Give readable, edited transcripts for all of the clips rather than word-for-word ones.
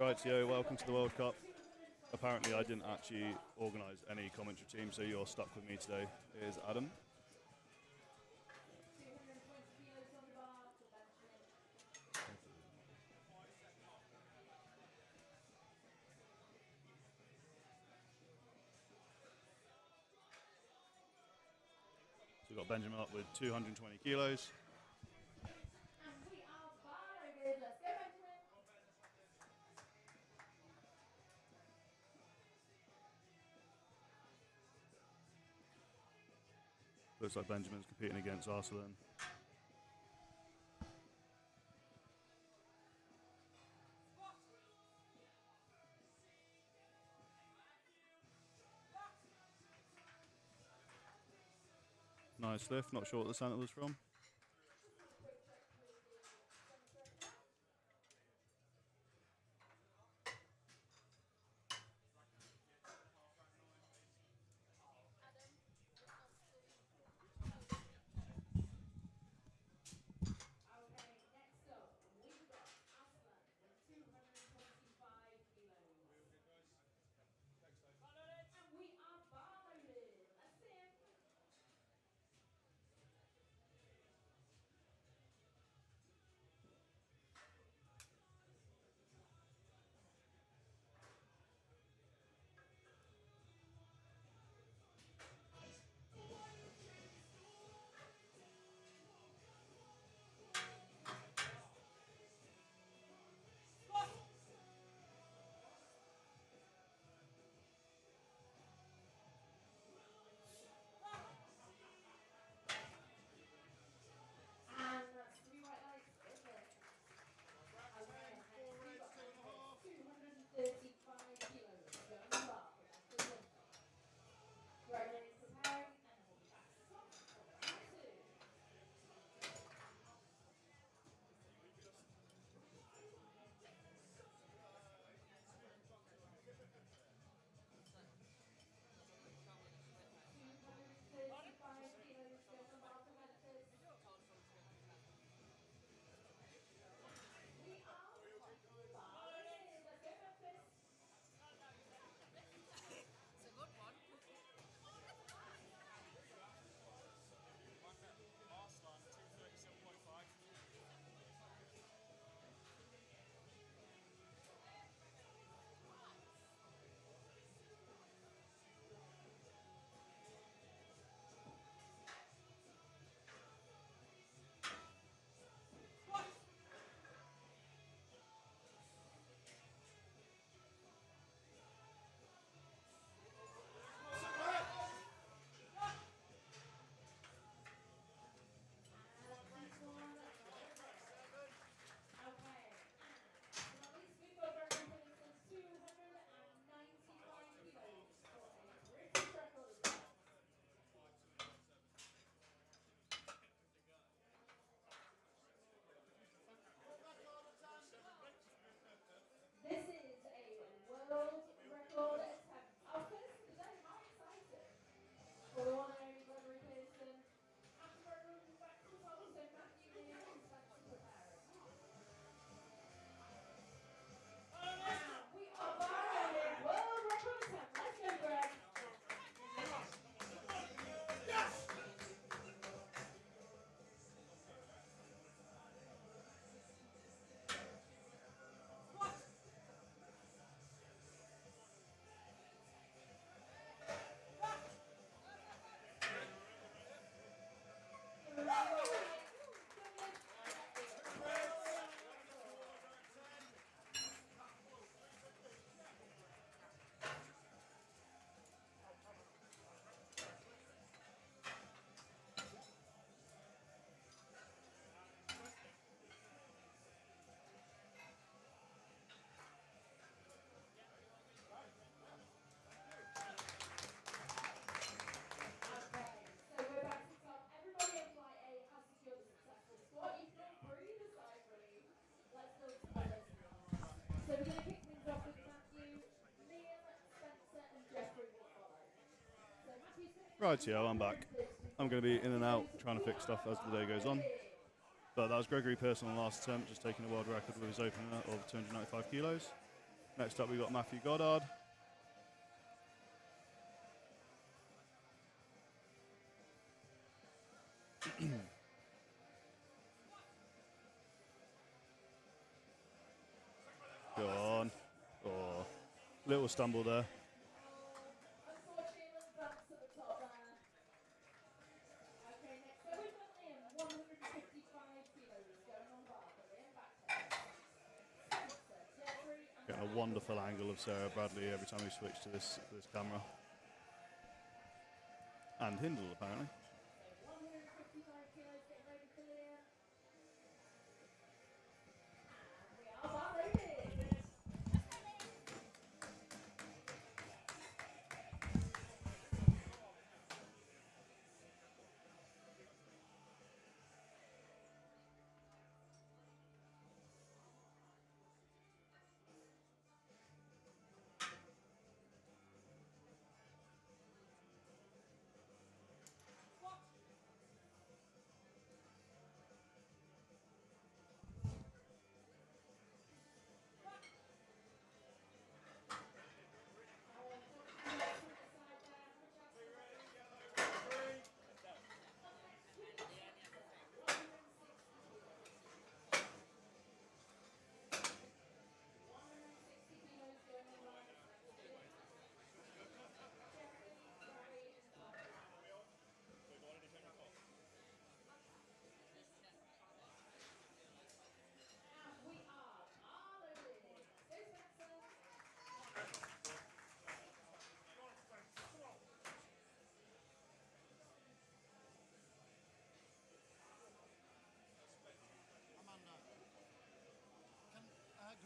Rightio, welcome to the World Cup. Apparently I didn't actually organise any commentary team, so you're stuck with me today. Here's Adam. So we've got Benjamin up with 220 kilos. Looks like Benjamin's competing against Arslan. Nice lift, not sure what the centre was from. Rightio, I'm back. I'm going to be in and out trying to fix stuff as the day goes on. But that was Gregory Pearson on the last attempt, just taking a world record with his opener of 295 kilos. Next up, we've got Matthew Goddard. Go on. Oh, little stumble there. Getting a wonderful angle of Sarah Bradley every time we switch to this camera. And Hindle, apparently.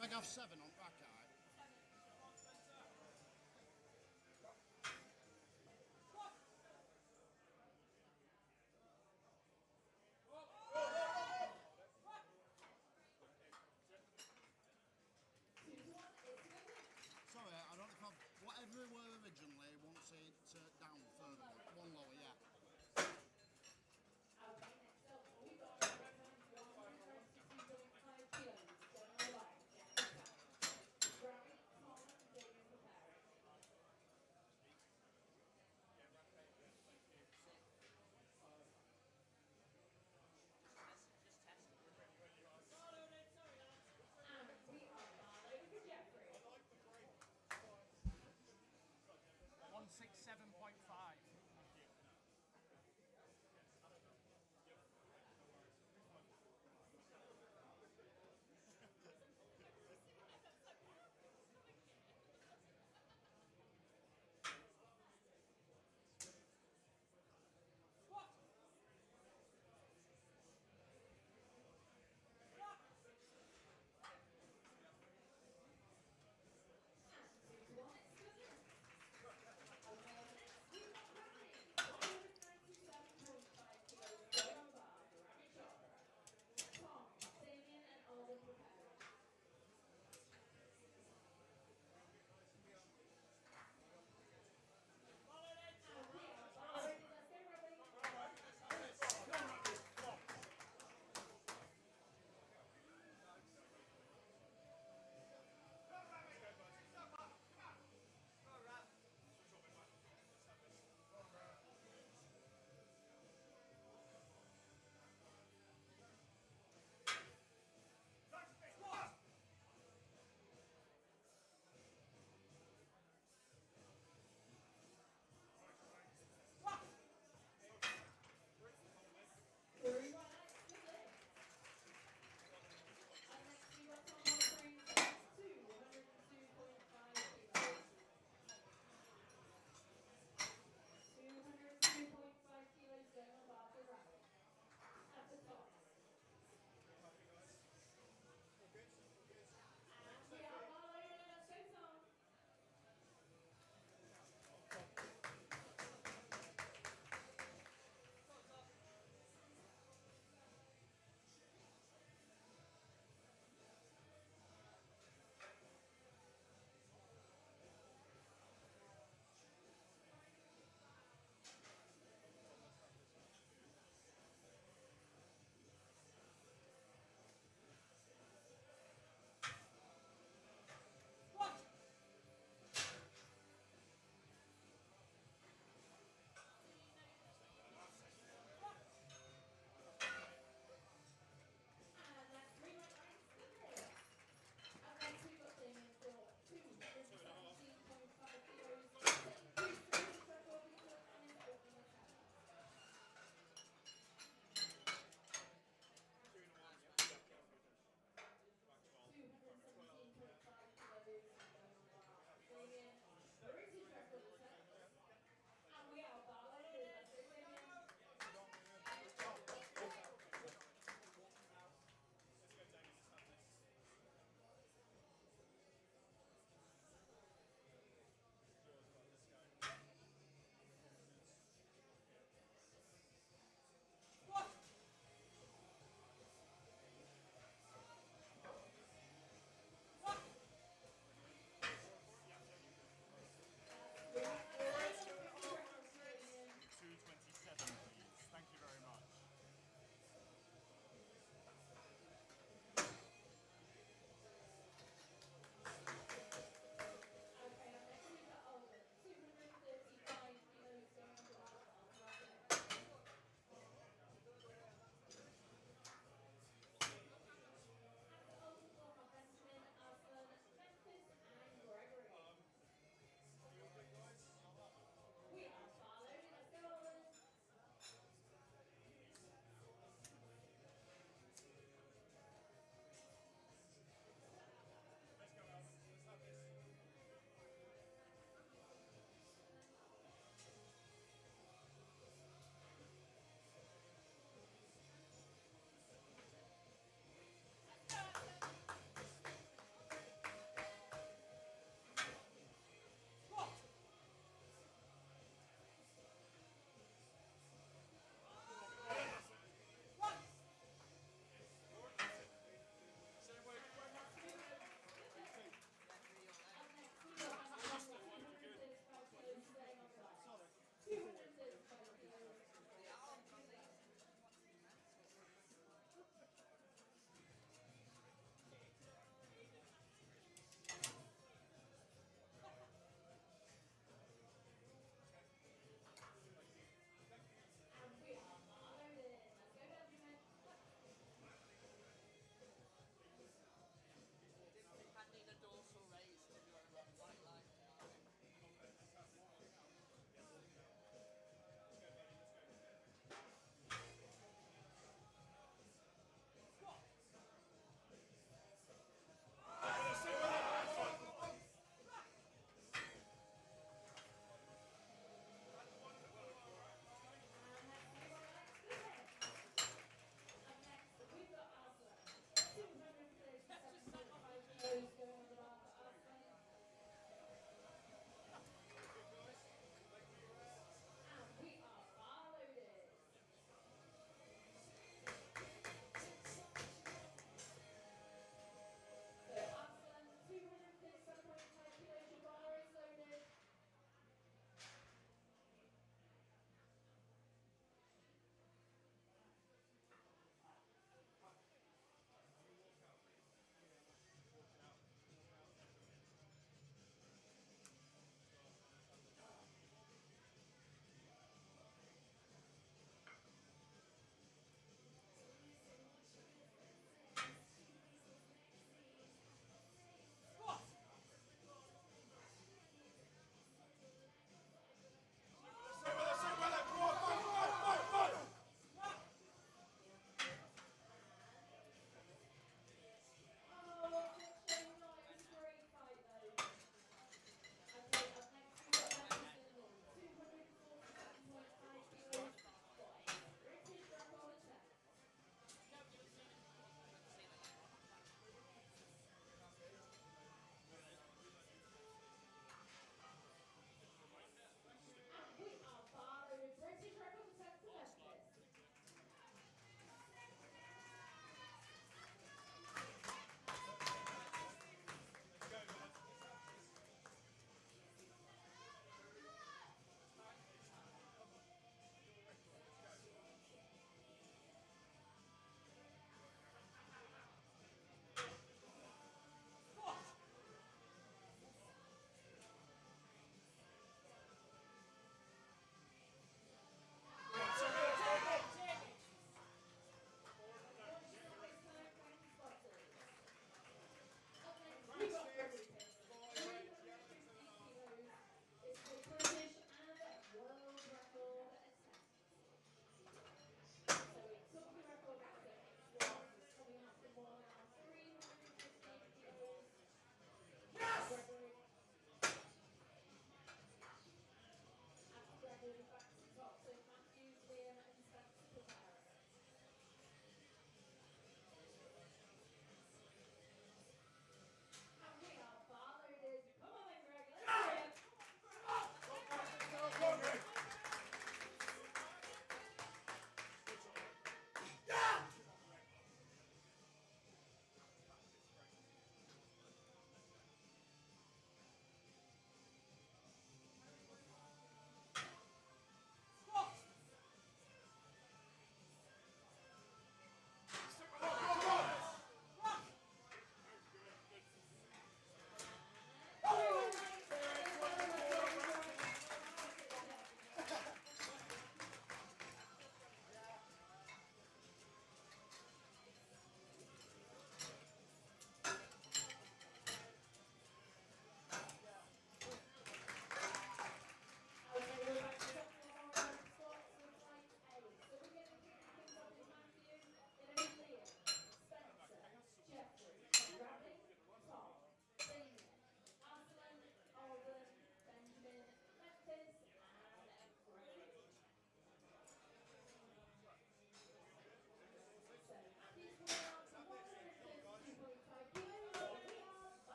Greg have 7 on back eye. Sorry, I don't know if I've, whatever we were originally, once it down further, one lower, yeah.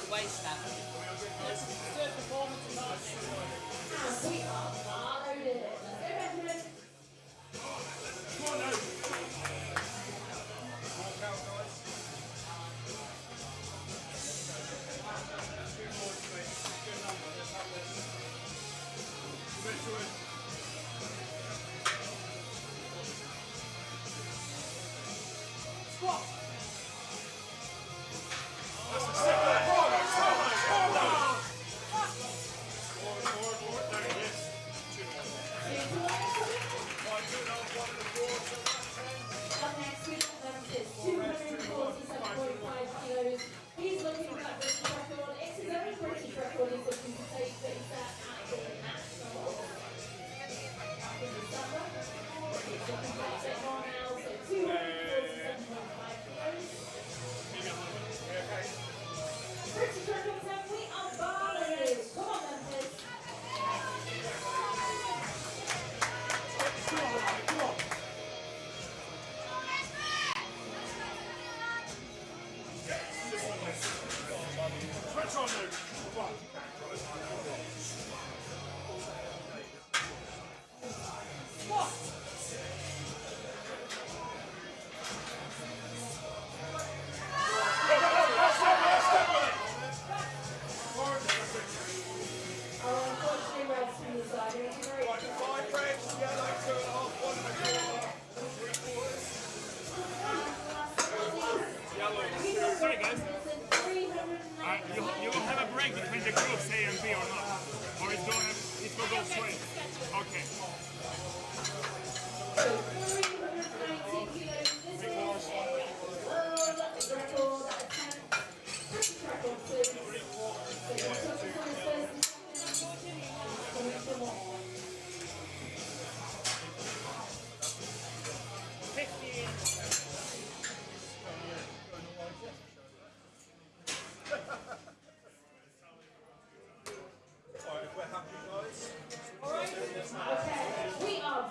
Waste that. Sorry guys. You will have a break between the groups A and B or not? Or it will go straight? Okay. We are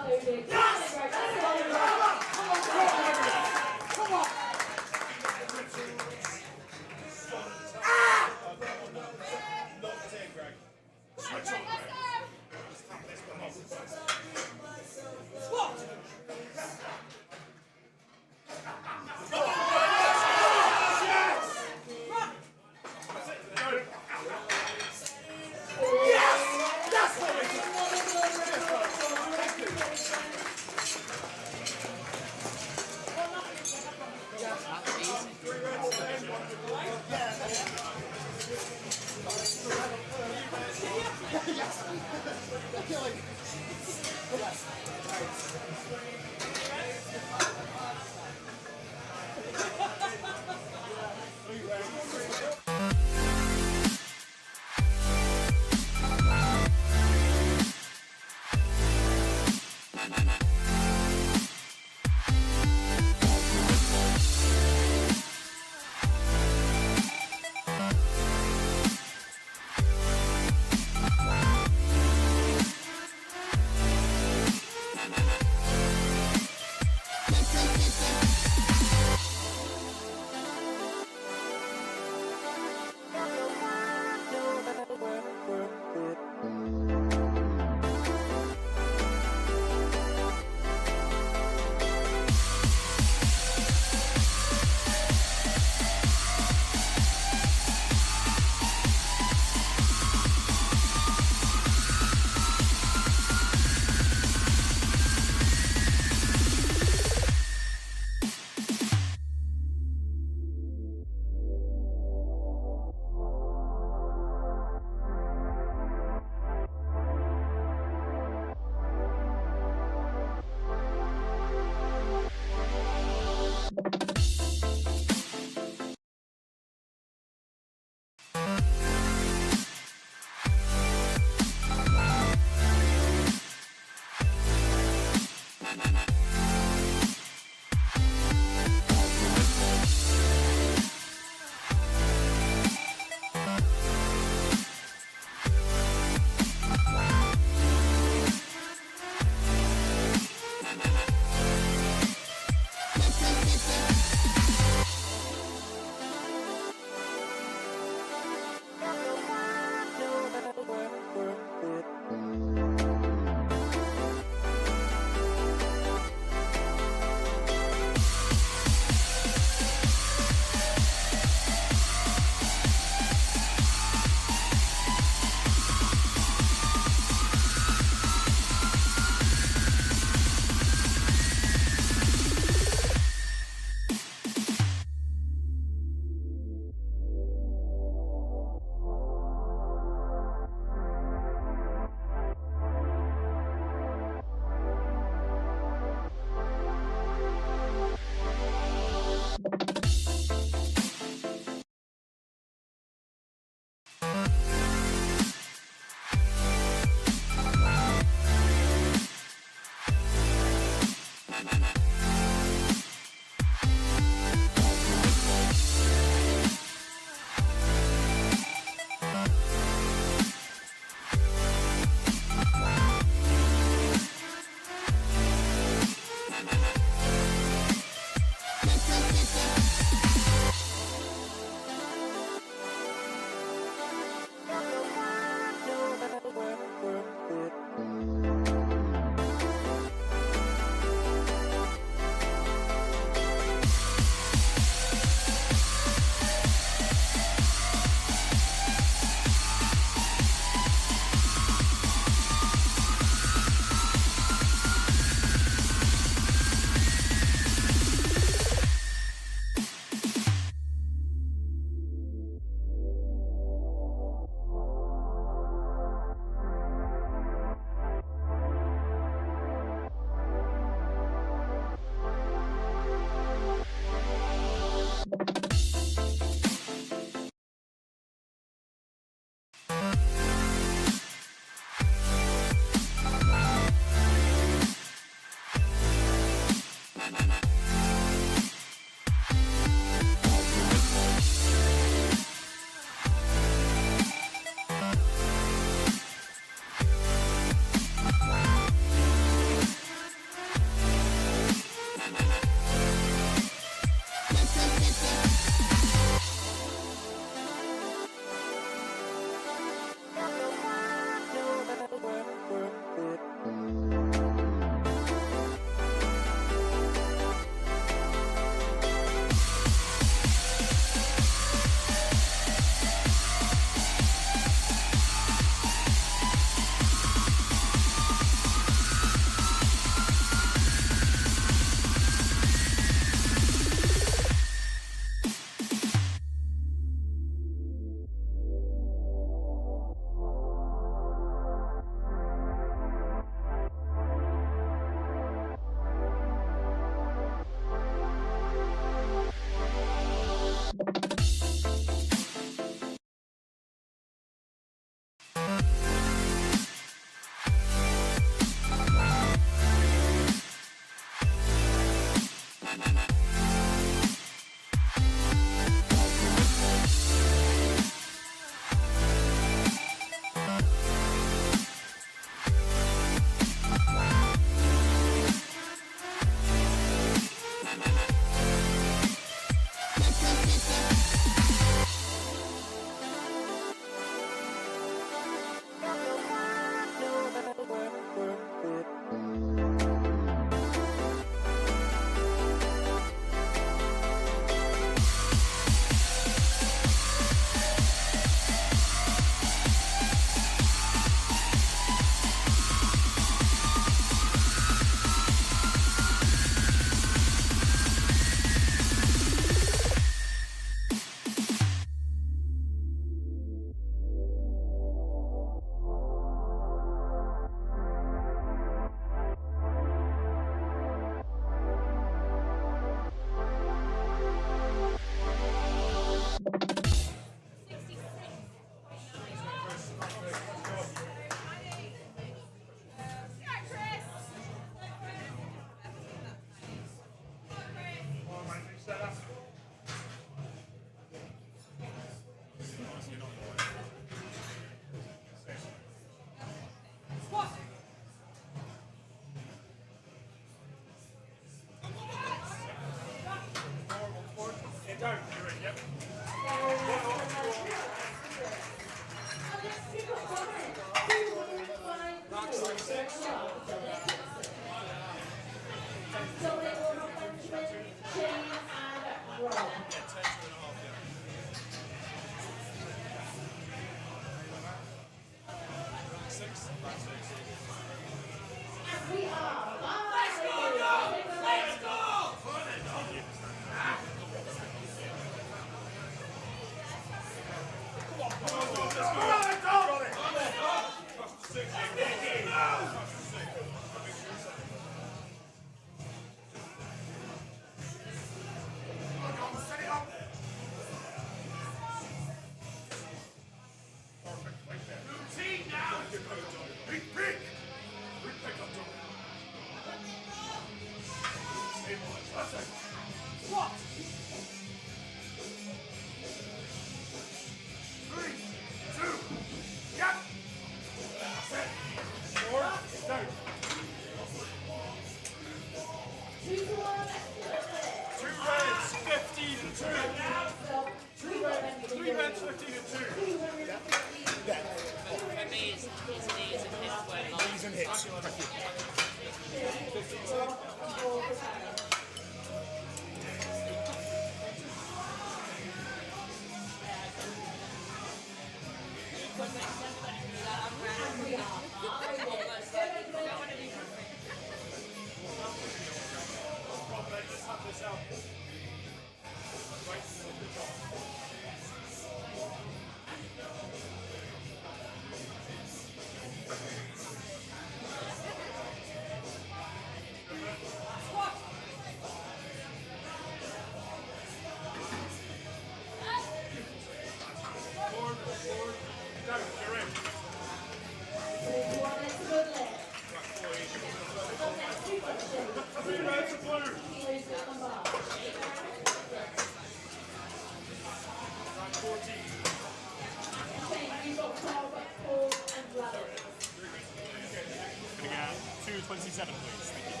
227, please. Thank you.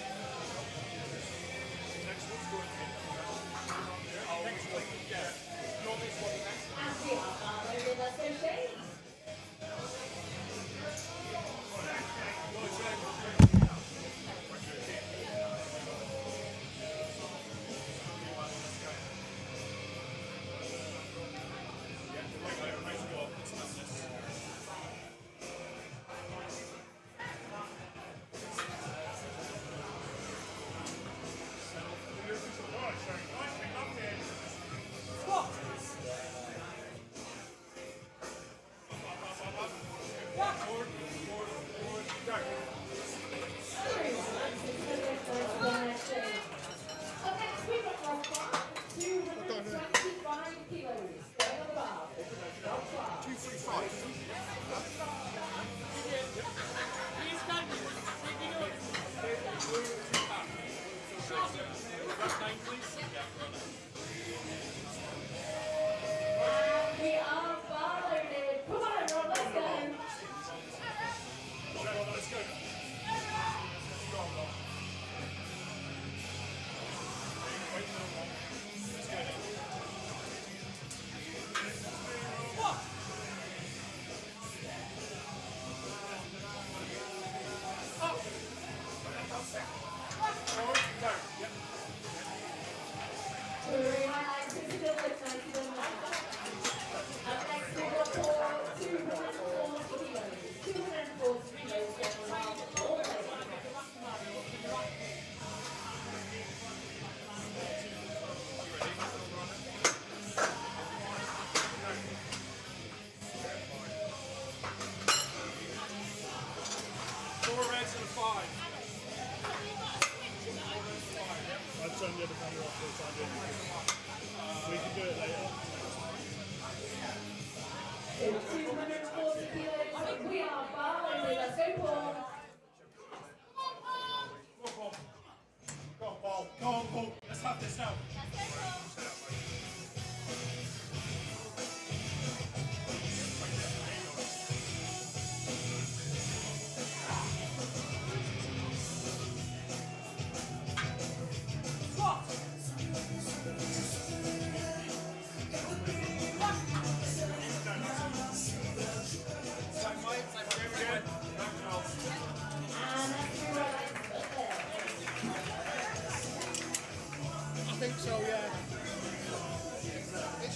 Next one's going in. Next one, yeah. Not this one, next one. And we are following the association.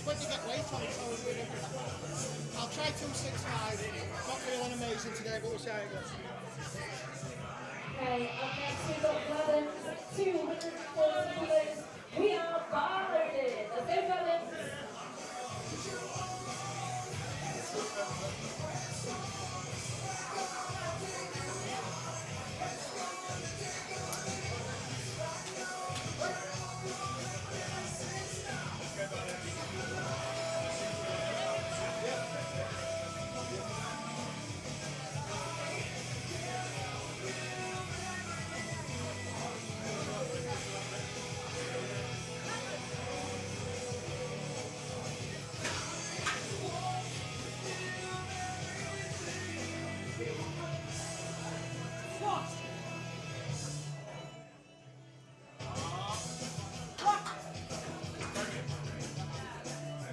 quick to get weight on it, so I'll try 265. Not feeling amazing today, but we'll see how it goes. Okay, up next we've got Gavin, 240 kilos. We are bar loaded. Let's go, Gavin.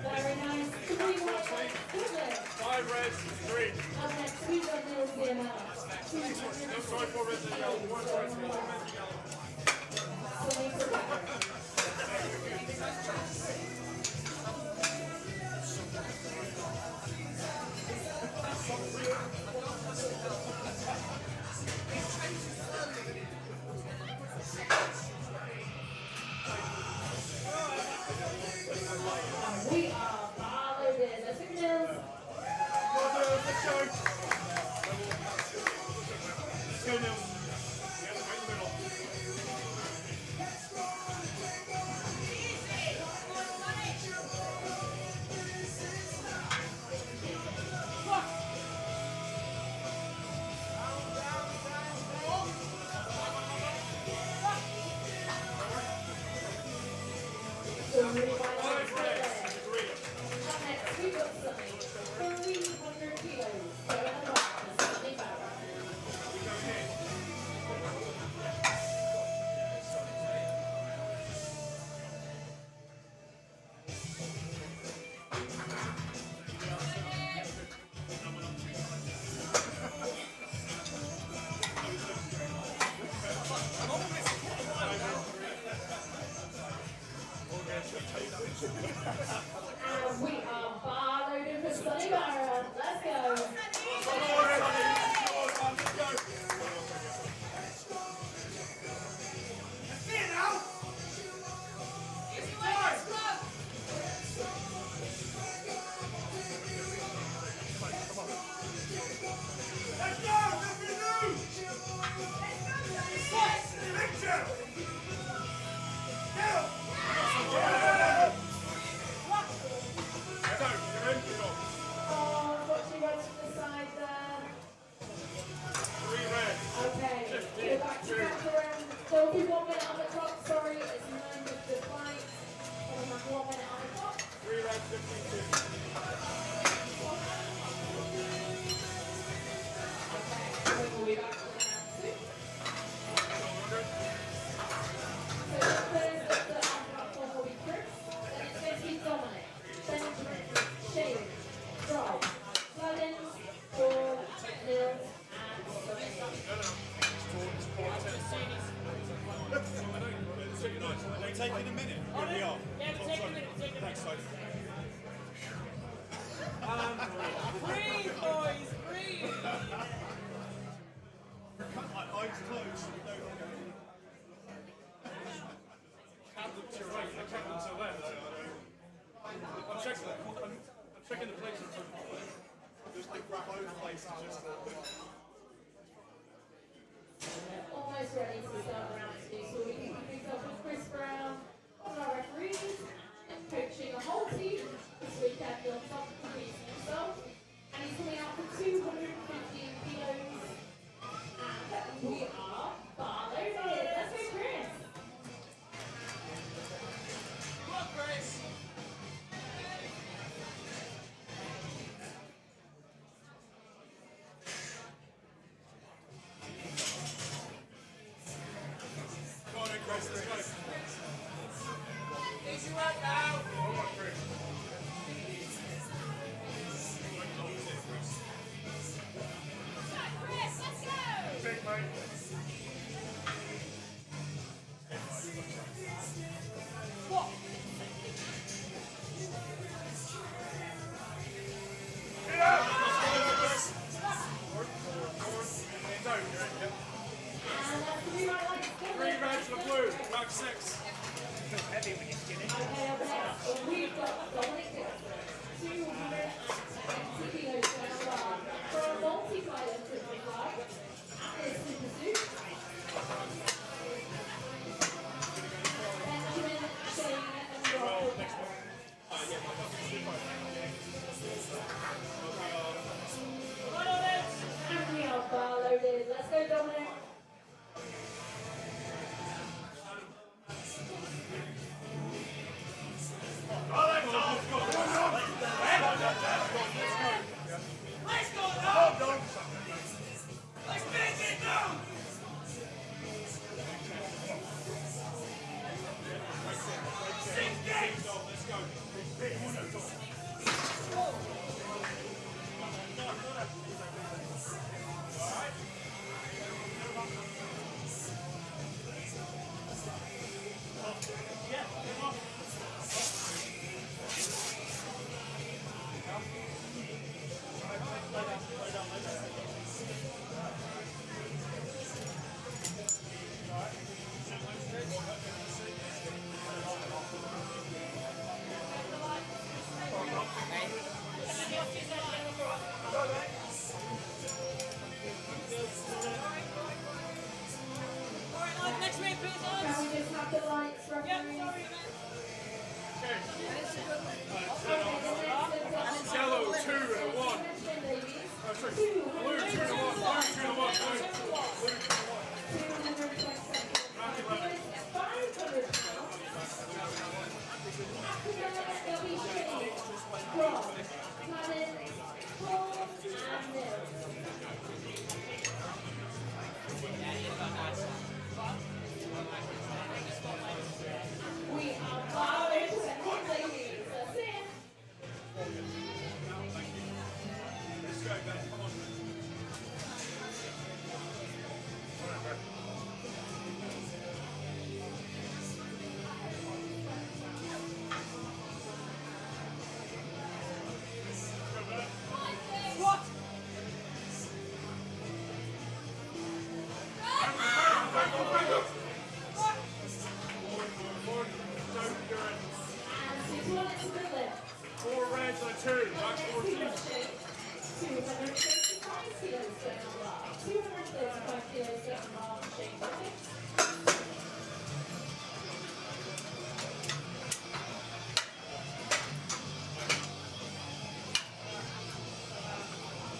Very nice. 3 more. 5 reds, 3. Up next we've got Nils DML. No, sorry, 4 reds and yellow. 1 reds and yellow. We are bar loaded. Let's go, Nils. Let's go. Let's go, Neil. Yeah, right in the middle. So really wide. 5 reds, 3. Up next we've got Sunny, 300 kilos. Go in the box. Sunny Barra. And we are bar loaded for Sunny Barra. Let's go. Oh, what she went to the side there. 3 reds. Okay, we're back to around. There will be 1 minute on the clock. Sorry, it's 9 with the flight. We'll have 1 minute on the clock. 3 reds, 52. Okay, we'll be back to round 2. So the first of the on platform will be Chris. Then it's going to be Dominic, Benjamin, Shane, Rob, Gladys, Paul, Neil, and They taking a minute. Here we are. Yeah, take a minute, take a minute. Thanks, Sophie. Breathe, boys, breathe. Eyes closed. Count them to your right, I count them to your left. I'm checking the places. Just like both places. Just almost ready to start round 2. So we can kick things off with Chris Brown, one of our referees, and coaching a whole team. This weekend he'll top competing himself, and he's coming out for 215 kilos. And we are bar loaded. Let's go, Chris. Come on, Chris. go on, then, Chris. Let's go. Easy work now. Big mate. Dominic Dixon, 220 kilos down bar for a multi-fighter triple fly. Alice Super Suit. Benjamin, Shane, and Rob. And we are bar loaded. Let's go, Dominic. Let's go now! Let's make it now! Alright, next week, please, Can we just have the lights, referee? Yep, sorry, man. Yellow, 2 and a 1. Blue, 2 and a 1. Blue, 2 and a 1. Blue, 2 and a 1. We are powered to the ladies. That's it. Let's go, Ben. Come on. What? And 6 minutes to the left. 4 reds and 2. That's 14. 235 kilos down bar. 235 kilos down bar. Shane Griffith.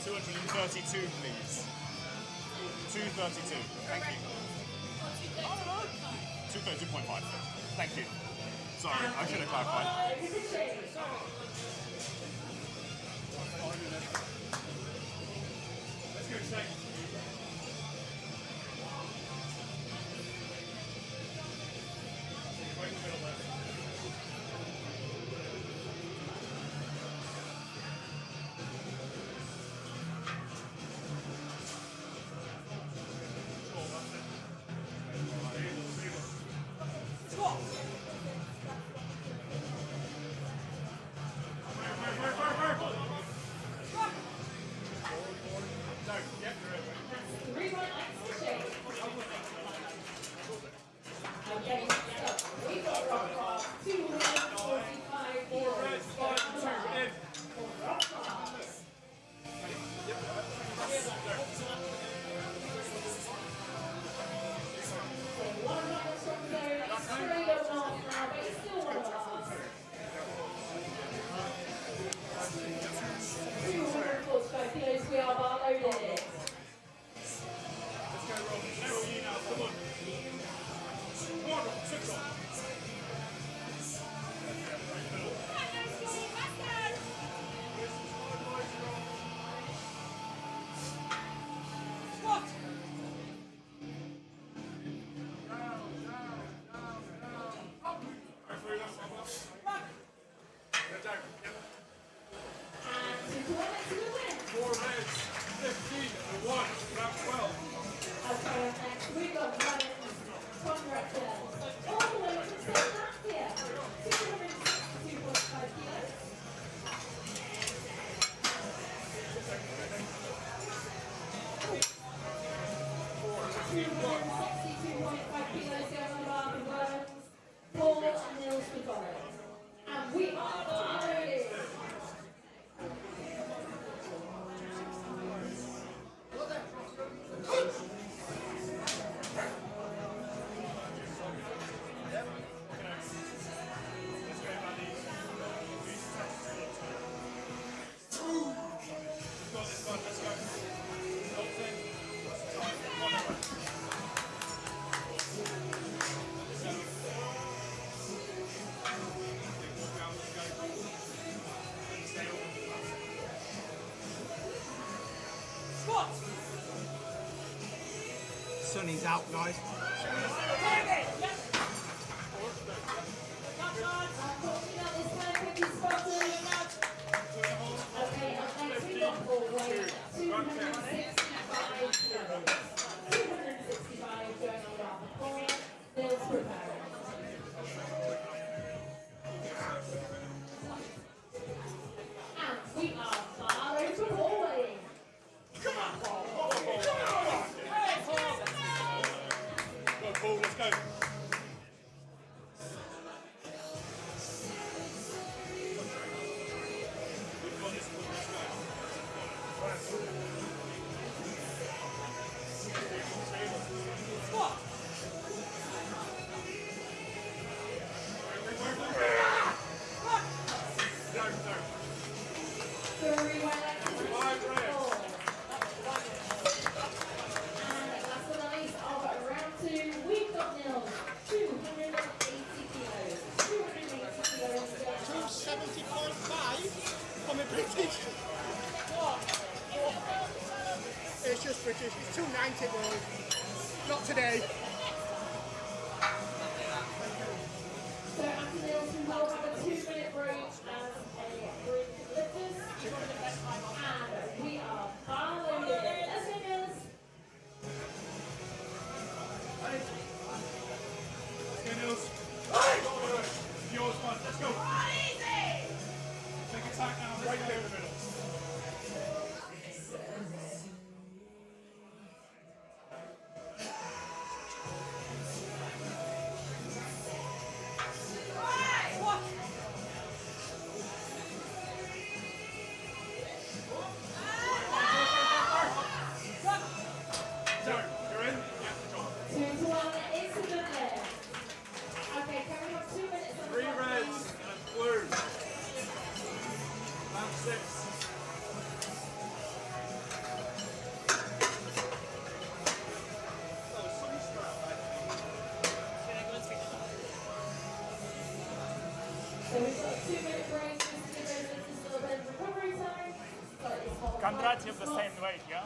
$232, please. 232. Thank you. 232.5. Thank you. Sorry, I should have clarified. Let's go, Shane. Right in the middle there. Squat. We are bar loaded. Let's go, Rob. Cheryl, you now. Come on. Come on, Rob. 6 on. Squat. Referee, that's up. Go down. Yep. And 2 minutes to the win. 4 reds, 15 and 1. About 12. Okay, next we've got Ryan's contractor. All the way from St. Latvia. 262.5 kilos. Kilos down on the bar for Burns. Paul and Nils to follow. And we are Sonny's out, guys. Okay, up next we got full weight, 265 kilos. 265 going on about the floor. Nils preparing. And we are far over bowling. Go, Paul, let's go. It's just British. It's 290 though. Not today. So after Nils, we will have a 2-minute break as a break lifters. And we are following it. Let's go, Nils. Let's go, Nils. Yours, man. Let's go. Take a tack now. Right there in the middle. So we've got a 2-minute break, just to give those lifters a little bit of recovery time. But it's hot. Congrats, you have the same weight, yeah?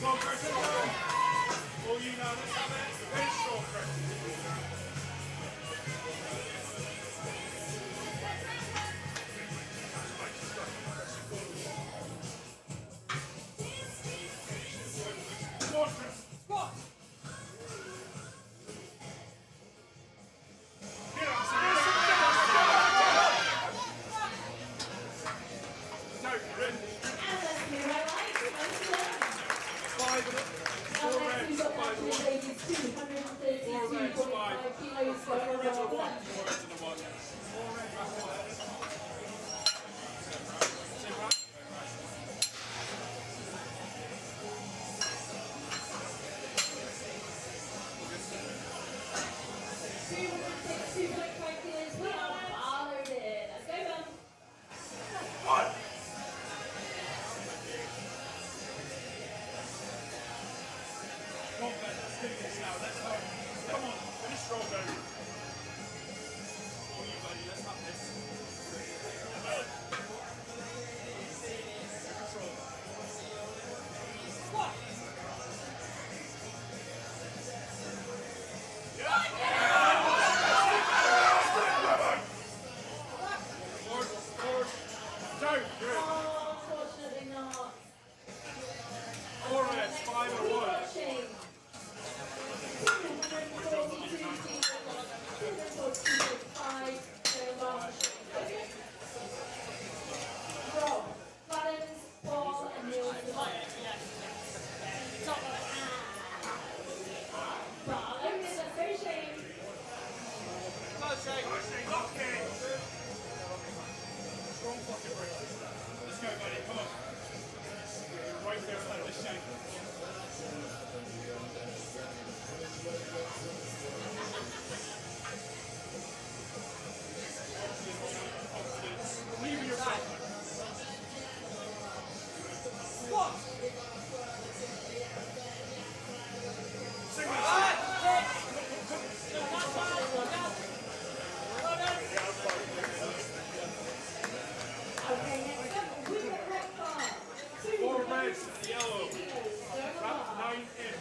Go, Chris, go. All you now, let's have it. Finish strong, Chris. Come on, Chris. Squat. Get up, Sam. No, you're in. And let's move our lights. Five of it. Four reds, We've got five of ladies it. 232.5 kilos for Four reds or one. left. Four reds and a one. Four reds back one. Sit back. 2.5 kilos. We are all loaded. Let's go, Ben. One. Come on, Ben, let's do this now. Let's go. Come on, finish strong, baby. All you, buddy, let's have this. Squat. Forward, forward. Down, you're in. Oh, unfortunately not. Four reds, five and one. Watching. 242.5 Rob, Valens, Paul, and Nielsen. Top. Barlow, let's go, Shane. Lock in. Strong fucking break. Let's go, buddy, come on. Right there, let this shake. Leave yourself. Squat. Sing this. Okay, next up, we got red bar. Four reds and yellow. Wrap 9 in.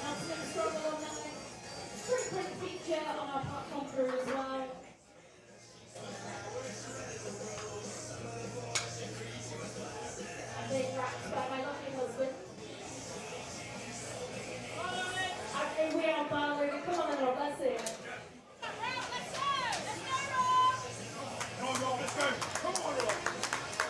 That's going to struggle on that frequent feature on our platform crew as well. A big racks by my lovely husband. Okay, we are Barlow. Come on, Rob, let's see it. Come on, Rob, let's go. Come on, Rob.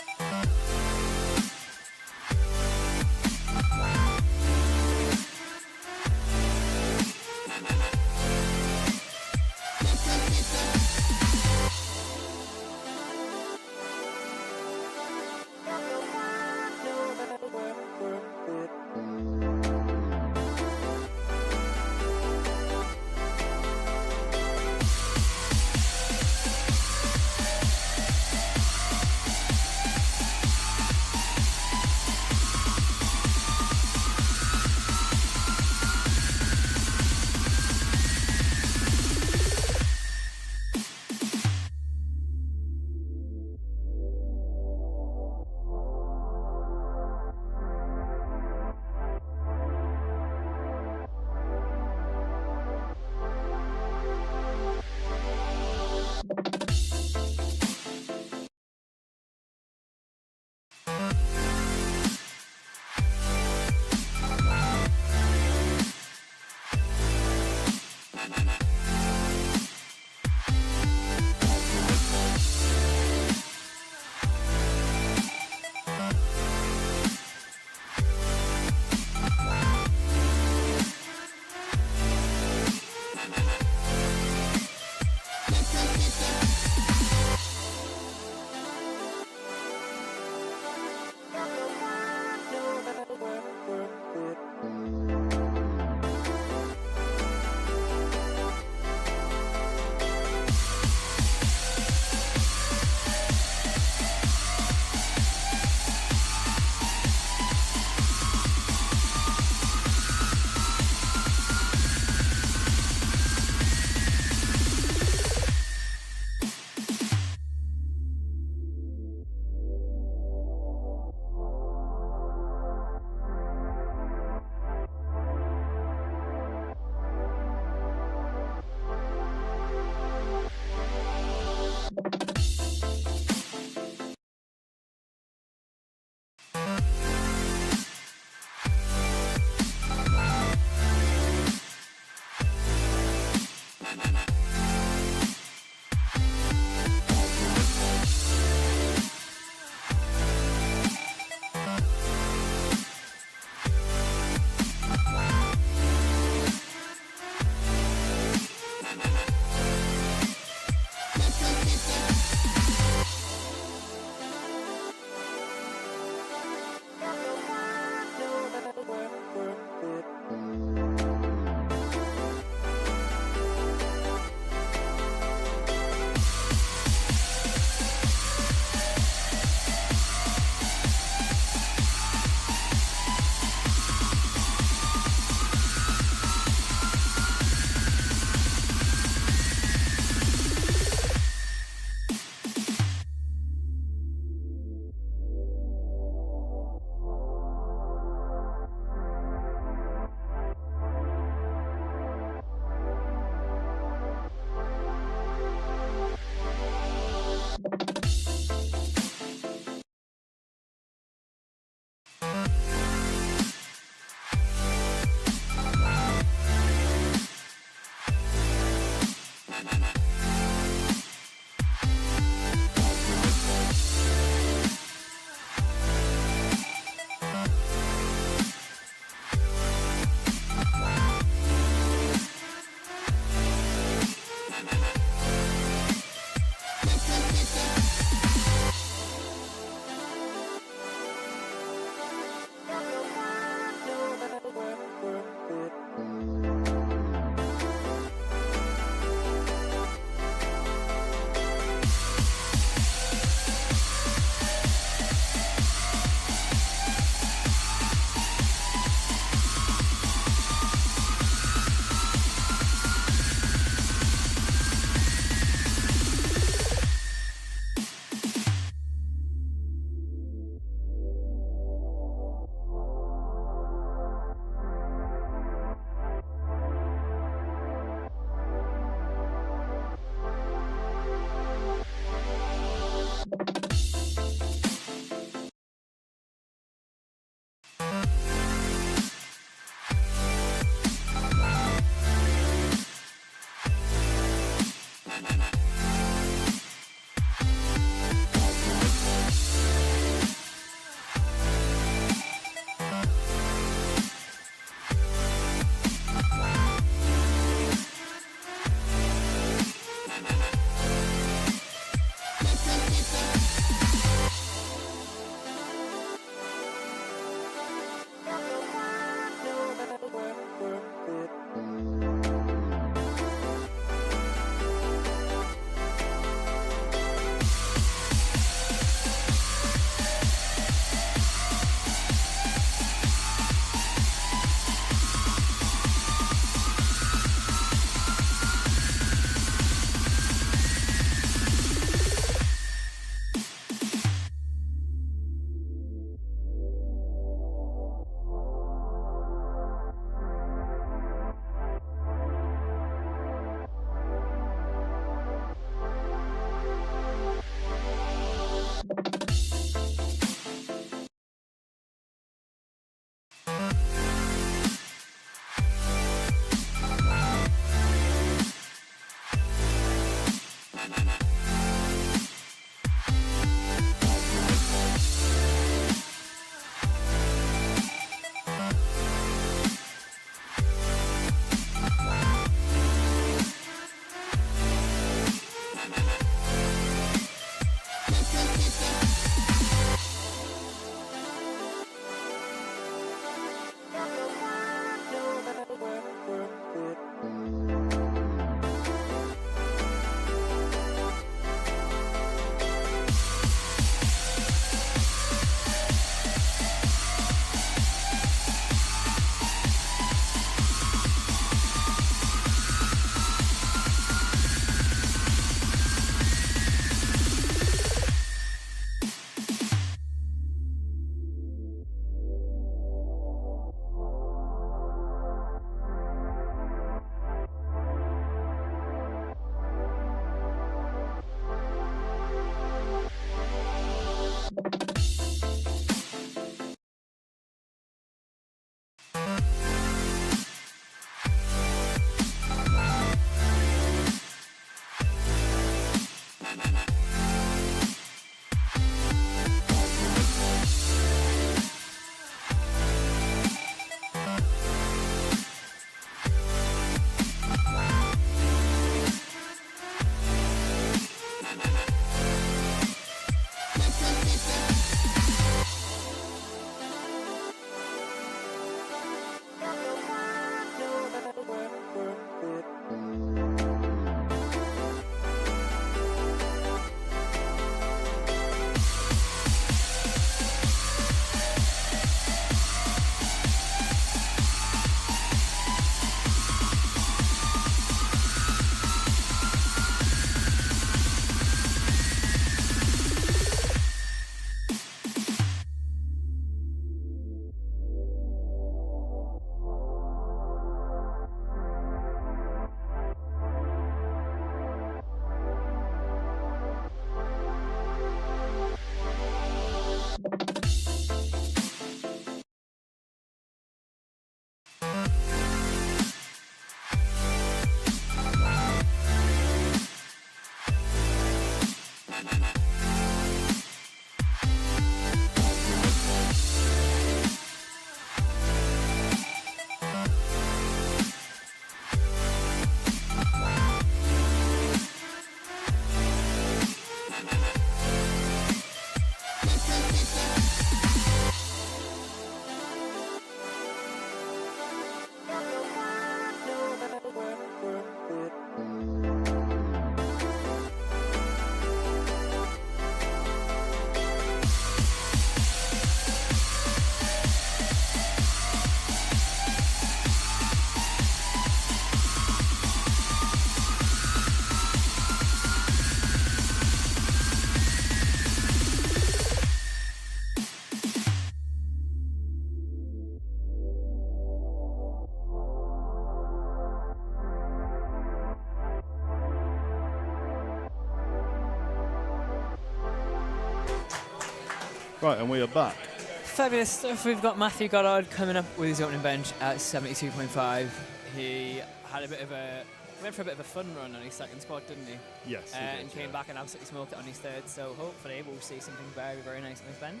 Right, and we are back. Fabulous stuff. We've got Matthew Goddard coming up with his opening bench at 72.5. He had went for a bit of a fun run on his second squat, didn't he? Yes. He And did, came back and absolutely smoked it on his third. So hopefully we'll see something very, very nice on his bench.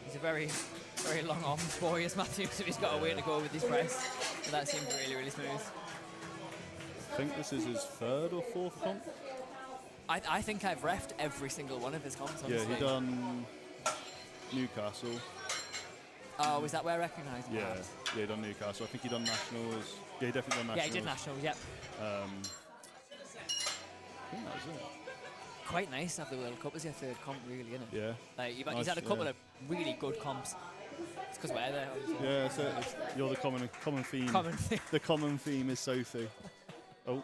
He's a very, very long arms boy, is Matthew, so he's got a way to go with his press. But that seems really, really smooth. I think this is his third or fourth comp. I think I've refed every single one of his comps, honestly. Yeah, he done Newcastle. Oh, was that where I recognised him? Yeah, he done Newcastle. I think he done Nationals. Yeah, he definitely done Nationals. Yeah, he did Nationals, yep. I think that was it. Quite nice to have the World Cup as your third comp, really, isn't it? Yeah. Like, he's Nice, had a couple yeah. of really good comps. It's because we're there, obviously. Yeah, so you're the common theme. Common theme. The common theme is Sophie. Oh.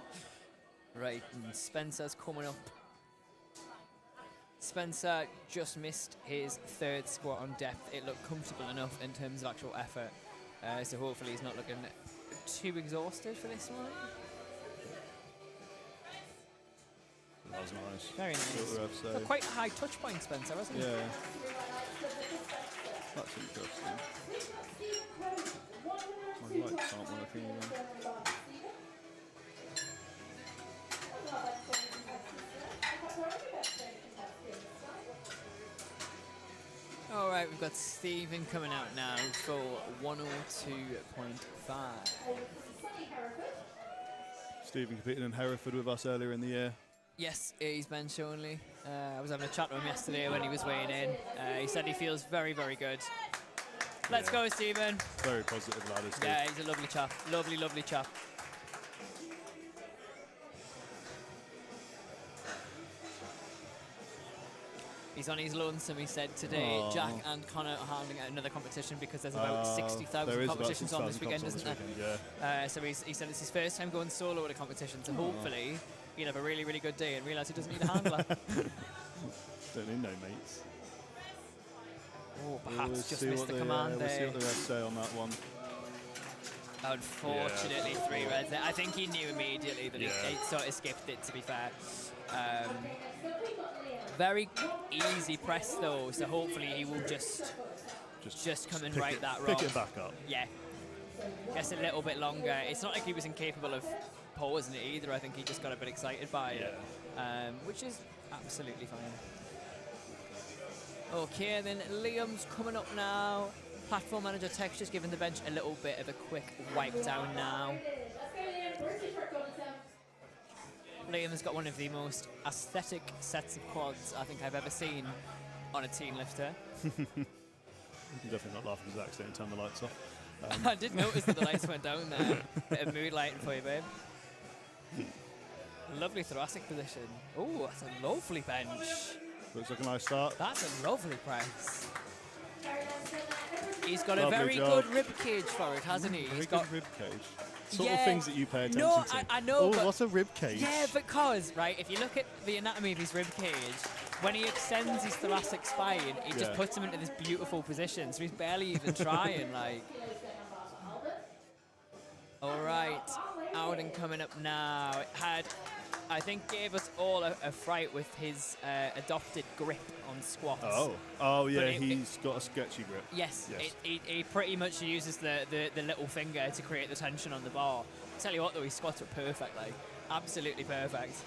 Right, and Spencer's coming up. Spencer just missed his third squat on depth. It looked comfortable enough in terms of actual effort. So hopefully he's not looking too exhausted for this one. That was nice. Very nice. Got quite a high touch point, Spencer, hasn't he? Yeah. That's interesting. My lights aren't working again. All right, we've got Stephen coming out now for 102.5. Stephen competed in Hereford with us earlier in the year. Yes, he's bench only. I was having a chat to him yesterday when he was weighing in. He said he feels very, very good. Let's go, Stephen. Very positive lad, isn't he? Yeah, he's a lovely chap. Lovely, lovely chap. He's on his lonesome, he said today. Aww. Jack and Connor are handling out another competition because there's about 60,000 there is competitions about on this 60,000 weekend, comps isn't on there? this weekend, yeah. So he said it's his first time going solo at a competition, so hopefully he'll have a really, really good day and realise he doesn't need a handler. Don't need no mates. Oh, perhaps We'll just see missed what the they, command We'll see there. what the rest say on that one. Unfortunately, Yeah. 3 reds there. I think he knew immediately that Yeah. he sort of skipped it, to be fair. Very easy press though, so hopefully he will just come and right that wrong. Pick it back up. Yeah. Guess a little bit longer. It's not like he was incapable of pausing it either. I think he just got a bit excited by it, which is absolutely fine. Okay, then Liam's coming up now. Platform manager Tex just giving the bench a little bit of a quick wipe down now. Liam's got one of the most aesthetic sets of quads I think I've ever seen on a teen lifter. I'm definitely not laughing because I accidentally turned the lights off. I did notice that the lights went down there. Bit of mood lighting for you, babe. Lovely thoracic position. Oh, that's a lovely bench. Looks like a nice start. That's a lovely press. He's got Lovely a very job. good rib cage for it, hasn't he? Very He's good got rib cage. Sort of Yeah. things that you pay attention No, to. I know, Oh, but- what's a rib cage? Yeah, because, right, if you look at the anatomy of his rib cage, when he extends his thoracic spine, it just Yeah. puts him into this beautiful position, so he's barely even trying, like. All right, Auden coming up now. It had, I think, gave us all a fright with his adopted grip on squats. Oh yeah, But he's got a sketchy grip. Yes, Yes. he pretty much uses the little finger to create the tension on the bar. Tell you what though, his squats were perfect, like absolutely perfect.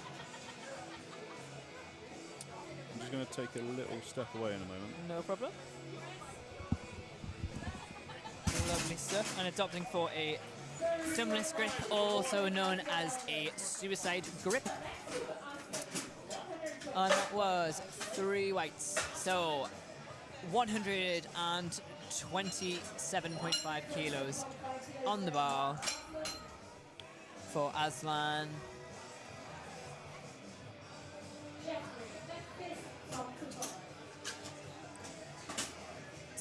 I'm just going to take a little step away in a moment. No problem. Lovely stuff. And adopting for a stimulus grip, also known as a suicide grip. And that was 3 weights. So 127.5 kilos on the bar for Aslan.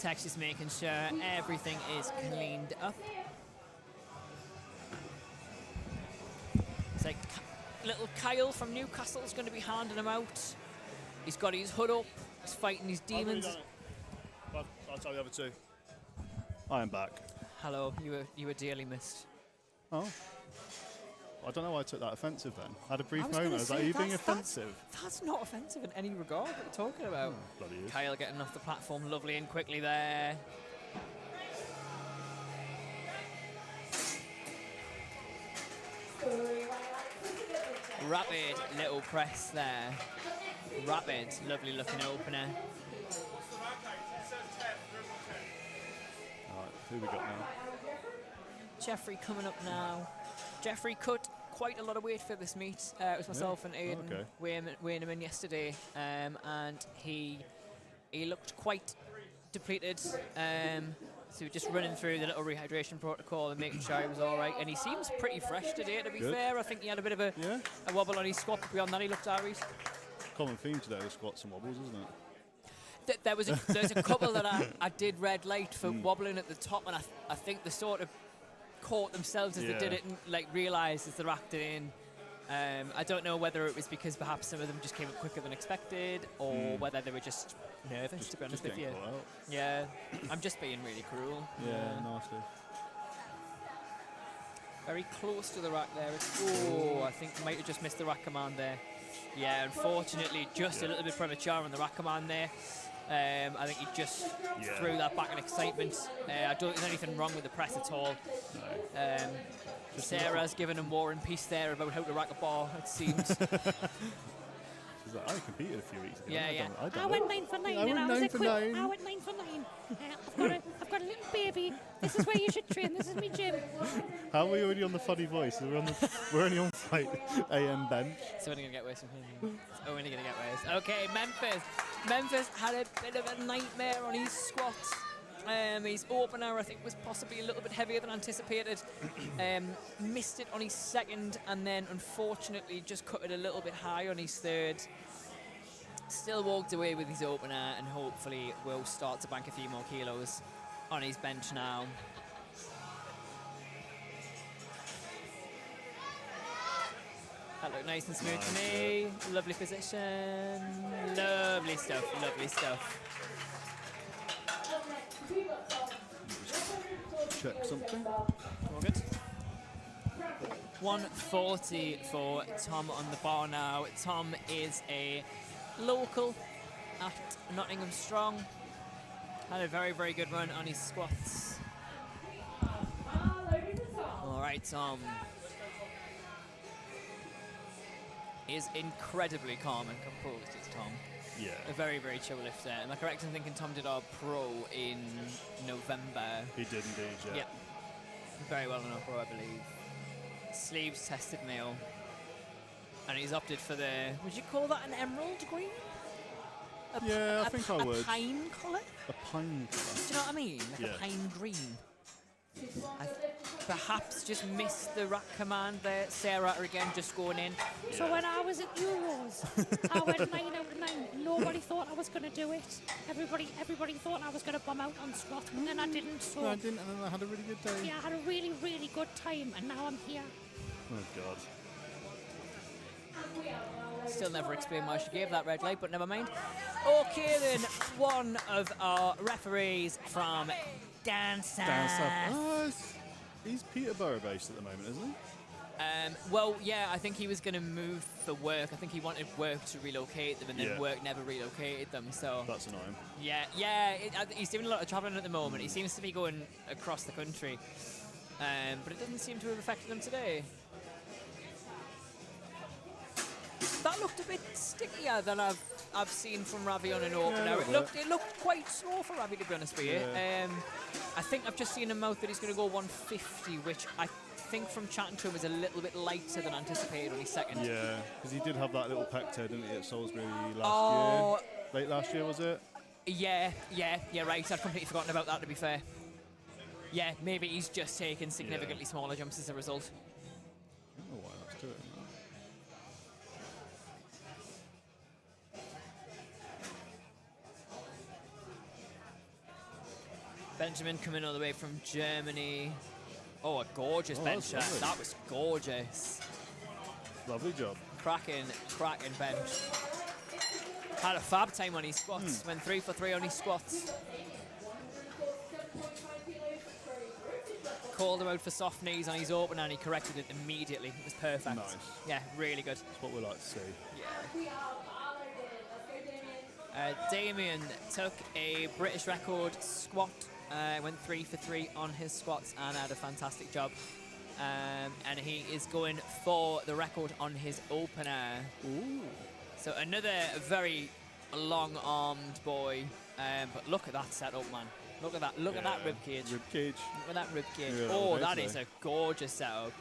Tex is making sure everything is cleaned up. It's like little Kyle from Newcastle is going to be handing him out. He's got his hood up. He's fighting his demons. I'll tell the other two. I am back. Hello, you were dearly missed. Oh. I don't know why I took that offensive then. I had a brief I was gonna moment. I was like, say, are you being that's- offensive? That's not offensive in any regard. What are you talking about? Bloody is. Kyle getting off the platform, lovely and quickly there. Rapid little press there. Rapid, lovely looking opener. Alright, who we got now? Jeffrey coming up now. Jeffrey cut quite a lot of weight for this meet. It was myself and Aidan okay. weighing him in yesterday, and he looked quite depleted. So we're just running through the little rehydration protocol and making sure he was all right. And he seems pretty fresh today, to be Good. fair. I think he had a bit of a wobble on his squat, but beyond that he looked alright. Common theme today with squats and wobbles, isn't it? There's a couple that I did red light for wobbling at the top, and I think they sort of caught themselves as they did it and like realised as they're acting in. I don't know whether it was because perhaps some of them just came up quicker than expected, or whether they were just nervous, to be honest with you. Yeah, I'm just being really cruel. Yeah, nasty. Very close to the rack there. Oh, I think might have just missed the rack command there. Yeah, unfortunately, just a little bit premature on the rack command there. I think he just threw that back in excitement. I don't think there's anything wrong with the press at all. Sarah's given him War and Peace there about how to rack a bar, it seems. She's like, I competed a few weeks ago. Yeah. I went 9 for 9. I went 9 for 9. I went 9 for 9. I've got a little baby. This is where you should train. This is me gym. How are we already on the funny voice? We're only on fight AM bench. It's only going to get worse from him. It's only going to get worse. Okay, Memphis. Memphis had a bit of a nightmare on his squats. His opener, I think, was possibly a little bit heavier than anticipated. Missed it on his second, and then unfortunately just cut it a little bit high on his third. Still walked away with his opener, and hopefully will start to bank a few more kilos on his bench now. That looked nice and smooth to me. Lovely position. Lovely stuff, lovely stuff. Check something. All good. 140 for Tom on the bar now. Tom is a local at Nottingham Strong. Had a very, very good run on his squats. All right, Tom is incredibly calm and composed, is Tom. Yeah. A very, very chill lifter. Am I correct in thinking Tom did our pro in November? He did indeed, yeah. Yep. Very well on our pro, I believe. Sleeves tested male. And he's opted for the, would you call that an emerald green? I think I would. A pine colour? A pine colour. Do you know what I mean? Like a pine green. I perhaps just missed the rack command there. Sarah again just going in. So when I was at Euros, I went 9 out of 9. Nobody thought I was going to do it. Everybody thought I was going to bomb out on squat, and then I didn't. So No, I didn't, and then I had a really good day. yeah, I had a really, really good time, and now I'm here. Oh, God. Still never explained why she gave that red light, but never mind. Okay then, one of our referees from Dance He's Peterborough based at the moment, isn't he? Well, yeah, I think he was going to move for work. I think he wanted work to relocate them, and then work never relocated them. So That's annoying. yeah, he's doing a lot of travelling at the moment. He seems to be going across the country, but it doesn't seem to have affected him today. That looked a bit stickier than I've seen from Ravi on an opener. It looked quite slow for Ravi, to be honest with you. I think I've just seen him mouth that he's going to go 150, which I think from chatting to him is a little bit lighter than anticipated on his second. Yeah, because he did have that little pec tear, didn't he, at Salisbury last year? Late last year, was it? Yeah, right. I'd completely forgotten about that, to be fair. Yeah, maybe he's just taken significantly smaller jumps as a result. I don't know why that's doing that. Benjamin coming all the way from Germany. Oh, a gorgeous bench shot. That was gorgeous. Lovely job. Cracking bench. Had a fab time on his squats. Went 3 for 3 on his squats. called him out for soft knees on his opener and he corrected it immediately. It was perfect. Nice. Yeah, really good. That's what we like to see. Damien took a British record squat, went 3 for 3 on his squats and had a fantastic job. And he is going for the record on his opener. Ooh. So another very long-armed boy. But look at that setup, man. Look at that. Look at that rib cage. Rib cage. Look at that rib cage. Yeah, Oh, that today. is a gorgeous setup.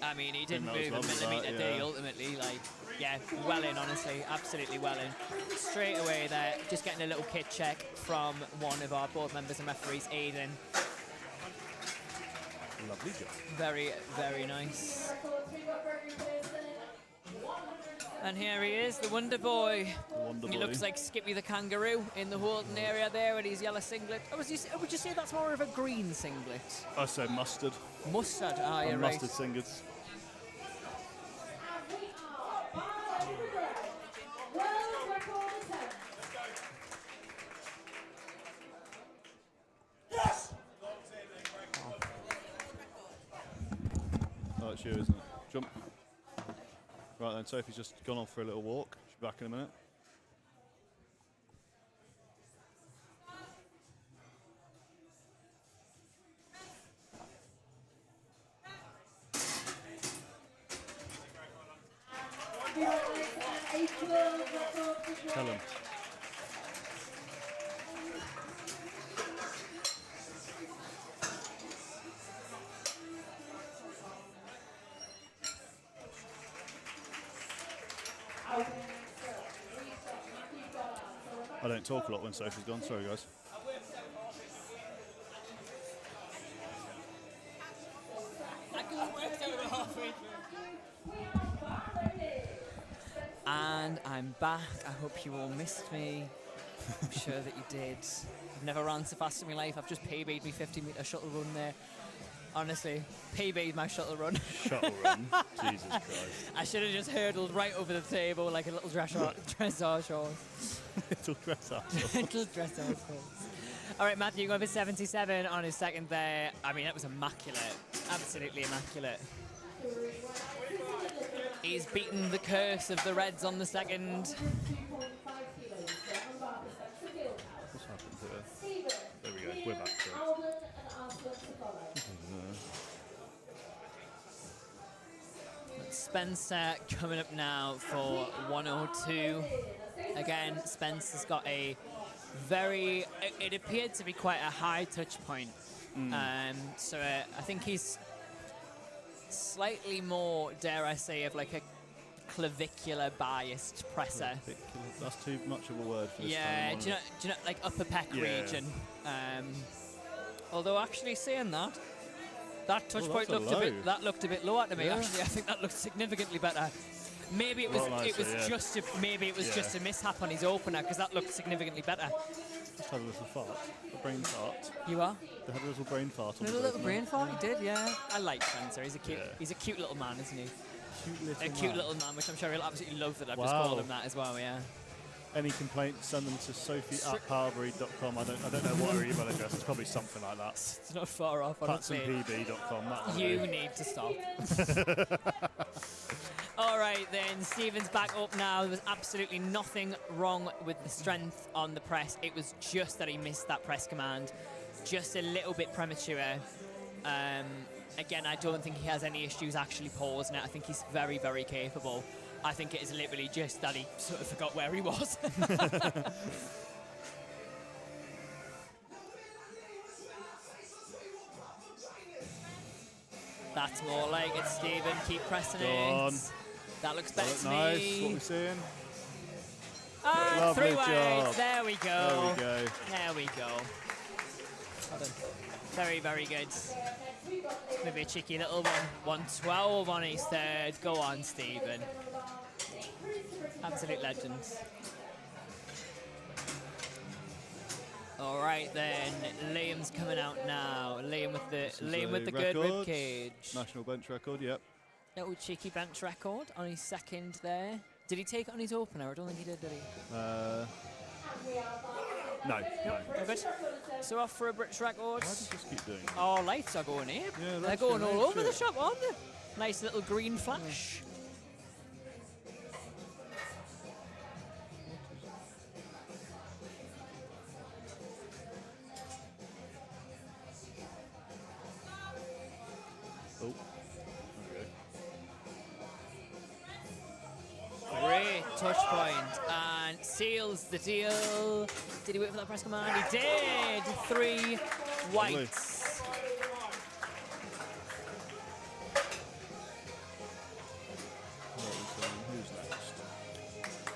I mean, he didn't that was move a lovely, millimetre, that, did he, yeah. ultimately? Like, yeah, well in, honestly. Absolutely well in. Straight away there, just getting a little kit check from one of our board members and referees, Aidan. Lovely job. Very, very nice. And here he is, the Wonder Boy. Wonder He Boy. looks like Skippy the Kangaroo in the holding area there with his yellow singlet. Oh, would you say that's more of a green singlet? I say mustard. Mustard, ah, you're right. Mustard singers. Oh, it's you, isn't it? Jump. Right then, Sophie's just gone off for a little walk. She'll be back in a minute. Tell him. I don't talk a lot when Sophie's gone. Sorry, guys. And I'm back. I hope you all missed me. I'm sure that you did. I've never run so fast in my life. I've just PB'd me 50-metre shuttle run there. Honestly, PB'd my shuttle run. Shuttle run. Jesus Christ. I should have just hurdled right over the table like a little dressage horse. Little dressage. Little dressage horse. All right, Matthew going for 77 on his second there. I mean, that was immaculate. Absolutely immaculate. He's beaten the curse of the Reds on the second. What's happened here? There we go. We're back. Sorry. Spencer coming up now for 102. Again, Spencer's got a very, it appeared to be quite a high touch point. So I think he's slightly more, dare I say, of like a clavicular biased presser. That's too much of a word for this Yeah, time, do you know, like upper pec region. Although actually saying that, that touch point looked a bit lower to me. Yeah. Actually, I think that looked significantly better. Maybe it was just a mishap on his opener because that looked significantly better. Just had a little fart, a brain fart. You are? They had a little brain fart. On A the little opener. brain fart, he did, yeah. I like Spencer. Yeah. He's a cute little man, isn't he? Cute Cute little man, which I'm sure he'll absolutely love that I've just Wow. called him that as well. Yeah. Any complaints, send them to sophie@powerbury.com. I don't know what her email address. It's probably something like that. It's not far off, honestly. patsandpb.com. You need to stop. All right, then. Stephen's back up now. There was absolutely nothing wrong with the strength on the press. It was just that he missed that press command. Just a little bit premature. Again, I don't think he has any issues actually pausing it. I think he's very, very capable. I think it is literally just that he sort of forgot where he was. That's more like it, Stephen. Keep pressing Go it. on. That looks better to Nice. me. What we're seeing. Ah, Lovely 3 ways. job. There we go. There we go. There we go. Well done. Very, very good. Maybe a cheeky little one. 112 on his third. Go on, Stephen. Absolute legend. All right then, Liam's coming out now. Liam with the good rib cage. National bench record. Yep. Little cheeky bench record on his second there. Did he take it on his opener? I don't think he did he? No, no. We're good. So off for a British record. Why does this keep doing that? Oh, lights are going ape. Yeah, They're lights going going all ape over the shit. shop, aren't they? Nice little green flash. Oh. Okay. Great touch point and seals the deal. Did he wait for that press command? He did. 3 whites. Who's next?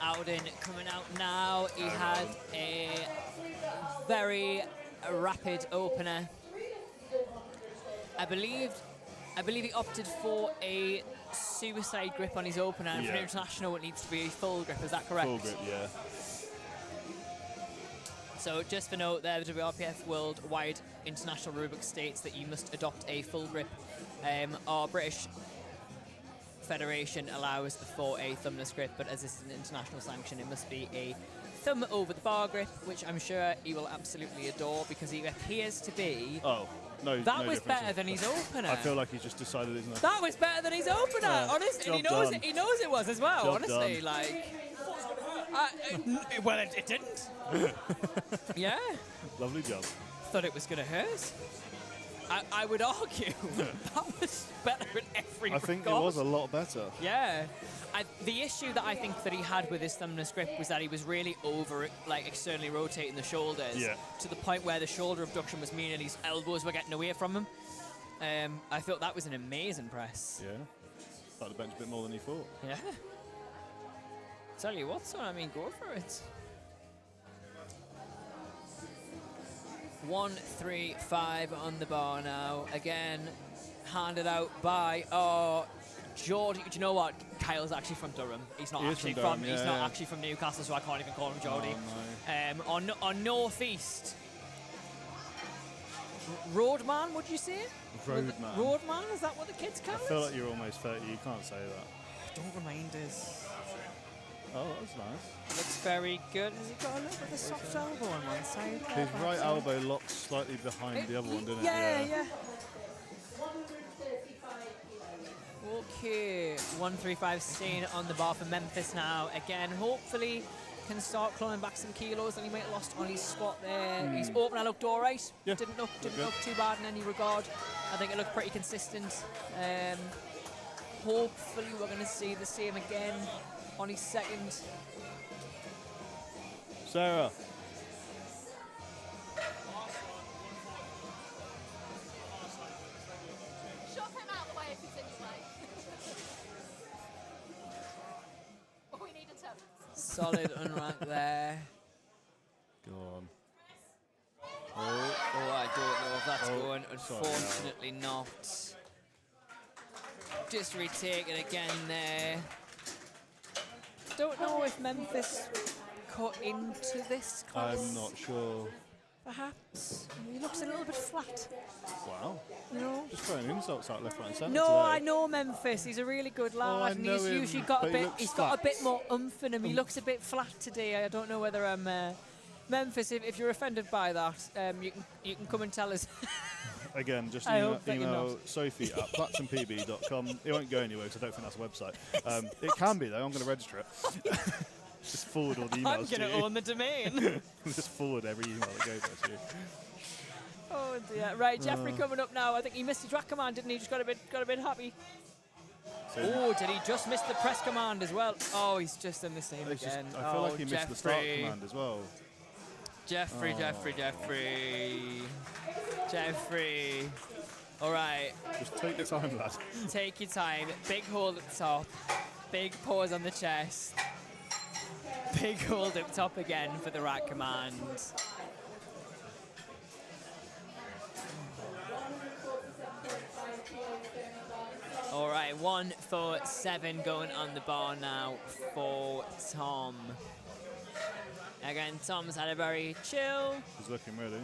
Auden coming out now. He had a very rapid opener. I believe he opted for a suicide grip on his opener. And for Yeah. international, it needs to be a full grip. Is that correct? Full grip, yeah. So just for note there, the WRPF Worldwide International Rubric states that you must adopt a full grip. Our British Federation allows for a thumbless grip, but as this is an international sanction, it must be a thumb over the bar grip, which I'm sure he will absolutely adore because he appears to be. Oh, no. That no was difference. better than his opener. I feel like he's just decided it's not. That was better than his opener, Yeah, honestly. And he job knows done. it. He knows it was as well, Job honestly. done. Like, well, it didn't. Yeah, Lovely job. thought it was going to hurt. I would argue that was better in every I think it regard. was a lot better. Yeah. The issue that I think that he had with his thumbless grip was that he was really externally rotating the shoulders Yeah. to the point where the shoulder abduction was meaning his elbows were getting away from him. I thought that was an amazing press. Yeah. Like the bench a bit more than he thought. Yeah. Tell you what, son, I mean, go for it. 1-3-5 on the bar now. Again, handed out by Geordie. Do you know what? Kyle's actually from Durham. He's not He is actually from Durham, he's yeah, not yeah. actually from Newcastle, so I can't even call him Geordie. Oh, On northeast. Roadman, would you say? Roadman. Roadman, is that what the kids call I it? feel like you're almost 30. You can't say that. Don't remind us. Oh, that's nice. Looks very good. Has he got a little bit of soft elbow on one side? His right elbow locks slightly behind the other one, didn't Yeah, it? yeah. Okay, 135 staying on the bar for Memphis now. Again, hopefully can start clawing back some kilos that he might have lost on his squat there. His opener looked all right. Yeah, Didn't look good. too bad in any regard. I think it looked pretty consistent. Hopefully we're going to see the same again on his second. Sarah. Shove him out of the way if he's in your way. But we need a toe. Solid unrack there. Go on. Oh, I don't know if that's Oh, going. sorry, Unfortunately not. Just retake it again there. Don't know if Memphis cut into this class. I'm not sure. Perhaps. He looks a little bit flat. Wow. You know? Just throwing insults out left, right, and centre. No, today. I know Memphis. He's a really good lad, I and know he's him, usually got a but he bit. looks He's got a bit flat. more oomph in him. He looks a bit flat today. I don't know whether I'm Memphis. If you're offended by that, you can come and tell us. Again, just I email, hope that you're email not. Sophie at platinumpb.com. It won't go anywhere because I don't think that's a website. It can be though. I'm going to register it. Just forward all the emails I'm to going to you. own the domain. Just forward every email that goes there to you. Oh dear. Right, Jeffrey coming up now. I think he missed his rack command, didn't he? Just got a bit happy. So Oh, did he just miss the press command as well? Oh, he's just in the same it's just- again. I feel Oh, like he missed the start Jeffrey. command as well. Jeffrey. All right, Just take your time, lad. take your time. Big hold at the top. Big pause on the chest. Big hold up top again for the rack command. All right, 1-4-7 going on the bar now for Tom. Again, Tom's had a very chill, He's looking really.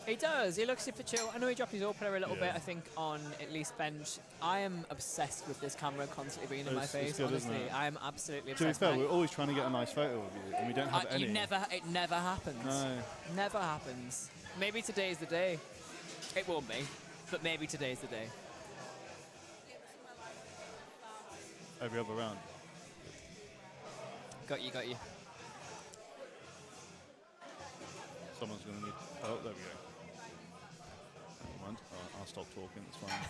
He does. He looks super chill. I know he dropped his opener a little Yeah. bit, I think, on at least bench. I am obsessed with this camera constantly being in my It's face, good, isn't honestly. it? I am absolutely To be obsessed. fair, with we're always trying to get a nice photo of you, and we don't have any. it never happens. No. Never happens. Maybe today's the day. It won't be, but maybe today's the day. Every other round. Got you, got you. Someone's going to need. Oh, there we go. Never mind. I'll stop talking. It's fine.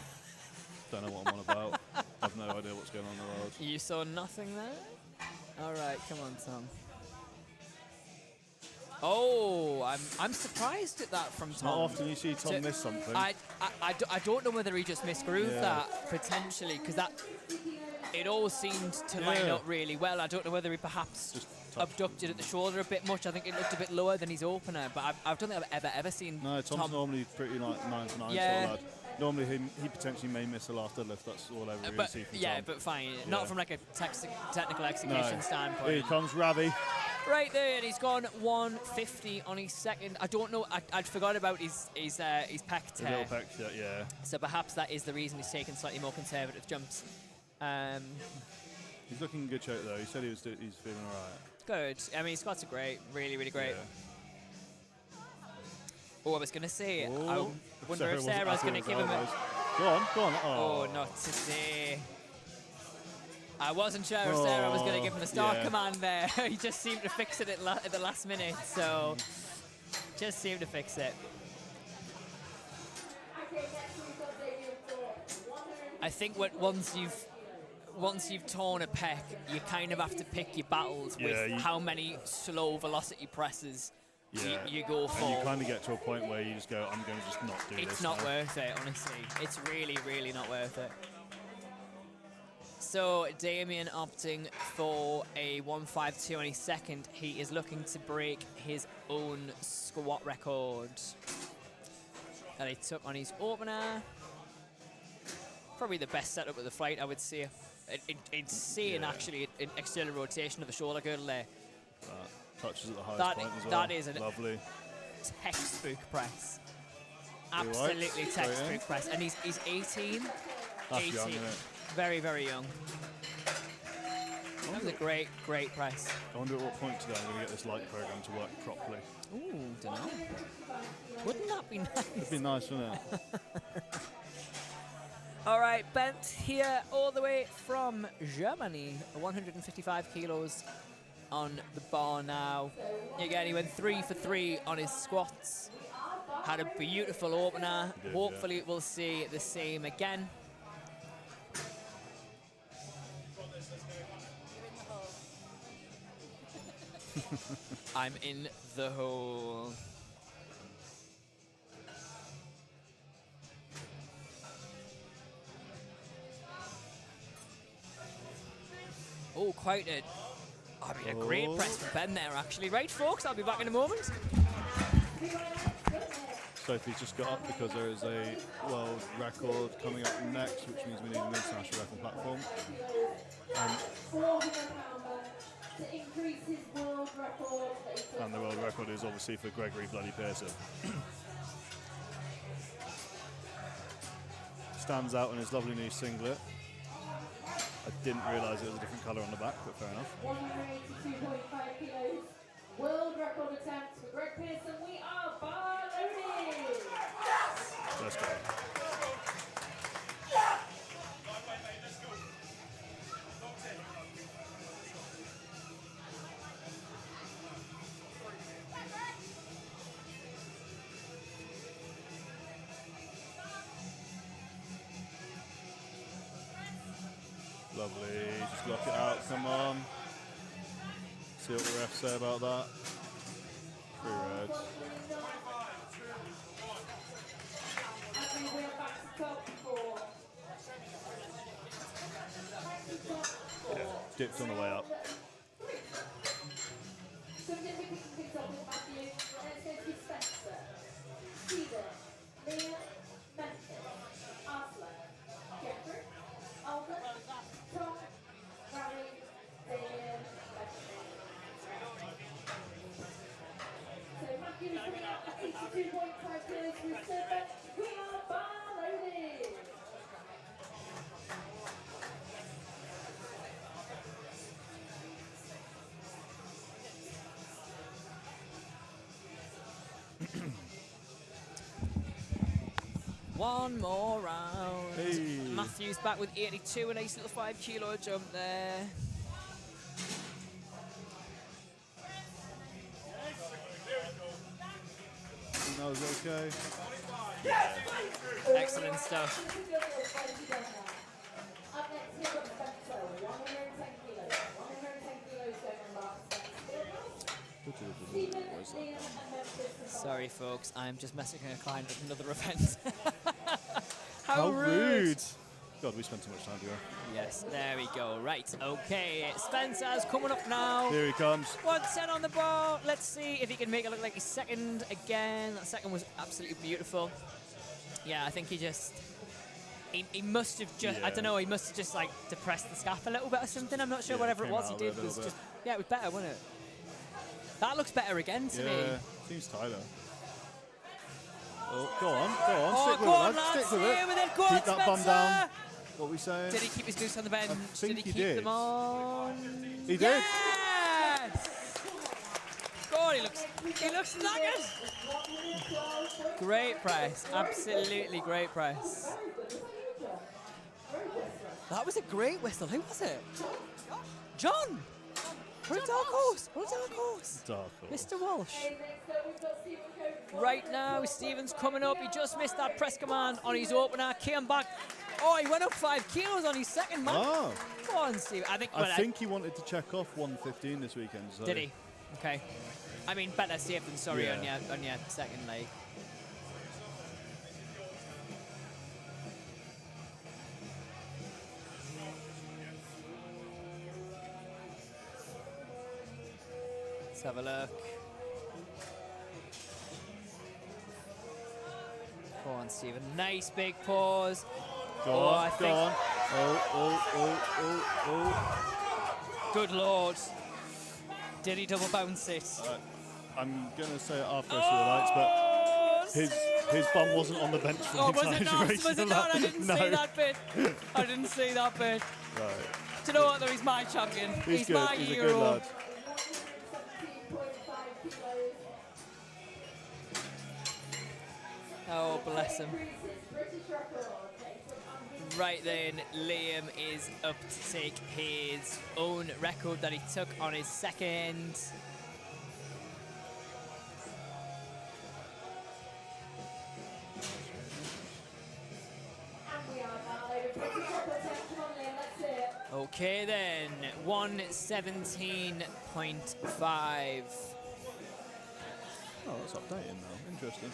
Don't know what I'm on about. I've no idea what's going on in the world. You saw nothing there? All right, come on, Tom. Oh, I'm surprised at that from Tom. Not often you see Tom miss something. I don't know whether he just misgrooved Yeah. that, potentially, because it all seemed to line Yeah. up really well. I don't know whether he perhaps Just touch. abducted at the shoulder a bit much. I think it looked a bit lower than his opener, but I don't think I've ever seen No, Tom's Tom. normally pretty like 9 to 9 Yeah. sort of lad. Normally he potentially may miss a last deadlift. That's all I really But see from yeah, Tom. but fine. Yeah. Not from like a technical No. execution standpoint. Here comes Ravi. Right there, and he's gone 150 on his second. I don't know. I'd forgot about his pec The little tear. pec shot, yeah. So perhaps that is the reason he's taken slightly more conservative jumps. He's looking in good shape though. He said he's feeling alright. Good. I mean, his squats are great. Really, really great. Yeah. Oh, I was going to say, I Oh, wonder if wasn't Sarah's happy going to with give him a... elbows. Go on, go on. Oh, not today. I wasn't sure if Sarah was going to give him the start yeah. command there. He just seemed to fix it at the last minute, so just seemed to fix it. I think once you've torn a pec, you kind of have to pick your battles Yeah, with you- how many slow velocity presses Yeah. you go for. And you kind of get to a point where you just go, I'm going to just not do this. It's not now. worth it, honestly. It's really, really not worth it. So Damien opting for a 152 on his second. He is looking to break his own squat record that he took on his opener. Probably the best setup of the flight, I would say. Insane, Yeah. actually, in external rotation of the shoulder girdle there. Touches at the highest That point as well. that is a Lovely. textboook press. He likes Absolutely straight in. textbook press. And he's 18. That's 18. young, isn't it? Very, very young. That was a great, great press. I wonder at what point today I'm going to get this light program to work properly. Ooh, don't know. Wouldn't that be nice? It'd be nice, wouldn't it? All right, Bent here all the way from Germany. 155 kilos on the bar now. Again, he went 3 for 3 on his squats. Had a beautiful opener. He did, Hopefully we'll see the same again. I'm in the hole. Oh, quite a, a great Oh. press from Ben there, actually. Right, folks, I'll be back in a moment. Sophie's just got up because there is a world record coming up next, which means we need an international record platform. And the world record is obviously for Gregory Bloody Pearson. Stands out in his lovely new singlet. I didn't realise it was a different colour on the back, but fair enough. 182.5 kilos. World record attempt for Greg Pearson. We are bar loaded. Let's go. Lovely, just lock it out, come on. See what the refs say about that. 3 reds. And we're back to top 4. Dipped on the way up. So we're going to pick things up with Matthew. Let's go to Spencer, Stephen, Leah, Memphis, Arslan, Jeffrey, Alden, Tom, Barry, Damien, Bethany. So Matthew is coming out at 82.5 Memphis with step we are bar loaded. One more round. Hey. Matthew's back with 82, a nice little 5 kilo jump there. That was okay. Excellent stuff. Up next, we've got Spencer, 110 kilos. 110 kilos going on bar. Stephen, Liam, and Memphis. Sorry, folks, I'm just messaging a client at another event. How rude. God, we spent too much time together. Yes, there we go. Right, okay. Spencer's coming up now. Here he comes. 110 on the bar. Let's see if he can make it look like his second again. That second was absolutely beautiful. Yeah, I think he just... He must have just... I Yeah. don't know, he must have just, like, depressed the scaff a little bit or something. I'm not sure. Yeah, Whatever it came was he out of it did a was little just... Yeah, it was better, wasn't it? That looks better again to me. Yeah, seems tighter. Oh, go on. Oh, Stick go on, with it, lads. Stick with Stay it. with it. Go on, Keep that bum Spencer. down. What are we saying? Did he keep his glutes on the bench? think Did he he keep did. them on? He did. Yes! God, he looks knackered. Great press. Absolutely great press. That was a great whistle. Who was it? John. We're a dark horse. We're a dark horse. Dark horse. Mr. Walsh. Next up, we've got Stephen Cope. Right now, Stephen's coming up. He just missed that press command on his opener. Came back. Oh, he went up 5 kilos on his second, man. Oh. Come on, Stephen. I I think he wanted to check off 115 this weekend. So. Did he? Okay. I mean, better safe than sorry Yeah. on your second leg. Let's have a look. Go on, Stephen. Nice big pause. Go Oh, on, I go think- on. Oh. Good lord. Did he double bounce it? I'm going to say it after I see the lights, but his bum wasn't on the bench for Oh, the was entire it not? duration Was it of not? that. I didn't No. see that bit. I didn't see that bit. Right. Do you know what, though? He's my champion. He's good. my He's a hero. good lad. 117.5 kilos. Oh, bless him. Increases British record. Right then, Liam is up to take his own record that he took on his second. And we are now over 20 record. Come on, Liam, let's see it. Okay then, 117.5. Oh, that's updating now. Interesting.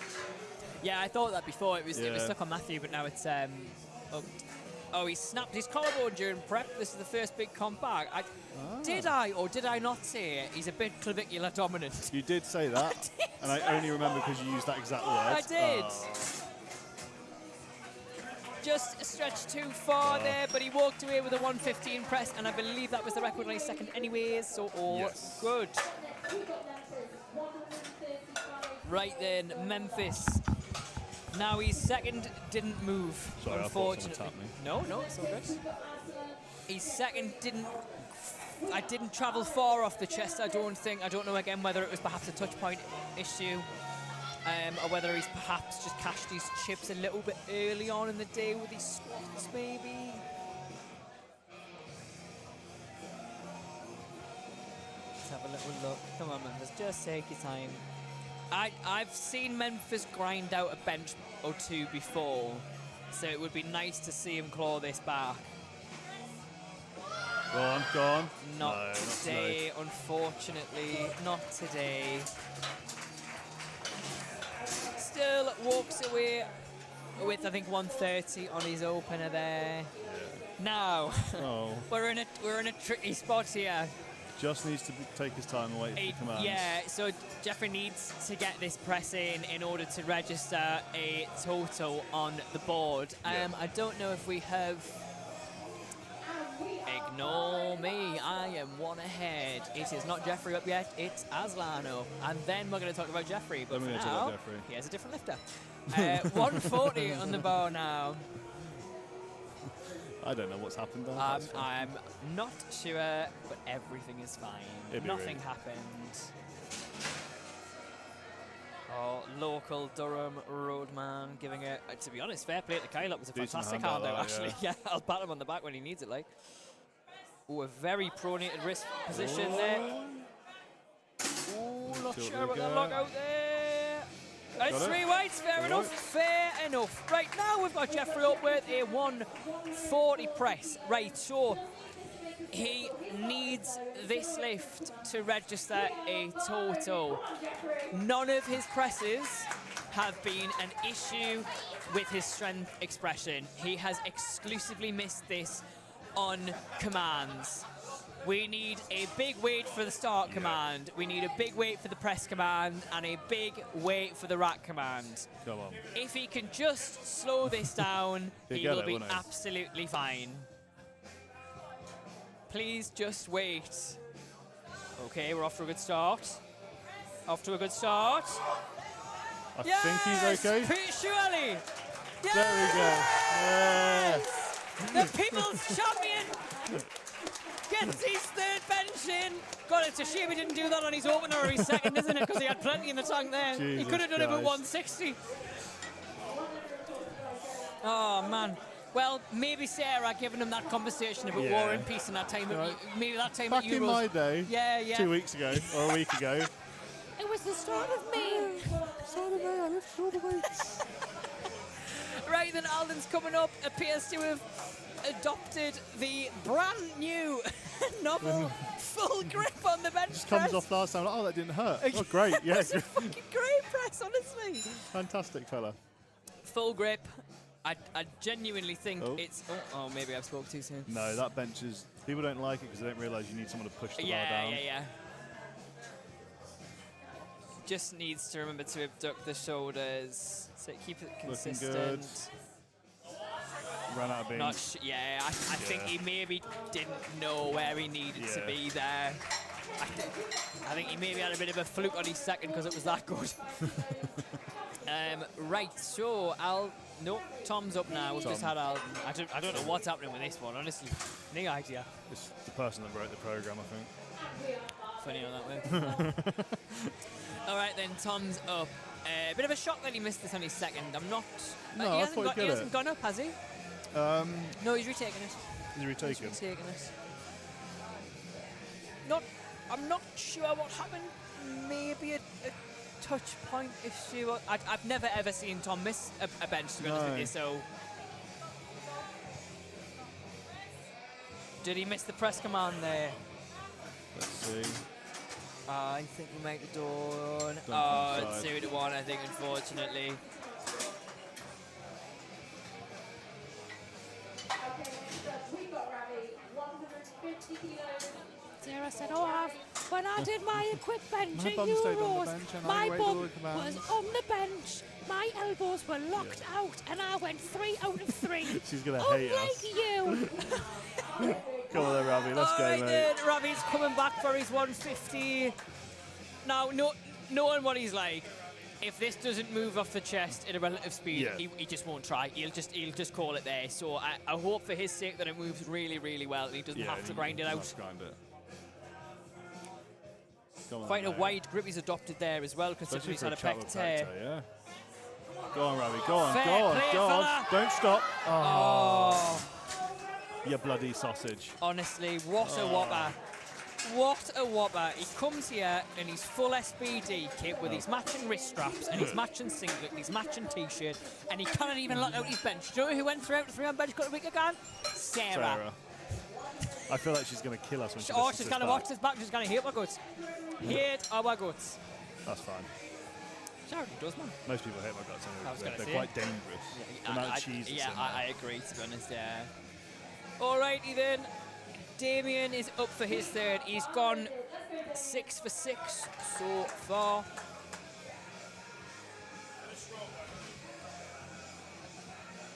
Yeah, I thought that before. It was Yeah. stuck on Matthew, but now it's up. Oh, he snapped his collarbone during prep. This is the first big comp back. Did I or did I not say it? He's a bit clavicular dominant. You did say that, and I only remember because you used that exact word. I did. Oh. Just a stretch too far there, but he walked away with a 115 press, and I believe that was the record on his second anyways, so all Yes. good. Next, we've got Memphis, 135. Right then, Memphis. Now his second didn't move, Sorry, I thought someone unfortunately. tapped me. No, it's all good. We've got Arsenal. His second I didn't travel far off the chest, I don't think. I don't know again whether it was perhaps a touch point issue, or whether he's perhaps just cashed his chips a little bit early on in the day with his squats, maybe. Let's have a little look. Come on, Memphis, just take your time. I've seen Memphis grind out a bench or two before, so it would be nice to see him claw this back. Go on, go on. Not No, today, unfortunately. Not today. Still walks away with, I think, 130 on his opener there. Now, Oh, we're in a tricky spot here. just needs to take his time and wait for the commands. Yeah, so Jeffrey needs to get this press in order to register a total on the board. Yeah. I don't know if we have... Ignore me, I am one ahead. It is not Jeffrey up yet, it's Aslan up. And then we're going to talk about Jeffrey, but Then for we're gonna talk now, about Jeffrey. he has a different lifter. 140 on the bar now. I don't know what's happened there. That's fine. I'm not sure, but everything is fine. It'd be Nothing rude. happened. Oh, local Durham roadman giving it, to be honest, fair play to Kyle. That was a Decent fantastic handout, handout, that, actually. Yeah, I'll pat him on the back when he needs it, like. Oh, a very pronated wrist position there. Oh, not See what sure we about that get. lockout there. It's Got it. 3 weights, fair enough, fair enough. Right, now we've got Jeffrey up with a 140 press. Right, so he needs this lift to register a total. None of his presses have been an issue with his strength expression. He has exclusively missed this on commands. We need a big weight for the start command. We need a big weight for the press command and a big weight for the rack command. Come on. If he can just slow this down, He'll he get will it, be won't he? absolutely fine. Please just wait. Okay, we're off to a good start. Off to a good start. I think he's okay. Pete Shirley. Yes! There we go. Yeah. The People's Champion gets his third bench in. God, it's a shame he didn't do that on his opener or his second, isn't it? Because he had plenty in the tank there. He Jesus could have done it with Christ. 160. Oh, man. Well, maybe Sarah giving him that conversation about Yeah. War and Peace and that time. Right. Maybe that time Back at in Euros. my day, Yeah. 2 weeks ago, or a week ago. It was the start of May. I lifted all the weights. Right, then Alden's coming up. Appears to have adopted the brand new novel full grip on the bench Just press. comes off last time. Like, oh, that didn't hurt. Oh, great. Yeah. It's a fucking great press, honestly. Fantastic fella. Full grip. I genuinely think Oh. it's... Oh, maybe I've spoke too soon. No, that bench is... People don't like it because they don't realise you need someone to push the bar down. Yeah. Just needs to remember to abduct the shoulders, so keep it consistent. good. Ran out of beans. Not I think he maybe didn't know where he needed to Yeah. be there. I think he maybe had a bit of a fluke on his second because it was that good. Right, so no, Tom's up now. We've just Tom. had Alden. I don't know what's happening with this one, honestly. No idea. It's the person that wrote the programme, I think. Funny how that works. All right, then Tom's up. A bit of a shock that he missed this on his second. I'm not. No, I thought he'd he get hasn't it. gone up, has he? No, he's retaken it. Is he retaken? He's retaken it. I'm not sure what happened. Maybe a touch point issue. I've never ever seen Tom miss a bench, to be honest with you. So, did he miss the press command there? Let's see. I think we might have done. Don't Oh, think it's so. 2-1, I think, unfortunately. Okay, next up, we've got Ravi, 150 kilos. Sarah said, when I did my quick bench My at bum stayed on the Euros, bench and I my weighed all bum the commands. was on the bench, my elbows were locked out, and I went 3 out of 3. She's going to hate Unlike us. you. Come on then, Ravi. Let's go, Alright mate. then, Ravi's coming back for his 150. Now, knowing what he's like, if this doesn't move off the chest at a relative speed, Yeah. he just won't try. He'll just call it there. So I hope for his sake that it moves really, really well and he doesn't have to grind it out. Grind it. Come on, Quite a mate. wide grip he's adopted there as well, considering Especially he's for had a a chat pec with tear. yeah. Go on, Ravi. Go on. Fair Go on. play, Go on. fella. Don't stop. Oh, You bloody sausage. honestly, what a whopper. What a whopper. He comes here in his full SBD kit with his matching wrist straps and his matching singlet and his matching t-shirt, and he cannot even lock out his bench. Do you know who went throughout the 3-man bench cut a week ago? Sarah. I feel like she's going to kill us when she Oh, listens she's to going to this watch this back. She's going to hate our guts. Hate our guts. back. That's fine. Sarah does, man. Most people hate my guts anyway. I was 'cause gonna they're say. quite dangerous. The amount of cheese that's in there. I agree, to be honest, yeah. Alrighty then. Damien is up for his third. He's gone 6 for 6 so far.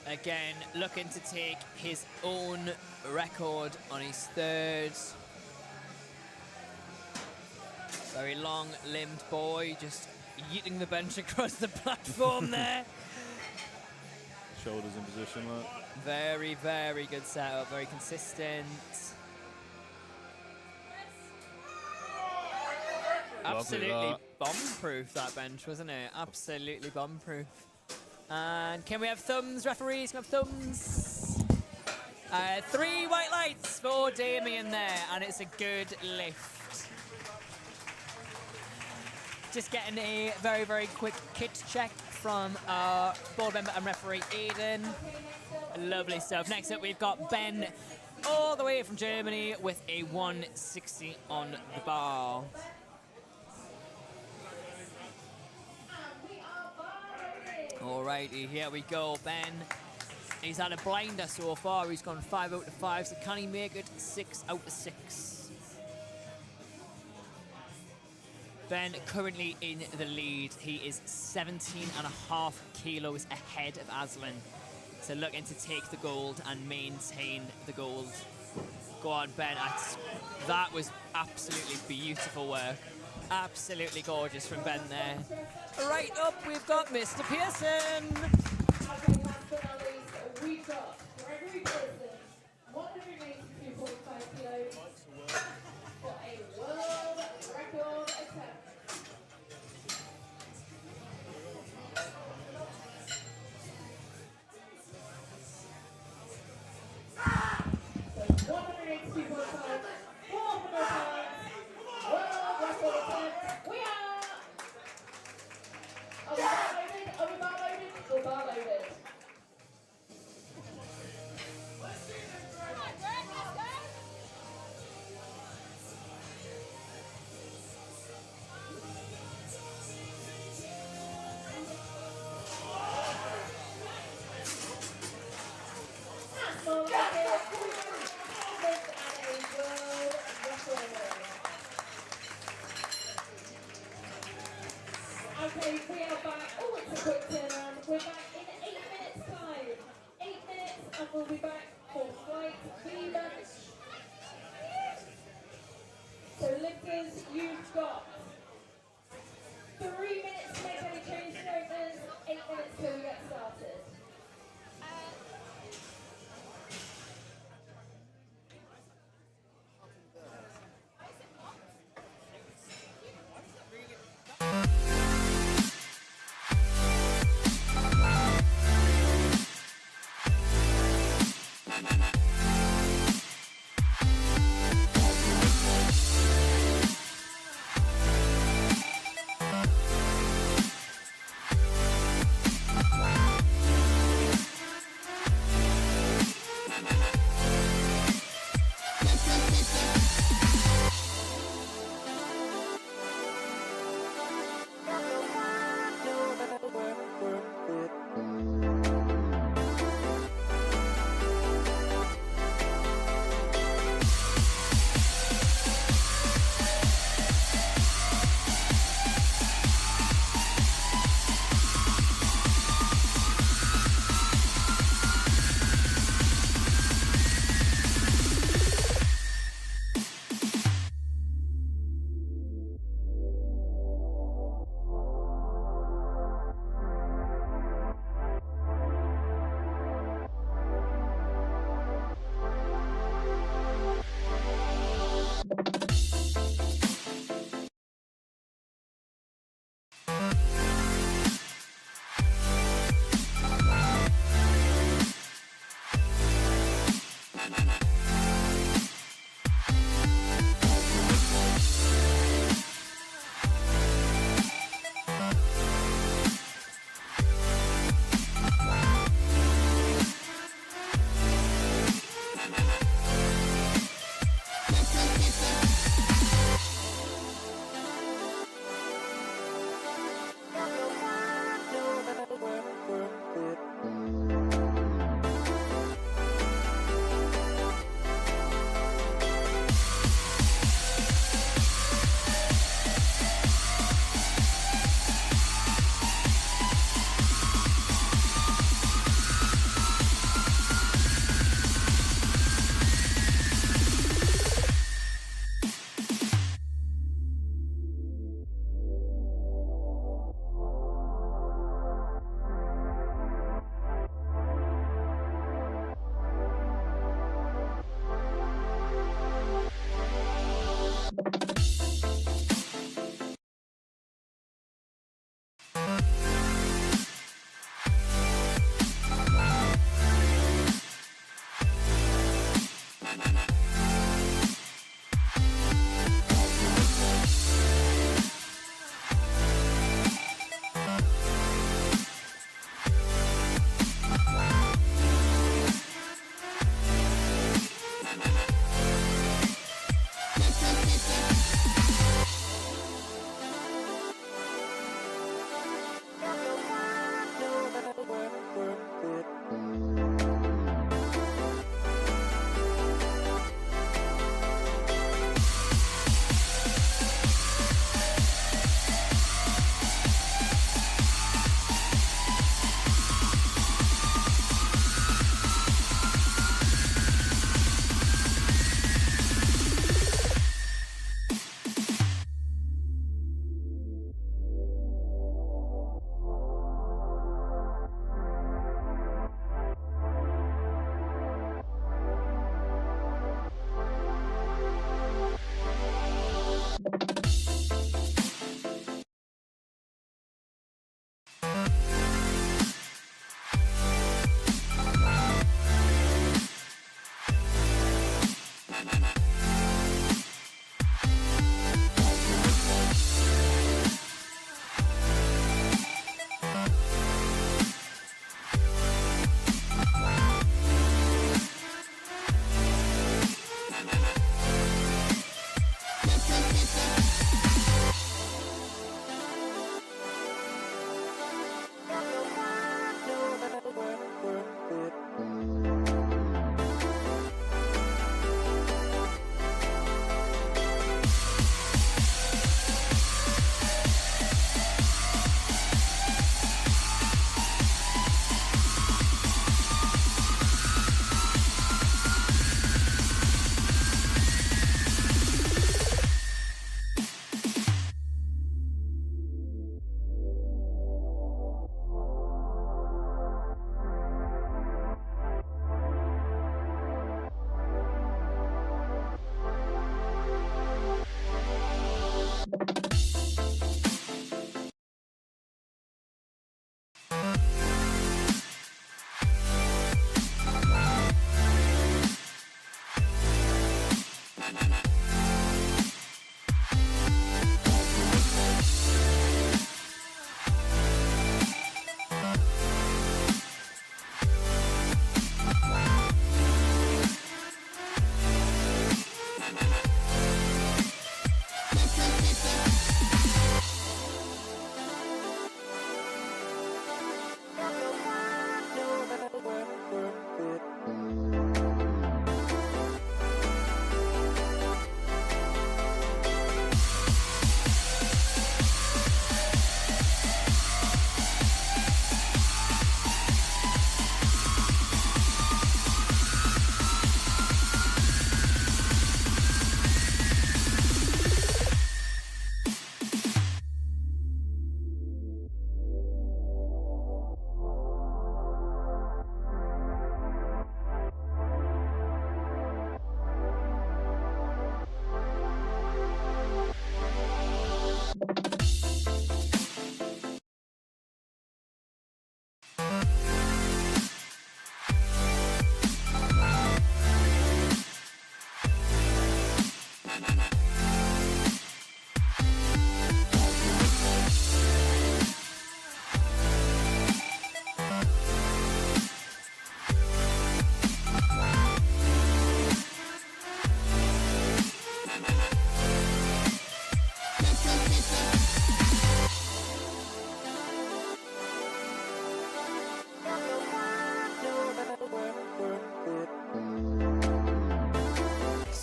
Again, looking to take his own record on his third. Very long-limbed boy, just yeeting the bench across the platform there. Shoulders in position, look. Very, very good setup, very consistent. Absolutely bomb-proof, that bench, wasn't it? Absolutely bomb-proof. And can we have thumbs, referees? Can we have thumbs? 3 white lights for Damien there, and it's a good lift. Just getting a very, very quick kit check from our board member and referee, Aiden. Lovely stuff. Next up, we've got Ben, all the way from Germany, with a 160 on the bar. Alrighty, here we go, Ben. He's had a blinder so far. He's gone 5 out of 5, so can he make it 6 out of 6? Ben currently in the lead. He is 17.5 kilos ahead of Aslan. So looking to take the gold and maintain the gold. Go on, Ben. That was absolutely beautiful work. Absolutely gorgeous from Ben there. Right up, we've got Mr. Pearson. Okay, last but not least, we've got Gregory Pearson, 182.5 kilos for a world record attempt. So 182.5, 400 pounds, world record attempt. We are. Are we bar loaded? Are we bar loaded? We're bar loaded. National record, 400 and a world record. Okay, we are back. Oh, it's a quick turnaround. We're back in 8 minutes' time. 8 minutes, and we'll be back for flight B lunch. So, lifters, you've got 3 minutes to make any change statements, 8 minutes till we get started.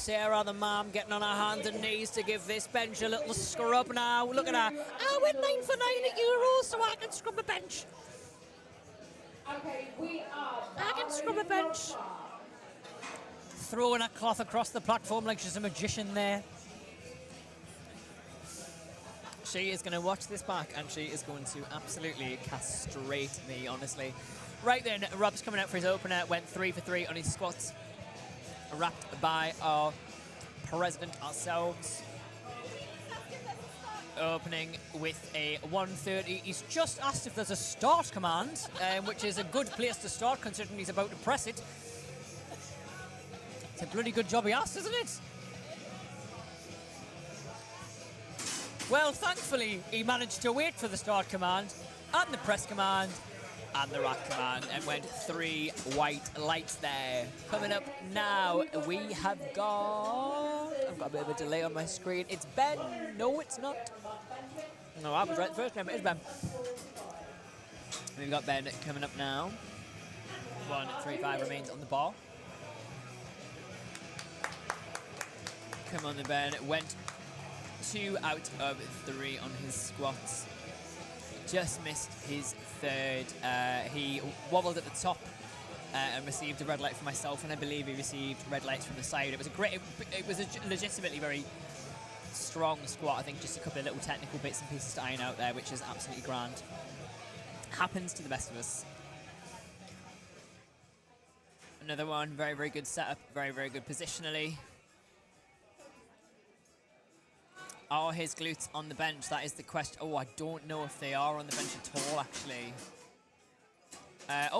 Sarah, the mom, getting on her hands and knees to give this bench a little scrub now. Look at her. I went 9 for 9 at Euros, so I can scrub a bench. Okay, we are. I can scrub a bench. Throwing a cloth across the platform like she's a magician there. She is going to watch this back and she is going to absolutely castrate me, honestly. Right then, Rob's coming out for his opener, went 3 for 3 on his squats. Wrapped by our president ourselves. Opening with a 130. He's just asked if there's a start command, which is a good place to start considering he's about to press it. It's a bloody good job he asked, isn't it? Well, thankfully, he managed to wait for the start command and the press command and the rack command and went 3 white lights there. Coming up now, we have got... I've got a bit of a delay on my screen. It's Ben. No, it's not. No, I was right the first time. It is Ben. We've got Ben coming up now. 1-3-5 remains on the ball. Come on, the Ben. Went 2 out of 3 on his squats. Just missed his third. He wobbled at the top and received a red light from myself, and I believe he received red lights from the side. It was a great. It was a legitimately very strong squat. I think just a couple of little technical bits and pieces to iron out there, which is absolutely grand. Happens to the best of us. Another one, very, very good setup, very, very good positionally. Are his glutes on the bench? That is the question. Oh, I don't know if they are on the bench at all, actually.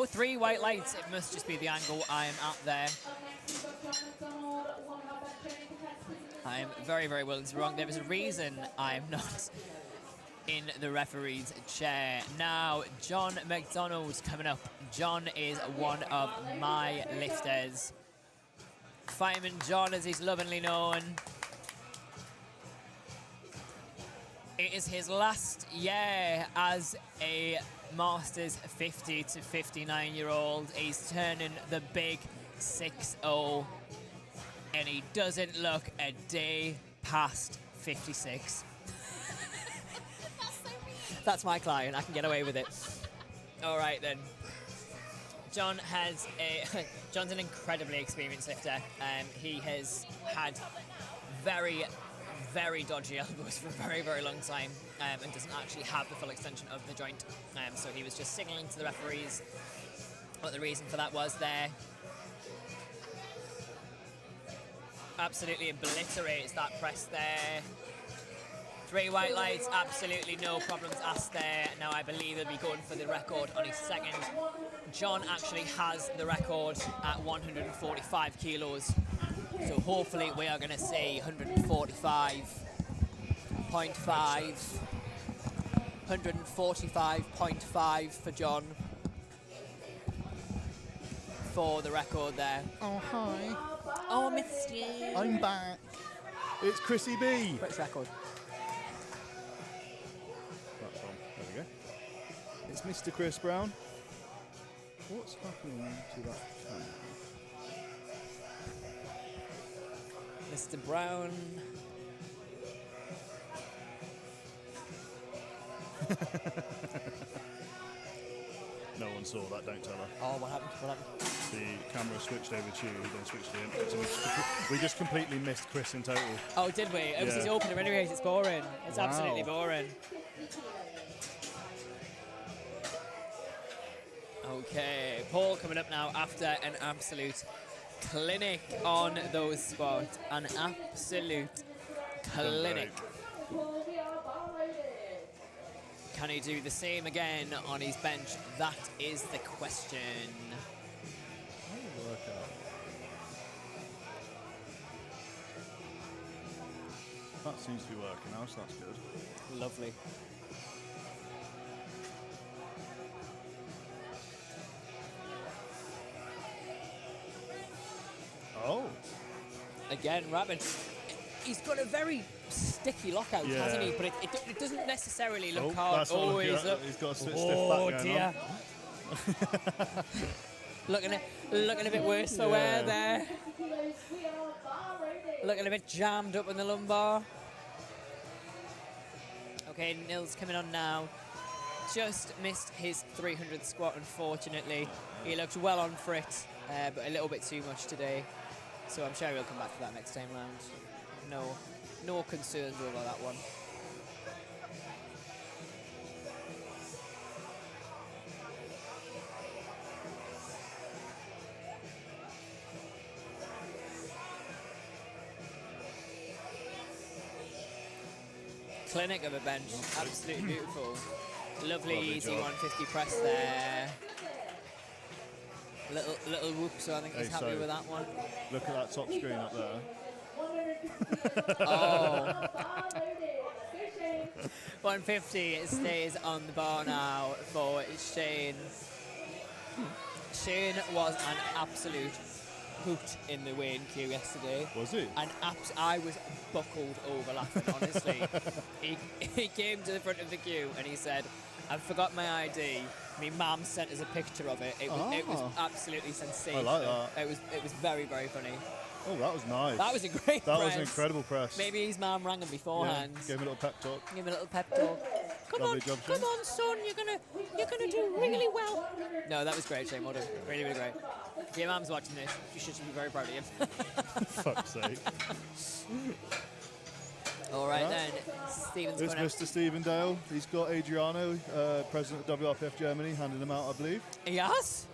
3 white lights. It must just be the angle I am at there. I am very, very willing to be wrong. There is a reason I am not in the referee's chair. Now, John McDonald coming up. John is one of my lifters. Fireman John, as he's lovingly known. It is his last year as a Masters 50 to 59-year-old. He's turning the big 6-0, and he doesn't look a day past 56. That's my client. I can get away with it. All right, then. John has John's an incredibly experienced lifter. He has had very dodgy elbows for a very, very long time and doesn't actually have the full extension of the joint. So he was just signalling to the referees what the reason for that was there. Absolutely obliterates that press there. 3 white lights, absolutely no problems asked there. Now I believe he'll be going for the record on his second. John actually has the record at 145 kilos. So hopefully we are going to see 145.5, 145.5 for John for the record there. Oh, hi. Oh, I missed you. I'm back. It's Chrissy B. British record. That's on. There we go. It's Mr. Chris Brown. What's happening to that camera? Mr. Brown. No one saw that, don't tell her. Oh, what happened? What happened? The camera switched over to you, then switched to him. So we just completely missed Chris in total. Oh, did we? It was his opener anyways. It's boring. It's absolutely boring. Okay, Paul coming up now after an absolute clinic on those squats. An absolute clinic. Can he do the same again on his bench? That is the question. That'll work out. That seems to be working now, so that's good. Lovely. Oh. Again, Rabbit. He's got a very sticky lockout, hasn't he? But it doesn't necessarily look hard. Oh, he's got a stiff back dear. Looking a bit worse for wear there. Looking a bit jammed up in the lumbar. Okay, Nils coming on now. Just missed his 300 squat, unfortunately. He looked well on for it, but a little bit too much today. So I'm sure he'll come back for that next time round. No concerns over that one. Clinic of a bench, absolutely beautiful. Lovely easy job. 150 press there. Little whoop, so I think he's happy with that one. Look at that top screen up there. Oh. 150, it stays on the bar now for Shane. Shane was an absolute hoot in the weigh-in queue yesterday. Was he? I was buckled over laughing, honestly. he came to the front of the queue and he said, "I forgot my ID. My mum sent us a picture of it. It was absolutely sensational. I like that. It was very, very funny. Oh, that was nice. That was a great That press. was an incredible press. Maybe his mum rang him beforehand. Yeah, gave him a little pep talk. Give him a little pep talk. Lovely job, Shane. Come on, son, you're gonna do really well. No, that was great, Shane. Well done. Really, really great. If your mum's watching this, you should be very proud of him. Fuck's sake. All right, Right. then. Stephen's It's going up. Mr. Stephen Dale. He's got Adriano, president of WRPF Germany, handing him out, I believe. Yes?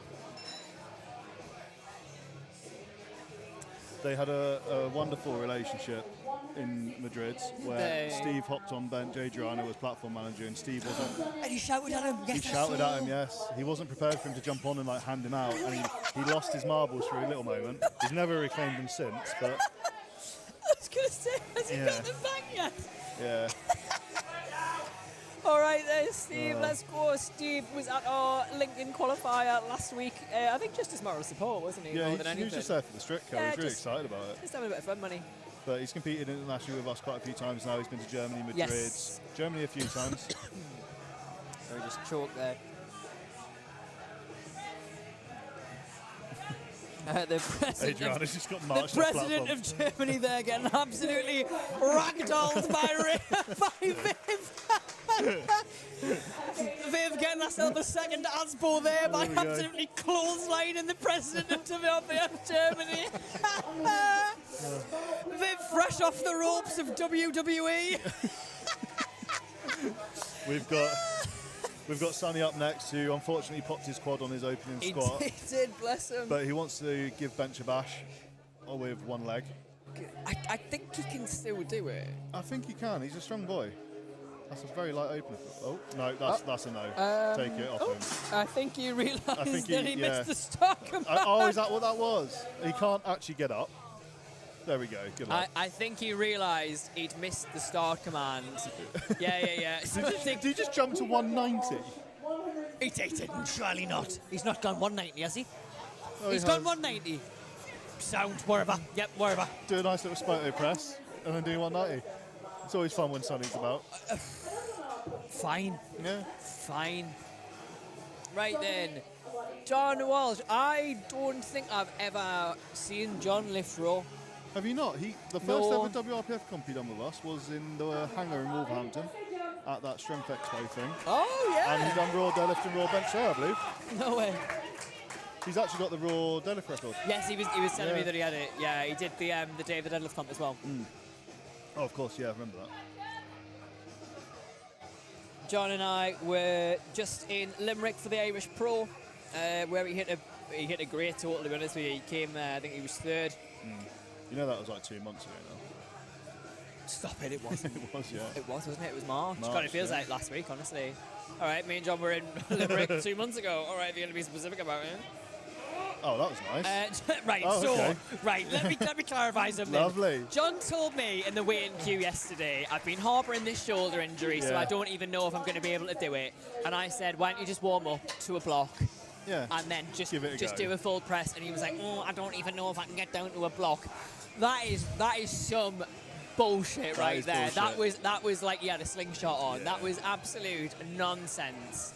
They had a wonderful relationship in Madrid where Steve hopped on bench, Adriano was platform manager, and Steve wasn't. And he shouted at him. He shouted at him, yes. He wasn't prepared for him to jump on and like hand him out, and he lost his marbles for a little moment. He's never reclaimed them since, but I was going to say, has he got them back yet? yeah. All right, there, Steve. Let's go. Steve was at our LinkedIn qualifier last week. I think just as moral support, wasn't he? Yeah, more than he anything. was just there for the strict co. Yeah, He's really just- excited about it. Just having a bit of fun, money. But he's competed internationally with us quite a few times now. He's been to Germany, Madrid, Yes. Germany a few times. Or just chalk there. The president, Adriano's just got the marched off president platform. of Germany there getting absolutely ragdolled by Viv. Viv getting herself a second Asbo there by There we go. absolutely clotheslining the president of WRPF Germany. Viv fresh off the ropes of WWE. We've got Sonny up next, who unfortunately popped his quad on his opening He squat. did, bless him. But he wants to give bench a bash with one leg. I think he can still do it. I think he can. He's a strong boy. That's a very light opener. Oh, no, that's a no. Take it off him. I think you realised think that he- he yeah. missed the start command. Oh, is that what that was? He can't actually get up. There we go. Good luck. I think he realised he'd missed the start command. Yeah. So Did he just jump to 190? he didn't, surely not. He's not gone 190, has he? Oh, He's he gone has. 190. Sound, wherever. Yep, wherever. Do a nice little spoto press and then do 190. It's always fun when Sonny's about. Fine. Yeah. Fine. Right then. John Walsh. I don't think I've ever seen John lift row. Have you not? The first No. ever WRPF comp he done with us was in the hangar in Wolverhampton at that Strength Expo thing. Oh, And he yeah. done raw deadlift and raw bench there, I believe. No way. He's actually got the raw deadlift record. Yes, he was telling me Yeah. that he had it. Yeah, he did the day of the deadlift comp as well. Oh, of course, yeah, I remember that. John and I were just in Limerick for the Irish Pro, where he hit a great total. To be honest with you, he came. I think he was third. You know that was like 2 months ago now. Stop it! It wasn't. It was, yeah. It was, wasn't it? It was March. March, God, it feels yeah. like last week, honestly. All right, me and John were in Limerick 2 months ago. All right, if you're going to be specific about it. Oh, that was nice. Right, Oh, so okay. let me clarify something. Lovely. John told me in the weigh-in queue yesterday, I've been harbouring this shoulder injury, so Yeah. I don't even know if I'm going to be able to do it. And I said, why don't you just warm up to a block? Yeah. And then just Give it a go. do a full press. And he was like, oh, I don't even know if I can get down to a block. That is some bullshit That right is there. bullshit. That was like he had a slingshot on. Yeah. That was absolute nonsense.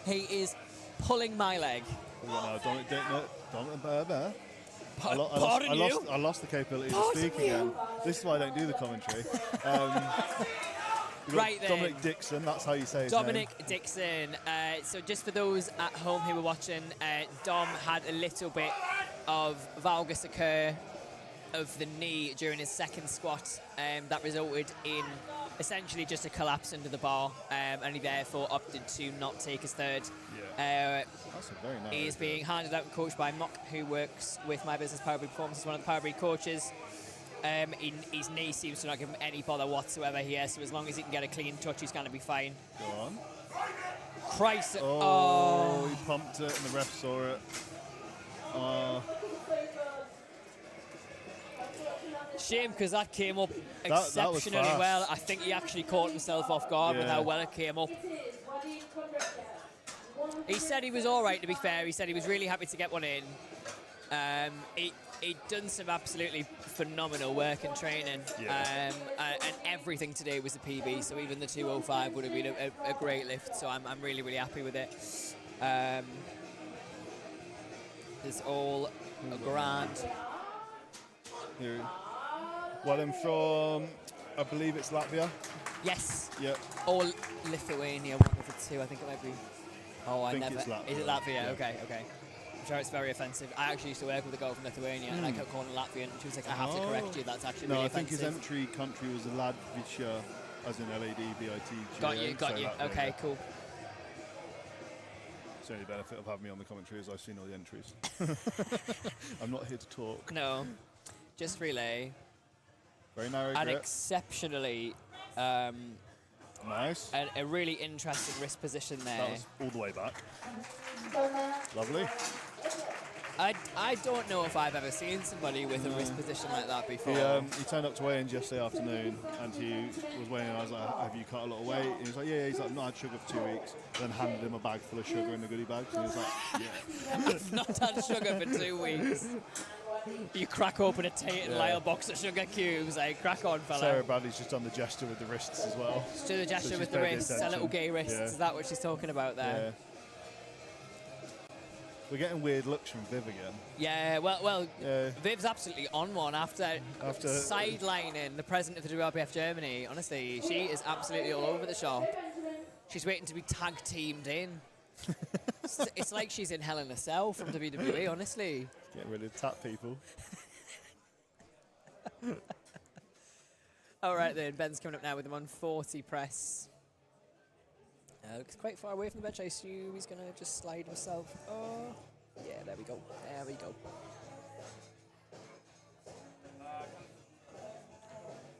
He is pulling my leg. No, don't. I lost the capability to speak again. This is why I don't do the commentary. Right then. Dominic Dixon, that's how you say his Dominic Dixon. So just for those at home who were watching, Dom had a little bit of valgus occur of the knee during his second squat. That resulted in essentially just a collapse under the bar, and he therefore opted to not take his third. That's a very nice. He is being handed out and coached by Mock, who works with My Business Power Breed Performance as one of the Power Breed coaches. His knee seems to not give him any bother whatsoever here, so as long as he can get a clean touch, he's going to be fine. Go on. Christ. Oh, he pumped it and the ref saw it. Shame, because that came up That was exceptionally fast. well. I think he actually caught himself off guard with Yeah. how well it came up. He said he was all right, to be fair. He said he was really happy to get one in. He'd done some absolutely phenomenal work in training, Yeah. and everything today was a PB, so even the 205 would have been a great lift, so I'm really, really happy with it. It's all a grand. Here. Well, I'm from, I believe it's Latvia. Yes. Yep. Or Lithuania, one of the two, I think it might be. Oh, I think never. it's Latvia. Is it Latvia? Yeah. Okay. I'm sure it's very offensive. I actually used to work with a girl from Lithuania, and I kept calling her Latvian, and she was like, I have to correct you, that's actually No, really I think offensive. his entry country was Latvia, as in LADVIT. Got you. Okay, cool. It's the only benefit of having me on the commentary is I've seen all the entries. I'm not here to talk. No, just relay. Very narrow And grip. exceptionally, Nice. a really interesting wrist position there. That was all the way back. Lovely. I don't know if I've ever seen somebody with a wrist position like that before. He turned up to weigh-ins yesterday afternoon, and he was weighing. I was like, "Have you cut a lot of weight?" And he was like, "Yeah." He's like, "I've not had sugar for 2 weeks." Then handed him a bag full of sugar in the goodie bags, and he was like, "Yeah." I've not had sugar for 2 weeks. You crack open a Tate and Lyle box of sugar cubes, crack on, fella. Sarah Bradley's just done the gesture with the wrists as well. Just do the gesture she's with the paid wrists, a attention. little gay wrists. Yeah. Is that what she's talking about there? Yeah. We're getting weird looks from Viv again. Yeah, well, Yeah. Viv's absolutely on one after sidelining the president of the WRPF Germany. Honestly, she is absolutely all over the shop. She's waiting to be tag teamed in. It's like she's in Hell in a Cell from WWE, honestly. Getting rid of tap people. All right then, Ben's coming up now with the 140 press. Looks quite far away from the bench. I assume he's going to just slide himself. Oh, yeah, there we go. There we go.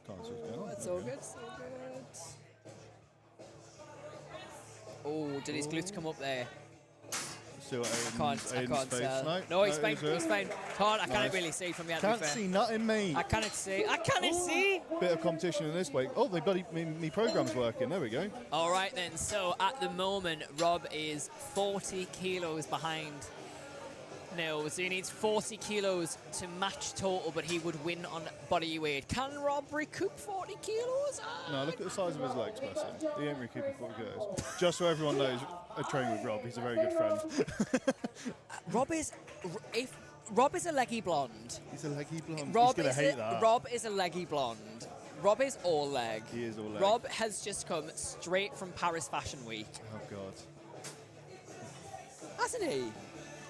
Can't see what's going on. It's all good. It's all good. Oh, did his glutes come up there? See what Aiden's I can't face. tell. No, he's fine. He's fine. I can't really see from here. Can't see nothing, mate. I can't see. Bit of competition in this week. Oh, the bloody me program's working. There we go. All right then. So at the moment, Rob is 40 kilos behind. No, so he needs 40 kilos to match total, but he would win on body weight. Can Rob recoup 40 kilos? No, look at the size of his legs, bless him. He ain't recouping 40 kilos. Just so everyone knows, I train with Rob. He's a very good friend. Rob is a leggy blonde. He's a leggy blonde. He's Rob going to is hate that. Rob is a leggy blonde. Rob is all leg. He is all leg. Rob has just come straight from Paris Fashion Week. Oh, God. Hasn't he?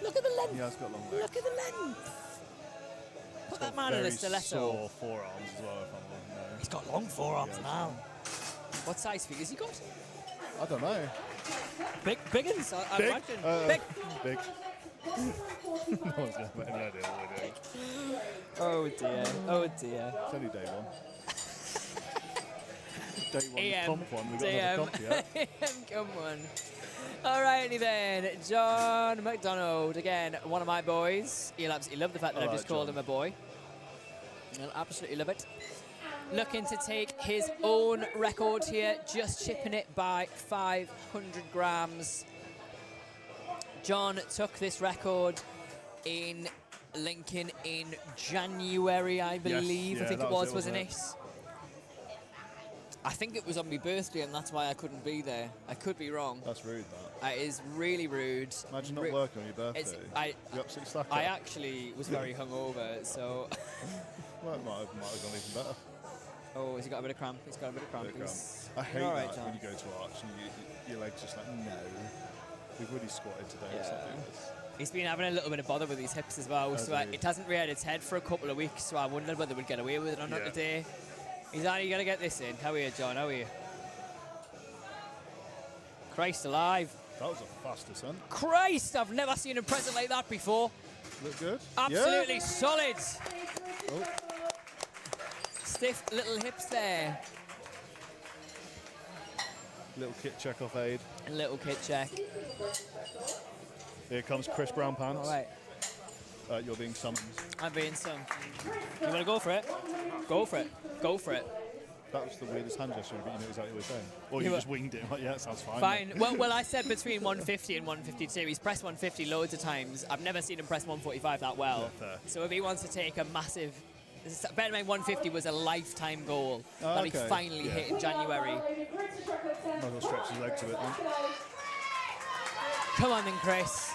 Look at the length. He has got long legs. Look at the length. Put that man in a Very stiletto. sore forearms as well, if I'm looking there. He's got long forearms now. What size feet has he got? I don't know. Big uns, I Big? imagine. Big. Big. No one's going to have any idea what we're doing. Oh dear. Oh dear. It's only day one. Day one, AM. comp one. We've got another comp yet. Come on. Alrighty then, John McDonald, again, one of my boys. He'll absolutely love the fact that I've just called him a boy. He'll absolutely love it. Looking to take his own record here, just chipping it by 500 grams. John took this record in Lincoln in January, I believe. Yeah, I think that it was was, wasn't wasn't it? I think it was on my birthday, and that's why I couldn't be there. I could be wrong. That's rude, that. It is really rude. Imagine not working on your birthday. You're absolutely stuck. I actually was very hungover, so. Well, it might have gone even better. Oh, has he got a bit of cramp? He's got a bit of cramp. I hate all right, that John? when you go to arch and your legs just like, no. We've already squatted today. Let's not do this. He's been having a little bit of bother with his hips as well, so it hasn't reared its head for a couple of weeks, so I wondered whether we'd get away with it or not today. He's only going to get this in. How are you, John? How are you? Christ alive. That was a fast descent. Christ, I've never seen a present like that before. Look good? Absolutely solid. Oh. Stiff little hips there. Little kit check off aid. A little kit check. Here comes Chris Brown Pants. All right. You're being summoned. I'm being summoned. You want to go for it? Go for it. Go for it. That was the weirdest hand gesture, but you know exactly what he's saying. Or you just winged it. Like, yeah, that sounds fine. Fine. Well, I said between 150 and 152. He's pressed 150 loads of times. I've never seen him press 145 that well. Yeah, fair. So if he wants to take a massive... Bear in mind, 150 was a lifetime goal that he finally hit in January. Might as well stretch his leg to it then. Come on then, Chris.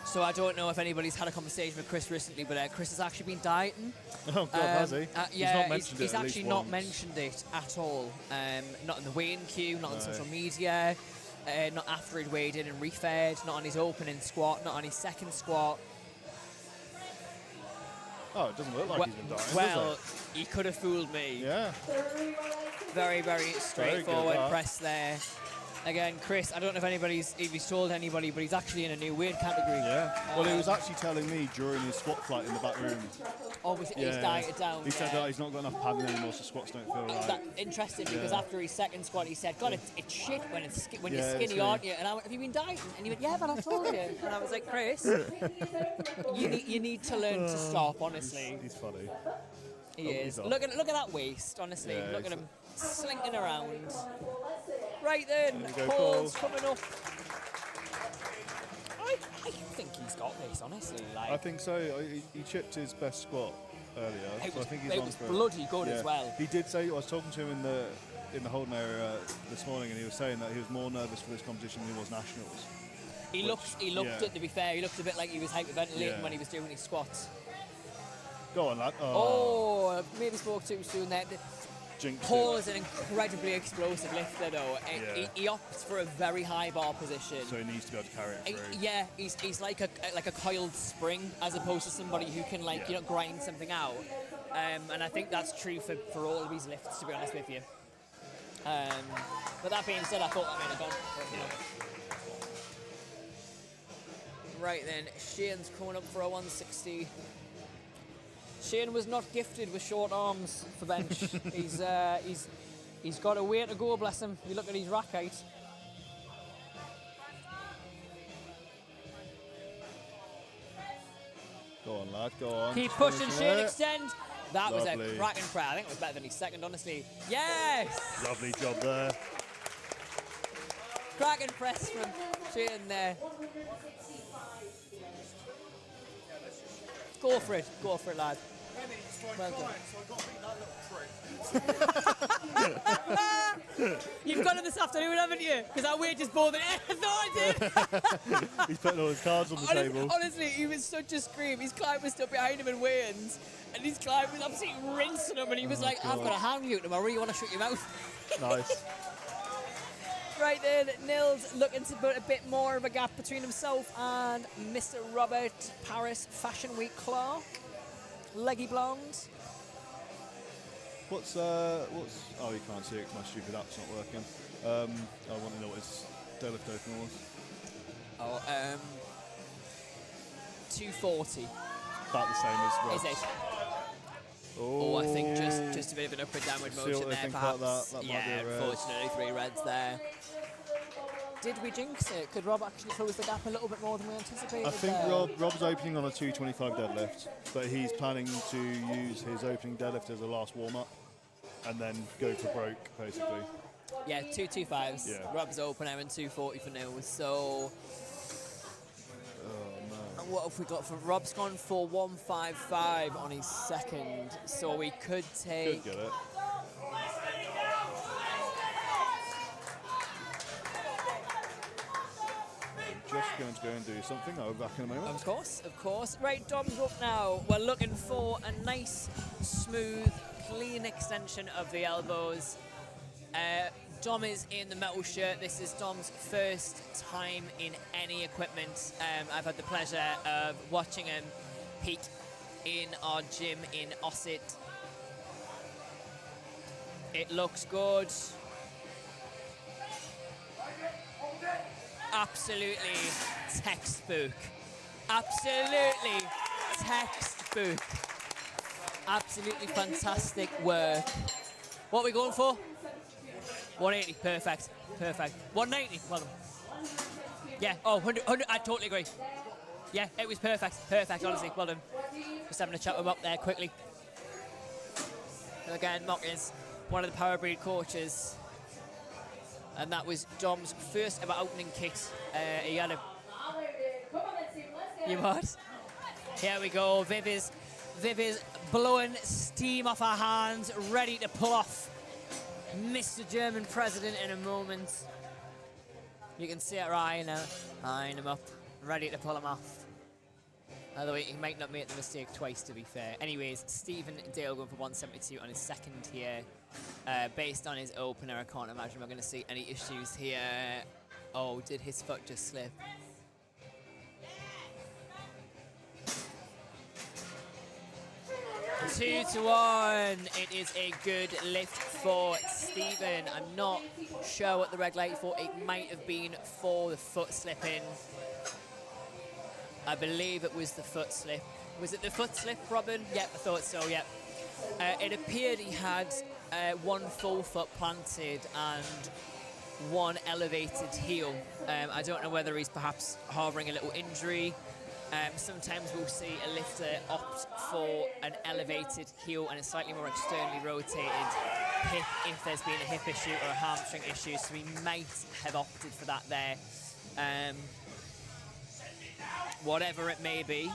So I don't know if anybody's had a conversation with Chris recently, but Chris has actually been dieting. Oh, God, has he? Yeah, he's not mentioned it he's at actually least not once. mentioned it at all. Not in the weighing queue, not on social media, not after he'd weighed in and refed, not on his opening squat, not on his second squat. Oh, it doesn't look like he's been dieting, Well, does he could have fooled me. Yeah. Very, very straightforward that. press there. Again, Chris, I don't know if he's told anybody, but he's actually in a new weight category. Yeah. Well, he was actually telling me during his squat flight in the back room. Oh, he's dieted down. He said that he's not got enough padding anymore, so squats don't feel right. That's interesting because after his second squat, he said, "God, it's shit when you're skinny, aren't you?" And I went, "Have you been dieting?" And he went, "Yeah, but I told you." And I was like, "Chris, you need to learn to stop. Honestly." He's funny. He is. Look at that waist. Honestly, Yeah, look at him slinking around. Right then, There we go, Paul's Paul. coming up. I think he's got this. Honestly, I think so. He chipped his best squat earlier. It so was, I think he's it on was for bloody good as well. He did say, I was talking to him in the holding area this morning, and he was saying that he was more nervous for this competition than he was nationals. He looked, to be fair, he looked a bit like he was hyperventilating when he was doing his squats. Go on, lad. Oh, maybe spoke too soon there. Jinxed Paul it. is an incredibly explosive lifter, though. He opts for a very high bar position. So he needs to be able to carry it through. Yeah, he's like a coiled spring as opposed to somebody who can grind something out. And I think that's true for all of his lifts, to be honest with you. But that being said, I thought that made a gone. Right then, Shane's coming up for a 160. Shane was not gifted with short arms for bench. He's got a way to go, bless him. You look at his rack height. Go on, lad. Go on. Keep pushing, Finish Shane, it. extend. That was a Lovely. cracking press. I think it was better than his second, honestly. Yes! Lovely job there. Cracking press from Shane there. Go for it, lad. Well done. You've got it this afternoon, haven't you? Because our wages more than I thought I did. He's putting all his cards on the table. Honestly, he was such a scream. His client was still behind him in weigh-ins, and his client was absolutely rinsing him, and he was like, "I've got to hand you tomorrow. You want to shut your mouth?" Nice. Right then, Nils looking to put a bit more of a gap between himself and Mr. Robert Paris Fashion Week Clark. Leggy blonde. What's oh, you can't see it 'cause my stupid app's not working. I want to know what his deadlift opener was. Oh, 240. About the same as Rob's. Is it? Oh, I think just a bit of an upward downward See motion what they there, think perhaps. about that. That might be Yeah, a red. unfortunately, 3 reds there. Did we jinx it? Could Rob actually close the gap a little bit more than we anticipated? I think there? Rob's opening on a 225 deadlift, but he's planning to use his opening deadlift as a last warm-up and then go for broke, basically. Yeah, 225s. Yeah. Rob's opener and 240 for Nils. So what have we got for Rob's gone for 155 on his second, so we could take. Could get it. Just going to go and do something. I'll be back in a moment. Of course, of course. Right, Dom's up now. We're looking for a nice, smooth, clean extension of the elbows. Dom is in the metal shirt. This is Dom's first time in any equipment. I've had the pleasure of watching him peak in our gym in Osset. It looks good. Absolutely textbook. Absolutely textbook. Absolutely fantastic work. What are we going for? 180, perfect, perfect. 190, well done. Yeah, oh, 100, I totally agree. Yeah, it was perfect, perfect, honestly, well done. Just having a chat with Mock there quickly. And again, Mock is one of the Power Breed coaches. And that was Dom's first ever opening kit. He had a... You what? Here we go, Viv is blowing steam off her hands, ready to pull off Mr. German President in a moment. You can see it eyeing him up, ready to pull him off. Although he might not make the mistake twice, to be fair. Anyways, Stephen Dale going for 172 on his second here. Based on his opener, I can't imagine we're going to see any issues here. Oh, did his foot just slip? Two to one. It is a good lift for Stephen. I'm not sure what the red light for. It might have been for the foot slipping. I believe it was the foot slip. Was it the foot slip, Robin? Yep, I thought so, yep. It appeared he had one full foot planted and one elevated heel. I don't know whether he's perhaps harbouring a little injury. Sometimes we'll see a lifter opt for an elevated heel and a slightly more externally rotated hip if there's been a hip issue or a hamstring issue, so he might have opted for that there. Whatever it may be.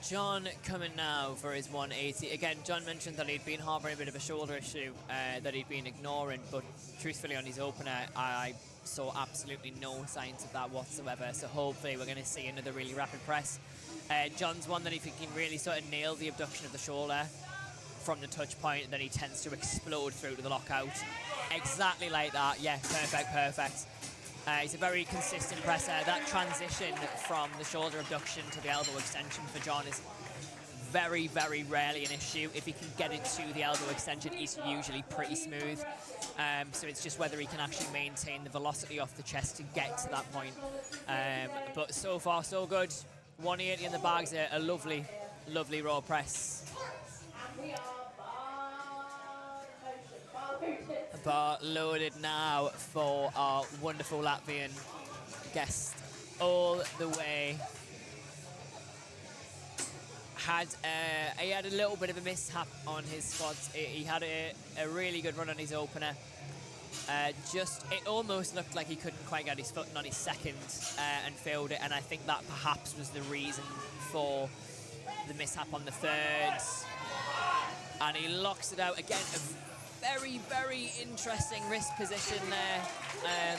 John coming now for his 180. Again, John mentioned that he'd been harbouring a bit of a shoulder issue that he'd been ignoring, but truthfully on his opener, I saw absolutely no signs of that whatsoever. So hopefully we're going to see another really rapid press. John's one that if he can really sort of nail the abduction of the shoulder from the touch point, then he tends to explode through to the lockout. Exactly like that. Yeah, perfect, perfect. He's a very consistent presser. That transition from the shoulder abduction to the elbow extension for John is very, very rarely an issue. If he can get it to the elbow extension, it's usually pretty smooth. So it's just whether he can actually maintain the velocity off the chest to get to that point. But so far, so good. 180 in the bags, a lovely, lovely raw press. Bar loaded now for our wonderful Latvian guest all the way. He had a little bit of a mishap on his squats. He had a really good run on his opener. It almost looked like he couldn't quite get his footing on his second and failed it, and I think that perhaps was the reason for the mishap on the third. And he locks it out again. Very, very interesting wrist position there.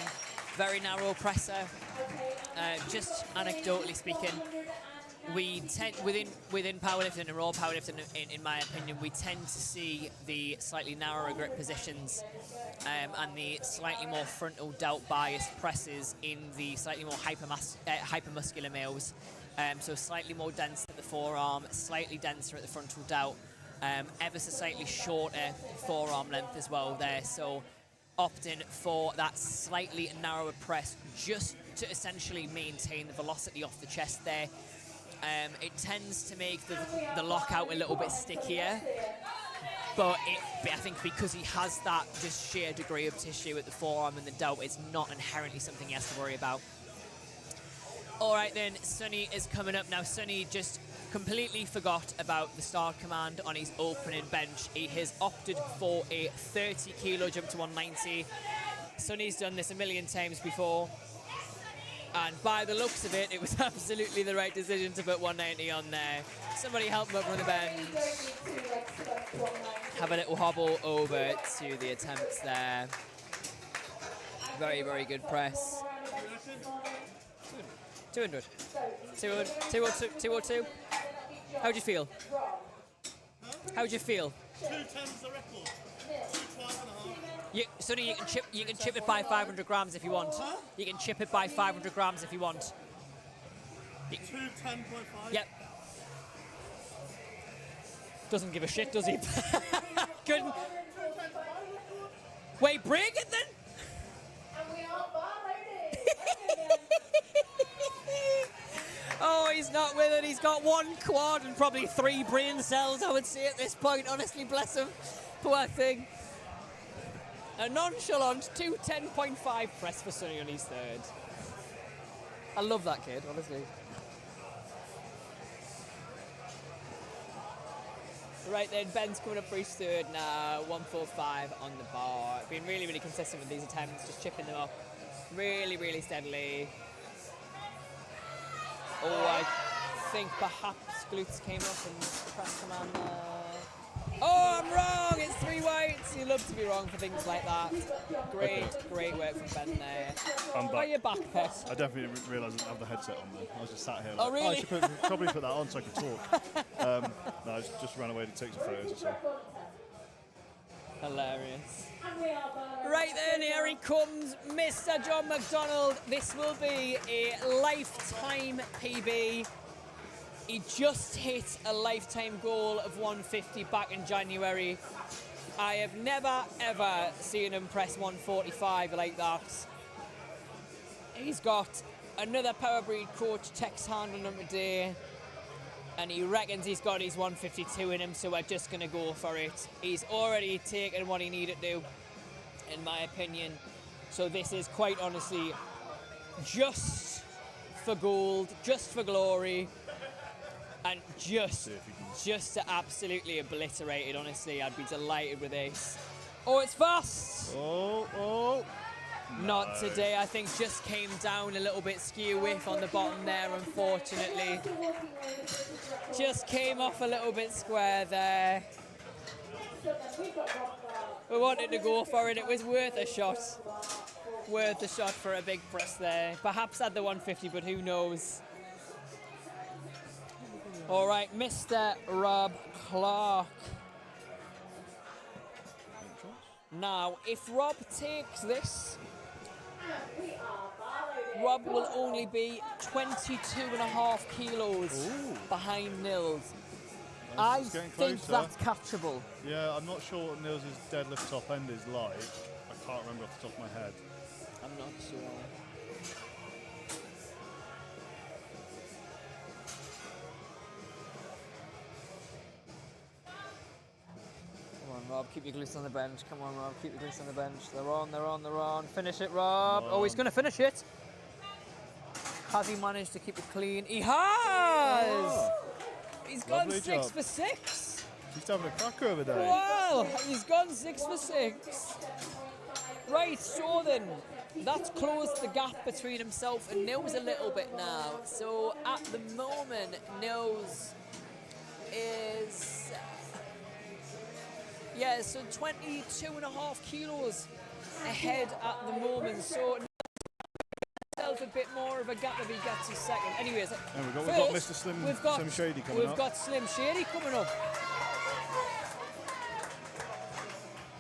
Very narrow presser. Just anecdotally speaking, we tend within powerlifting and raw powerlifting, in my opinion, we tend to see the slightly narrower grip positions and the slightly more frontal delt bias presses in the slightly more hypermuscular males. So slightly more dense at the forearm, slightly denser at the frontal delt. Ever so slightly shorter forearm length as well there, so opting for that slightly narrower press just to essentially maintain the velocity off the chest there. It tends to make the lockout a little bit stickier, but I think because he has that just sheer degree of tissue at the forearm and the delt, it's not inherently something he has to worry about. All right then, Sonny is coming up now. Sonny just completely forgot about the start command on his opening bench. He has opted for a 30 kilo jump to 190. Sonny's done this a million times before, and by the looks of it, it was absolutely the right decision to put 190 on there. Somebody help him up on the bench. Have a little hobble over to the attempts there. Very, very good press. 200. 202. How'd you feel? How'd you feel? 210's the record. 212.5. Sonny, you can chip it by 500 grams if you want. You can chip it by 500 grams if you want. 210.5. Yep. Doesn't give a shit, does he? Couldn't. Wait, break it then. Oh, he's not with it. He's got one quad and probably 3 brain cells, I would say, at this point. Honestly, bless him. Poor thing. A nonchalant 210.5 press for Sonny on his third. I love that kid, honestly. Right then, Ben's coming up for his third now. 145 on the bar. Been really, really consistent with these attempts, just chipping them up really, really steadily. Oh, I think perhaps glutes came up and the press command there. Oh, I'm wrong! It's 3 weights! You love to be wrong for things like that. Great, great work from Ben there. I'm back. Why are you back, Pet? I definitely realised I didn't have the headset on then. I was just sat here like, Oh, really? I should probably put that on so I could talk. No, I just ran away to take some photos or so. Hilarious. Right then, here he comes, Mr. John McDonald. This will be a lifetime PB. He just hit a lifetime goal of 150 back in January. I have never, ever seen him press 145 like that. He's got another Power Breed coach text hand on him today, and he reckons he's got his 152 in him, so we're just going to go for it. He's already taken what he needed to, in my opinion. So this is quite honestly just for gold, just for glory, and just to absolutely obliterate it, honestly. I'd be delighted with this. Oh, it's fast! Oh. Not today, I think just came down a little bit skew whiff on the bottom there, unfortunately. Just came off a little bit square there. We wanted to go for it, it was worth a shot. Worth a shot for a big press there. Perhaps had the 150, but who knows. All right, Mr. Rob Clark. Now, if Rob takes this, Rob will only be 22.5 kilos behind Nils. I think that's catchable. Yeah, I'm not sure what Nils' deadlift top end is like. I can't remember off the top of my head. I'm not sure. Come on, Rob, keep your glutes on the bench. Come on, Rob, keep your glutes on the bench. They're on. Finish it, Rob. Oh, he's going to finish it. Has he managed to keep it clean? He has! He's gone 6 for 6. He's having a cracker over there. Wow, he's gone 6 for 6. Right, so then, that's closed the gap between himself and Nils a little bit now. So at the moment, Nils is, so 22.5 kilos ahead at the moment. So a bit more of a gap if he gets his second. Anyways, and we've got Mr. Slim Shady coming up. We've got Slim Shady coming up.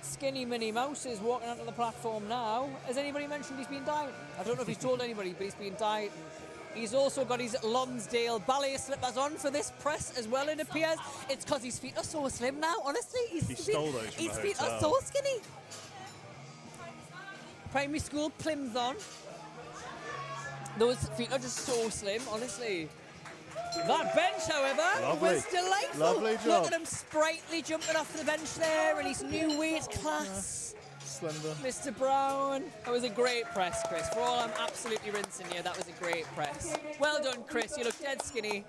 Skinny Minnie Mouse is walking onto the platform now. Has anybody mentioned he's been dieting? I don't know if he's told anybody, but he's been dieting. He's also got his Lonsdale ballet slippers on for this press as well, it appears. It's because his feet are so slim now, honestly. He stole those from his the feet hotel. are so skinny. Primary school Plims on. Those feet are just so slim, honestly. That bench, however, was delightful. Lovely job. Look at him sprightly jumping off the bench there in his new weight class. Slender. Mr. Brown. That was a great press, Chris. For all I'm absolutely rinsing you, that was a great press. Well done, Chris. You look dead skinny.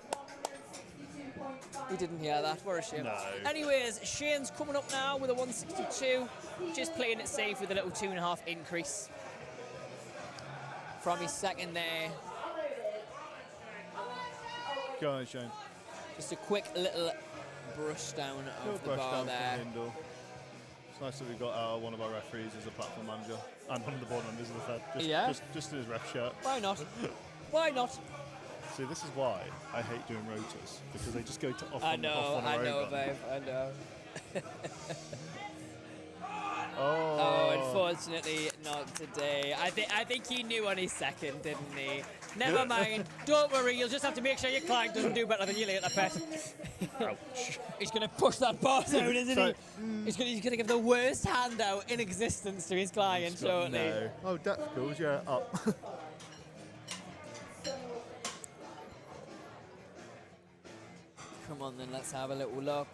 He didn't hear that. What a shame. No. Anyways, Shane's coming up now with a 162. Just playing it safe with a little 2.5 increase from his second there. Go on, Shane. Just a quick little brush down Little of the brush bar down there. from Hindle. It's nice that we've got one of our referees as a platform manager and one of the board members of the Fed. Just in his ref shirt. Why not? Why not? See, this is why I hate doing rotors, because they just go to off I on, know, off on I a know, rotor. babe, I know. Oh. Oh, unfortunately, not today. I think he knew on his second, didn't he? Never mind. Don't worry. You'll just have to make sure your client doesn't do better than you later, pet. Ouch. He's going to push that bar down, isn't So- he? He's going to give the worst handout in existence to his client, shortly. No. Oh, depth goals, yeah, up. Come on, then. Let's have a little look.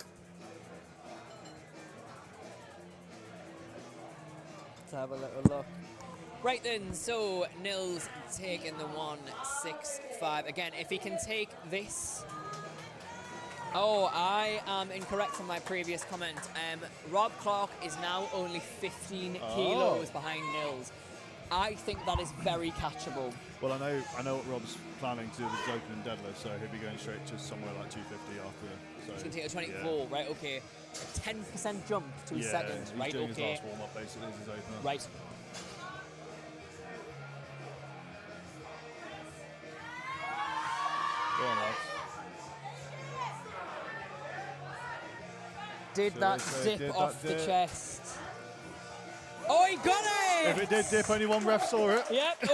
Let's have a little look. Right then, so Nils taking the 165. Again, if he can take this. Oh, I am incorrect from my previous comment. Rob Clark is now only 15 kilos behind Nils. I think that is very catchable. Well, I know what Rob's planning to do with his opening deadlift, so he'll be going straight to somewhere like 250 after. So He's going to take a 24, right? Okay. A 10% jump to his second, he's right? doing his Okay. last warm-up basically as his opener. Right. Go on, lads. Did So that they say dip did that off the dip. chest? Oh, he got If it! it did dip, only one ref saw it. Yep,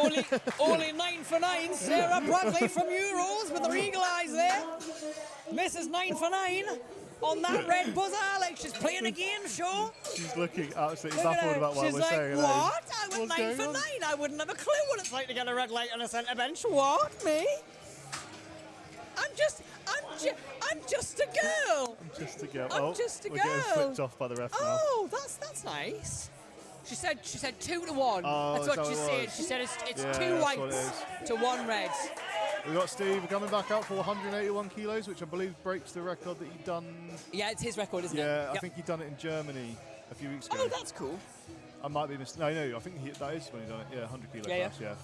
only 9 for 9. Sarah Bradley from Euros with her eagle eyes there. Misses 9 for 9 on that red buzzer. Like she's playing a game show. She's looking absolutely Look at baffled her. about what She's we're like, saying. what? I went What's 9 going for on? 9. I wouldn't have a clue what it's like to get a red light on a centre bench. What? Me? I'm just a girl. Just to get. I'm just a we're getting girl. flipped off by the ref now. Oh, that's nice. She said 2 to 1. Oh, that's is what that she what it said. was? She said it's Yeah, 2 that's what it whites is. to 1 red. We've got Steve coming back out for 181 kilos, which I believe breaks the record that he'd done. Yeah, it's his record, isn't it? Yeah, I Yep. think he'd done it in Germany a few weeks ago. Oh, that's cool. I might be mistaken. No, I think that is when he done it. Yeah, 100 kilo Yeah, class. Yeah.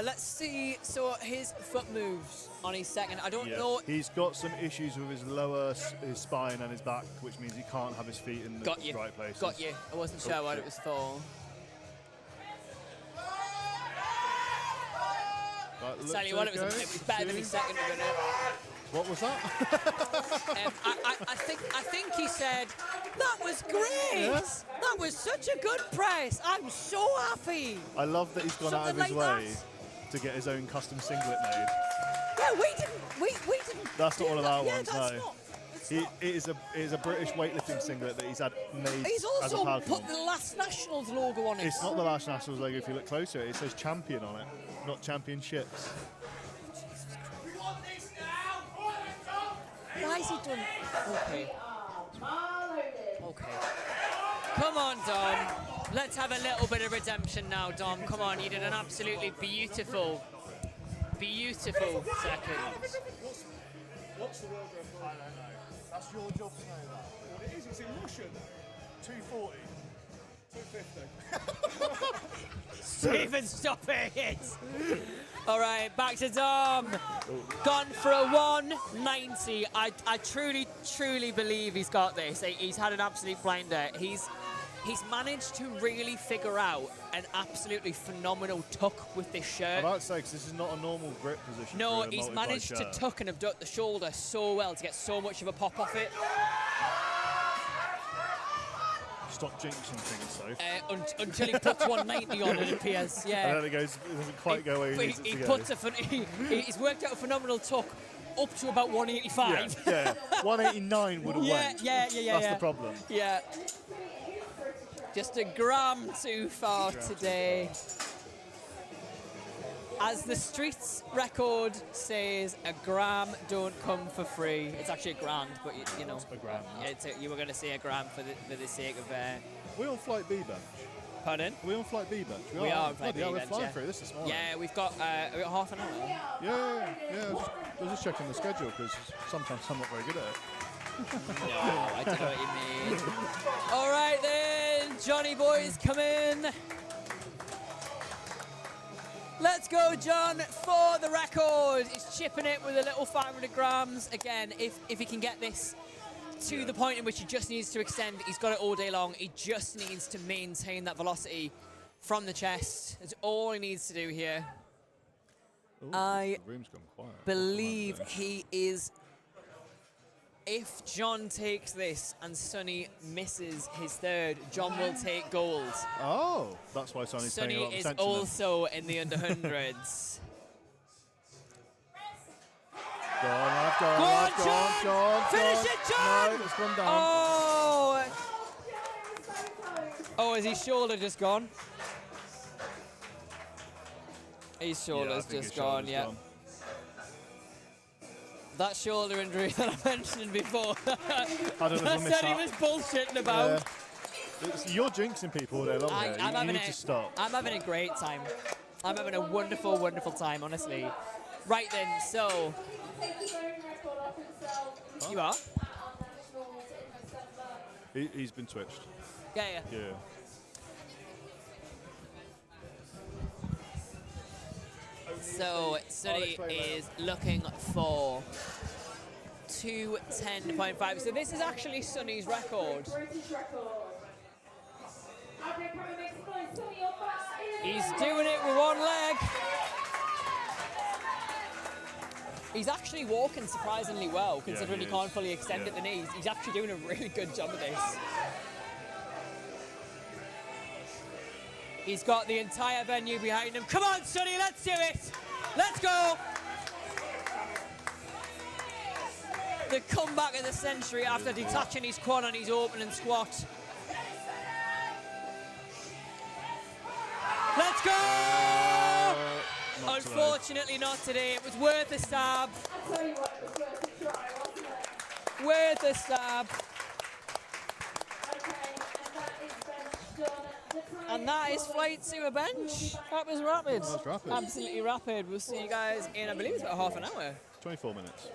Let's see. So his foot moves on his second. I don't Yeah. know. He's got some issues with his lower, his spine and his back, which means he can't have his feet in the Got you. right places. Got you. I wasn't sure what it was for. That Tell you looks what, it was okay. better than his second, wasn't it? What was that? I think he said that was great. Yeah. That was such a good press. I'm so happy. I love that he's gone out of Something his like way that. to get his own custom singlet made. Yeah, we didn't. That's not do one of that. our Yeah, ones, that's no. not. It's It not. is a British weightlifting singlet that he's had made He's as a also power put the last Nationals logo on it. It's not the Last Nationals logo if you look closer. It says champion on it, not championships. Why is he done? Okay. Okay. Come on, Dom. Let's have a little bit of redemption now, Dom. Come on, you did an absolutely beautiful second. What's the world record? I don't know. That's your job to know that. What it is, it's in Russian. 240. 250. Stephen, stop it! All right, back to Dom. Gone for a 190. I truly believe he's got this. He's had an absolute blinder. He's managed to really figure out an absolutely phenomenal tuck with this I'm shirt. about to say, because this is not a normal grip position. No, for a he's multi-ply managed to shirt. tuck and abduct the shoulder so well to get so much of a pop off it. Stop jinxing things, though. Until he puts 190 on, it appears. And Yeah. then it doesn't quite go where he needs it to he go. puts he's worked out a phenomenal tuck up to about 185. Yeah, 189 would have went. Yeah. That's the problem. Yeah. Just a gram too far today. As the streets record says, a gram don't come for free. It's actually a grand, but you know. A gram. You were going to say a gram for the sake of. We're on flight B bench. Pardon? Are we on flight B, bench? We are on flight B, Yeah, we're bench, flying yeah. through this morning. Yeah, we've got half an hour. Yeah. I was just checking the schedule because sometimes I'm not very good at it. No, I don't know what you mean. All right then, Johnny boys, come in. Let's go, John, for the record. He's chipping it with a little 500 grams. Again, if he can get this to the point in which he just needs to extend, he's got it all day long. He just needs to maintain that velocity from the chest. That's all he needs to do here. Ooh, I the room's gone quiet. believe he is... If John takes this and Sonny misses his third, John will take gold. Oh, that's why Sonny's paying a Sonny lot of is attention. also in the under hundreds. Go on, lad, go Go on, on, John. Finish it, John! No, it's gone down. Oh! Oh, is his shoulder just gone? His Yeah, I shoulder's think just his gone, shoulder's yeah. gone. That shoulder injury that I mentioned before. I don't know if I That missed Sonny that. was bullshitting about. You're jinxing people all day long here. I'm You having need to stop. I'm having a great time. I'm having a wonderful, wonderful time, honestly. Right then, so you are? He's been twitched. Yeah. Yeah. So Sonny is looking for 2:10.5. So this is actually Sonny's record. He's doing it with one leg. He's actually walking surprisingly well, considering he he can't is. fully extend at the knees. He's actually doing a really good job of this. He's got the entire venue behind him. Come on, Sonny, let's do it. Let's go. The comeback of the century after detaching his quad on his opening squat. Let's go! Not Unfortunately not today. It was worth a stab. Worth a stab. And that is flight to a bench. That was rapid. That was rapid. Absolutely rapid. We'll see you guys in, I believe it's about half an hour. 24 minutes.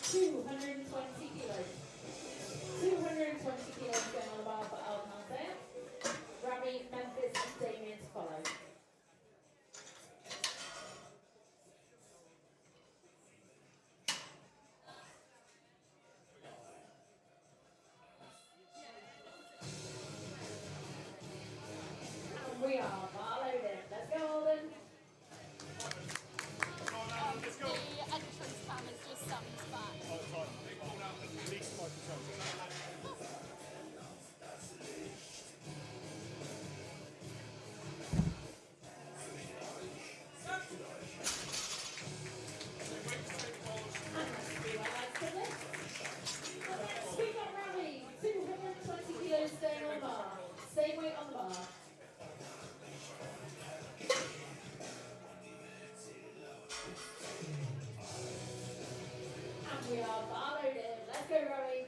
220 kilos. 220 kilos going on the bar for Alcantara. Rami, Memphis, and Damien to follow. And we are bar loaded. Let's go, Alden. The entrance cam is just Sam's back. We've got Rami, 220 kilos staying on the bar. Same weight on the bar. And we are bar loaded. Let's go, Rami.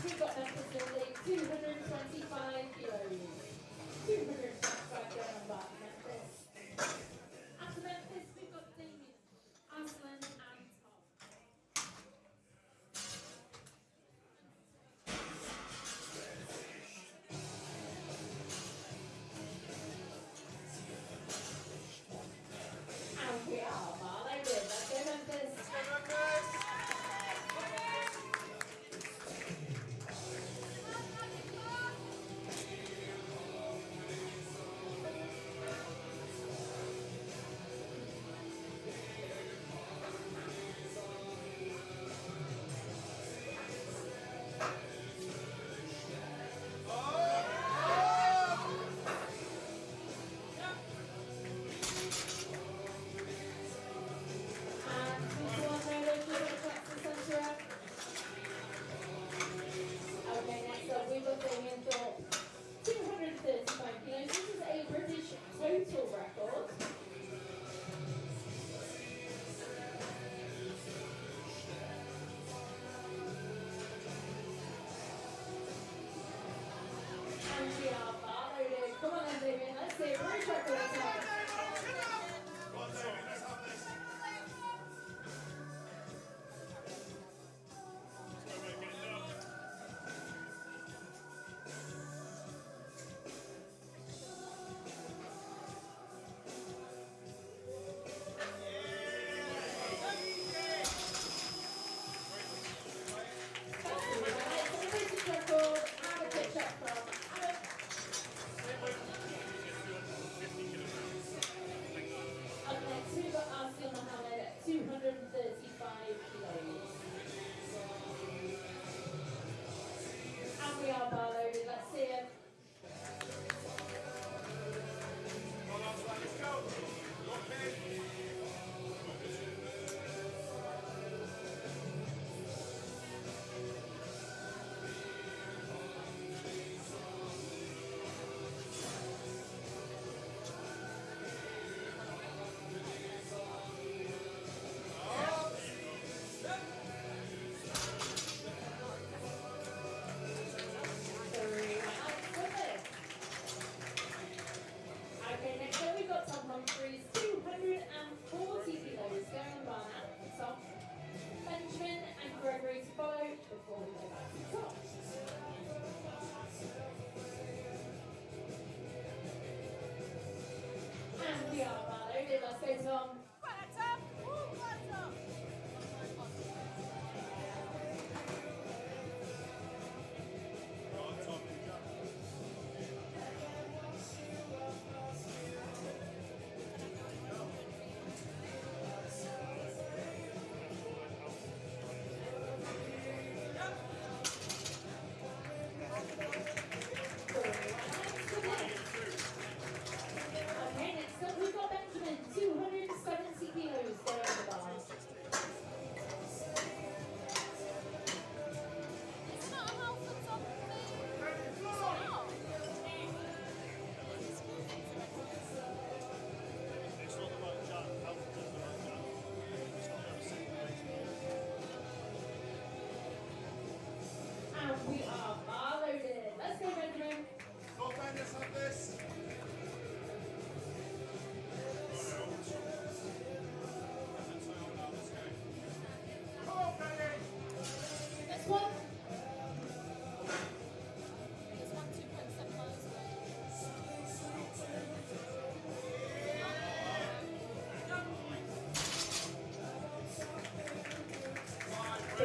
We've got Memphis Lindley, 225 kilos. 225 going on back, Memphis.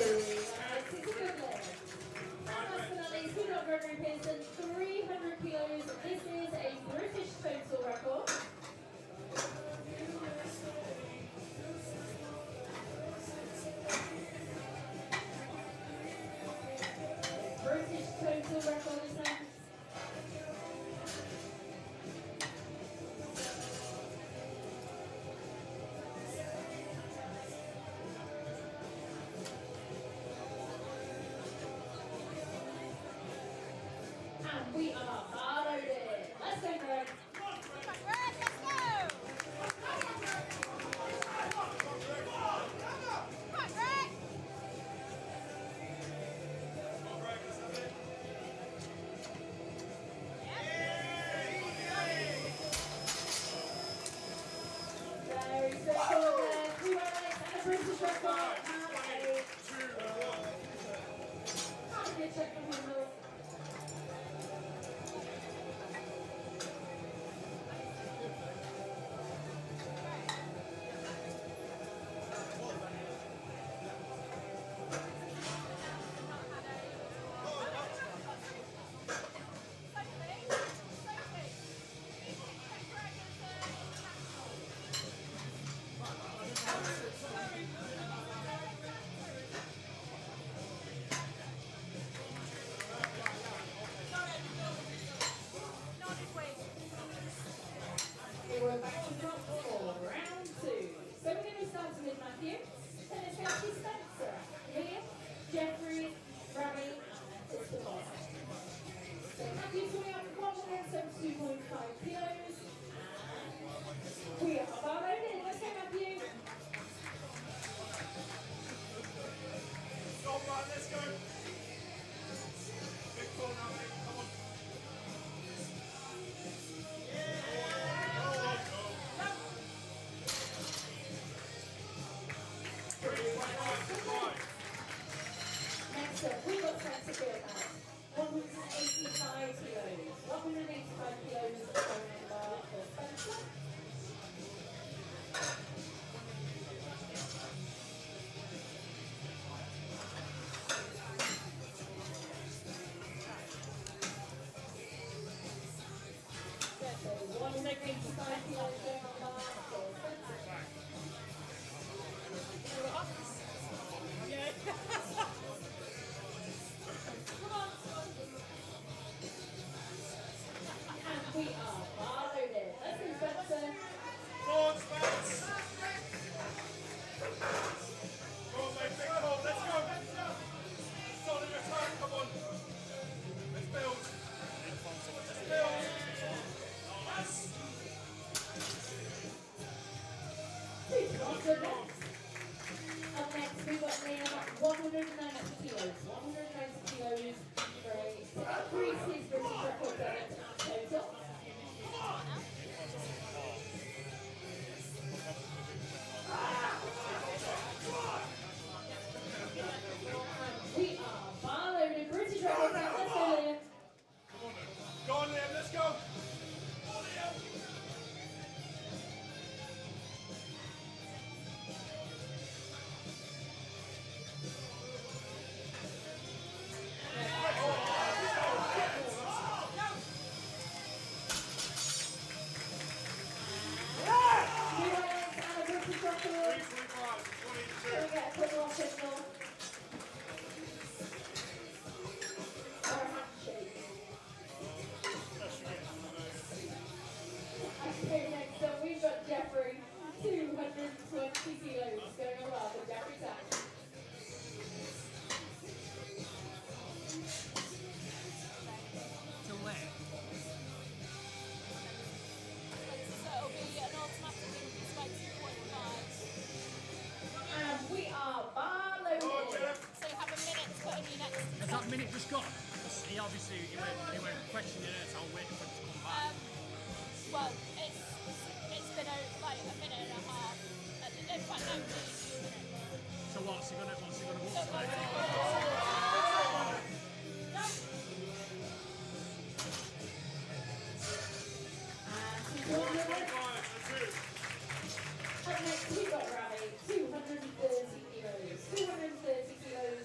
It's a good lift. And last but not least, we've got Gregory Pearson, 300 kilos. This is a British total record. British total record is now. And we are loaded. Let's go, Greg. Very straightforward there. 2 hours and a British record. And a good check from Hindle. Okay, we're back to drop for round 2. So we're going to start with Matthew. Then it's going to be Spencer, Liam, Jeffrey, Rami, and Christopher. So Matthew's coming up with 172.5 kilos. And we are about loaded. Let's go, Matthew. Stop, right, let's go. Big pull now, mate. Come on. Next up, we've got Spencer Fieldhouse. 185 kilos. 185 kilos going in the bar for Spencer. So 185 kilos going on the bar for Spencer. And we are bar loaded. Let's go, Spencer. Come on, Spence. Come on, mate, big pull. Let's go. Solid attack, come on. Let's build. Let's build. Nice. Up next, we've got Liam, 190 kilos. 190 kilos for a increase his British record there at total. And we are bar loaded. British record there. Let's go, Liam. Go on, Liam, let's go. Come on, Liam. Okay, next up we've got Jeffrey, 220 kilos going on well for Jeffrey Sack. To where? So it'll be an automatic increase by 2.5. And we are bar loaded. So you have a minute to put in your next. Has that minute just gone? He obviously he went questioning it, so I'll wait for it to come back. Well, it's been like a minute and a half. In fact, no, nearly 2 minutes. So what's he gonna walk So today? Up next, we've got Rami, 230 kilos. 230 kilos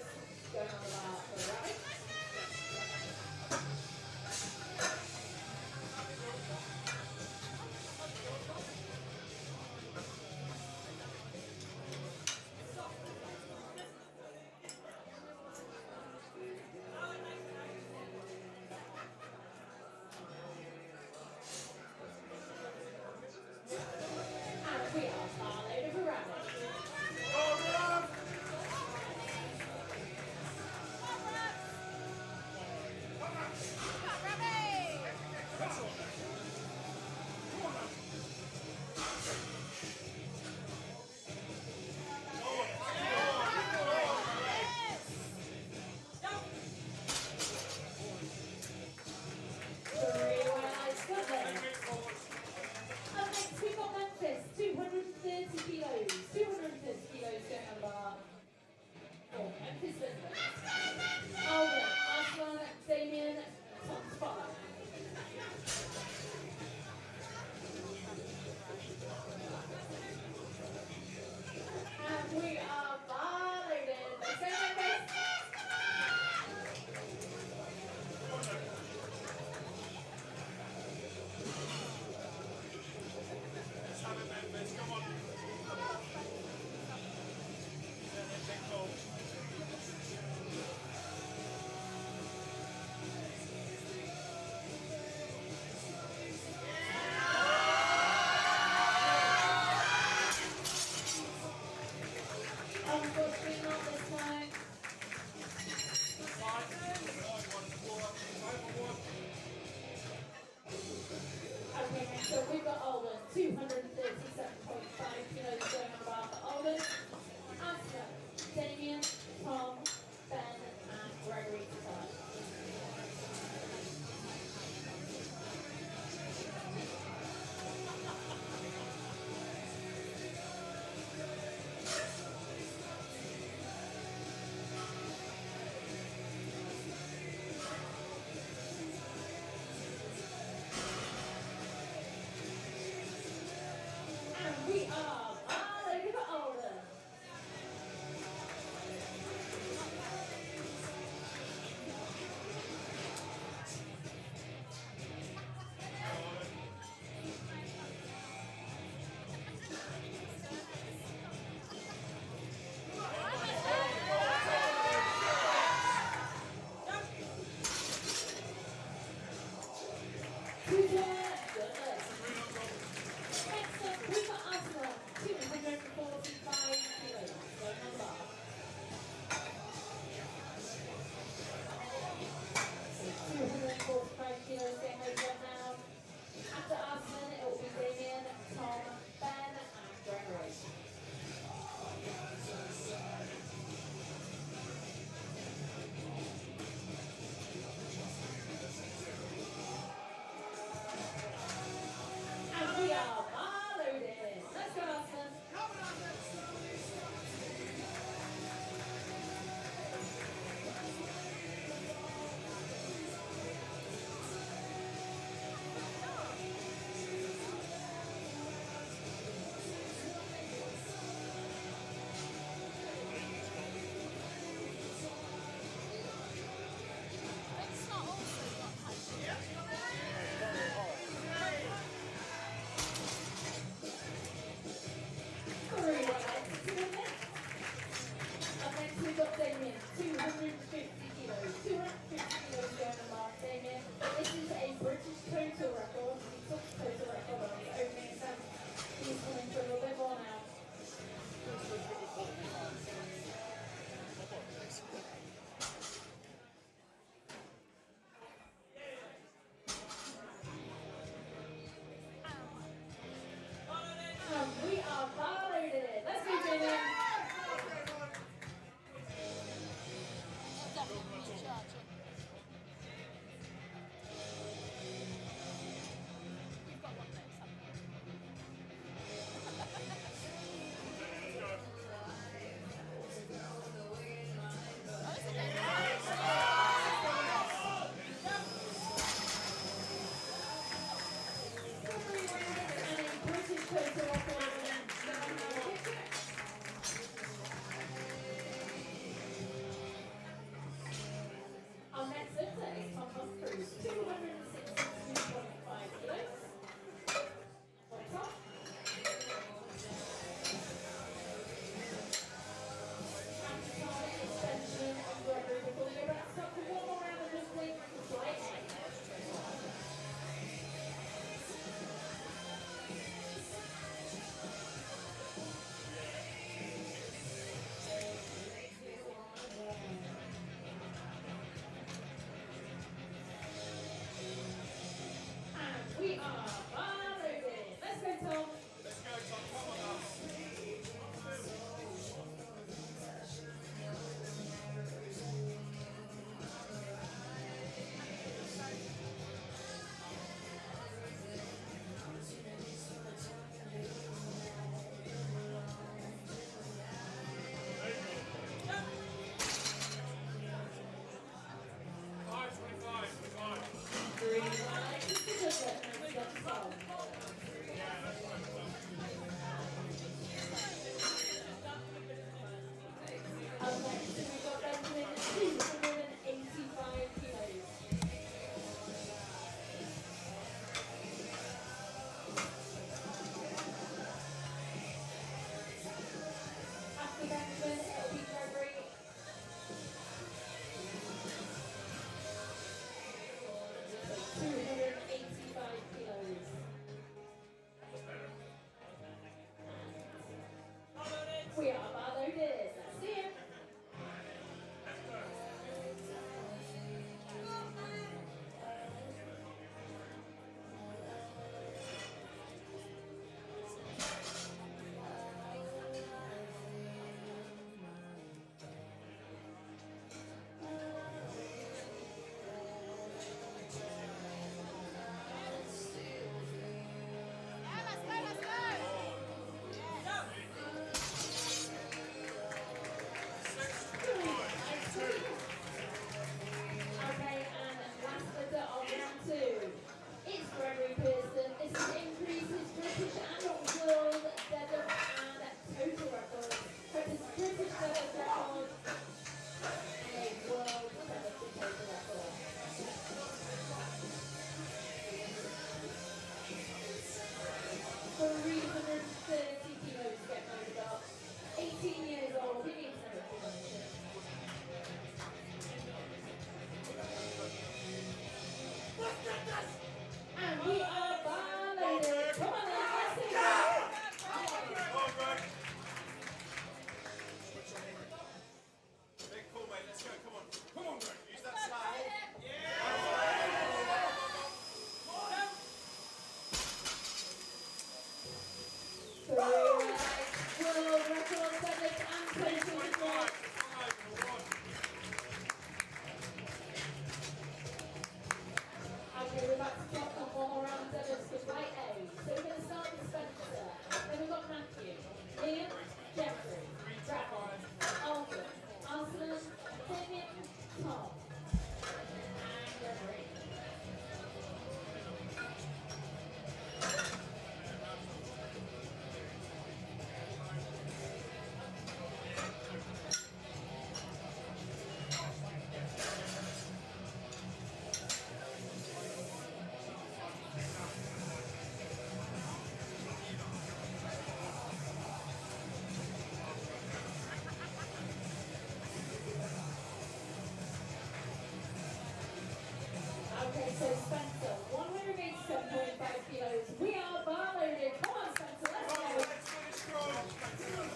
Okay, so Spencer, 187.5 kilos. We are bar loaded. Come on, Spencer, let's go. Let's finish strong, Spencer.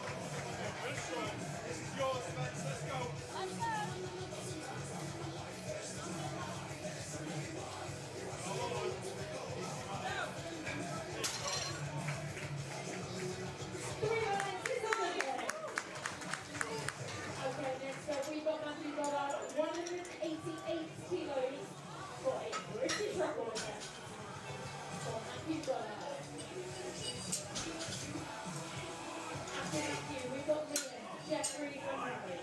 Good strong. This is yours, Spencer. Let's go. Let's go. Okay, next up we've got Matthew Goddard, 188 kilos for a British record again. For Matthew Goddard. After Matthew, we've got Liam, Jeffrey, and Harry.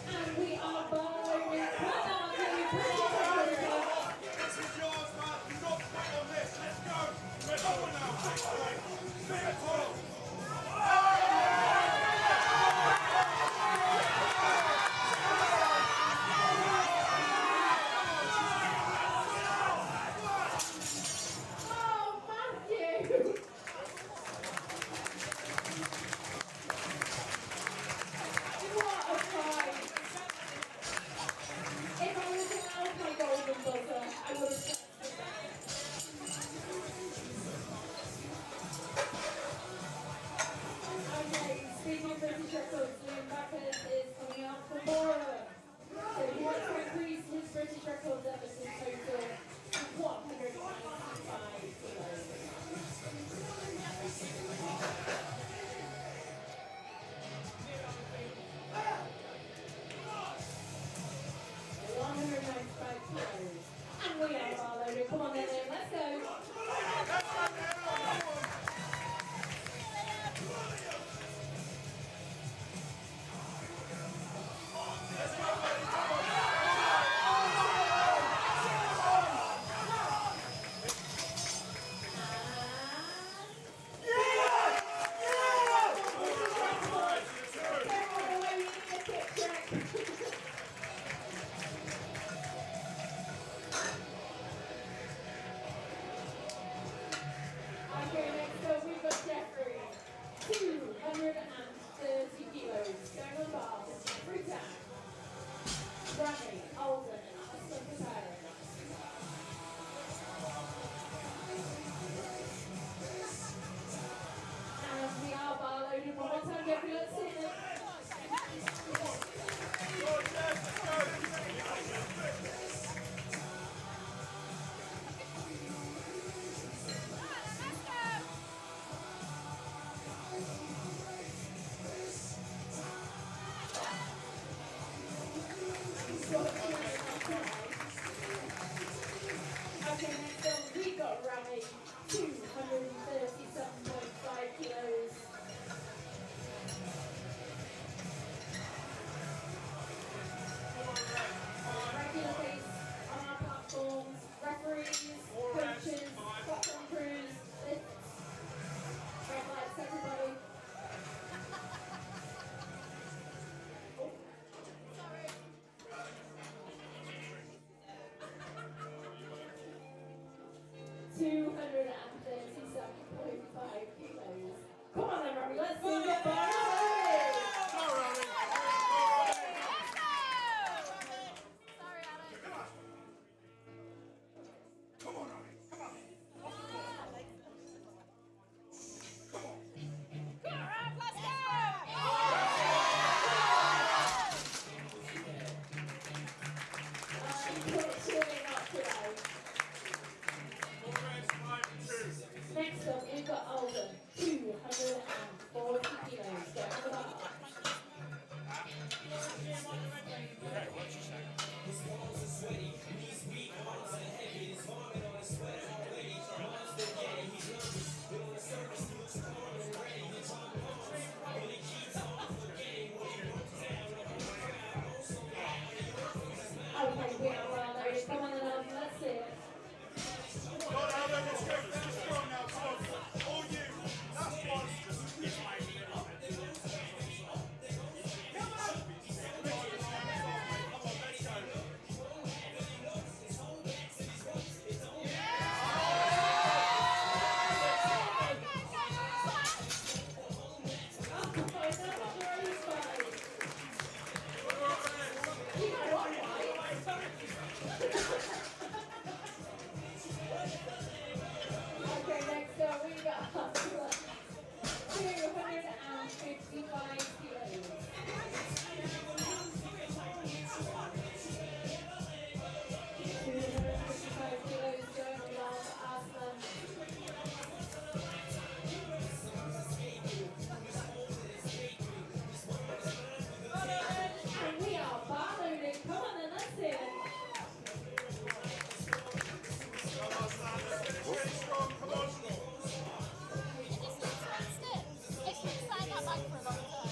And we are bowling. This is yours, man. You've got to play on this. Let's go. Let's go now. Big play. Big play. Oh, Matthew! What a fight! If I was allowed my golden buzzer, I would have said okay, speaking of British records, Liam Backers is coming up for more of them. So he wants to increase his British records ever since total to 195 kilos. And we are all loaded. Come on then, Liam, let's go. Okay, next up we've got Jeffrey. 230 kilos. Going on bar. Fruta. Grammy, Alden, Austin Katara. And we are bar loaded one more time, Jeffrey. Let's see it. Okay, next up we got Rami, 237.5 kilos. Regular pace on our platforms, referees, coaches, platform crews, lifts, red lights, everybody. Sorry. 237.5 kilos. Come on then, Robbie, let's see it. Let's go. Sorry, Alex. Come on, Robbie. Come on. Come on, Rob, let's go. Unfortunately not today. Next up, we've got Alden, 240 kilos. Go on the bar. Okay, we are well loaded. Come on then, Alden, let's see it. Let's go. Finish strong now. Come on. All you. That's plus 255 kilos. 255 kilos going along as and we are bar loading. Come on then, that's it. Really strong, come on. It's been inside that bag for a long time.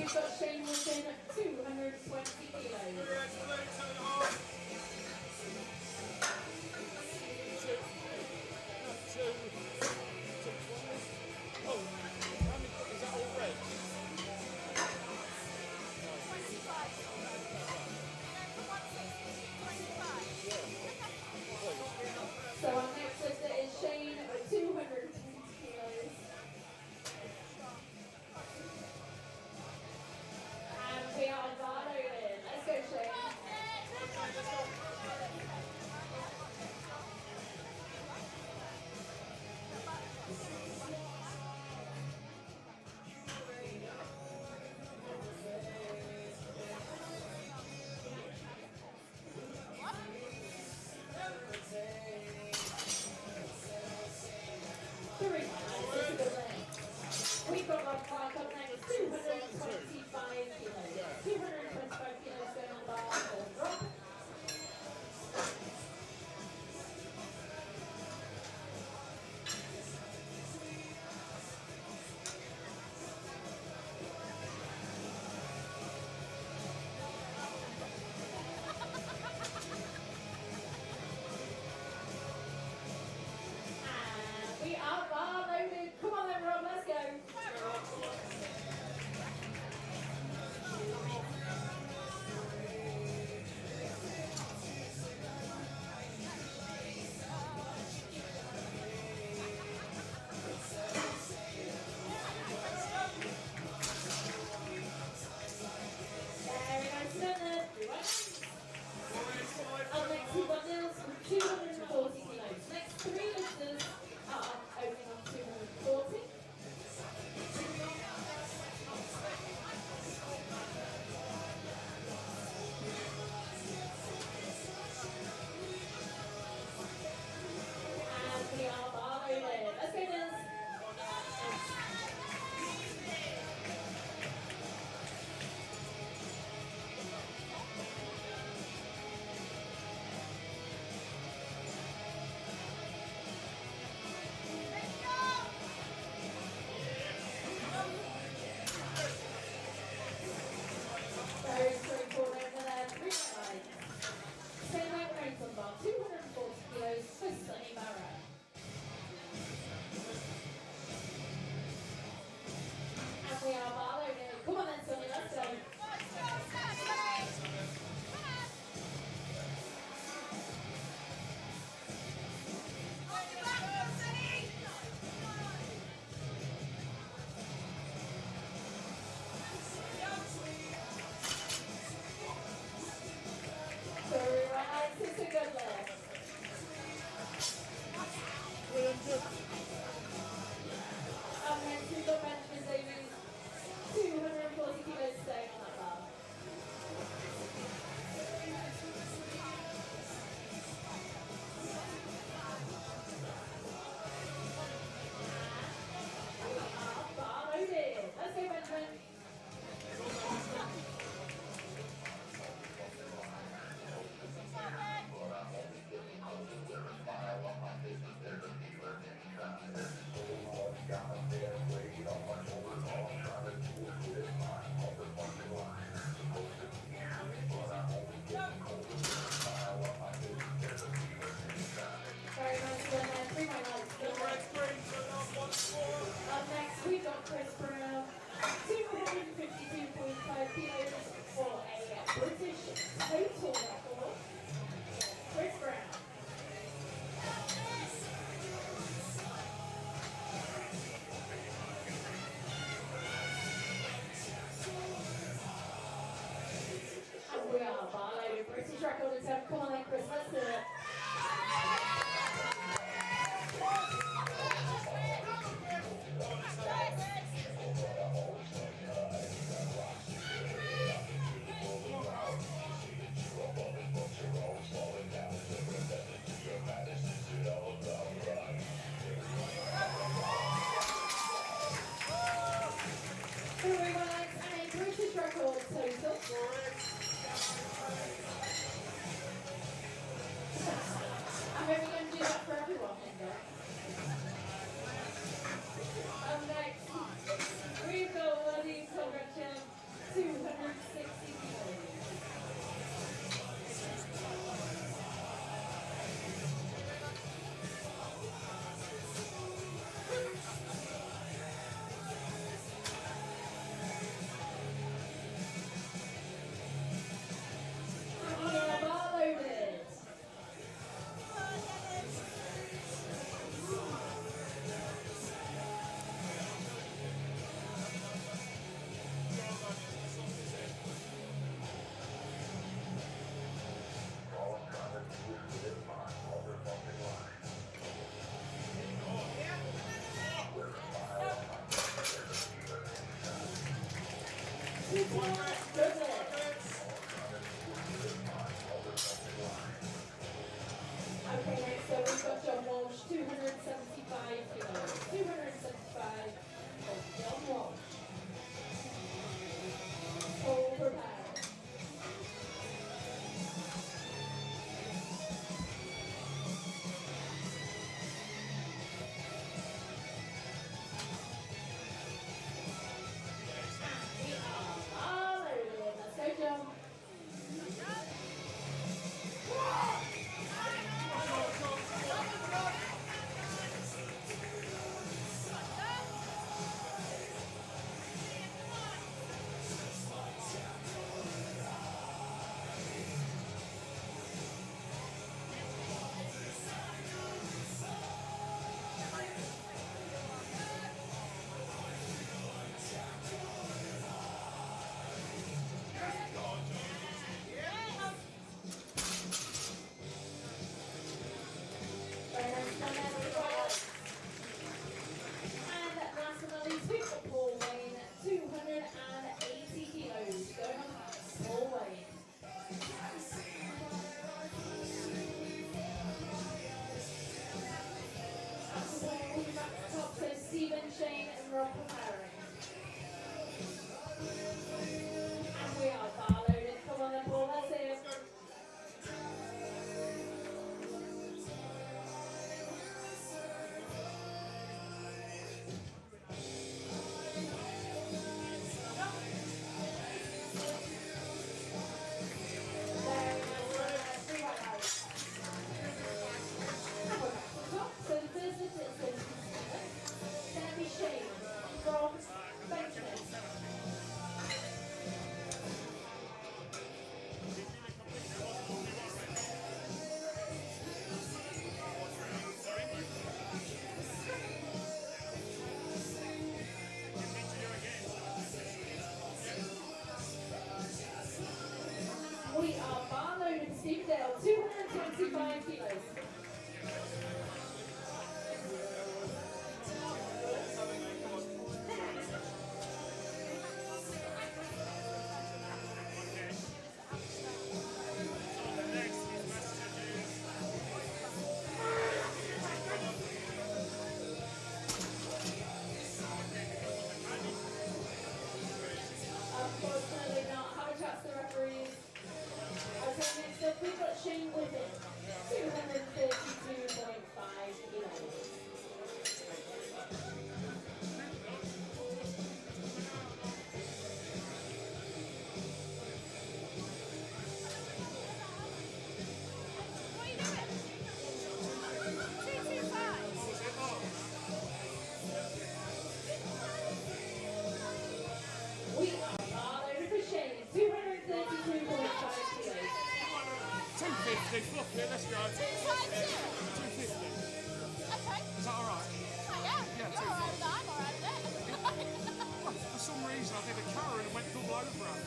we've got Shane Wilson, 220 kilos. So our next lifter is Shane, 220 kilos. And we are bar loaded. Let's go, Shane. We've got our bar up next, 225 kilos. 225 kilos going on bar or drop. And we are bar loaded. Come on then, Rob, let's go. Very nice turn there. Up next, we've got Nils with 240 kilos. Next three lifters are opening on 240. And we are bar loaded. Let's go, Nils. Very straightforward over there. 3 right. Same weight rates on bar, 240 kilos for Sunny Barrow. And we are bar loaded. Come on then, Sunny, let's go. Sorry, right, it's a good lift. Up next, we've got Benjamin Davies, 240 kilos staying on that bar. And we are bar loaded. Let's go, Benjamin. Very nice one there. 3 right lights. Up next, we've got Chris Brown, 252.5 kilos for a British total record. Chris Brown. And we are bar loaded. British record attempt. Come on then, Chris, let's do it. Three right and a British record total. I'm maybe going to do that for everyone, Linda. Up next, we've got Wadi Congratulations, This one, deadlift. Okay, next up we've got John Walsh, 275 kilos. 275 of John Walsh. Hold prepare. We are all over. Let's go, John. And last but not least, we've got Paul Wayne, 280 kilos. Going on, Paul Wayne. After Paul, we'll be back to the top, so Stephen, Shane and Rob preparing. And we are bar loaded. Come on then, Paul, let's hear it. So the first is going to be Stephen, then it'll be Shane, Rob, Benjamin. We are bar loaded, Steve Dale, 225 kilos. Unfortunately not. Have a chat to the referees. Okay, next up we've got Shane Whippet, 232.5 kilos. What are you doing? 225. We are bar loaded for Shane, 232.5 kilos. 250, fuck it, let's go. 250. 250. Okay. Is that alright? Oh, yeah. Yeah, You're alright with that. I'm alright with it. For some reason I did a carry and went double over her.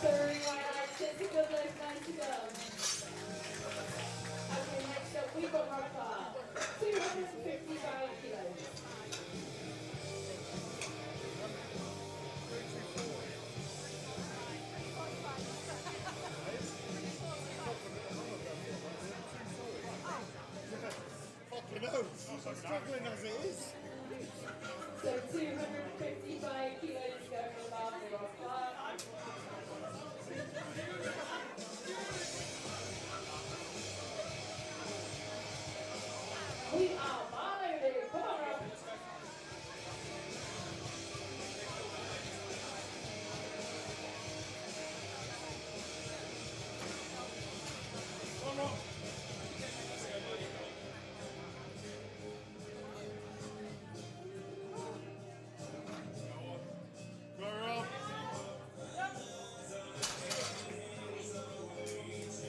Third right leg, sits a good leg, 90 to go. Okay, next up we've got Rob Barr, 255 kilos. Fucking hell, I'm struggling as it is. So 255 kilos going on the bar for Rob Barr. We are bar loaded. Come on, Rob.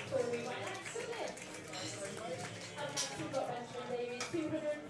So we went next to this. And next we've got Benjamin Davies, 200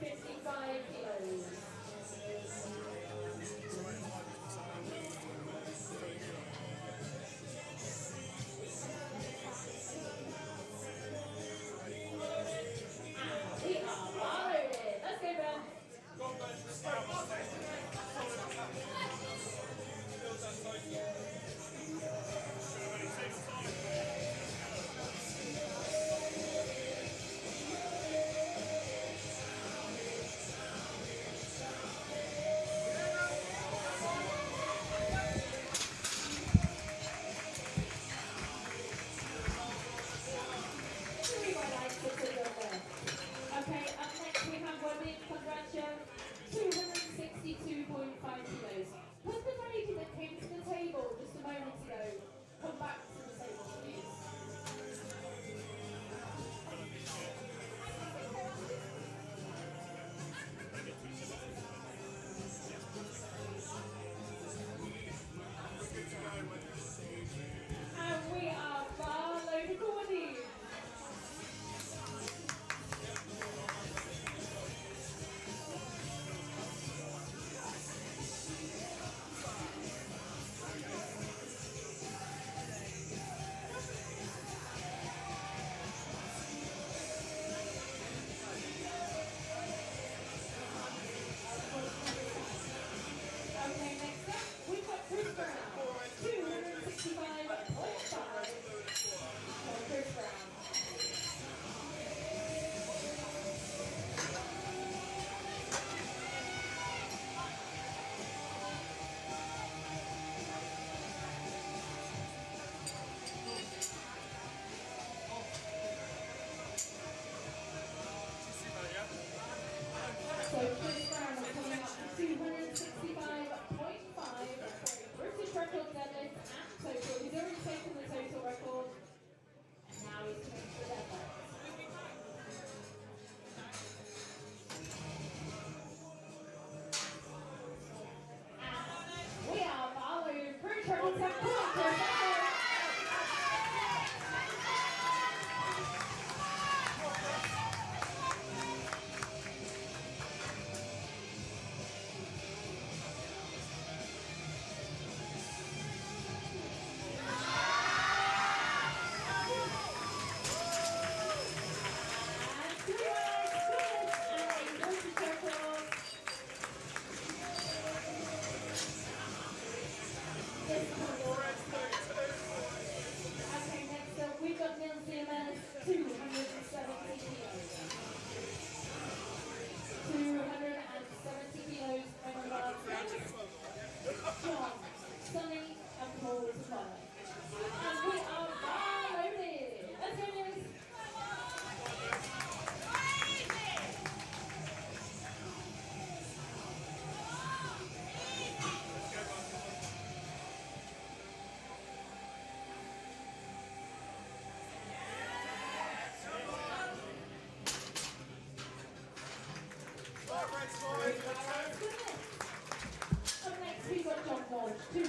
Up next, we've got John Walsh, 290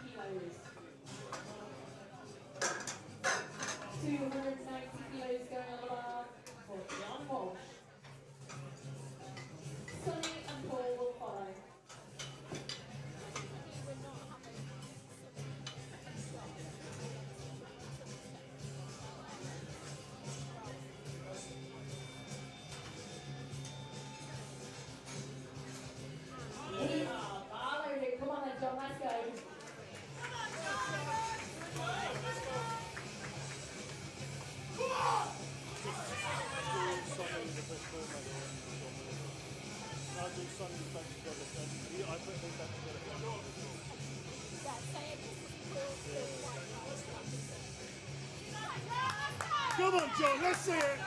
kilos. 290 kilos going on the bar for John Walsh. Sonny and Paul will follow. We are bar loading. Come on then, John, let's go. I'll do Sonny's bench deadlift and I put his bench deadlift on. Come on, John, let's see it!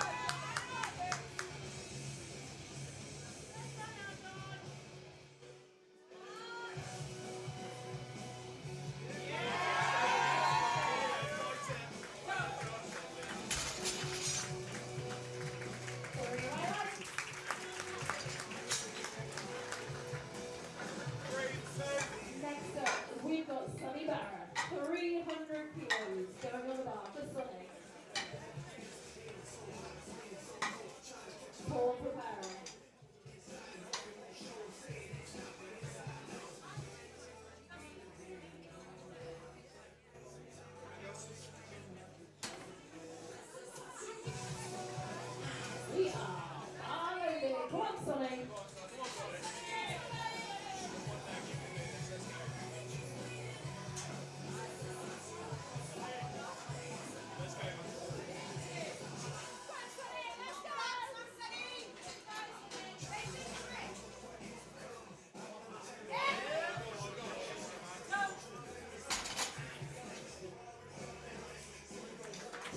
Next up, we've got Sonny Barra, 300 kilos going on the bar for Sonny. Paul preparing. We are loading. Come on, Sonny.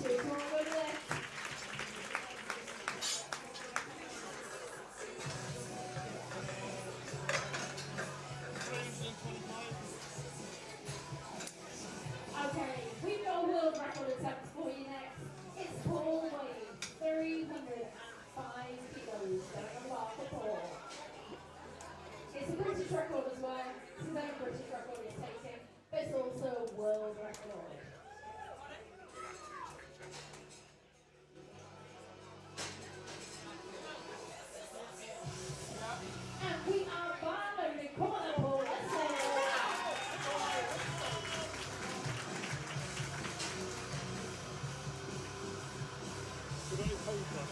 Two more go left. Okay, we've got a world record attempt for you next. It's Paul Wade, 305 kilos going on the bar for Paul. It's a British record as well. It's his own British record he's taking, but it's also a world record. And we are bar loading. Come on then, Paul, let's go. We've only paid that.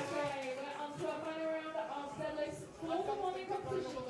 Okay, we're on to our final round of deadlifts for the morning competition.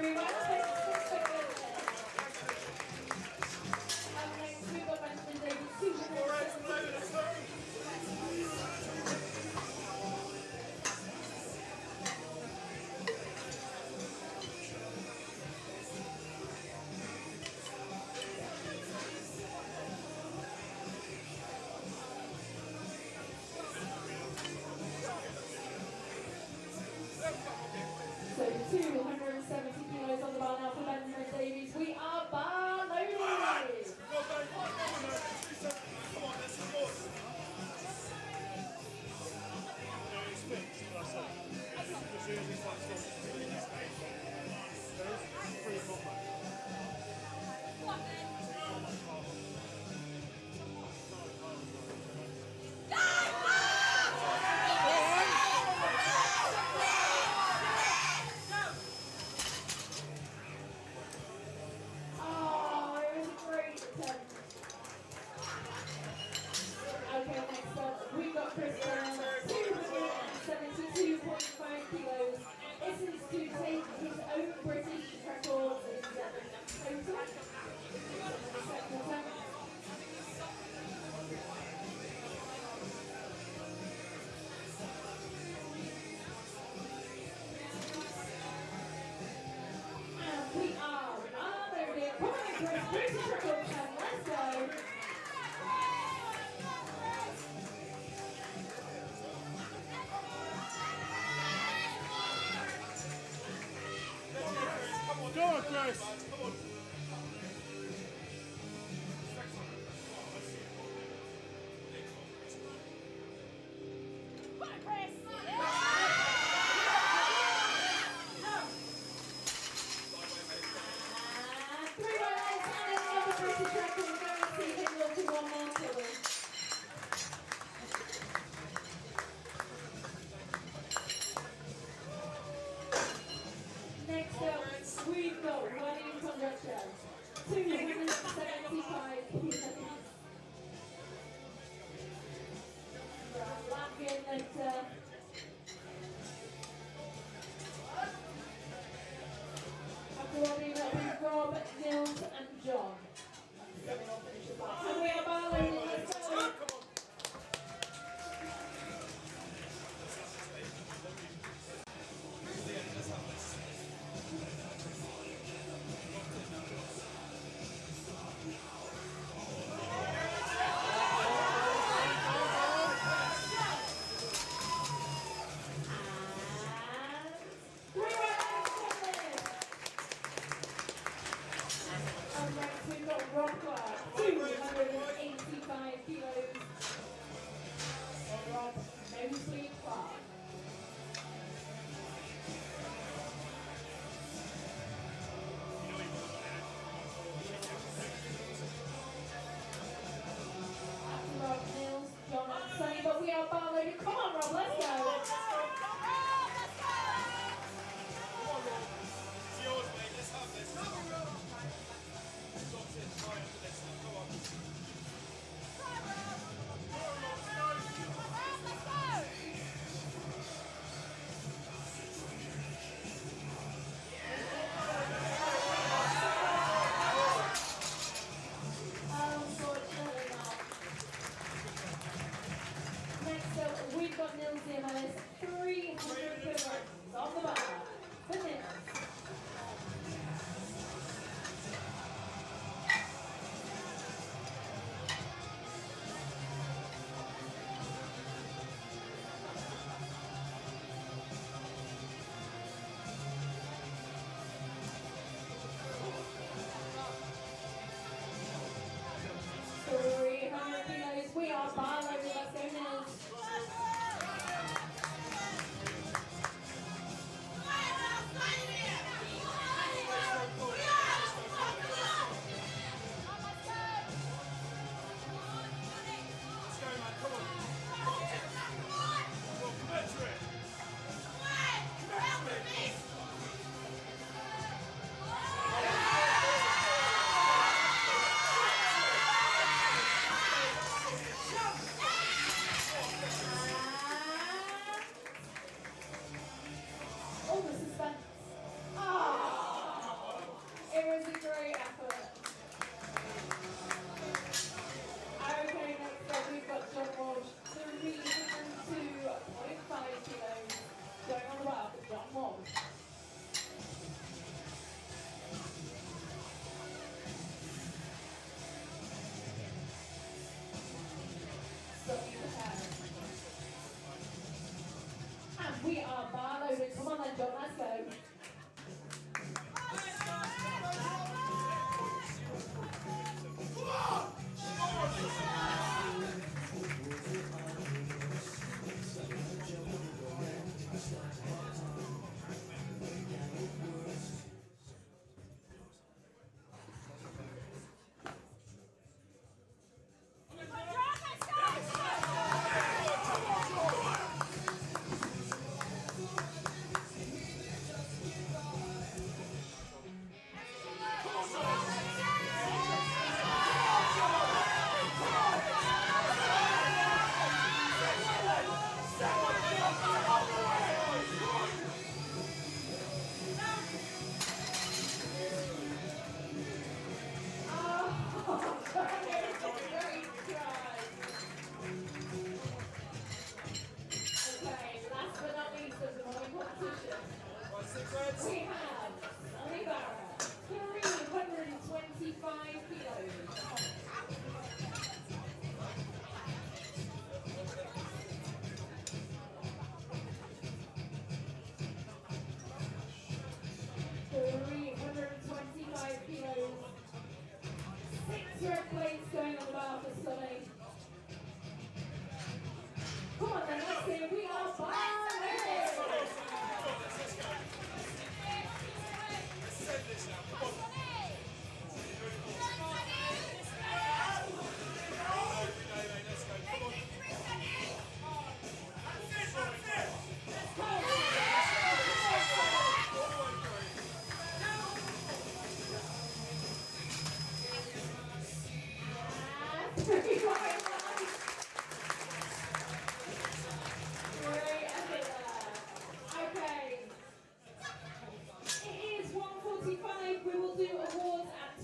3 rounds, 26 seconds. Up next, we've got Benjamin Davis, 270. So 270 kilos on the bar now for Benjamin Davies. We are bar loaded. Come on, let's support. It's fixed, but I said. As soon as he fights off, he's 3 combat. Oh, it was a great attempt. Okay, next up, we've got Chris Brown, 272.5 kilos. Essence to take his own British record in total. Second attempt. And we are loaded. Come on, Chris, British record 10, let's go. Go on, Chris. And 3 rounds and another British record. We're going to see him looking one more kill. Next up, we've got William Conductor, 275 kilos. Latvian lifter. After running up with Rob, Nils and John. And we are bar loading, let's go. And 3 rounds, 10 minutes. Up next, we've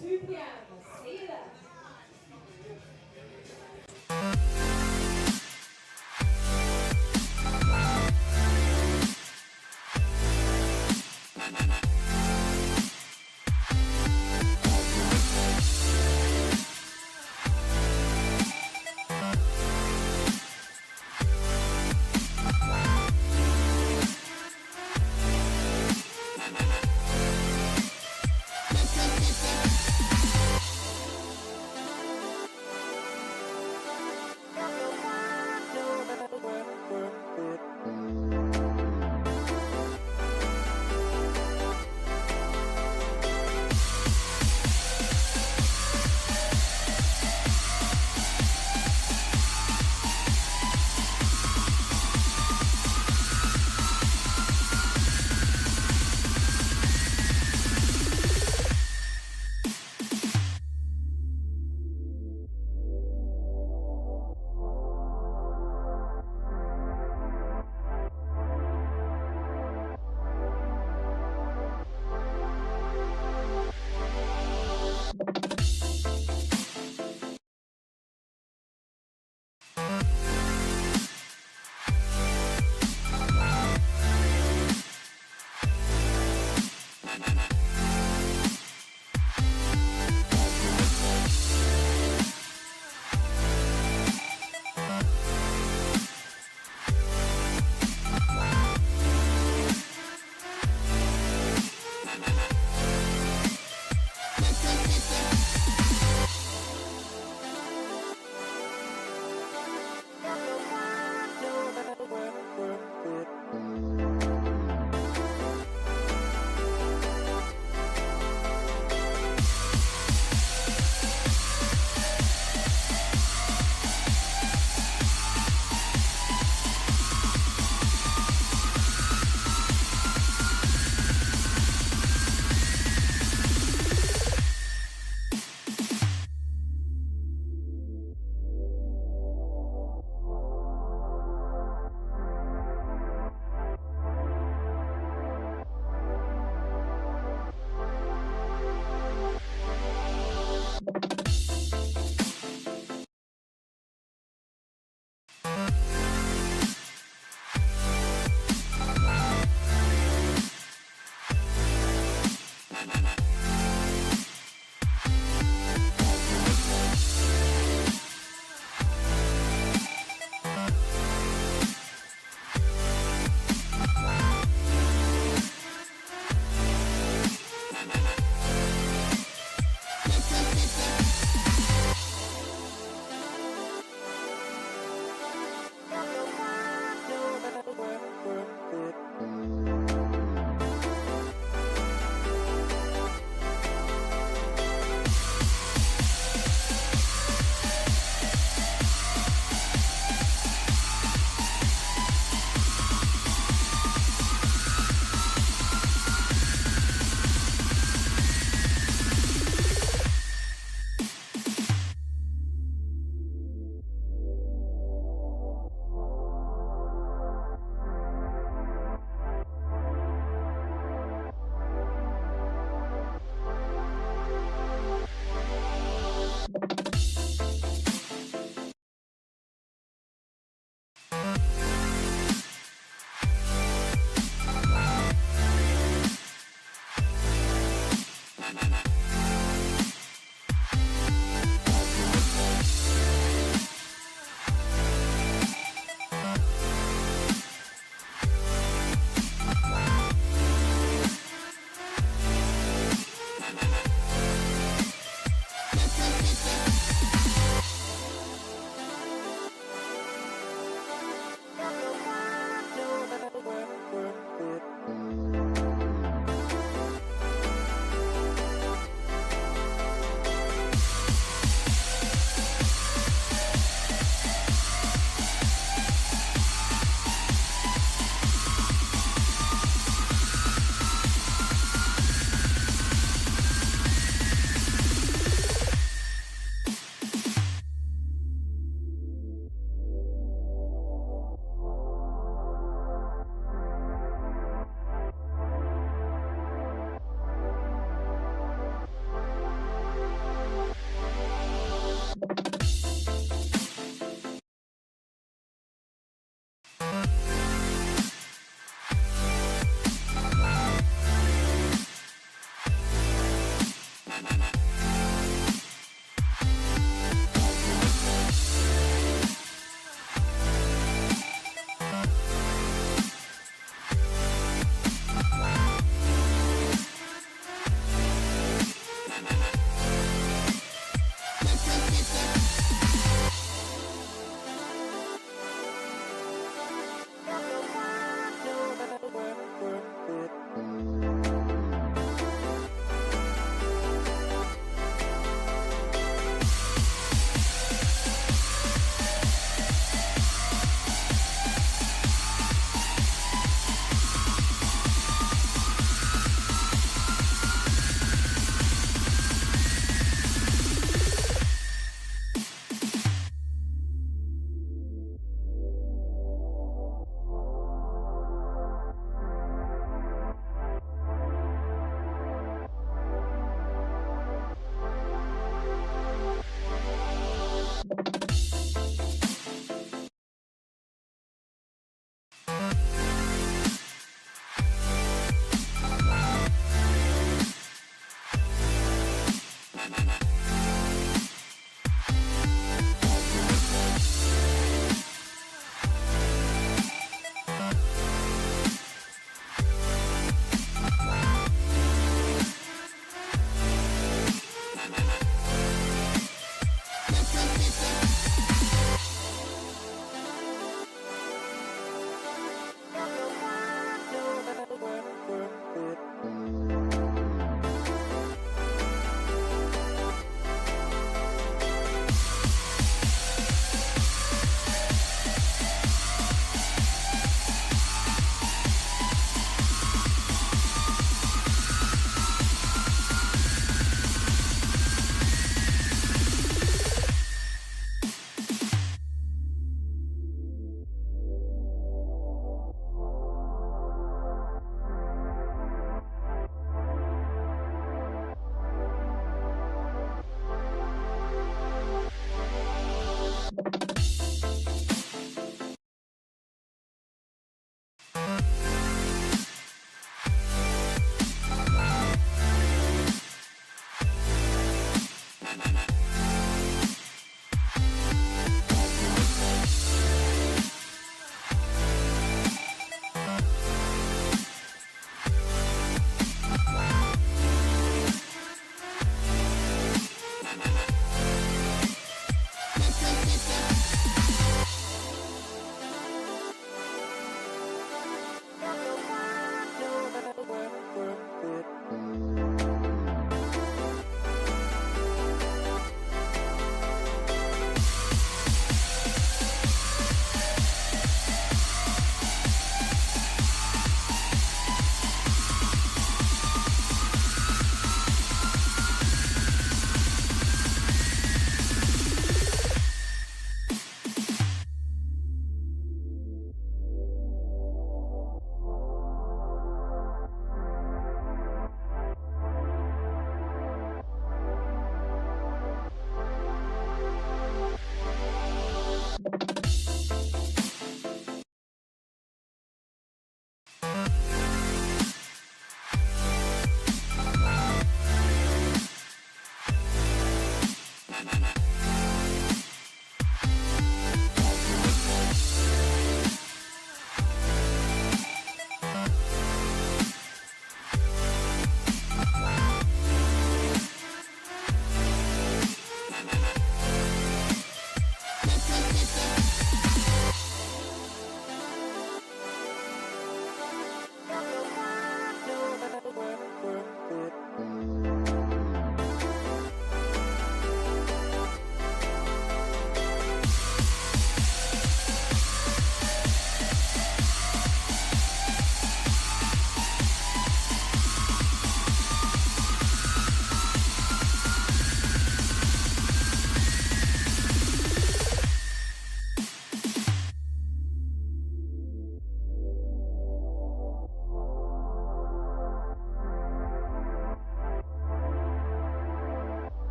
2 p.m. See you there.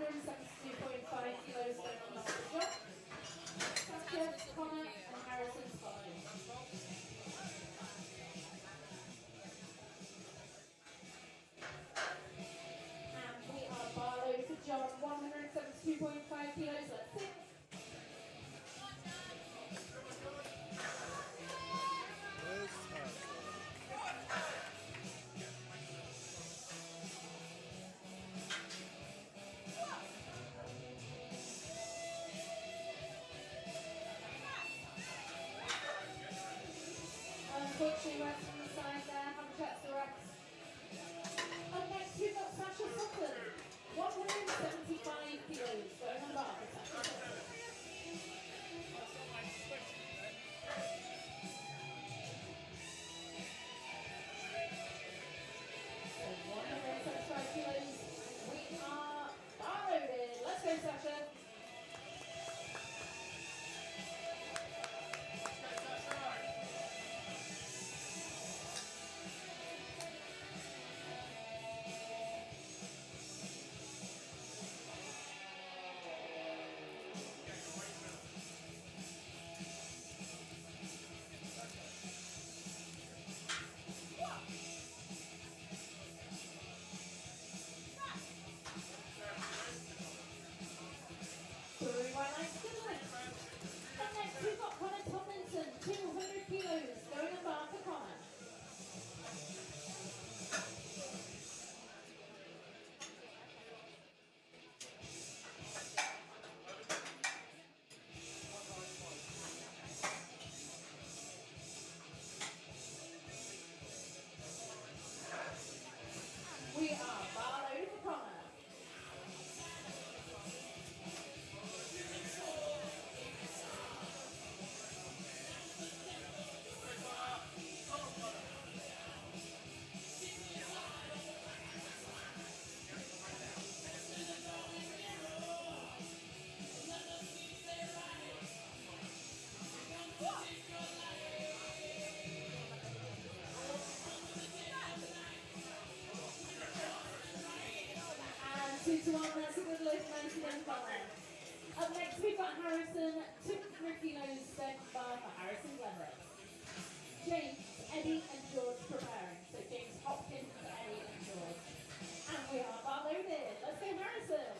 172.5 kilos going on the jump. Sasha, Connor, and Harrison's following. And we are Barlow for John, 172.5 kilos, let's sit. Unfortunately, Rex on the side there, have a chat to Rex. Up next, we've got Sasha Sutton, 175 kilos, going on bar for Sasha Sutton. So 175 kilos, we are bar loaded. Let's go, Sasha. Up next, we've got Connor Tomlinson, 200 kilos, going on bar for Connor. We are bar loaded for Connor. And 2 to 1, that's a good lift, nice again, Connor. Up next, we've got Harrison, 200 kilos, second bar for Harrison Glenrose. James, Eddie, and George preparing. So James Hopkins, Eddie, and George. And we are bar loaded. Let's go, Harrison.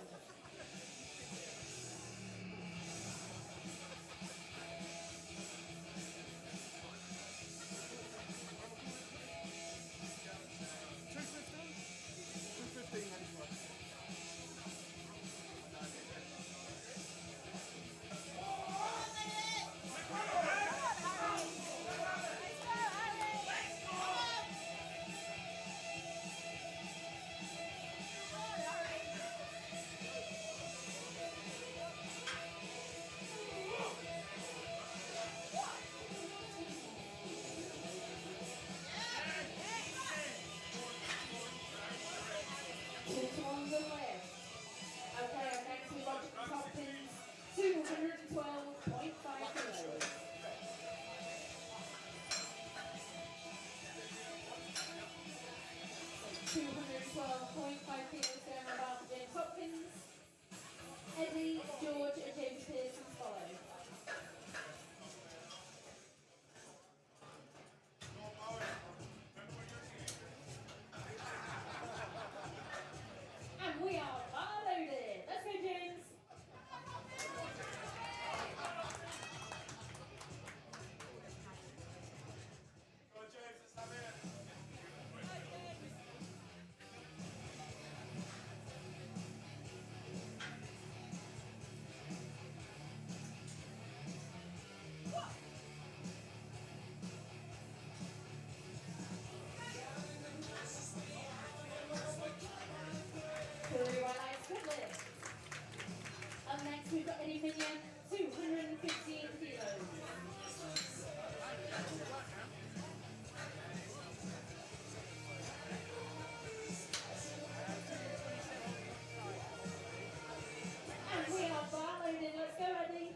Okay, next we've got Hopkins, 212.5 kilos. So 212.5 kilos going on bar for James Hopkins. Eddie, George, and James Pearson follow. And we are bar loaded. Let's go, James. Go, James, let's have it. Up next, we've got Eddie Minion, 215 kilos. And we are bar loaded. Let's go, Eddie.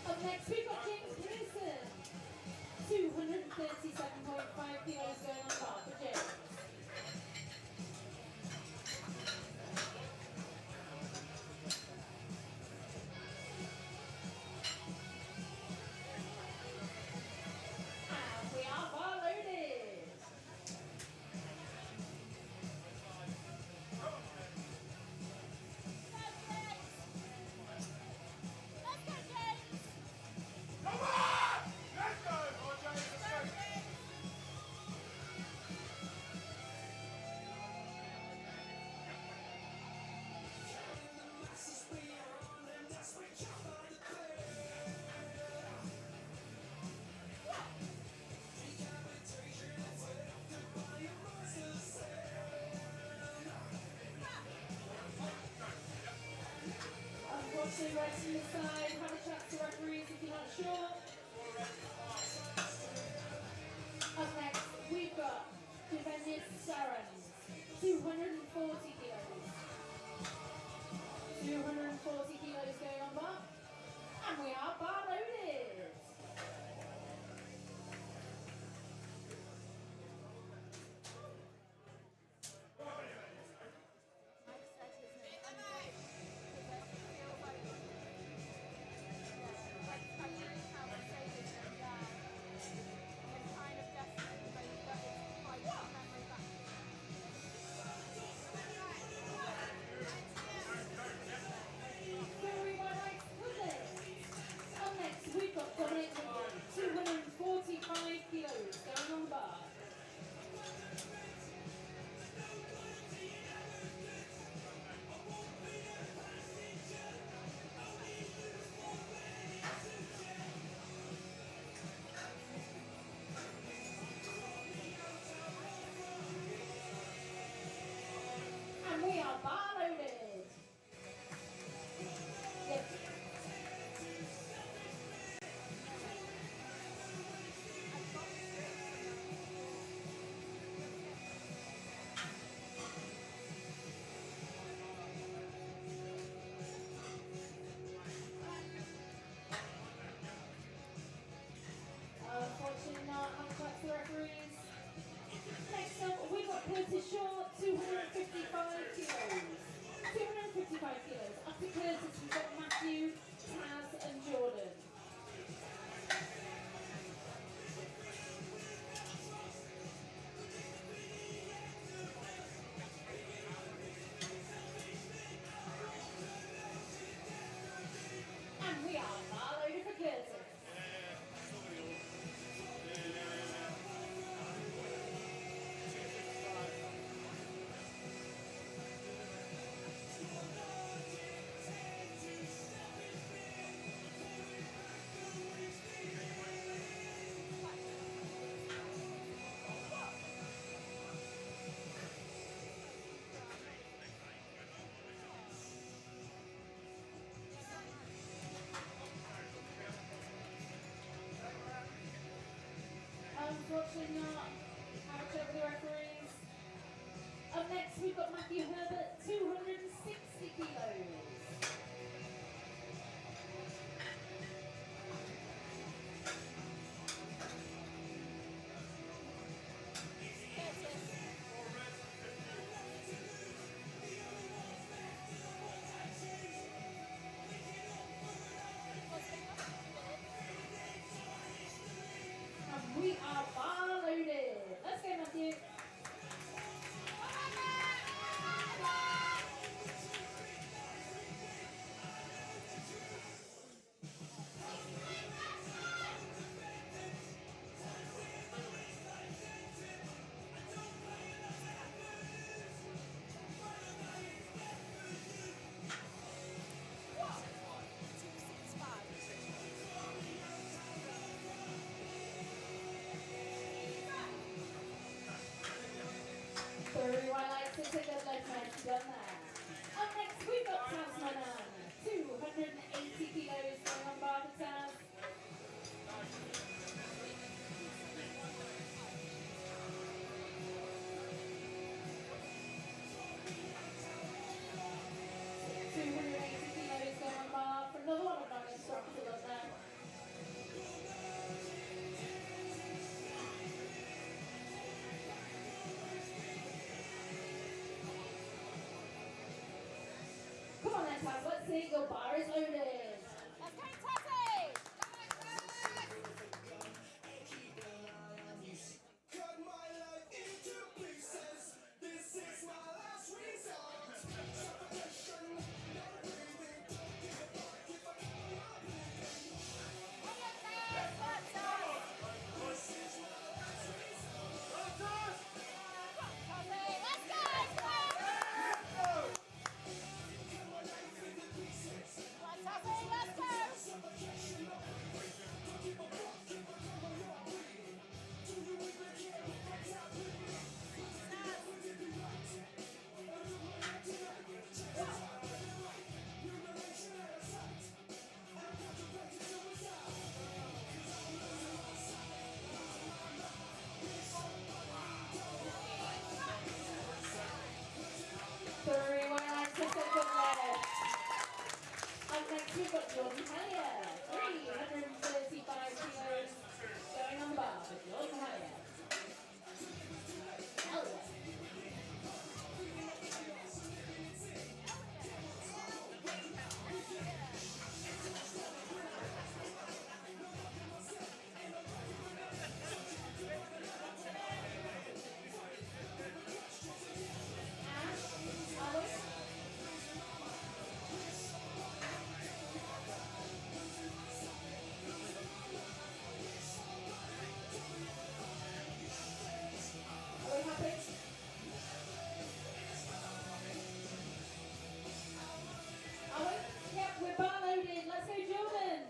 Up next, we've got James Pearson. 237.5 kilos going on bar for James. And we are bar loaded. Come on! Let's go! Oh, James, let's go! Unfortunately, resting this side, have a chat to referees if you're not sure. Up next, we've got defending Sarans, 240 kilos. 240 kilos going on bar, and we are bar loaded. Very well, nice, lovely. Up next, we've got Dominic Woodward, 245 kilos going on bar. And we are bar loaded. Yep. Unfortunately not, have got the referees. Next up, we've got Curtis Shaw, 255 kilos. 255 kilos. Up to Curtis, we've got Matthew, Taz, and Jordan. And we are bar loaded for Curtis. Unfortunately not. Have a check with the referees. Up next, we've got Matthew Herbert, 260 kilos. And we are bar loaded. Let's go, Matthew. Very well, I think a good life match done there. Up next, we've got Taz Manan, 280 kilos going on bar for Taz. Kilos going on bar Tassie, your bar is loaded. Let's go, Tassie! Cut my life into pieces. This is my last resort. Suffocation, no breathing. Don't give a fuck if I know you're bleeding. This is my last resort. Tassie, let's go, let's go! Cut my life into pieces. Come on, Tassie, let's go! Suffocation, no breathing. Don't give a fuck if I know you're bleeding. Do you even care what's happening? Would it be right? Or do I have to change it? Mutilation at a sight. I'm contemplating suicide. 'Cause I'm losing my sight. Three more lines to fit good left. Up next, we've got Jordan Hellier. 335 kilos. Going on the bar with Jordan Hellier. Hellier. Are we happy? Are we? Yep, we're bar loaded. Let's go, Jordan.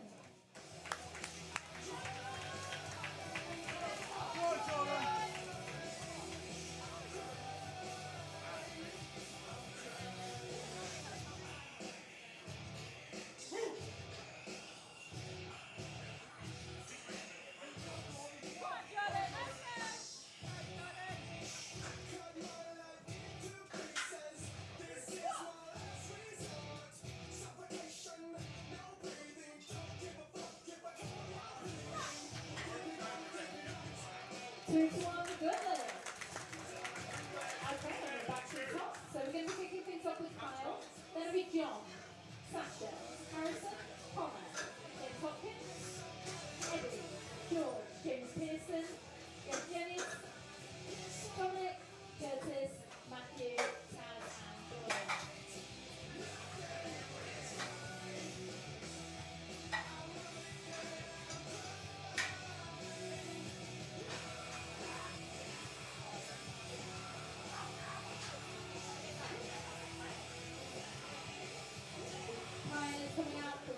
Come on, Jordan, let's go! Cut my life into pieces. This is my last resort. Suffocation, no breathing. Don't give a fuck if I know you're bleeding. 2 to 1, good left. Okay, we're back to the top. So we're going to be kicking things off with Kyle. Then it'll be John, Sasha, Harrison, Connor, James Hopkins, Eddie, George, James Pearson, Evgenis, Dominic, Curtis, Matthew, Taz, and Jordan. Kyle is coming out from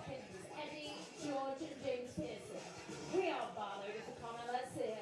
Hopkins, Eddie, George, and James Pearson. We are bar loaded for Connor. Let's see it.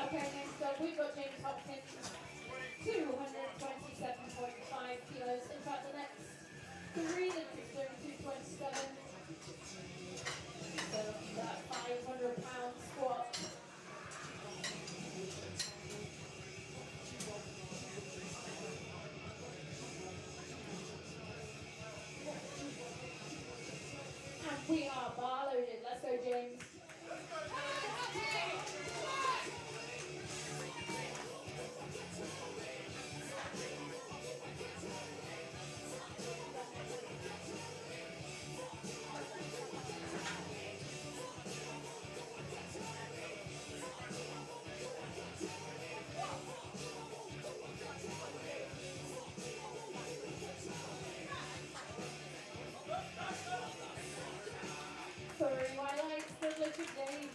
Okay, next up we've got James Hopkins, 227.5 kilos. In fact, the next three that he's doing 227. So that 500-pound squat. And we are bar loaded. Let's go, James. Three highlights, Deadlift James.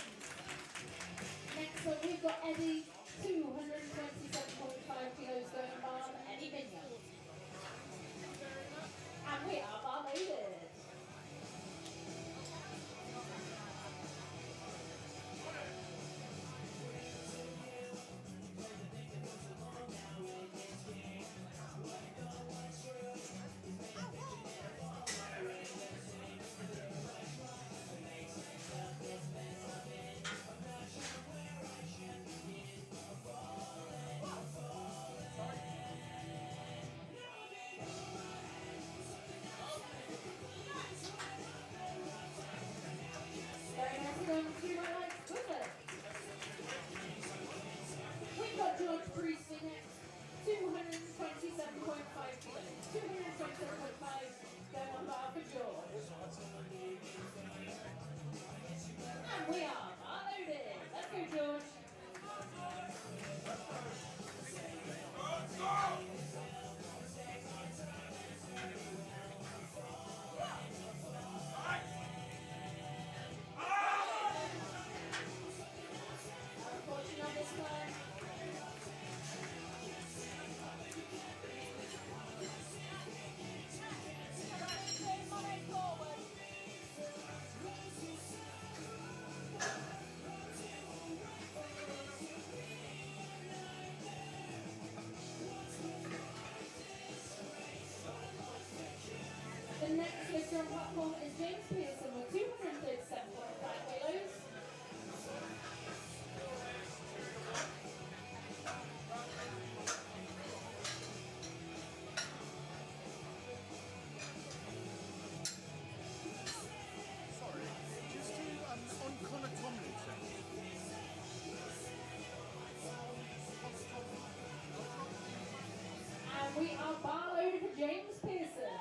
Next up, we've got Eddie, 227.5 kilos going bar, Eddie Vineyard. And we are bar loaded. Very nice, going two highlights quickly. We've got George Priestley next, 227.5 kilos. 227.5 going on bar for George. And we are bar loaded. Let's go, George. Unfortunately on this one. The next lifter on platform is James Pearson with 237.5 kilos. Sorry, just to on Connor Tomlinson. And we are bar loaded for James Pearson.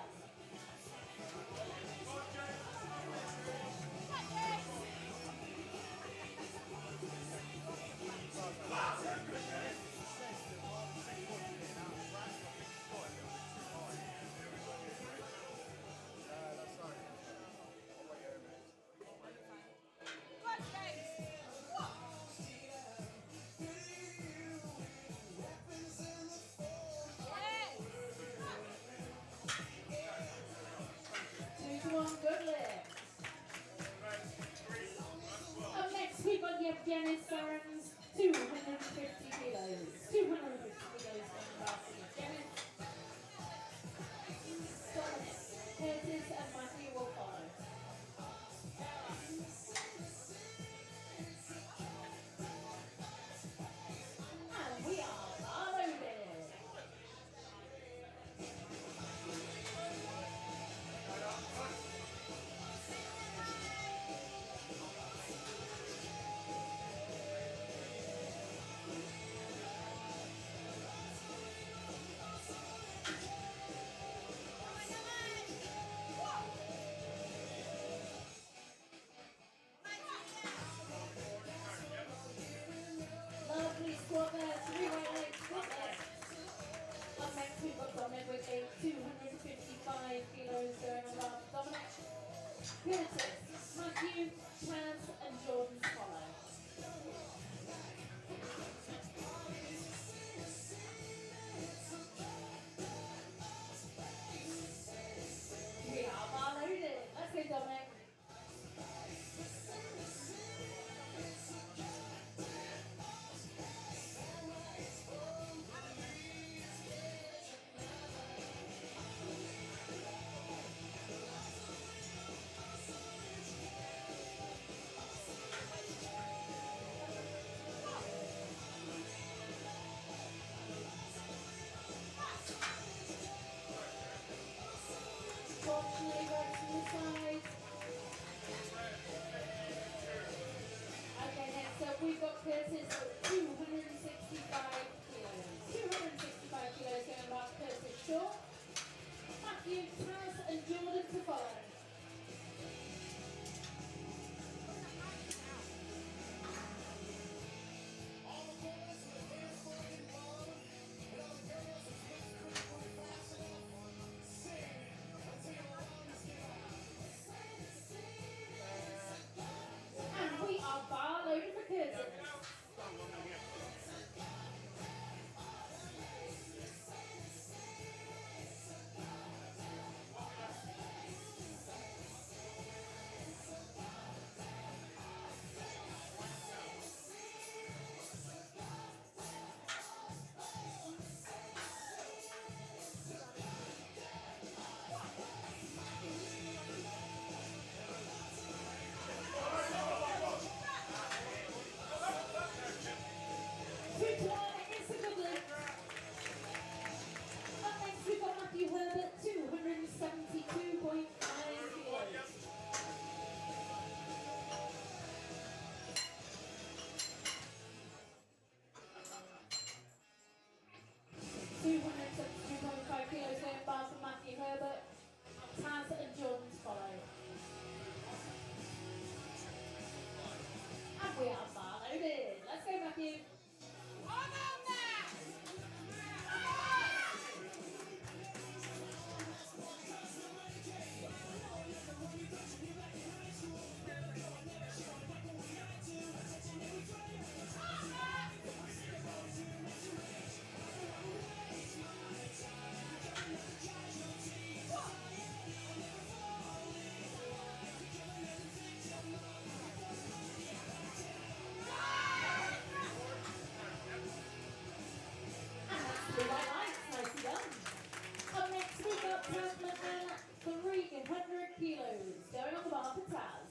200 kilos. Going on the bar for Taz.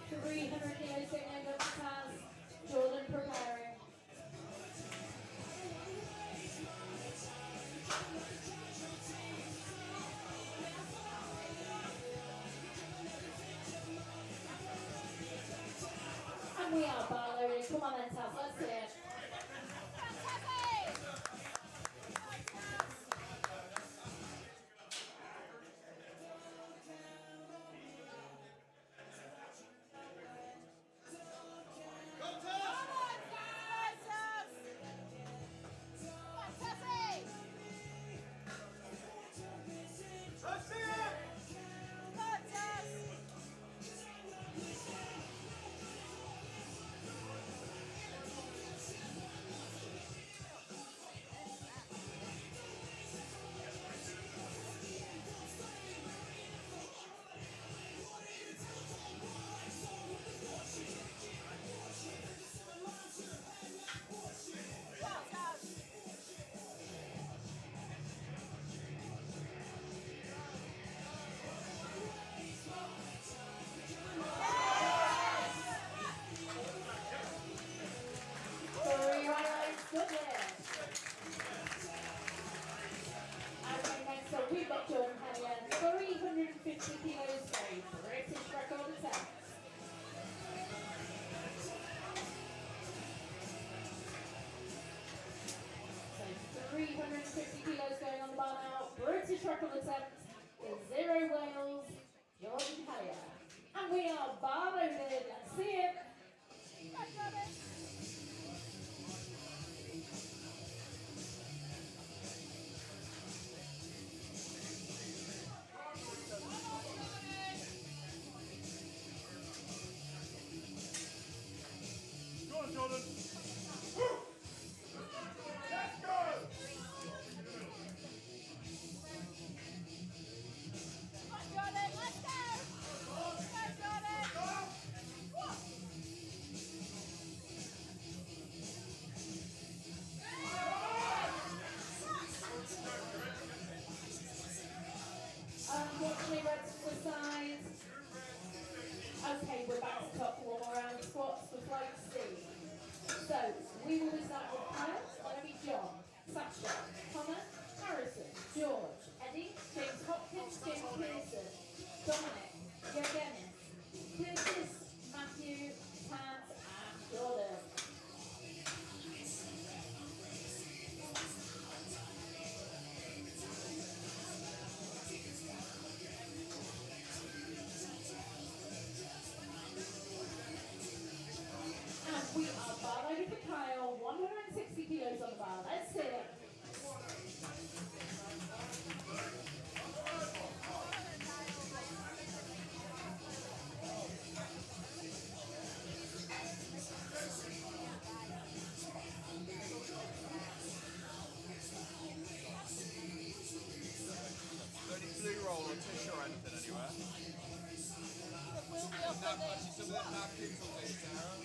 So 300 kilos going over for Taz. Jordan preparing. And we are bar loading. Come on then, Taz, let's see it. So we've got Jordan Hennier, 350 kilos weight, British record attempt. So 350 kilos going on the bar now, British record attempt is 0 Wales, Jordan Hennier. And we are bar loaded, let's see it. Go on, Jordan. Let's go. Come on, Jordan, let's go. Go, Jordan. Unfortunately, red to the side. Okay, we're back to top for one more round of squats for flight C. So, we will be starting with Kyle, Olivia John, Sasha, Connor, Harrison, George, Eddie, James Hopkins, James Pearson, Dominic, Yogenis, Curtis, Matthew, Pat, and Jordan. And we are bar loaded for Kyle, 160 kilos on the bar. Let's see it. Any blue roll or tissue or anything anywhere? We'll be up on this. Some of them napkins will do, Sarah.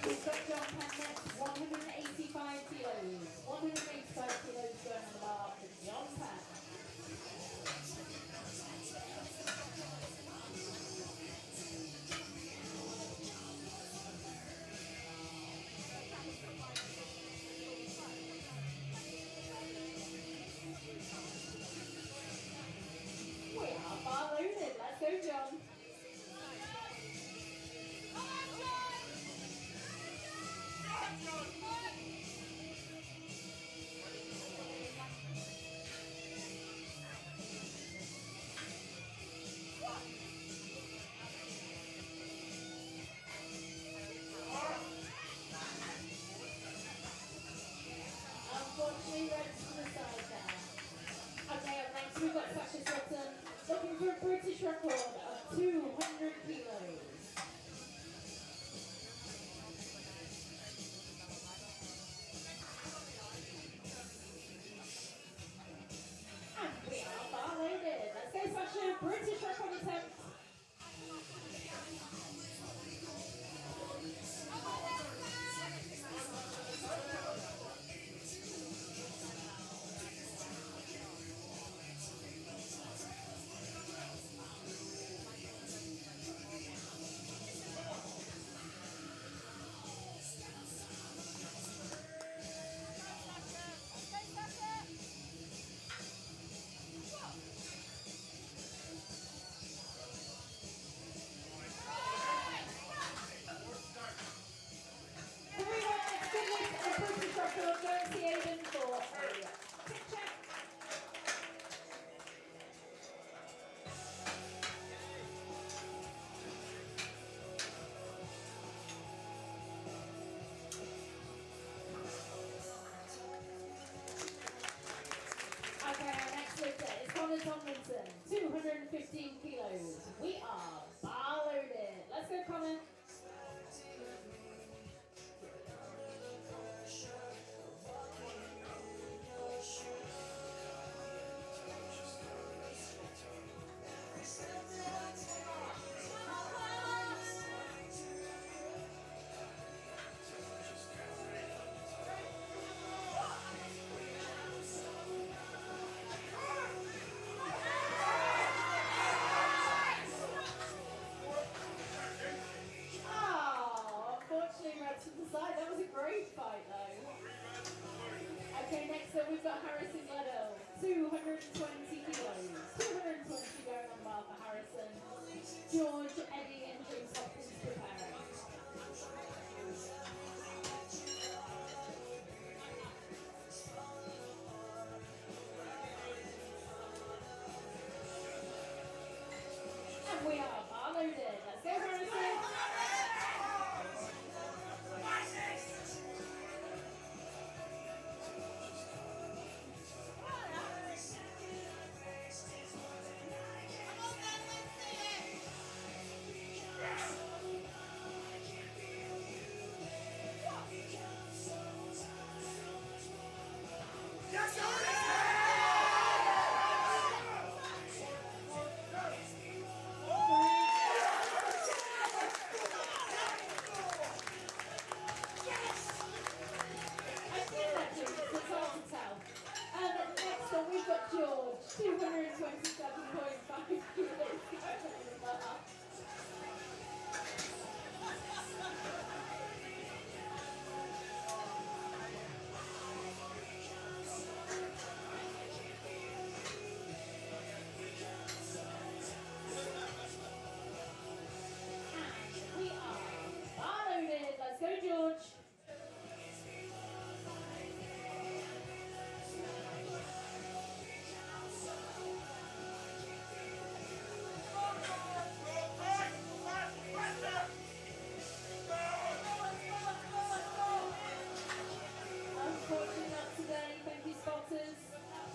We've got John Penneck, 185 kilos. 185 kilos going on the bar for John Penn. We are bar loaded. Let's go, John. Unfortunately, red to the side there. Okay, up next we've got Sasha Sutton, looking for a British record of 200 kilos. British record attempt. Okay, our next lifter is Connor Tomlinson, 215 kilos. We are bar loaded. Let's go, Connor. Oh, unfortunately, right to the side. That was a great fight, though. Okay, next up we've got Harrison Gledell, 220 kilos. 220 going on bar for Harrison. George, Eddie, and James Hopkins preparing. And we are bar loaded. Let's go, Harrison. Next up, we've got George, 227.5 kilos. And we are bar loaded. Let's go, George. Unfortunately not today, thank you spotters.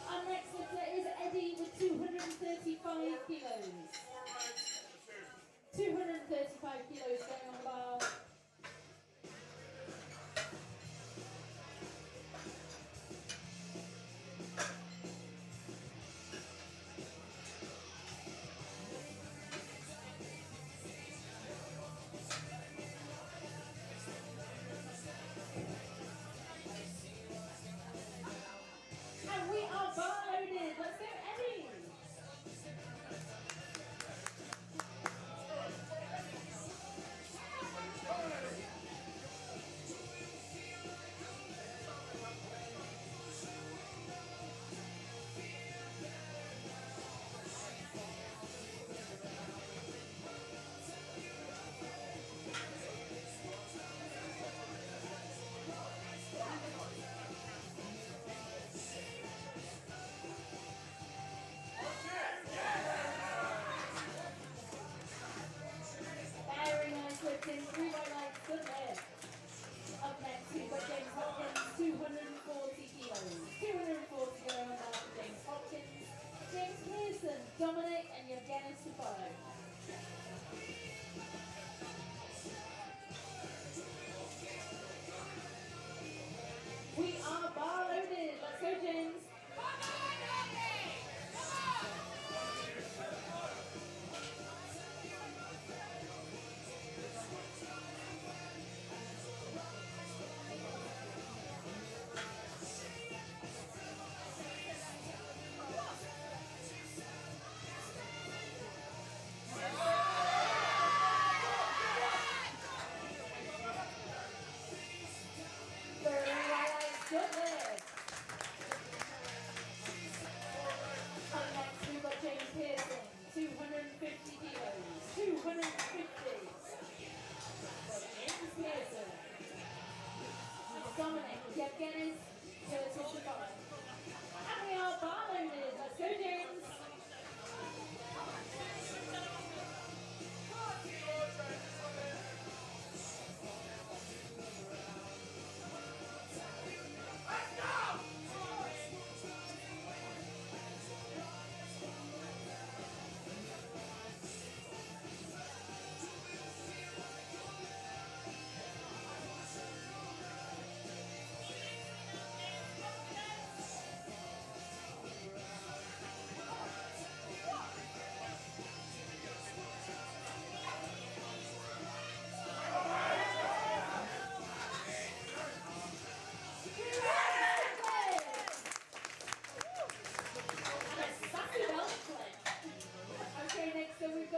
Our next lifter is Eddie with 235 kilos. 235 kilos going on bar. And we are bar loaded. Let's go, Eddie.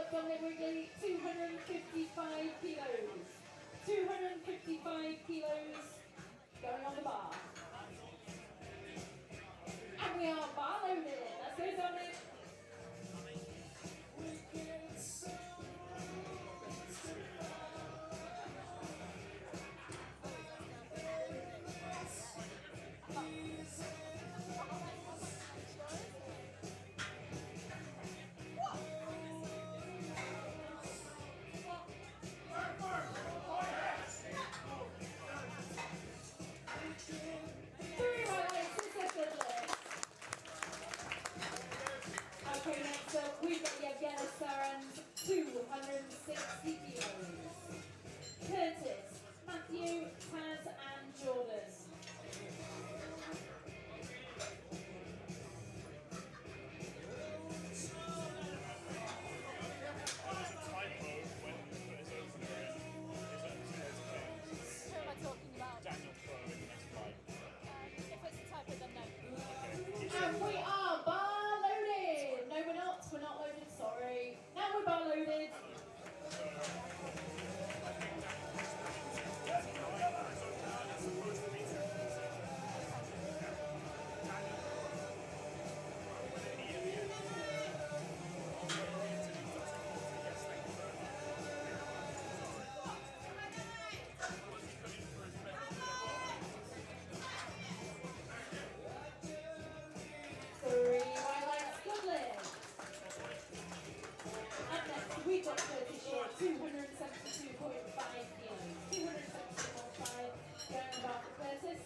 got Dominic Wrigley, 255 kilos. 255 kilos going on the bar. And we are bar loaded. Let's go, Dominic. Okay, next up we've got Yevgeny Saran's 260 kilos. Curtis, Matthew, Taz and Jordan. Who am I talking about? Daniel Crowe in the next fight. If it's a typo, then no. And we are bar loaded. No, we're not. We're not loaded. Sorry. Now we're bar loaded. Three white lights, good lift. Up next, we've got Curtis Short, 272.5 kilos. 272.5 going about for Curtis.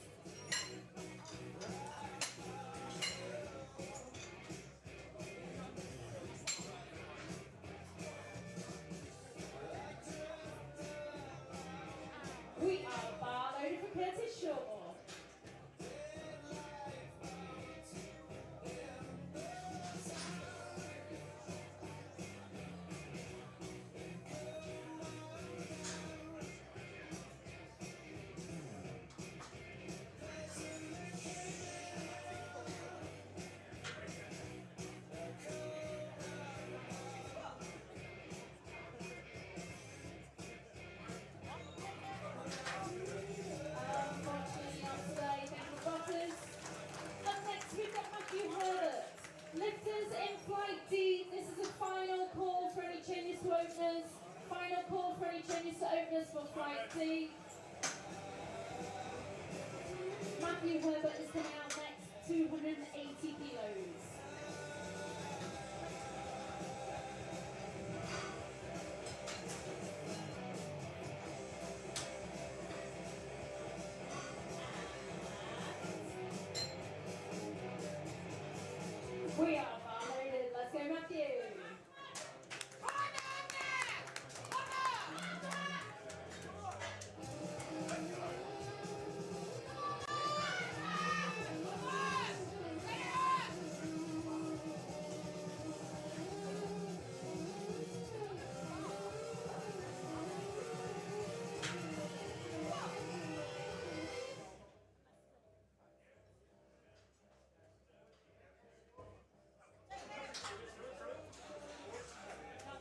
We are bar loaded for Curtis Short. Unfortunately, not today. Thank you, Butters. Up next, we've got Matthew Herbert. Lifters in flight D. This is a final call for any changes to openers. Final call for any changes to openers for flight D. Matthew Herbert is coming out next, 280 kilos. We are bar loaded. Let's go, Matthew.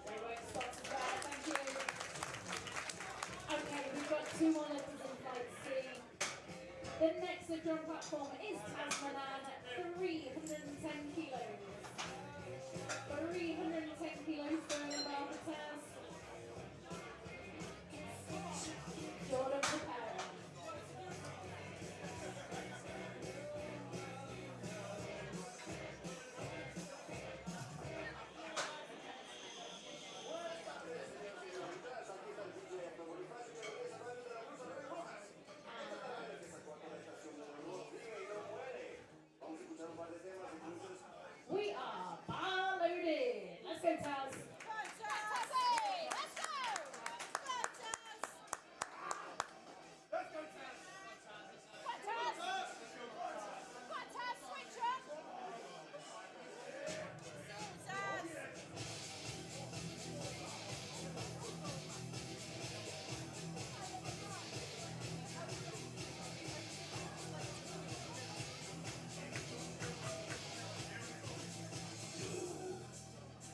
They won't stop us there, thank you. Okay, we've got two more lifters in flight C. The next lifter on platform is Tasmanan, 310 kilos. 310 kilos going above the Taz. Jordan preparing. We are bar loaded. Let's go, Taz. Let's go!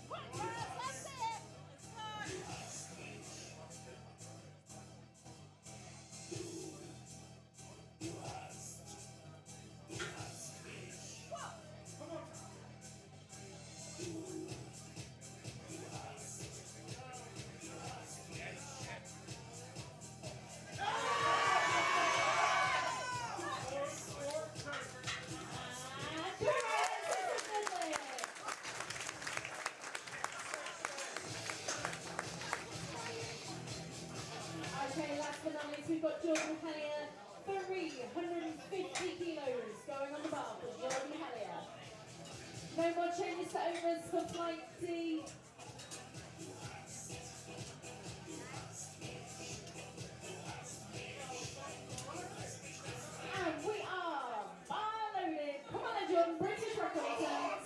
Switch up! Let's Hellier, 350 kilos going on the bar for Jordan Hellier. No more changes to overs for flight D. And we are bar loaded. Come on then, Jordan, British record returns.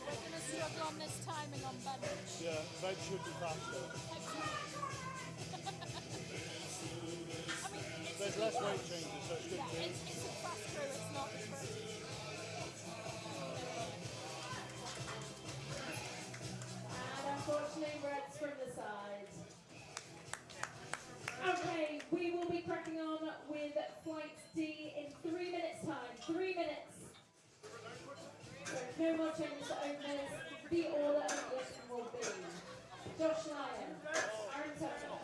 We're going to struggle on this timing on bench. Yeah, bench should be faster. I mean, it's There's less weight changes, so it's good yeah, too. it's a fast through, it's not for And unfortunately, reds from the side. Okay, we will be cracking on with flight D in 3 minutes time. 3 minutes. So no more changes to openers. The order of lifting will be Josh Lyon, Aaron Tucker,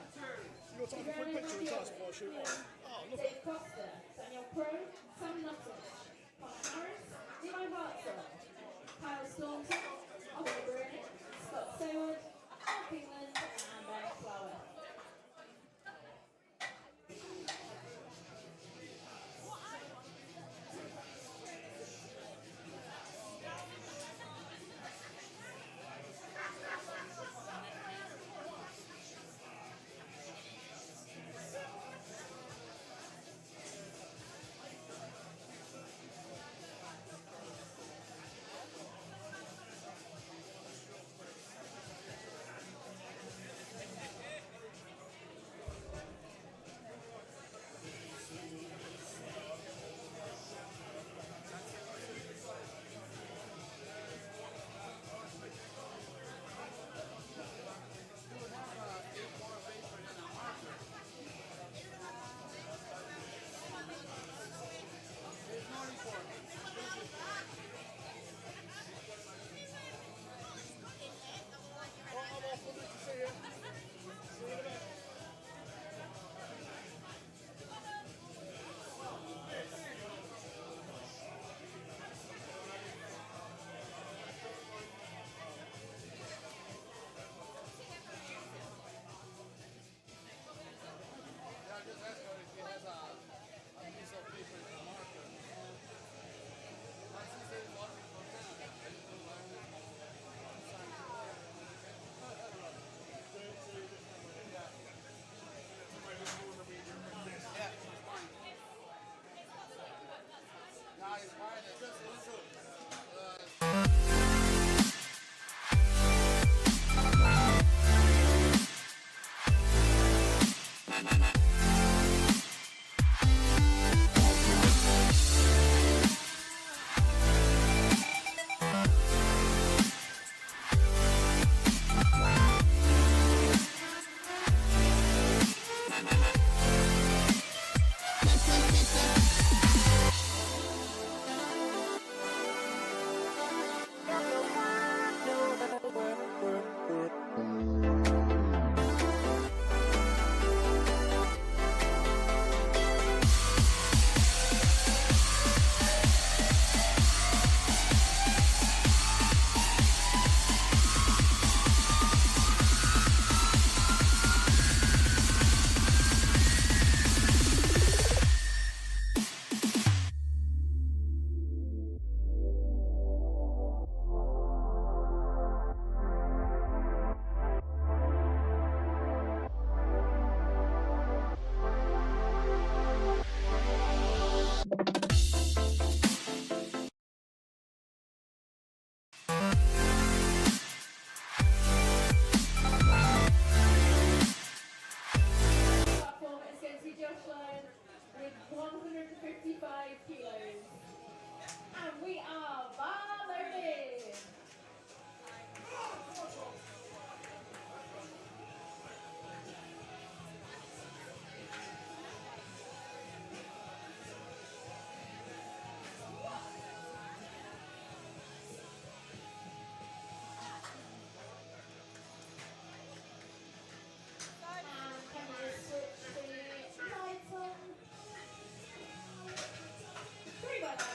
You got time for a quick picture with us before I shoot off? Oh, look. Dave Foster, Daniel Crowe, Sam Nutton, Connor Harris, Levi Hartzell, Kyle Staunton, Oliver Brunick, Scott Seward, Mark England, and Ben Flower.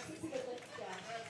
It's a good lift, yeah.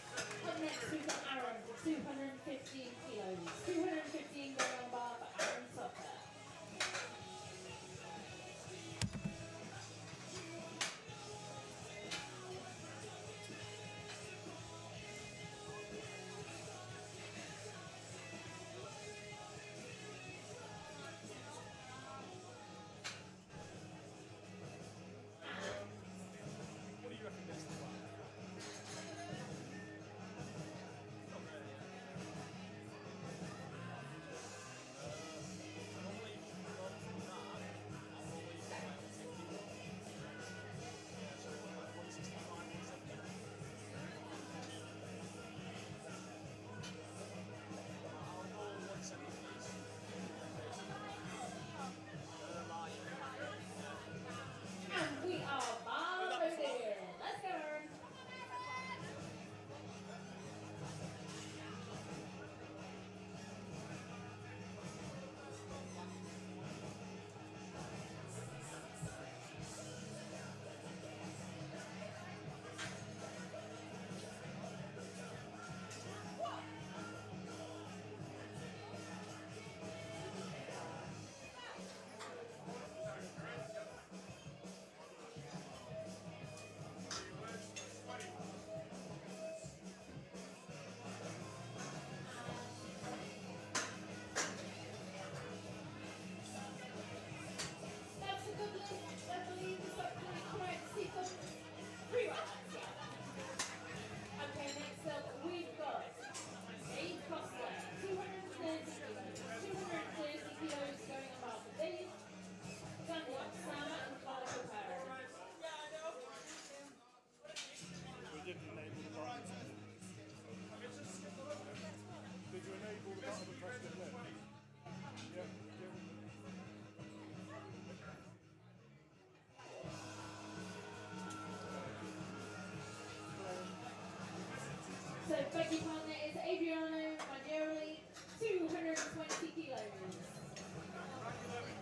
Second partner is Adriano Magnoli, 220 kilos.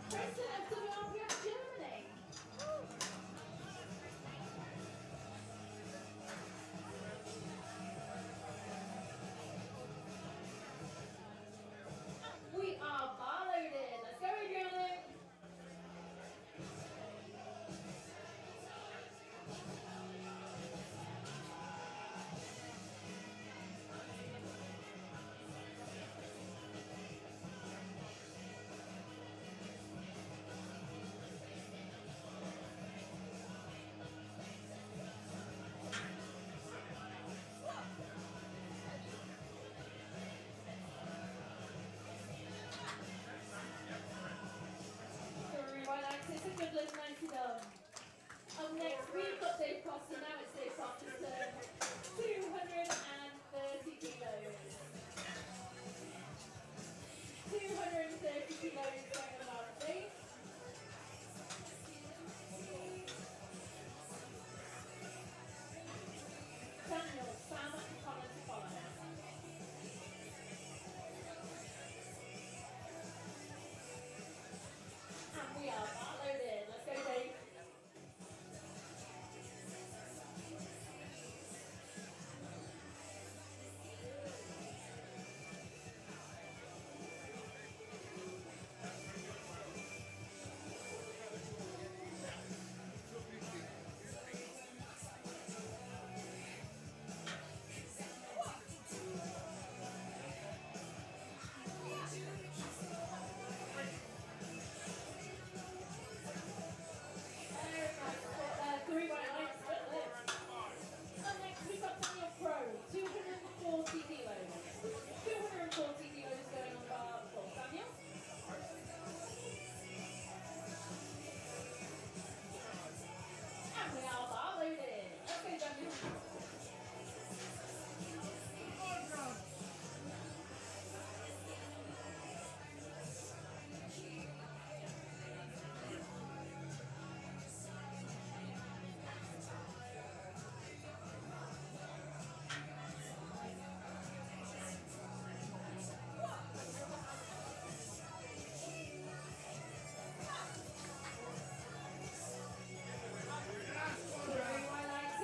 President of WRPF Germany. We are bar loaded. Let's go, Adriano. It's a good lift, nicely done. Up next, we've got Dave Costa. Now it's Dave Costa's turn. 230 kilos. 230 kilos going on our feet. Daniel, Sam, and Connor to follow. And we are bar loaded. Let's go, Dave. Three white lights, good lift. Up next, we've got Daniel Pro, 240 kilos. 240 kilos going on bar for Daniel. And we are bar loaded. Let's go, Daniel.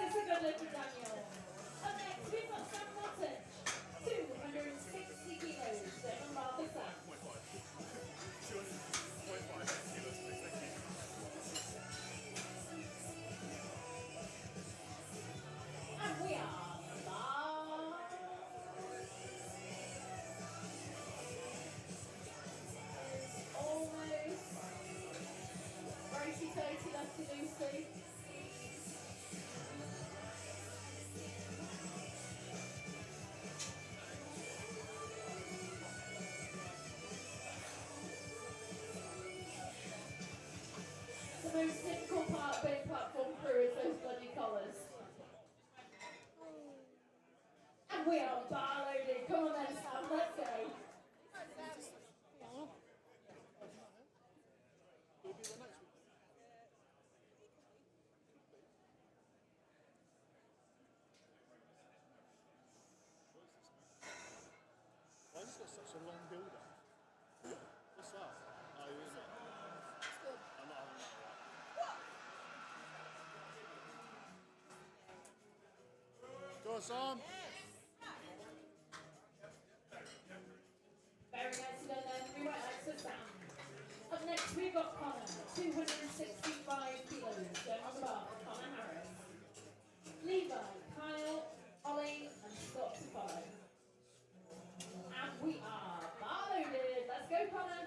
It's a good lift for Daniel. Up next, we've got Sam Cottage, 260 kilos going on bar for Sam. And we are bar. Almost. Righty-tighty, lefty-loosey. The most difficult part of being platform crew is those bloody collars. And we are bar loaded. Come on then, Sam, let's go. Why has it got such a long build-up? What's that? Oh, you're in it. I'm not having that yet. Go on, Sam. Very nicely done then. Three white lights for Sam. Up next, we've got Connor, 265 kilos going on the bar for Connor Harris. Levi, Kyle, Ollie, and Scott to follow. And we are bar loaded. Let's go, Connor.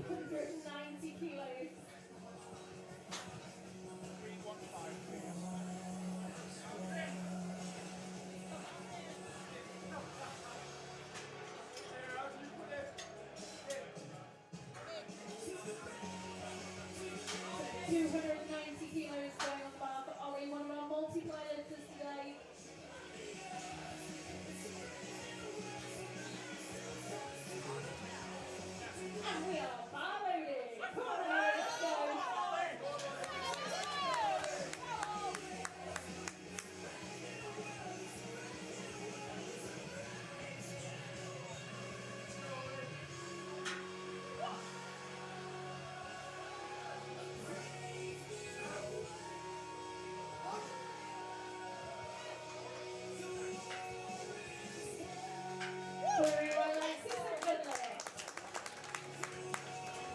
290 kilos. So 290 kilos going on the bar for Ollie, one of our multiply lifters today. And we are bar loading. Come on, Ollie, let's go.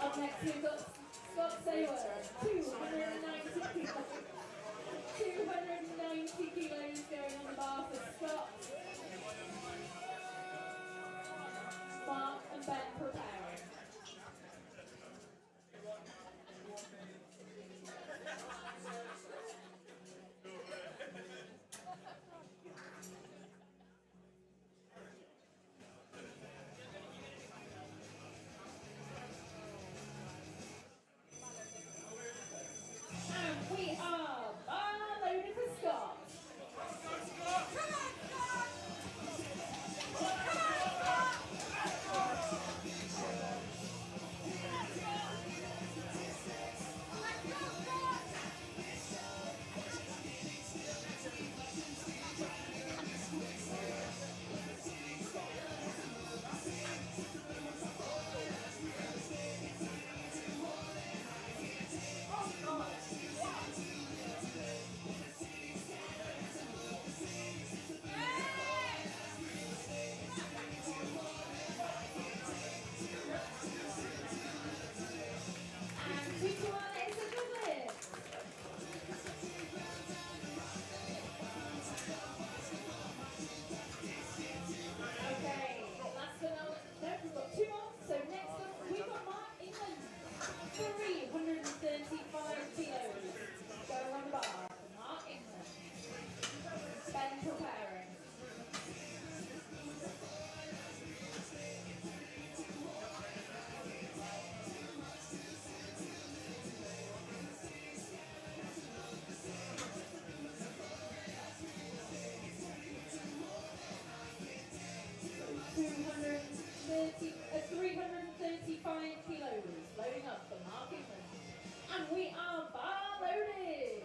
Up next we've got Scott Saylor, 290 kilos. 290 kilos going on the bar for Scott. Mark and Ben preparing. And we are bar loaded for Scott. And 2 to 1 is a deadlift. Okay, last but not least, no, we've got 2 more. So next up, we've got Mark England, 335 kilos. Going on the bar for Mark England. Ben preparing. So 335 kilos loading up for Mark England. And we are bar loaded.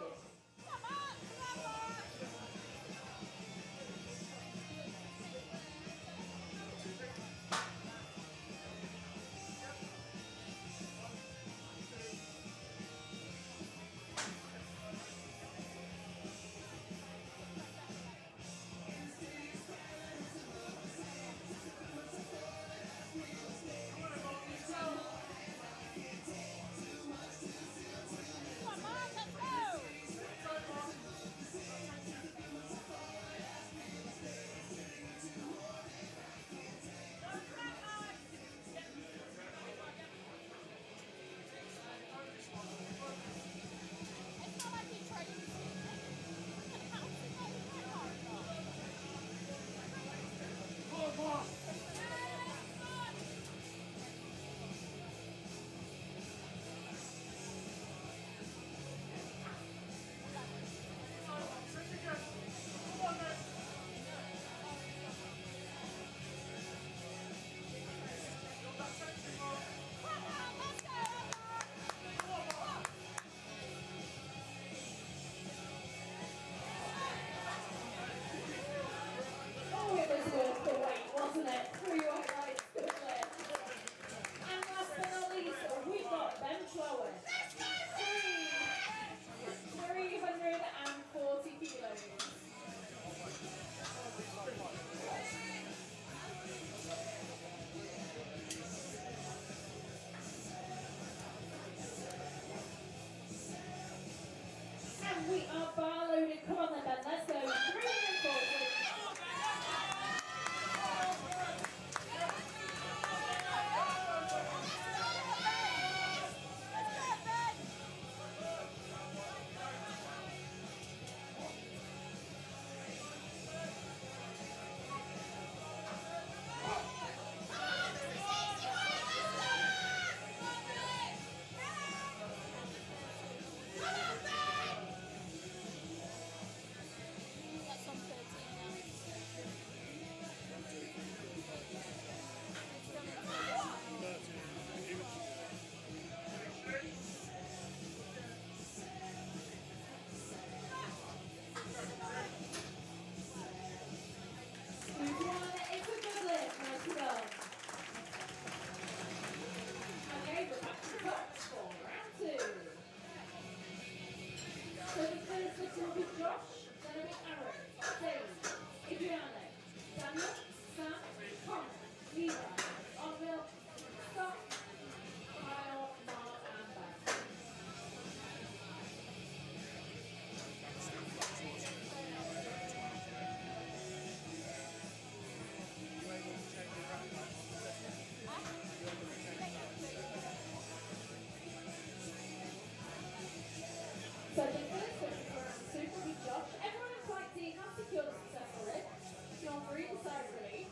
inside release.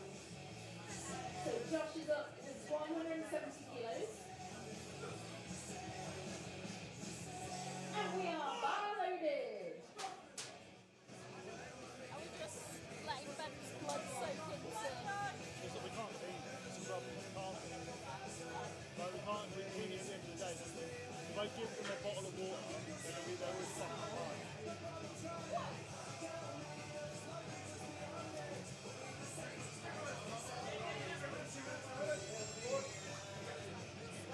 So Josh is up to 170 kilos. And we are bar loaded. Are we just letting Ben's blood soak into? It's that we can't beat it. It's a problem. We can't beat it. Like, we can't win at the end of the day. If I give them a bottle of water, they're always fucking fine.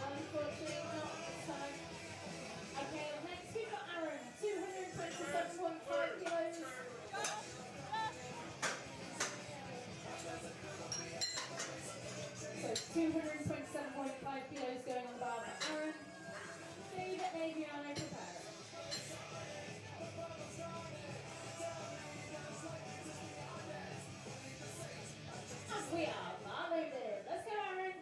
Unfortunately, not this time. Okay, up next we've got Aaron, 227.5 kilos. So 227.5 kilos going on the bar for Aaron. David Adriano prepare. And we are bar loaded. Let's go, Aaron.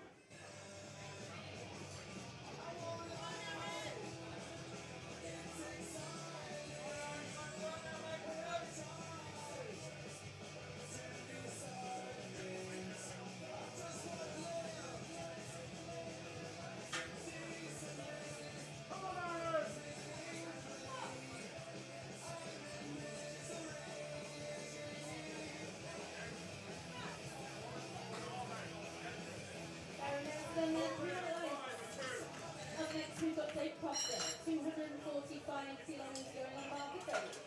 Up next, we've got Dave Costa, 245 kilos going on bar for Dave.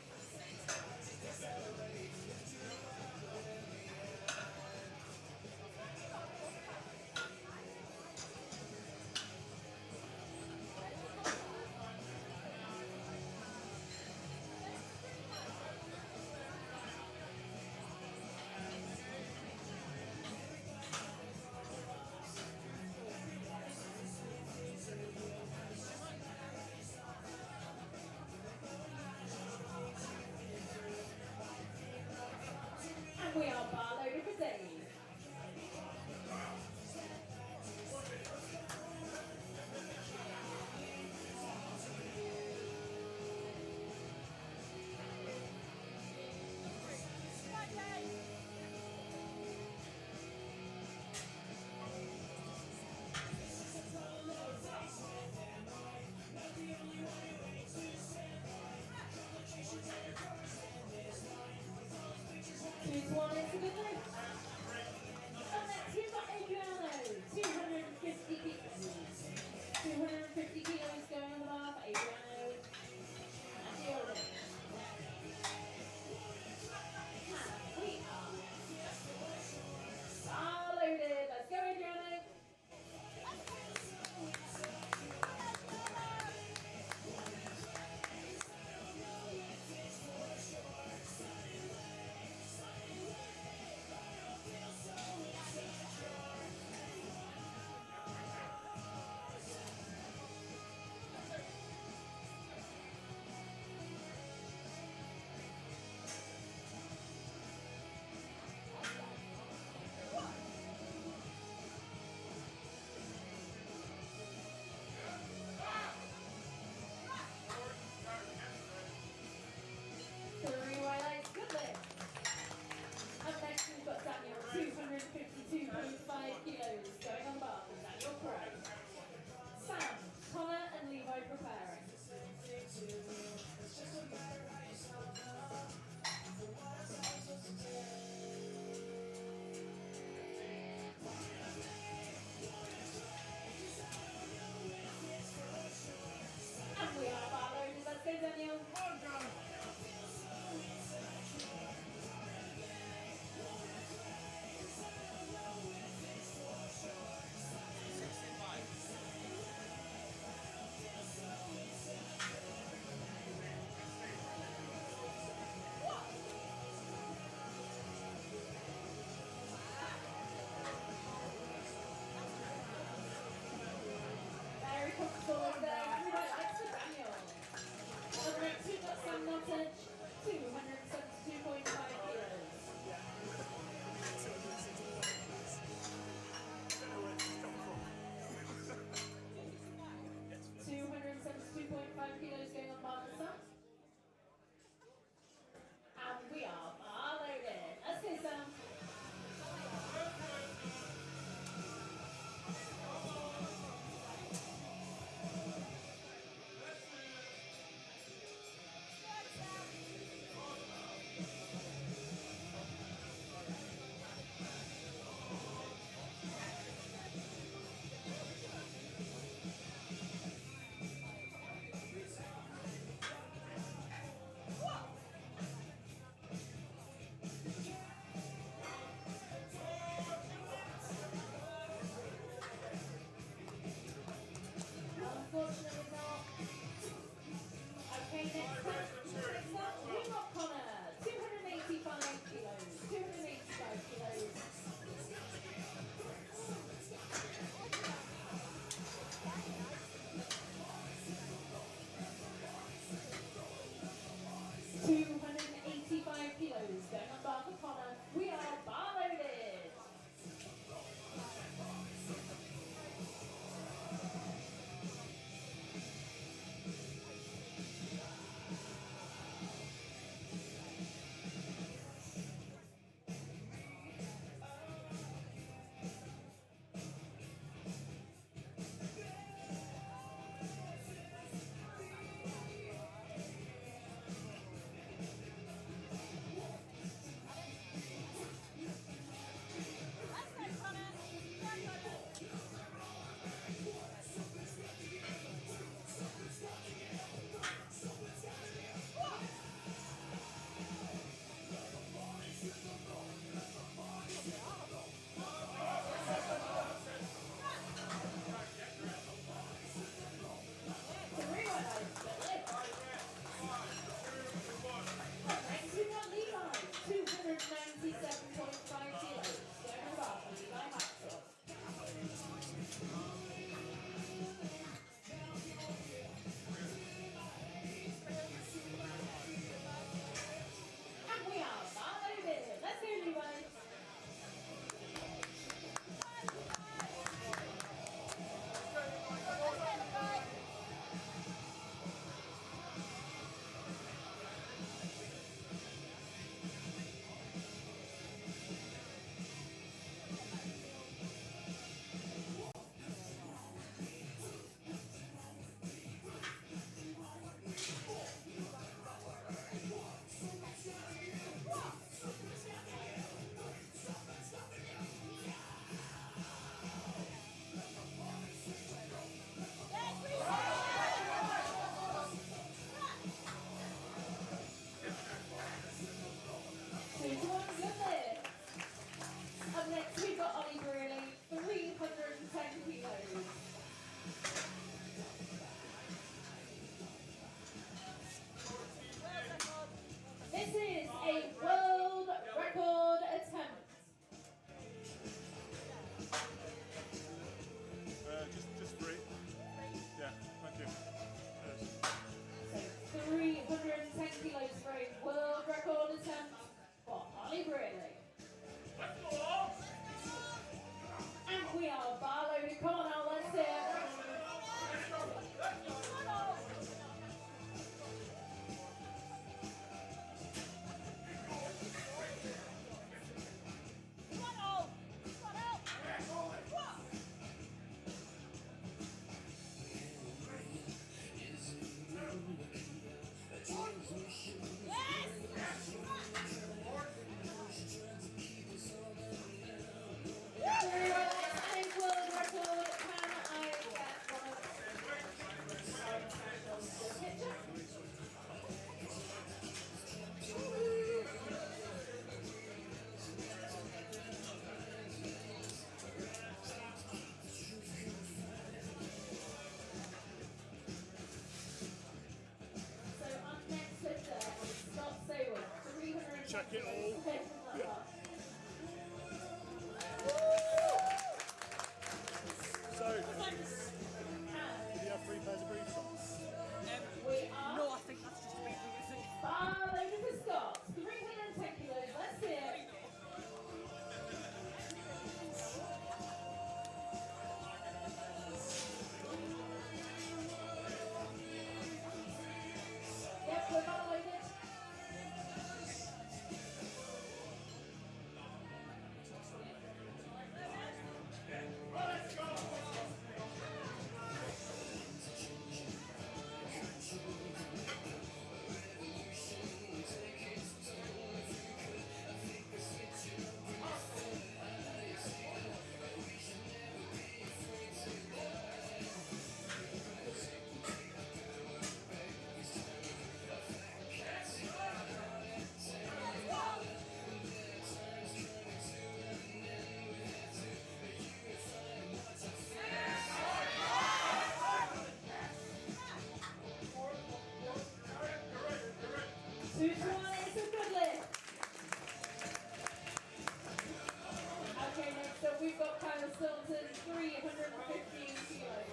So we've got Kyle Stilton, 315 kilos.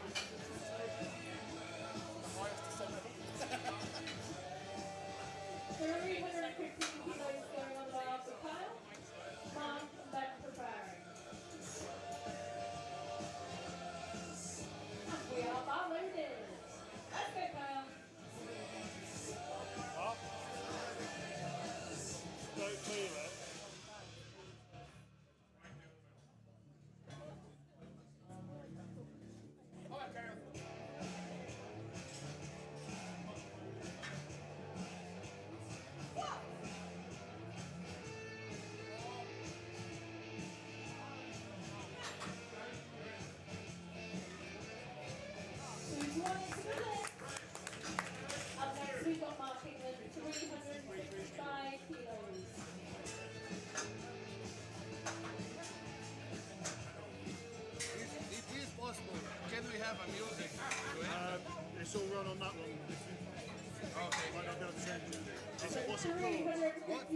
315 kilos going on the bar for Kyle. Mark and Ben preparing. And we are bar loaded. Let's go, Kyle. Don't feel it. Up next we've got Mark England, 365 kilos. If it is possible, can we have a music to enter? It's all run on that one. Okay. Might not be able to change it. What's it called?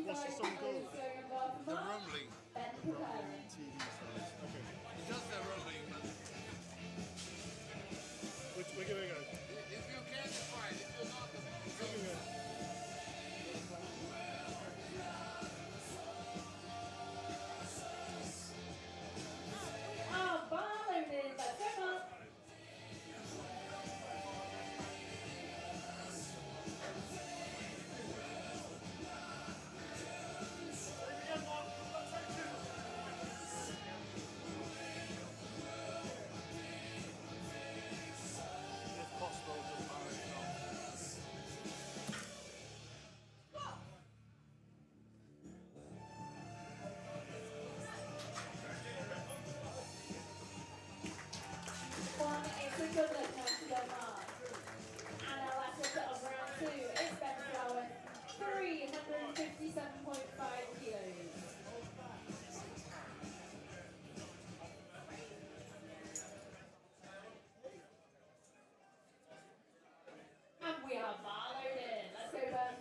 What's the song called? The rumbling. Ben preparing. Just the rumbling. We're going to go. If you can, it's fine. If you're not, it's okay. Oh, bar loaded. Let's go, Mark. If possible, just manage it. One is a good look now to go Mark. And our last result of round 2 is Ben Flower, 357.5 kilos. And we are bar loaded. Let's go, Ben.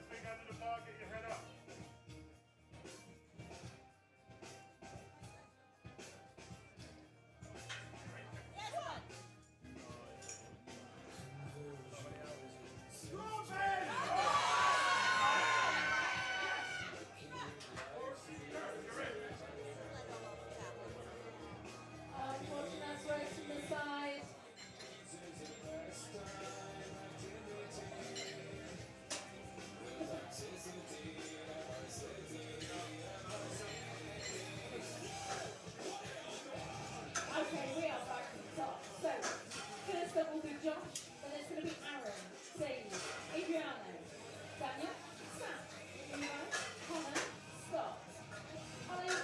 Big under the bar, get your head up. Watching us race from the side. Okay, we are back to the top. So, first up we'll do Josh, then it's going to be Aaron, Dave, Adriano, Daniel, Sam, Emo, Connor, Scott, Ollie,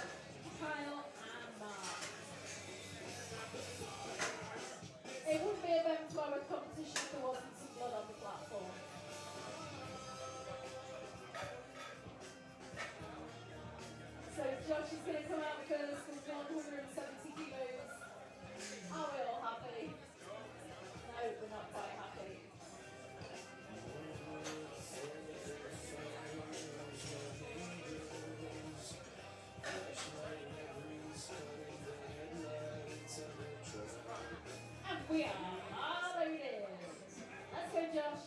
Kyle, and Mark. It wouldn't be a Ben Flower competition if there wasn't some blood on the platform. So Josh is going to come out first with 170 kilos. Are we all happy? No, we're not quite happy. And we are loaded. Let's go, Josh.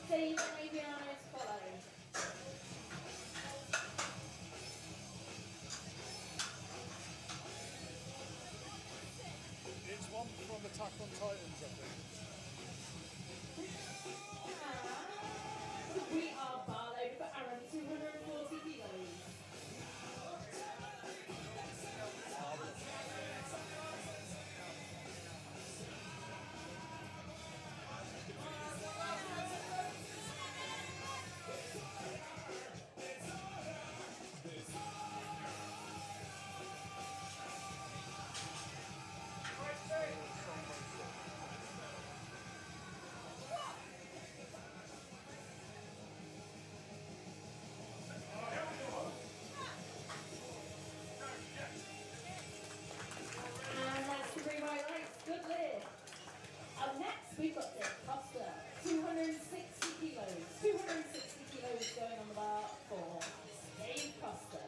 Dave and Adriano to follow. It's one from Attack on Titans, I think. And we are bar load for Aaron, 240 kilos. And that's the three right legs. Good lift. Up next, we've got Dick Costa, 260 kilos. 260 kilos going on the bar for Dave Costa.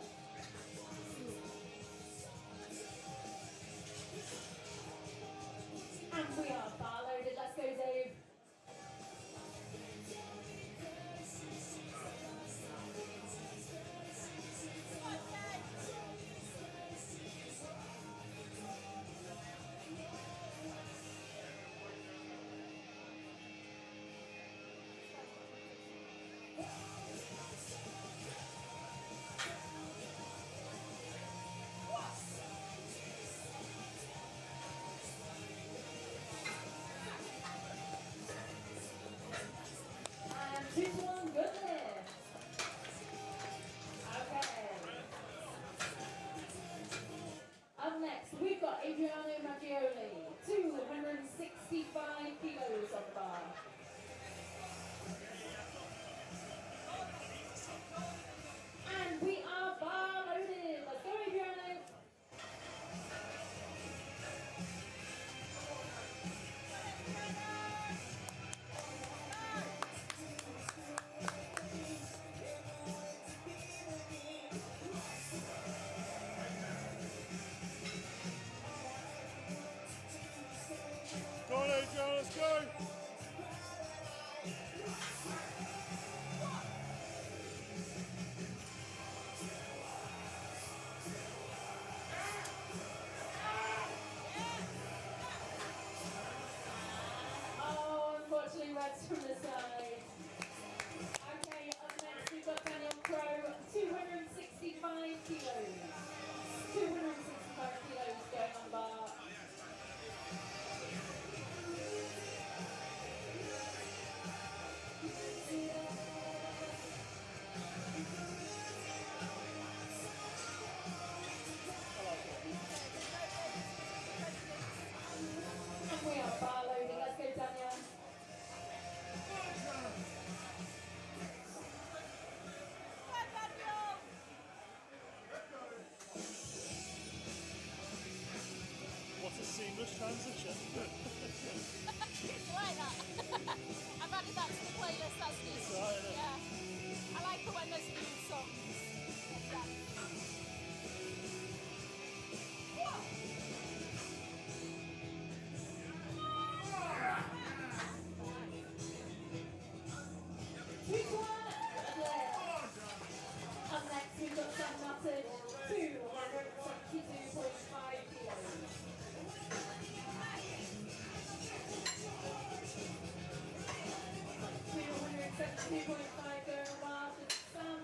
And we are bar loaded. Let's go, Dave. And 2 to 1, good lift. Okay. Up next, we've got Adriano Maggioli, 265 kilos on the bar. And we are bar loaded. Let's go, Adriano. Go on, Adrian, let's go! Oh, unfortunately, Red's from the side. Okay, up next, we've got Daniel Crow, 265 kilos. 265 kilos going on the bar. And we are bar loading. Let's go, Daniel. What a seamless transition. like that. I've added that to the playlist. That's good. Right, isn't it? Yeah. I like it when there's new songs. Yeah. Up next, we've got Sam Nutted, 272.5 kilos. 272.5 going on bar for Sam.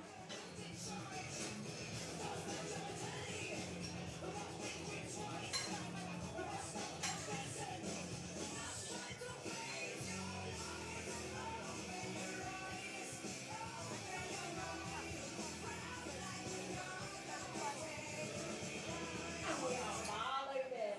And we are bar loaded.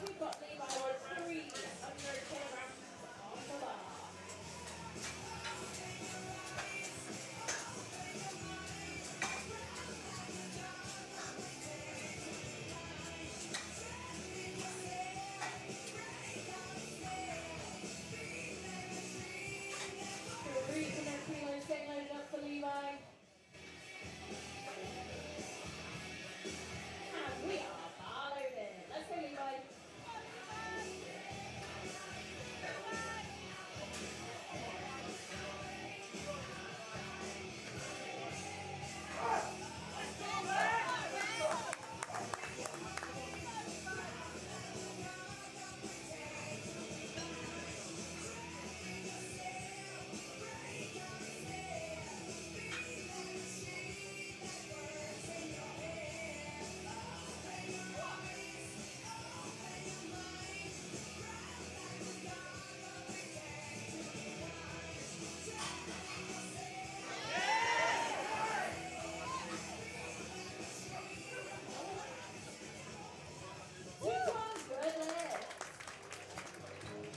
we've got Levi with 300 kilograms on the bar. Kilos getting loaded up for Levi. And we are bar loaded. Let's go, Levi.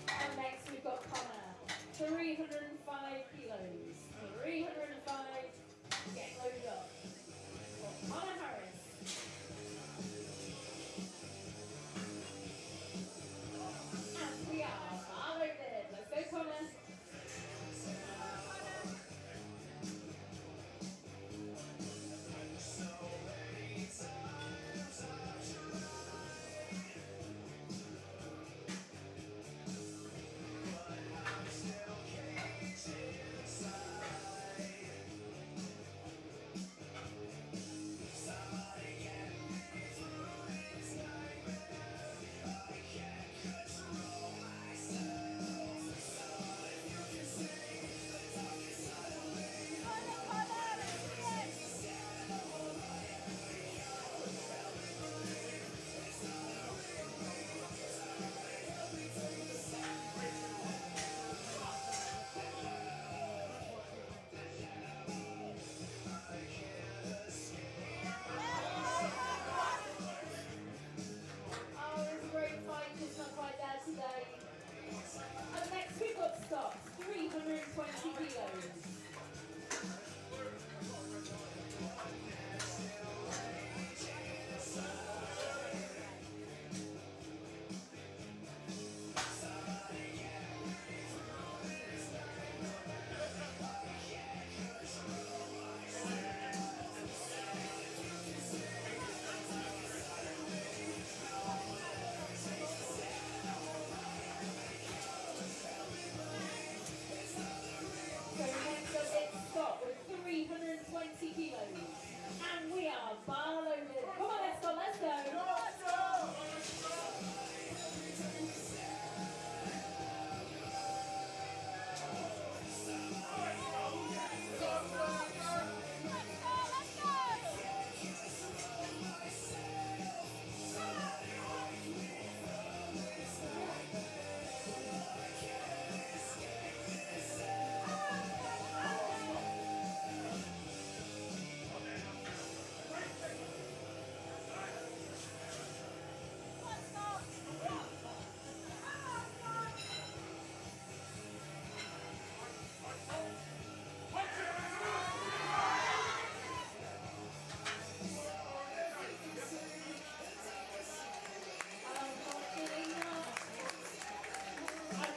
And next we've got Connor, 305 kilos. 305, get loaded up. For Connor Harris. And we are bar loaded. Let's go, Connor. Oh, it's a great fight, just not quite there today. And next we've got Scott, 320 kilos. So next up it's Scott with 320 kilos. And we are bar loaded. Come on, let's go, let's go.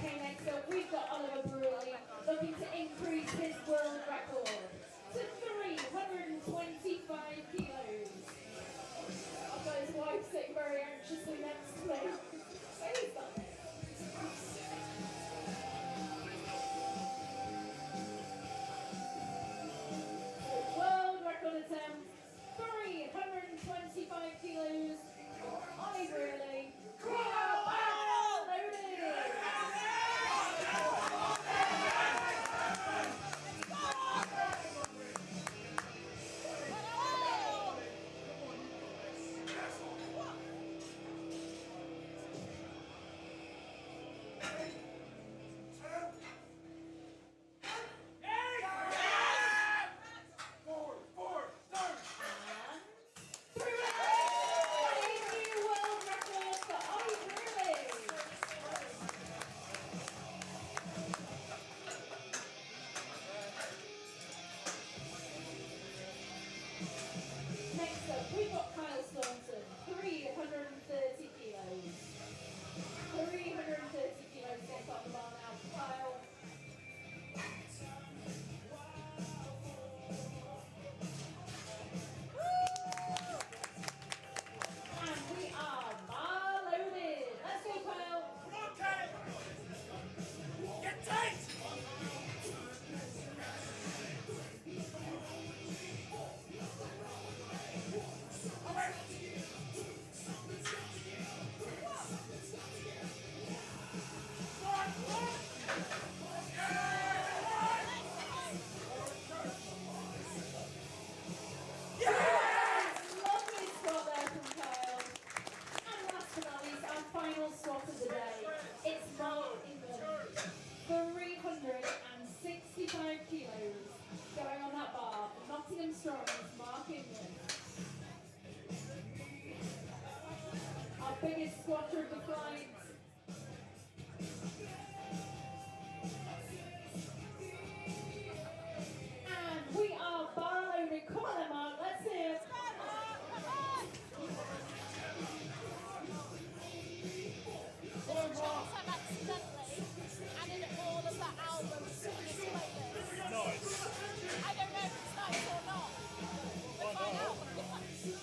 Okay, next up we've got Oliver Brewley looking to increase his world record to 325 kilos. I've got his wife sitting very anxiously next to me. He's got this. World record attempt, 325 kilos for Ollie Brewley. We are bar loaded. squat of the day. It's Mark England. 365 kilos going on that bar. Nottingham Strong's Mark England. Our biggest squatter of the flight. And we are bar loading. Come on then, Mark, let's see it. I've accidentally added all of that album to this playlist. Nice. I don't know if it's nice or not. We'll find out.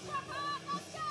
Come on, let's go!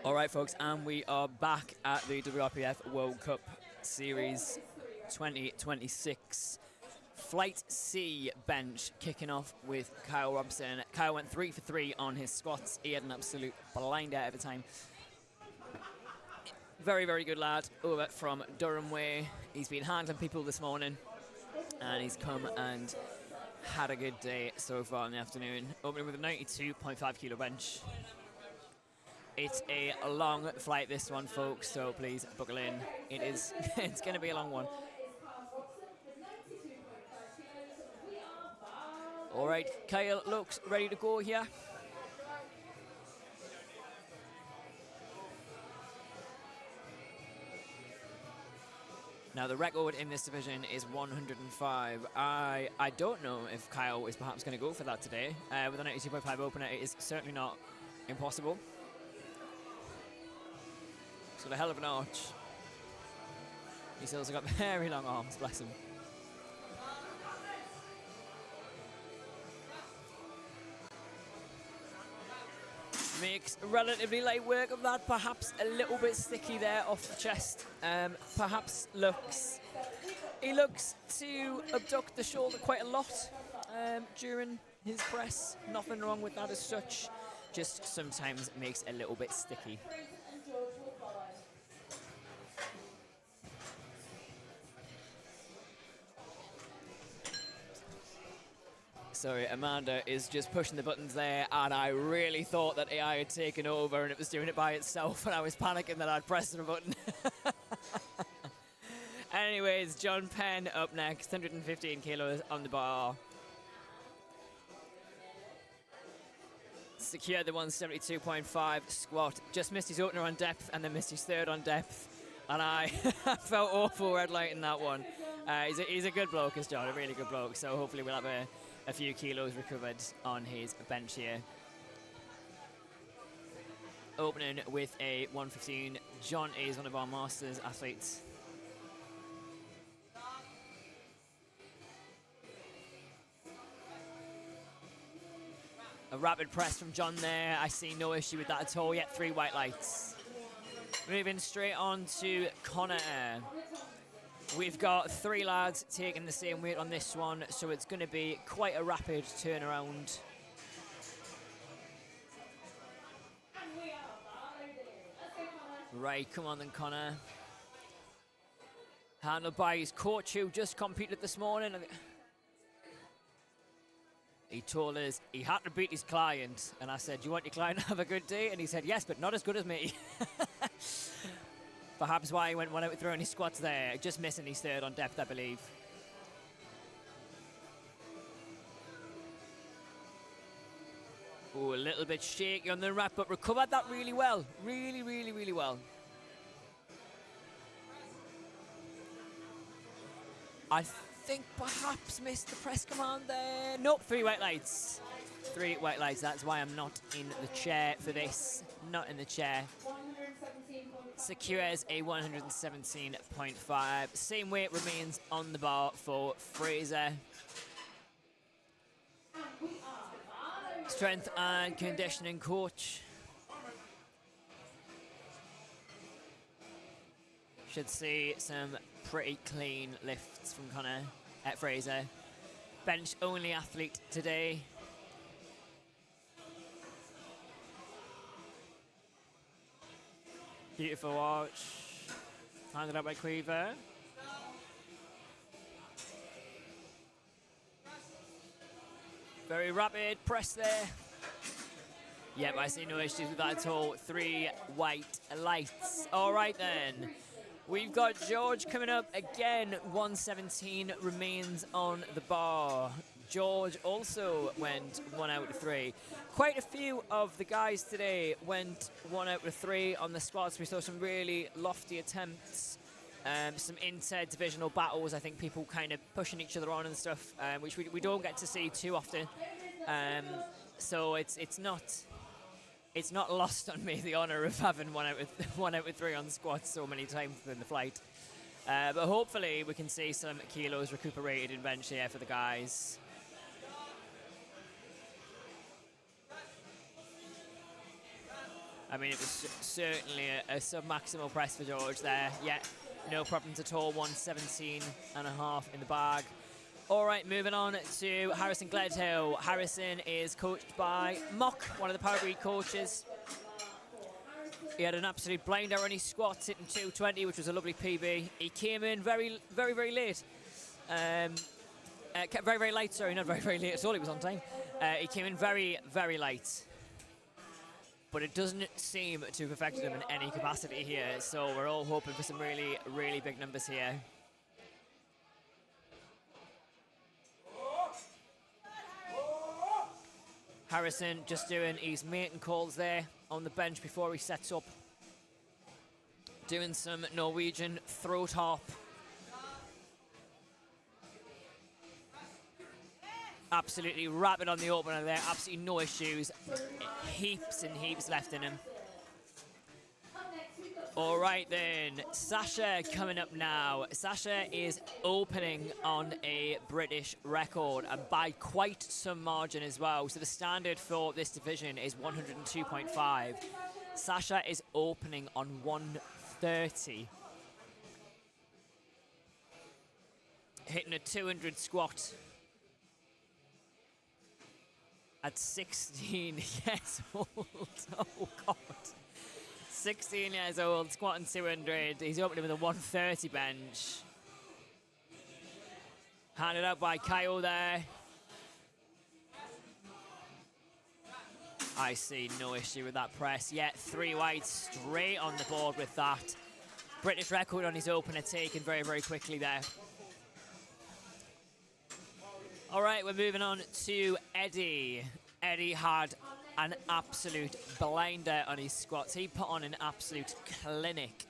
All right, folks, and we are back at the WRPF World Cup Series 2026. Flight C bench kicking off with Kyle Robson. Kyle went 3 for 3 on his squats. He had an absolute blinder every time. Very, very good lad over from Durham Way. He's been handling people this morning, and he's come and had a good day so far in the afternoon. Opening with a 92.5 kilo bench. It's a long flight, this one, folks, so please buckle in. It's going to be a long one. All right, Kyle looks ready to go here. Now, the record in this division is 105. I don't know if Kyle is perhaps going to go for that today. With a 92.5 opener, it is certainly not impossible. He's got a hell of an arch. He's also got very long arms, bless him. Makes relatively light work of that, perhaps a little bit sticky there off the chest. Perhaps he looks to abduct the shoulder quite a lot during his press. Nothing wrong with that as such, just sometimes makes a little bit sticky. Sorry, Amanda is just pushing the buttons there, and I really thought that AI had taken over and it was doing it by itself, and I was panicking that I'd pressed the button. Anyways, John Penn up next, 115 kilos on the bar. Secured the 172.5 squat. Just missed his opener on depth and then missed his third on depth. And I felt awful red lighting that one. He's a good bloke, is John, a really good bloke. So hopefully we'll have a few kilos recovered on his bench here. Opening with a 115. John is one of our Masters athletes. A rapid press from John there. I see no issue with that at all yet. 3 white lights. Moving straight on to Connor. We've got 3 lads taking the same weight on this one, so it's going to be quite a rapid turnaround. Right, come on then, Connor. Handled by his coach who just competed this morning. He told us he had to beat his client, and I said, "Do you want your client to have a good day?" And he said, "Yes, but not as good as me." Perhaps why he went 1 out with throwing his squats there. Just missing his third on depth, I believe. Oh, a little bit shaky on the wrap, but recovered that really well. Really, really, really well. I think perhaps missed the press command there. Nope, 3 white lights. 3 white lights, that's why I'm not in the chair for this. Not in the chair. Secures a 117.5. Same weight remains on the bar for Fraser. Strength and conditioning coach. Should see some pretty clean lifts from Connor at Fraser. Bench only athlete today. Beautiful watch. Handed up by Cleaver. Very rapid press there. Yep, I see no issues with that at all. 3 white lights. All right then. We've got George coming up again. 117 remains on the bar. George also went 1 out of 3. Quite a few of the guys today went 1 out of 3 on the squats. We saw some really lofty attempts, some inter-divisional battles. I think people kind of pushing each other on and stuff, which we don't get to see too often. So it's not lost on me, the honour of having 1 out of 3 on squats so many times within the flight. But hopefully we can see some kilos recuperated in bench here for the guys. I mean, it was certainly a sub-maximal press for George there. Yeah, no problems at all. 117.5 in the bag. All right, moving on to Harrison Gledhill. Harrison is coached by Mock, one of the Power Breed coaches. He had an absolute blinder on his squats, hitting 220, which was a lovely PB. He came in very, very, very late. Very, very late, sorry, not very, very late at all. He was on time. He came in very, very late. But it doesn't seem to have affected him in any capacity here. So we're all hoping for some really, really big numbers here. Harrison just doing his mating calls there on the bench before he sets up. Doing some Norwegian throat hop. Absolutely rapid on the opener there, absolutely no issues. Heaps and heaps left in him. All right then, Sasha coming up now. Sasha is opening on a British record, and by quite some margin as well. So the standard for this division is 102.5. Sasha is opening on 130. Hitting a 200 squat at 16 years old. Oh God. 16 years old, squatting 200. He's opening with a 130 bench. Handed out by Kyle there. I see no issue with that press. Yeah, 3 whites straight on the board with that. British record on his opener taken very, very quickly there. All right, we're moving on to Eddie. Eddie had an absolute blinder on his squats. He put on an absolute clinic.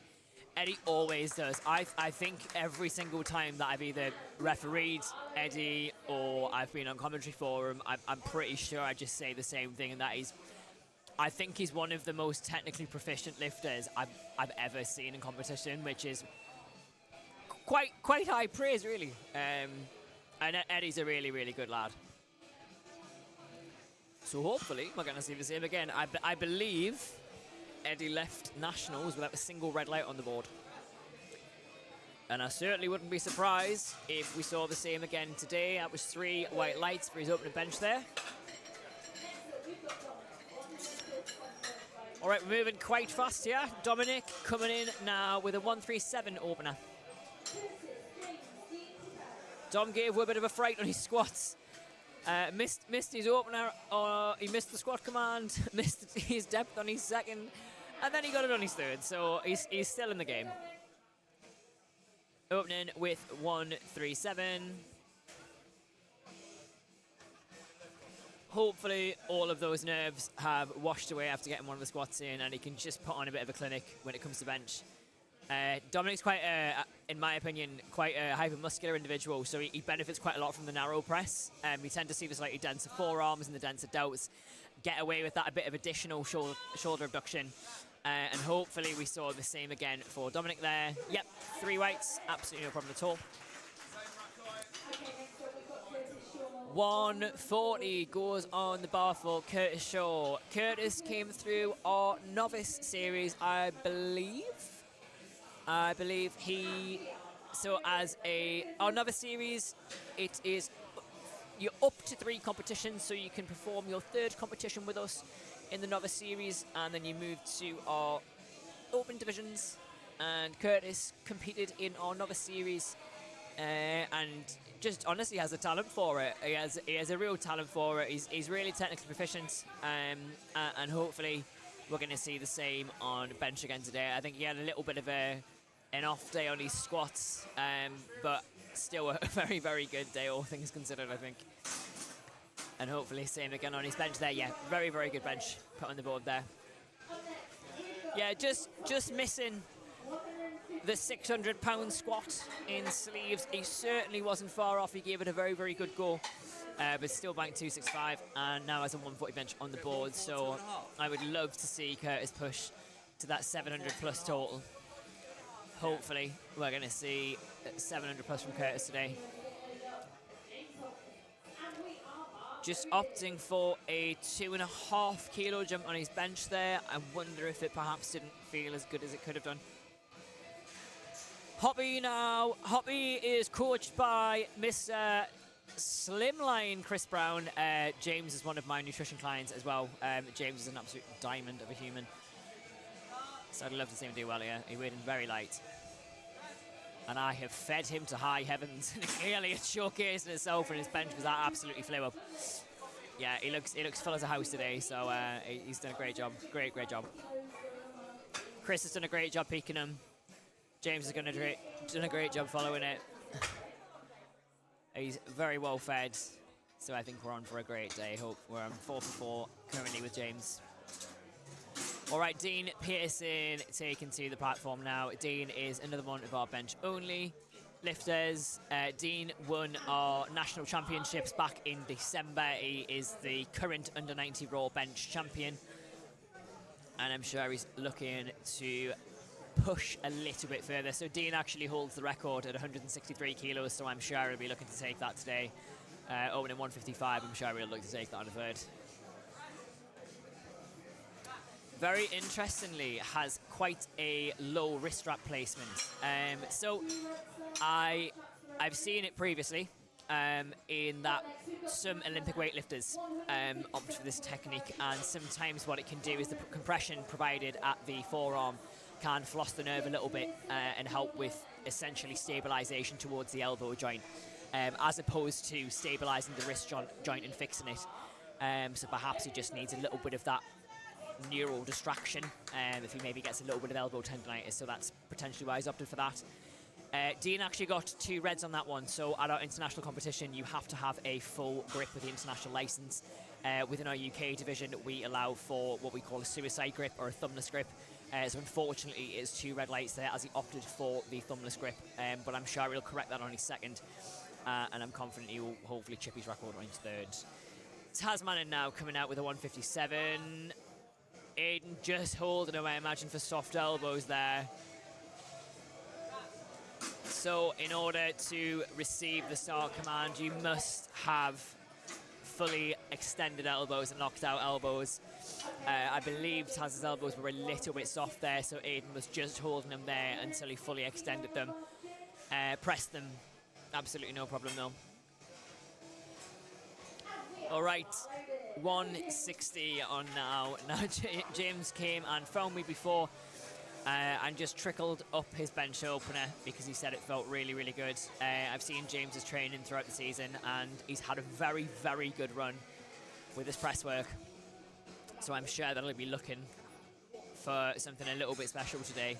Eddie always does. I think every single time that I've either refereed Eddie or I've been on commentary for him, I'm pretty sure I just say the same thing, and that is, I think he's one of the most technically proficient lifters I've ever seen in competition, which is quite high praise, really. And Eddie's a really, really good lad. So hopefully we're going to see the same again. I believe Eddie left Nationals without a single red light on the board. And I certainly wouldn't be surprised if we saw the same again today. That was 3 white lights for his opening bench there. All right, we're moving quite fast here. Dominic coming in now with a 137 opener. Dom gave a bit of a fright on his squats. Missed his opener, he missed the squat command, missed his depth on his second, and then he got it on his third, so he's still in the game. Opening with 137. Hopefully all of those nerves have washed away after getting one of the squats in, and he can just put on a bit of a clinic when it comes to bench. Dominic's quite, in my opinion, quite a hyper-muscular individual, so he benefits quite a lot from the narrow press. We tend to see the slightly denser forearms and the denser delts get away with that, a bit of additional shoulder abduction. And hopefully we saw the same again for Dominic there. Yep, 3 weights, absolutely no problem at all. 140 goes on the bar for Curtis Shaw. Curtis came through our novice series, I believe so as our novice series, it is, you're up to 3 competitions, so you can perform your 3rd competition with us in the novice series, and then you move to our open divisions. And Curtis competed in our novice series, and just honestly has a talent for it. He has a real talent for it. He's really technically proficient, and hopefully we're going to see the same on bench again today. I think he had a little bit of an off day on his squats, but still a very, very good day, all things considered, I think. And hopefully same again on his bench there. Yeah, very, very good bench put on the board there. Yeah, just missing the 600-pound squat in sleeves. He certainly wasn't far off. He gave it a very, very good go, but still banked 265, and now has a 140 bench on the board. So I would love to see Curtis push to that 700 plus total. Hopefully we're going to see 700 plus from Curtis today. just opting for a 2.5 kilo jump on his bench there. I wonder if it perhaps didn't feel as good as it could have done. Hoppy now. Hoppy is coached by Mr. Slimline Chris Brown. James is one of my nutrition clients as well. James is an absolute diamond of a human. So I'd love to see him do well here. He weighed in very light. And I have fed him to high heavens. Clearly it's showcasing itself in his bench because that absolutely flew up. Yeah, he looks full as a house today, so he's done a great job. Great job. Chris has done a great job peaking him. James has done a great job following it. He's very well fed, so I think we're on for a great day. Hope we're on 4 for 4 currently with James. All right, Dean Pearson taken to the platform now. Dean is another one of our bench only lifters. Dean won our national championships back in December. He is the current under 90 Raw bench champion, and I'm sure he's looking to push a little bit further. So Dean actually holds the record at 163 kilos, so I'm sure he'll be looking to take that today. Owen in 155, I'm sure he'll look to take that on a third. Very interestingly, has quite a low wrist strap placement. So I've seen it previously in that some Olympic weightlifters opt for this technique, and sometimes what it can do is the compression provided at the forearm can floss the nerve a little bit and help with essentially stabilization towards the elbow joint, as opposed to stabilizing the wrist joint and fixing it. So perhaps he just needs a little bit of that neural distraction if he maybe gets a little bit of elbow tendonitis, so that's potentially why he's opted for that. Dean actually got 2 reds on that one, so at our international competition you have to have a full grip with the international license. Within our UK division we allow for what we call a suicide grip or a thumbless grip, so unfortunately it's 2 red lights there as he opted for the thumbless grip, but I'm sure he'll correct that on his second, and I'm confident he will hopefully chip his record on his third. Tasmanin now coming out with a 157. Aiden just holding him, I imagine, for soft elbows there. So in order to receive the start command, you must have fully extended elbows and knocked out elbows. I believe Taz's elbows were a little bit soft there, so Aiden was just holding them there until he fully extended them. Pressed them, absolutely no problem though. All right, 160 on now. Now James came and found me before and just trickled up his bench opener because he said it felt really, really good. I've seen James's training throughout the season and he's had a very, very good run with his press work. So I'm sure that he'll be looking for something a little bit special today.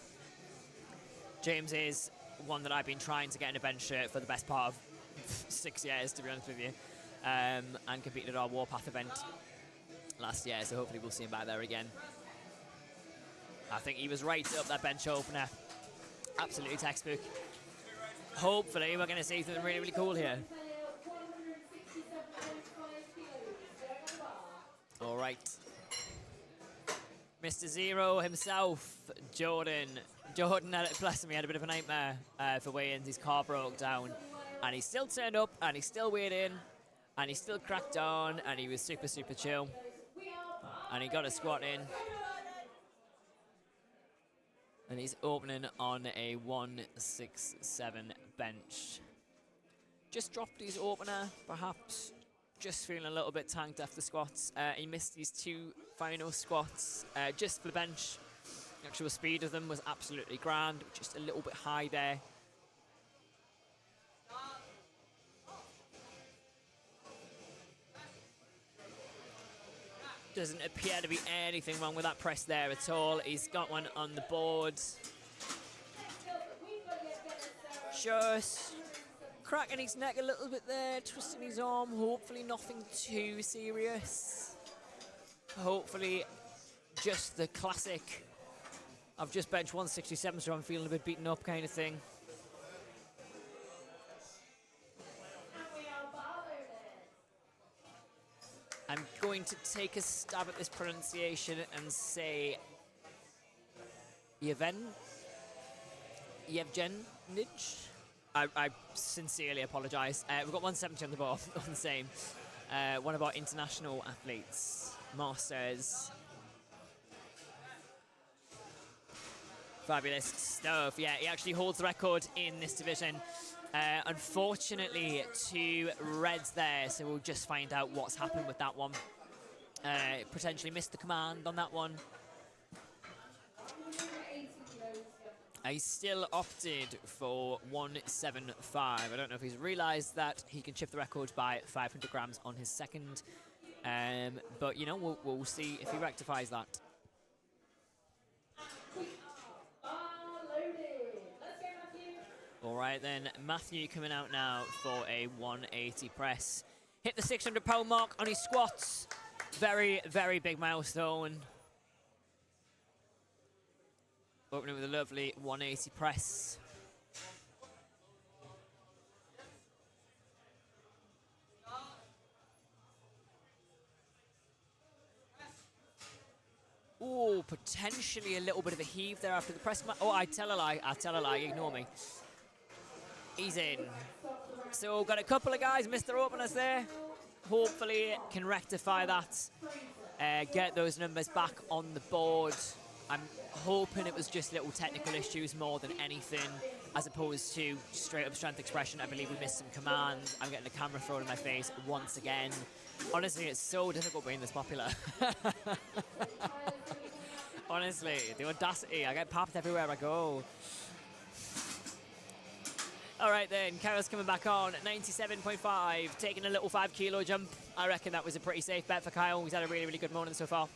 James is one that I've been trying to get in a bench shirt for the best part of 6 years, to be honest with you. And competed at our Warpath event last year, so hopefully we'll see him back there again. I think he was right up that bench opener. Absolutely textbook. Hopefully we're going to see something really, really cool here. All right. Mr. Zero himself, Jordan. Jordan, bless him, he had a bit of a nightmare for weigh-ins. His car broke down, and he still turned up, and he still weighed in. And he still cracked on, and he was super, super chill. And he got a squat in. And he's opening on a 167 bench. Just dropped his opener, perhaps just feeling a little bit tanked after squats. He missed his 2 final squats just for the bench. The actual speed of them was absolutely grand, just a little bit high there. Doesn't appear to be anything wrong with that press there at all. He's got one on the board. Just cracking his neck a little bit there, twisting his arm. Hopefully nothing too serious. Hopefully just the classic, I've just benched 167, so I'm feeling a bit beaten up kind of thing. I'm going to take a stab at this pronunciation and say Yevgenij. I sincerely apologise. We've got 170 on the board, on the same. one of our international athletes, Masters. Fabulous stuff. Yeah, he actually holds the record in this division. Unfortunately, 2 reds there, so we'll just find out what's happened with that one. Potentially missed the command on that one. He's still opted for 175. I don't know if he's realised that he can shift the record by 500 grams on his second. But, you know, we'll see if he rectifies that. All right, then, Matthew coming out now for a 180 press. Hit the 600-pound mark on his squats. Very, very big milestone. Opening with a lovely 180 press. Oh, potentially a little bit of a heave there after the press. Oh, I tell a lie, ignore me. He's in. So got a couple of guys missed their openers there. Hopefully can rectify that. Get those numbers back on the board. I'm hoping it was just little technical issues more than anything, as opposed to straight up strength expression. I believe we missed some commands. I'm getting the camera thrown in my face once again. Honestly, it's so difficult being this popular. Honestly, the audacity. I get popped everywhere I go. All right then, Kyle's coming back on at 97.5, taking a little 5 kilo jump. I reckon that was a pretty safe bet for Kyle. He's had a really, really good morning so far.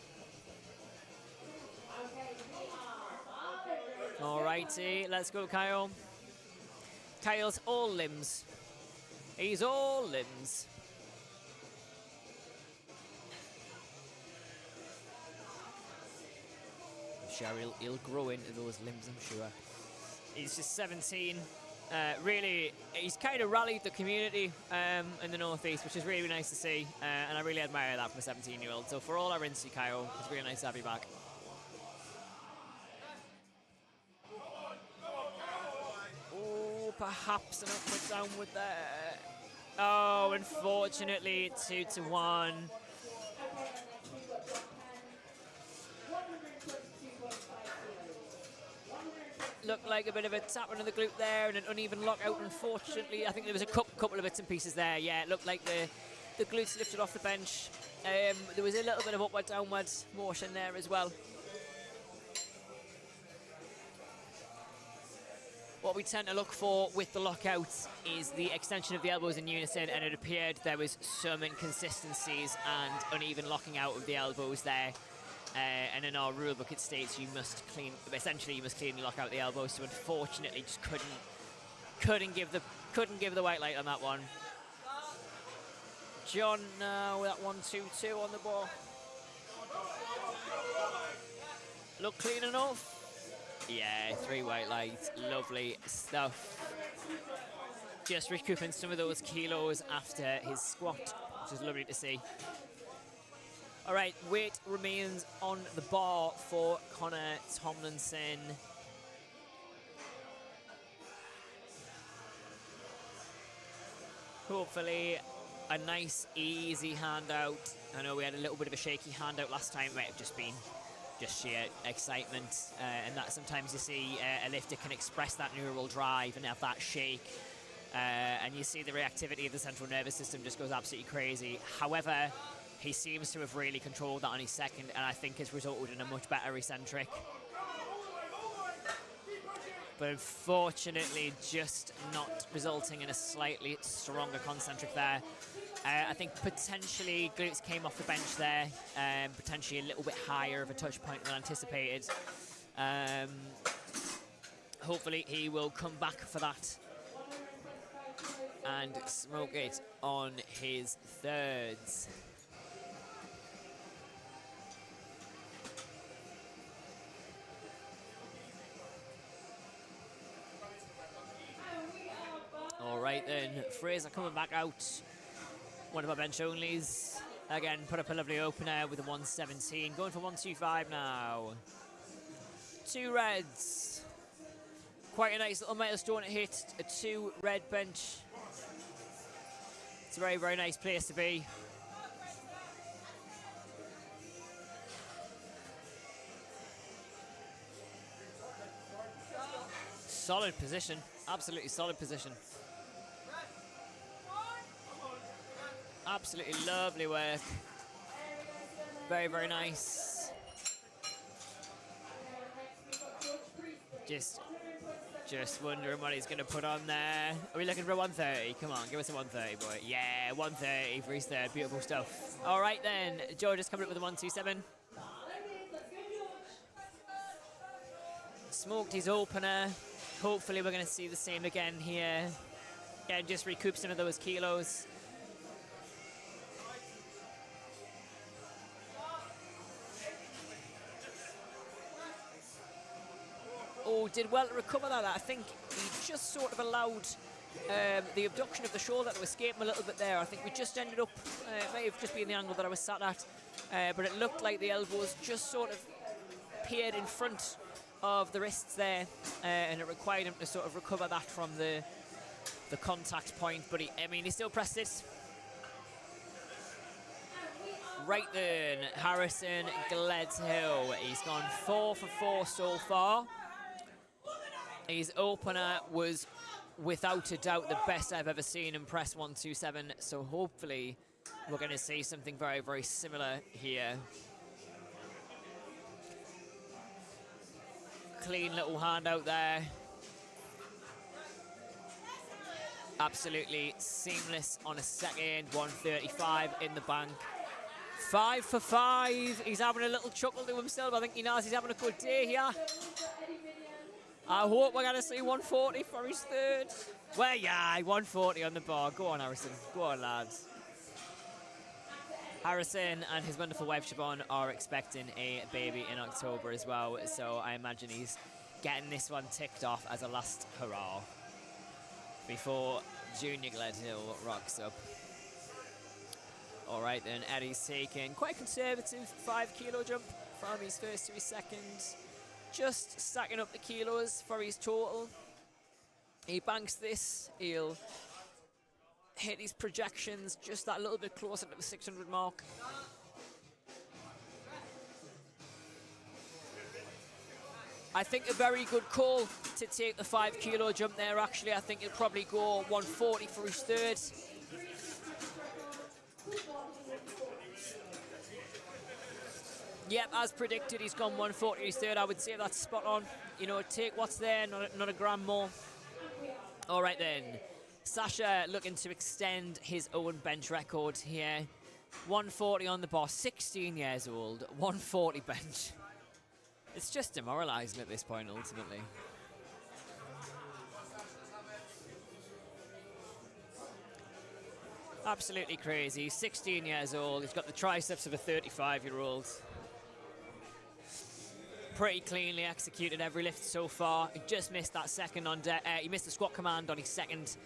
All righty, let's go, Kyle. Kyle's all limbs. He's all limbs. I'm sure he'll grow into those limbs, I'm sure. He's just 17. Really, he's kind of rallied the community in the Northeast, which is really nice to see, and I really admire that from a 17-year-old. So for all our Incy, Kyle, it's really nice to have you back. Oh, perhaps an upward downward there. Oh, unfortunately, 2-1. Looked like a bit of a tap under the glute there and an uneven lockout, unfortunately. I think there was a couple of bits and pieces there. Yeah, it looked like the glutes lifted off the bench. There was a little bit of upward downward motion there as well. What we tend to look for with the lockout is the extension of the elbows in unison, and it appeared there was some inconsistencies and uneven locking out of the elbows there. And in our rule book it states you must cleanly lock out the elbows, so unfortunately just couldn't give the white light on that one. John now that 1-2-2 on the ball. Look clean enough. Yeah, 3 white lights, lovely stuff. Just recouping some of those kilos after his squat, which is lovely to see. All right, weight remains on the bar for Connor Tomlinson. Hopefully a nice, easy handout. I know we had a little bit of a shaky handout last time. It might have just been sheer excitement. And that sometimes you see a lifter can express that neural drive and have that shake. And you see the reactivity of the central nervous system just goes absolutely crazy. However, he seems to have really controlled that on his second, and I think has resulted in a much better eccentric. But unfortunately, just not resulting in a slightly stronger concentric there. I think potentially glutes came off the bench there, potentially a little bit higher of a touch point than anticipated. Hopefully he will come back for that and smoke it on his thirds. All right then, Fraser coming back out. One of our bench onlys. Again, put up a lovely opener with a 117. Going for 125 now. 2 reds. Quite a nice little milestone to hit. A 2 red bench. It's a very, very nice place to be. Solid position. Absolutely solid position. Absolutely lovely work. Very, very nice. Just wondering what he's going to put on there. Are we looking for a 130? Come on, give us a 130, boy. Yeah, 130 for his third. Beautiful stuff. All right, then. George is coming up with a 127. Smoked his opener. Hopefully we're going to see the same again here. Again, just recoup some of those kilos. Oh, did well to recover that. I think he just sort of allowed the abduction of the shoulder to escape him a little bit there. I think we just ended up, it may have just been the angle that I was sat at, but it looked like the elbows just sort of appeared in front of the wrists there, and it required him to sort of recover that from the contact point. But he still pressed it. Right then, Harrison Gledhill. He's gone 4 for 4 so far. His opener was without a doubt the best I've ever seen him press 127, so hopefully we're going to see something very, very similar here. Clean little hand out there. Absolutely seamless on a second, 135 in the bank. 5 for 5. He's having a little chuckle to himself. I think he knows he's having a good day here. I hope we're going to see 140 for his third. Well, yeah, 140 on the bar. Go on, Harrison. Go on, lads. Harrison and his wonderful wife, Siobhan, are expecting a baby in October as well. So I imagine he's getting this one ticked off as a last hurrah before Junior Gledhill rocks up. All right, then, Eddie's taking quite a conservative 5 kilo jump from his first to his second. Just stacking up the kilos for his total. He banks this, he'll hit his projections just that little bit closer to the 600 mark. I think a very good call to take the 5 kilo jump there, actually. I think he'll probably go 140 for his third. Yep, as predicted, he's gone 140 his third. I would say that's spot on. You know, take what's there, not a gram more. All right, then. Sasha looking to extend his own bench record here. 140 on the bar, 16 years old, 140 bench. It's just demoralising at this point, ultimately. Absolutely crazy. 16 years old. He's got the triceps of a 35-year-old. Pretty cleanly executed every lift so far. He just missed that second on he missed the squat command on his second.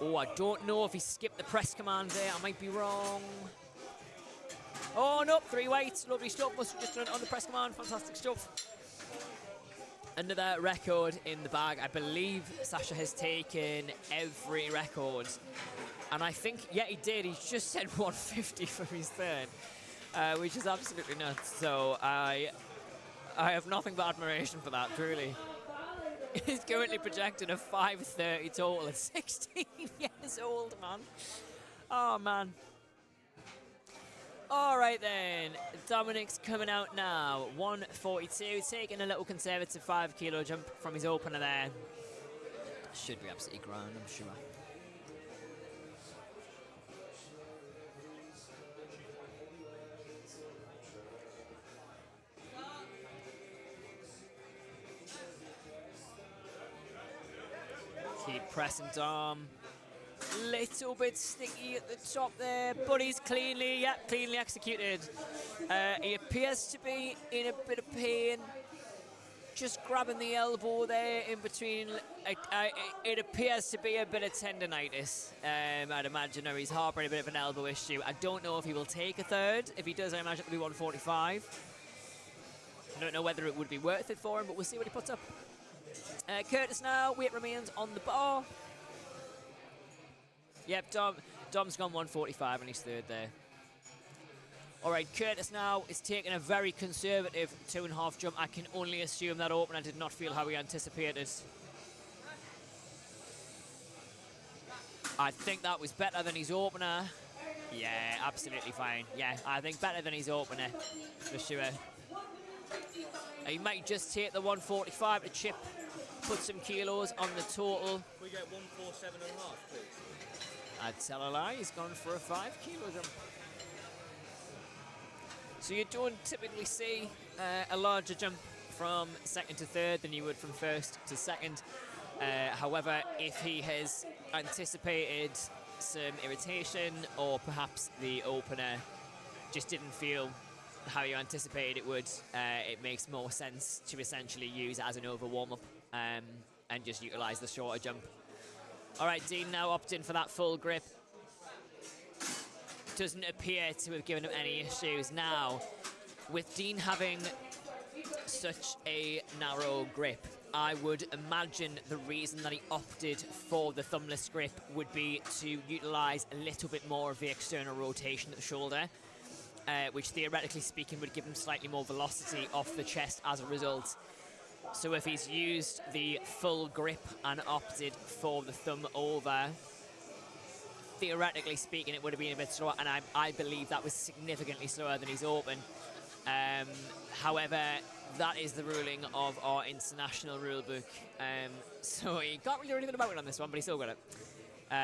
Oh, I don't know if he skipped the press command there. I might be wrong. Oh, no, 3 weights. Lovely stuff. Must have just done it on the press command. Fantastic stuff. Another record in the bag. I believe Sasha has taken every record. And I think, yeah, he did. He's just said 150 for his third. Which is absolutely nuts. So I have nothing but admiration for that, truly. He's currently projected a 530 total at 16 years old, man. Oh, man. All right, then. Dominic's coming out now. 142, taking a little conservative 5 kilo jump from his opener there. Should be absolutely grand, I'm sure. Keep pressing Dom. Little bit sticky at the top there, but he's cleanly executed. He appears to be in a bit of pain. Just grabbing the elbow there in between. It appears to be a bit of tendonitis, I'd imagine, or he's harboring a bit of an elbow issue. I don't know if he will take a third. If he does, I imagine it'll be 145. I don't know whether it would be worth it for him, but we'll see what he puts up. Curtis now, weight remains on the bar. Yep, Dom's gone 145 on his third there. All right, Curtis now is taking a very conservative 2.5 jump. I can only assume that opener did not feel how he anticipated. I think that was better than his opener. Yeah, absolutely fine. Yeah, I think better than his opener, for sure. He might just take the 145 to chip, put some kilos on the total. Can we get 147.5, please? I'd tell a lie, he's gone for a 5 kilo jump. So you don't typically see a larger jump from second to third than you would from first to second. However, if he has anticipated some irritation, or perhaps the opener just didn't feel how you anticipated it would, it makes more sense to essentially use it as an over warm-up and just utilise the shorter jump. All right, Dean now opting for that full grip. Doesn't appear to have given him any issues. Now, with Dean having such a narrow grip, I would imagine the reason that he opted for the thumbless grip would be to utilise a little bit more of the external rotation at the shoulder, which theoretically speaking would give him slightly more velocity off the chest as a result. So if he's used the full grip and opted for the thumb over, theoretically speaking, it would have been a bit slower, and I believe that was significantly slower than his open. However, that is the ruling of our international rulebook. So he can't really do anything about it on this one, but he still got it.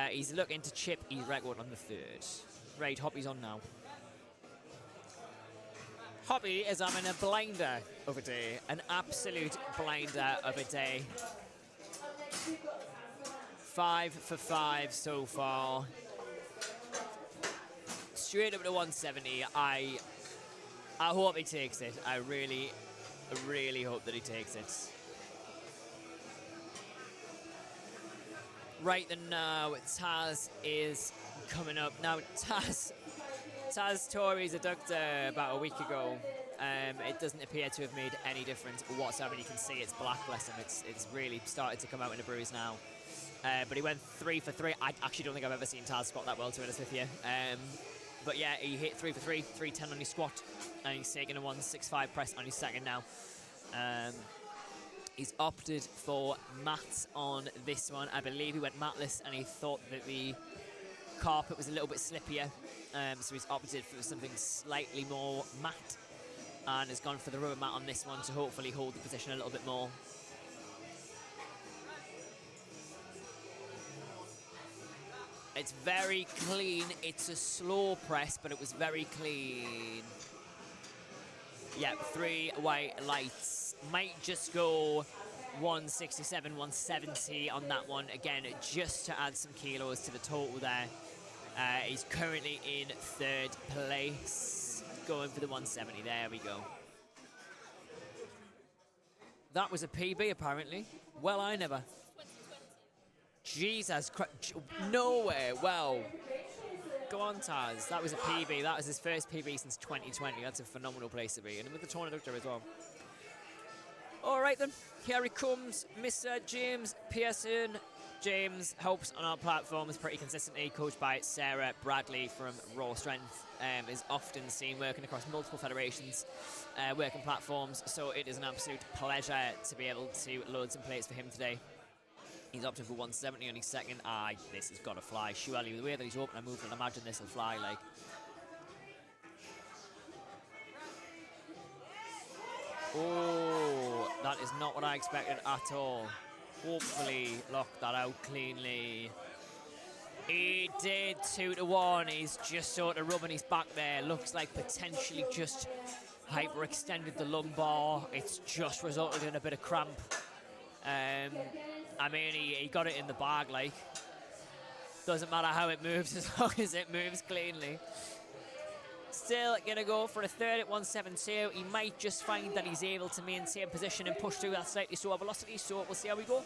He's looking to chip his record on the third. Right, Hoppy's on now. Hoppy is having a blinder of a day, an absolute blinder of a day. 5 for 5 so far. Straight up to 170. I hope he takes it. I really hope that he takes it. Right then now, Taz is coming up. Now, Taz tore his adductor about a week ago. It doesn't appear to have made any difference whatsoever. You can see it's black, bless him. It's really started to come out in a bruise now. But he went 3 for 3. I actually don't think I've ever seen Taz squat that well, to be honest with you. But yeah, he hit 3 for 3, 310 on his squat, and he's taking a 165 press on his second now. He's opted for mat on this one. I believe he went matless, and he thought that the carpet was a little bit slippier, so he's opted for something slightly more matte, and has gone for the rubber mat on this one to hopefully hold the position a little bit more. It's very clean. It's a slow press, but it was very clean. Yeah, 3 white lights. Might just go 167, 170 on that one. Again, just to add some kilos to the total there. He's currently in 3rd place. Going for the 170. There we go. That was a PB, apparently. Well, I never. Jesus Christ. No way. Well, go on, Taz. That was a PB. That was his first PB since 2020. That's a phenomenal place to be. And with the torn adductor as well. All right, then. Here he comes, Mr. James Pearson. James helps on our platforms pretty consistently, coached by Sarah Bradley from Raw Strength. Is often seen working across multiple federations, working platforms. So it is an absolute pleasure to be able to load some plates for him today. He's opted for 170 on his second. This has got to fly. Surely, the way that he's open and moving, I imagine this will fly, like. Oh, that is not what I expected at all. Hopefully, locked that out cleanly. He did 2 to 1. He's just sort of rubbing his back there. Looks like potentially just hyperextended the lumbar. It's just resulted in a bit of cramp. I mean, he got it in the bag, like. Doesn't matter how it moves as long as it moves cleanly. Still going to go for a third at 172. He might just find that he's able to maintain position and push through that slightly slower velocity, so we'll see how we go.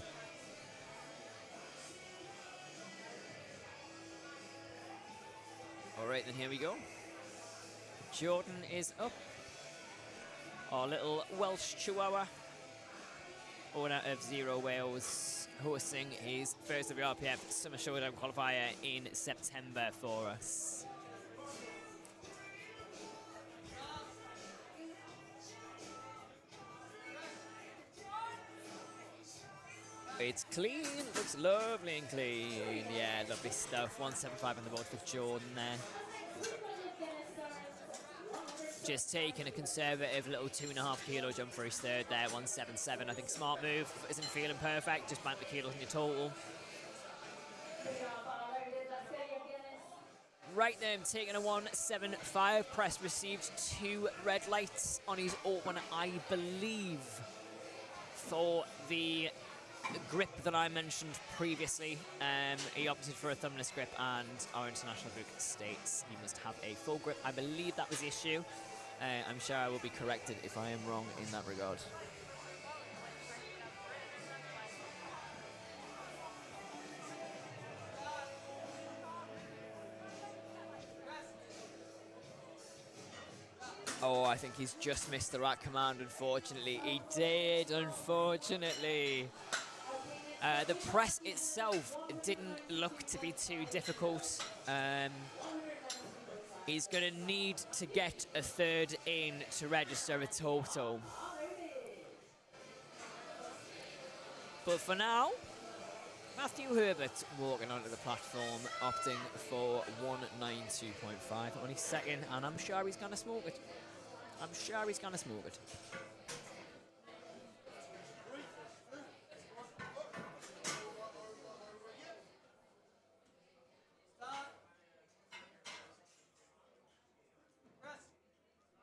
All right, then here we go. Jordan is up. Our little Welsh Chihuahua, owner of Zero Wales, hosting his first WRPF Summer Showdown qualifier in September for us. It's clean, looks lovely and clean. Yeah, lovely stuff. 175 on the board for Jordan there. Just taking a conservative little 2.5 kilo jump for his third there, 177. I think smart move, isn't feeling perfect, just bank the kilos in your total. Right then, taking a 175, Press received 2 red lights on his open, I believe, for the grip that I mentioned previously. He opted for a thumbless grip, and our international book states he must have a full grip. I believe that was the issue. I'm sure I will be corrected if I am wrong in that regard. Oh, I think he's just missed the rack command, unfortunately. He did, unfortunately. The press itself didn't look to be too difficult. He's going to need to get a third in to register a total. But for now, Matthew Herbert walking onto the platform, opting for 192.5 on his second, and I'm sure he's going to smoke it. I'm sure he's going to smoke it.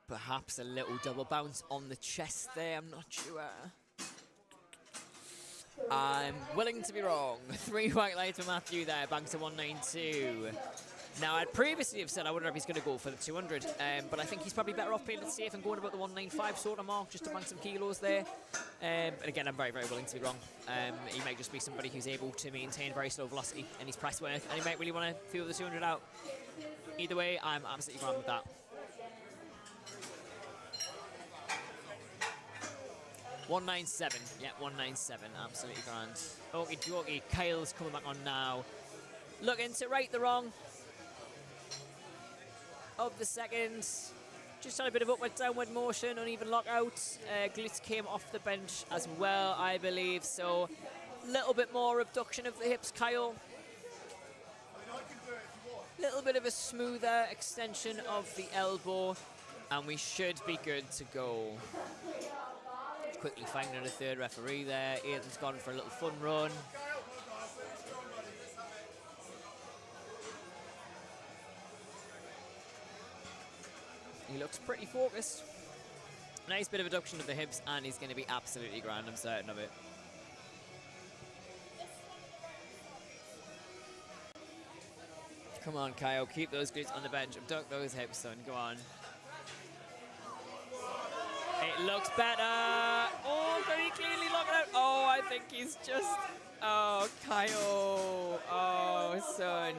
Perhaps a little double bounce on the chest there, I'm not sure. I'm willing to be wrong. 3 white lights for Matthew there, banks to 192. Now, I'd previously have said I wonder if he's going to go for the 200, but I think he's probably better off playing it safe and going about the 195 sort of mark just to bank some kilos there. But again, I'm very, very willing to be wrong. He might just be somebody who's able to maintain very slow velocity in his press work, and he might really want to feel the 200 out. Either way, I'm absolutely fine with that. $197, yeah, 197, absolutely grand. Okie dokie, Kyle's coming back on now. Looking to right the wrong of the second. Just had a bit of upward, downward motion, uneven lockout. Glutes came off the bench as well, I believe. So, a little bit more abduction of the hips, Kyle. Little bit of a smoother extension of the elbow, and we should be good to go. Quickly finding a third referee there. Aiden's gone for a little fun run. He looks pretty focused. Nice bit of adduction of the hips, and he's going to be absolutely grand, I'm certain of it. Come on, Kyle, keep those glutes on the bench. Abduct those hips, son, go on. It looks better. Oh, very clearly locking out. Oh, I think he's just... Oh, Kyle. Oh, son.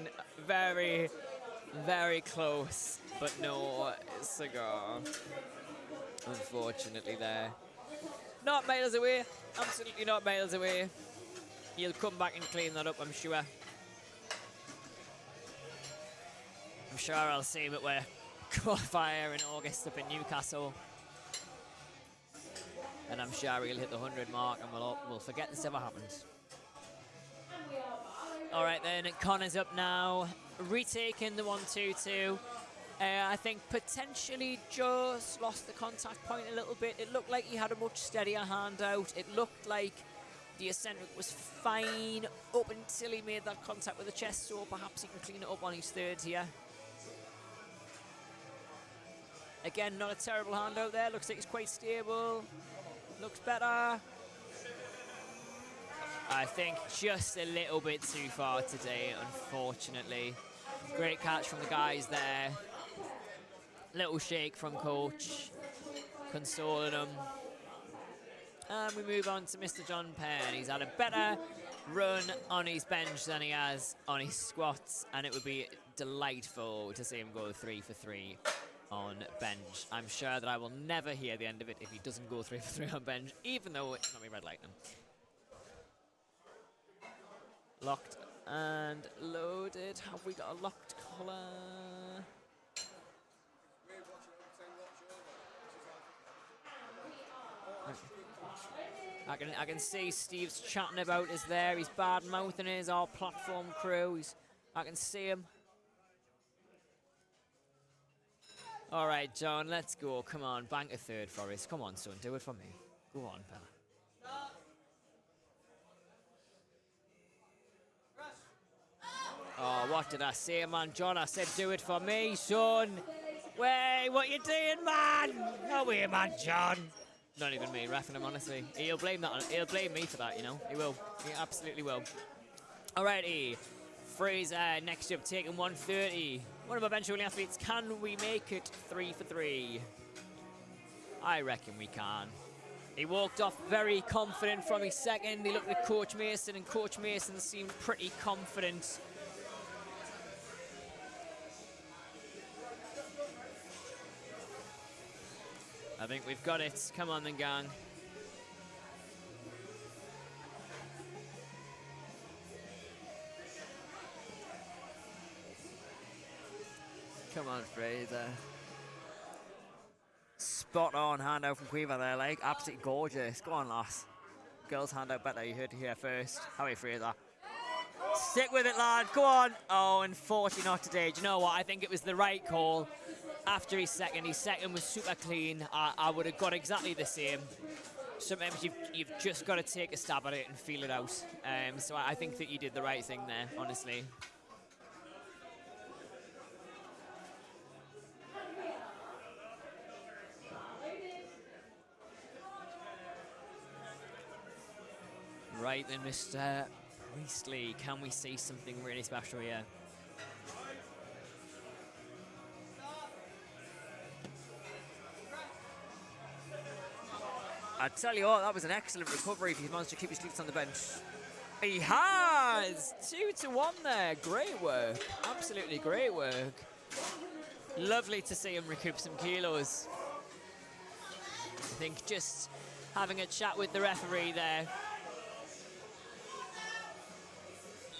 Very, very close, but no cigar. Unfortunately there. Not miles away. Absolutely not miles away. He'll come back and clean that up, I'm sure. I'm sure I'll see him at our qualifier in August up in Newcastle. And I'm sure he'll hit the 100 mark, and we'll forget this ever happened. All right then, Connor's up now, retaking the 122. I think potentially just lost the contact point a little bit. It looked like he had a much steadier hand out. It looked like the eccentric was fine up until he made that contact with the chest, so perhaps he can clean it up on his third here. Again, not a terrible hand out there. Looks like he's quite stable. Looks better. I think just a little bit too far today, unfortunately. Great catch from the guys there. Little shake from coach, consoling him. And we move on to Mr. John Penn. He's had a better run on his bench than he has on his squats, and it would be delightful to see him go 3 for 3 on bench. I'm sure that I will never hear the end of it if he doesn't go 3 for 3 on bench, even though it's not me red lightning. Locked and loaded. Have we got a locked collar? I can see Steve's chatting about us there. He's bad mouthing us, our platform crew. I can see him. All right, John, let's go. Come on, bank a third for us. Come on, son, do it for me. Go on, fella. Oh, what did I say, man? John, I said do it for me, son. Wait, what you doing, man? No way, man, John. Not even me reffing him, honestly. He'll blame that. He'll blame me for that, you know. He will. He absolutely will. Alrighty. Fraser next up, taking 130. One of our bench only athletes. Can we make it 3 for 3? I reckon we can. He walked off very confident from his second. He looked at Coach Mason, and Coach Mason seemed pretty confident. I think we've got it. Come on then, gang. Come on, Fraser. Spot on handout from Quiver there, like. Absolutely gorgeous. Go on, lass. Girls handout better. You heard it here first. How are you, Fraser? Stick with it, lad. Go on. Oh, unfortunately not today. Do you know what? I think it was the right call. After his second was super clean. I would have got exactly the same. Sometimes you've just got to take a stab at it and feel it out. So I think that you did the right thing there, honestly. Right then, Mr. Priestley, can we see something really special here? I tell you what, that was an excellent recovery if he managed to keep his glutes on the bench. He has! 2-1 there. Great work. Absolutely great work. Lovely to see him recoup some kilos. I think just having a chat with the referee there.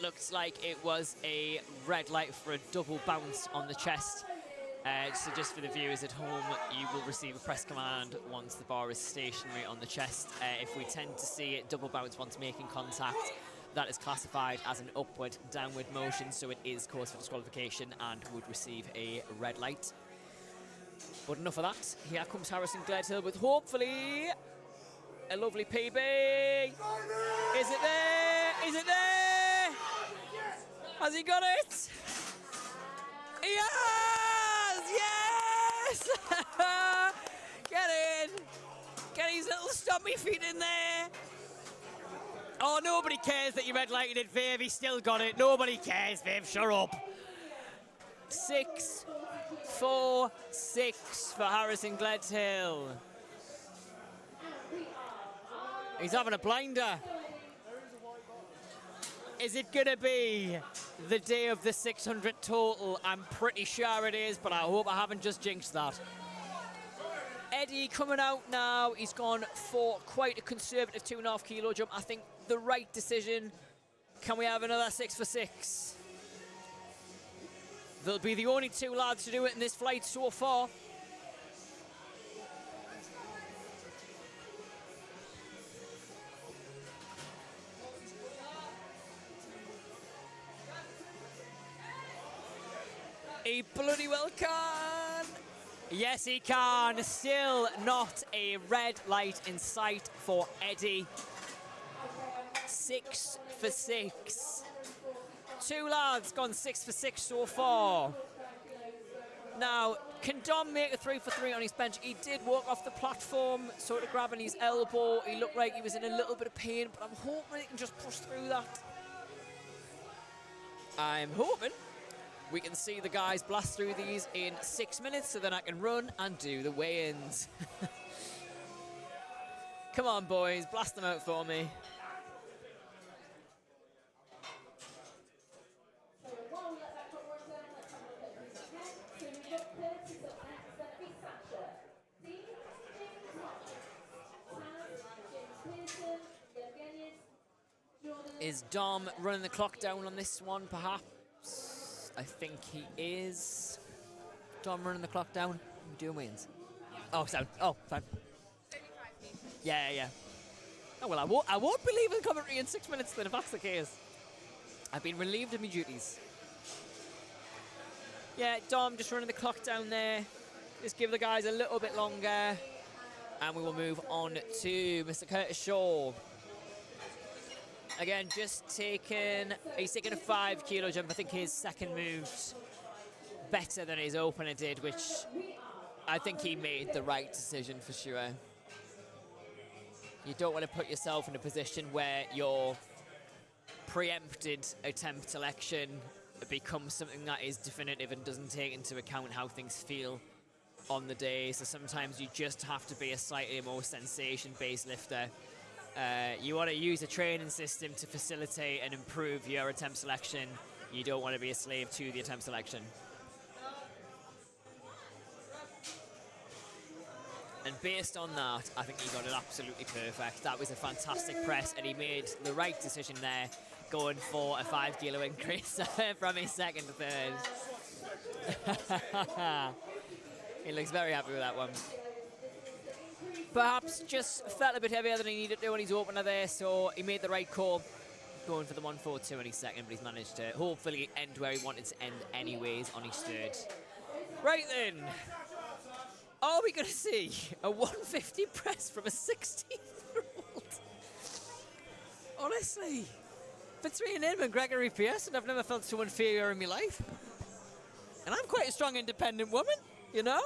Looks like it was a red light for a double bounce on the chest. So just for the viewers at home, you will receive a press command once the bar is stationary on the chest. If we tend to see it double bounce once making contact, that is classified as an upward downward motion, so it is cause for disqualification and would receive a red light. But enough of that. Here comes Harrison Gledhill with hopefully a lovely PB. Is it there? Is it there? Has he got it? Yes! Yes! Get in! Get his little stompy feet in there! Oh, nobody cares that you red lighted it, Viv. He still got it. Nobody cares, Viv. Shut up. 6-4-6 for Harrison Gledhill. He's having a blinder. Is it going to be the day of the 600 total? I'm pretty sure it is, but I hope I haven't just jinxed that. Eddie coming out now. He's gone for quite a conservative 2.5 kilo jump. I think the right decision. Can we have another 6 for 6? They'll be the only two lads to do it in this flight so far. He bloody well can. Yes, he can. Still not a red light in sight for Eddie. 6 for 6. Two lads gone 6 for 6 so far. Now, can Dom make a 3 for 3 on his bench? He did walk off the platform, sort of grabbing his elbow. He looked like he was in a little bit of pain, but I'm hoping he can just push through that. I'm hoping we can see the guys blast through these in 6 minutes so then I can run and do the weigh-ins. Come on, boys, blast them out for me. Is Dom running the clock down on this one, perhaps? I think he is. Dom running the clock down. We're doing wins. Oh, sound. Oh, fine. Yeah, yeah. Oh, well, I won't be leaving commentary in 6 minutes then, if that's the case. I've been relieved of my duties. Yeah, Dom just running the clock down there. Just give the guys a little bit longer. And we will move on to Mr. Curtis Shaw. Again, he's taking a 5 kilo jump. I think his second move's better than his opener did, which I think he made the right decision for sure. You don't want to put yourself in a position where your preempted attempt selection becomes something that is definitive and doesn't take into account how things feel on the day. So sometimes you just have to be a slightly more sensation-based lifter. You want to use a training system to facilitate and improve your attempt selection. You don't want to be a slave to the attempt selection. And based on that, I think he got it absolutely perfect. That was a fantastic press, and he made the right decision there, going for a 5 kilo increase from his second to third. He looks very happy with that one. Perhaps just felt a bit heavier than he needed to on his opener there, so he made the right call, going for the 142 on his second, but he's managed to hopefully end where he wanted to end anyways on his third. Right then, are we going to see a 150 press from a 16-year-old? Honestly, between him and Gregory Pearson, I've never felt so inferior in my life. And I'm quite a strong independent woman, you know?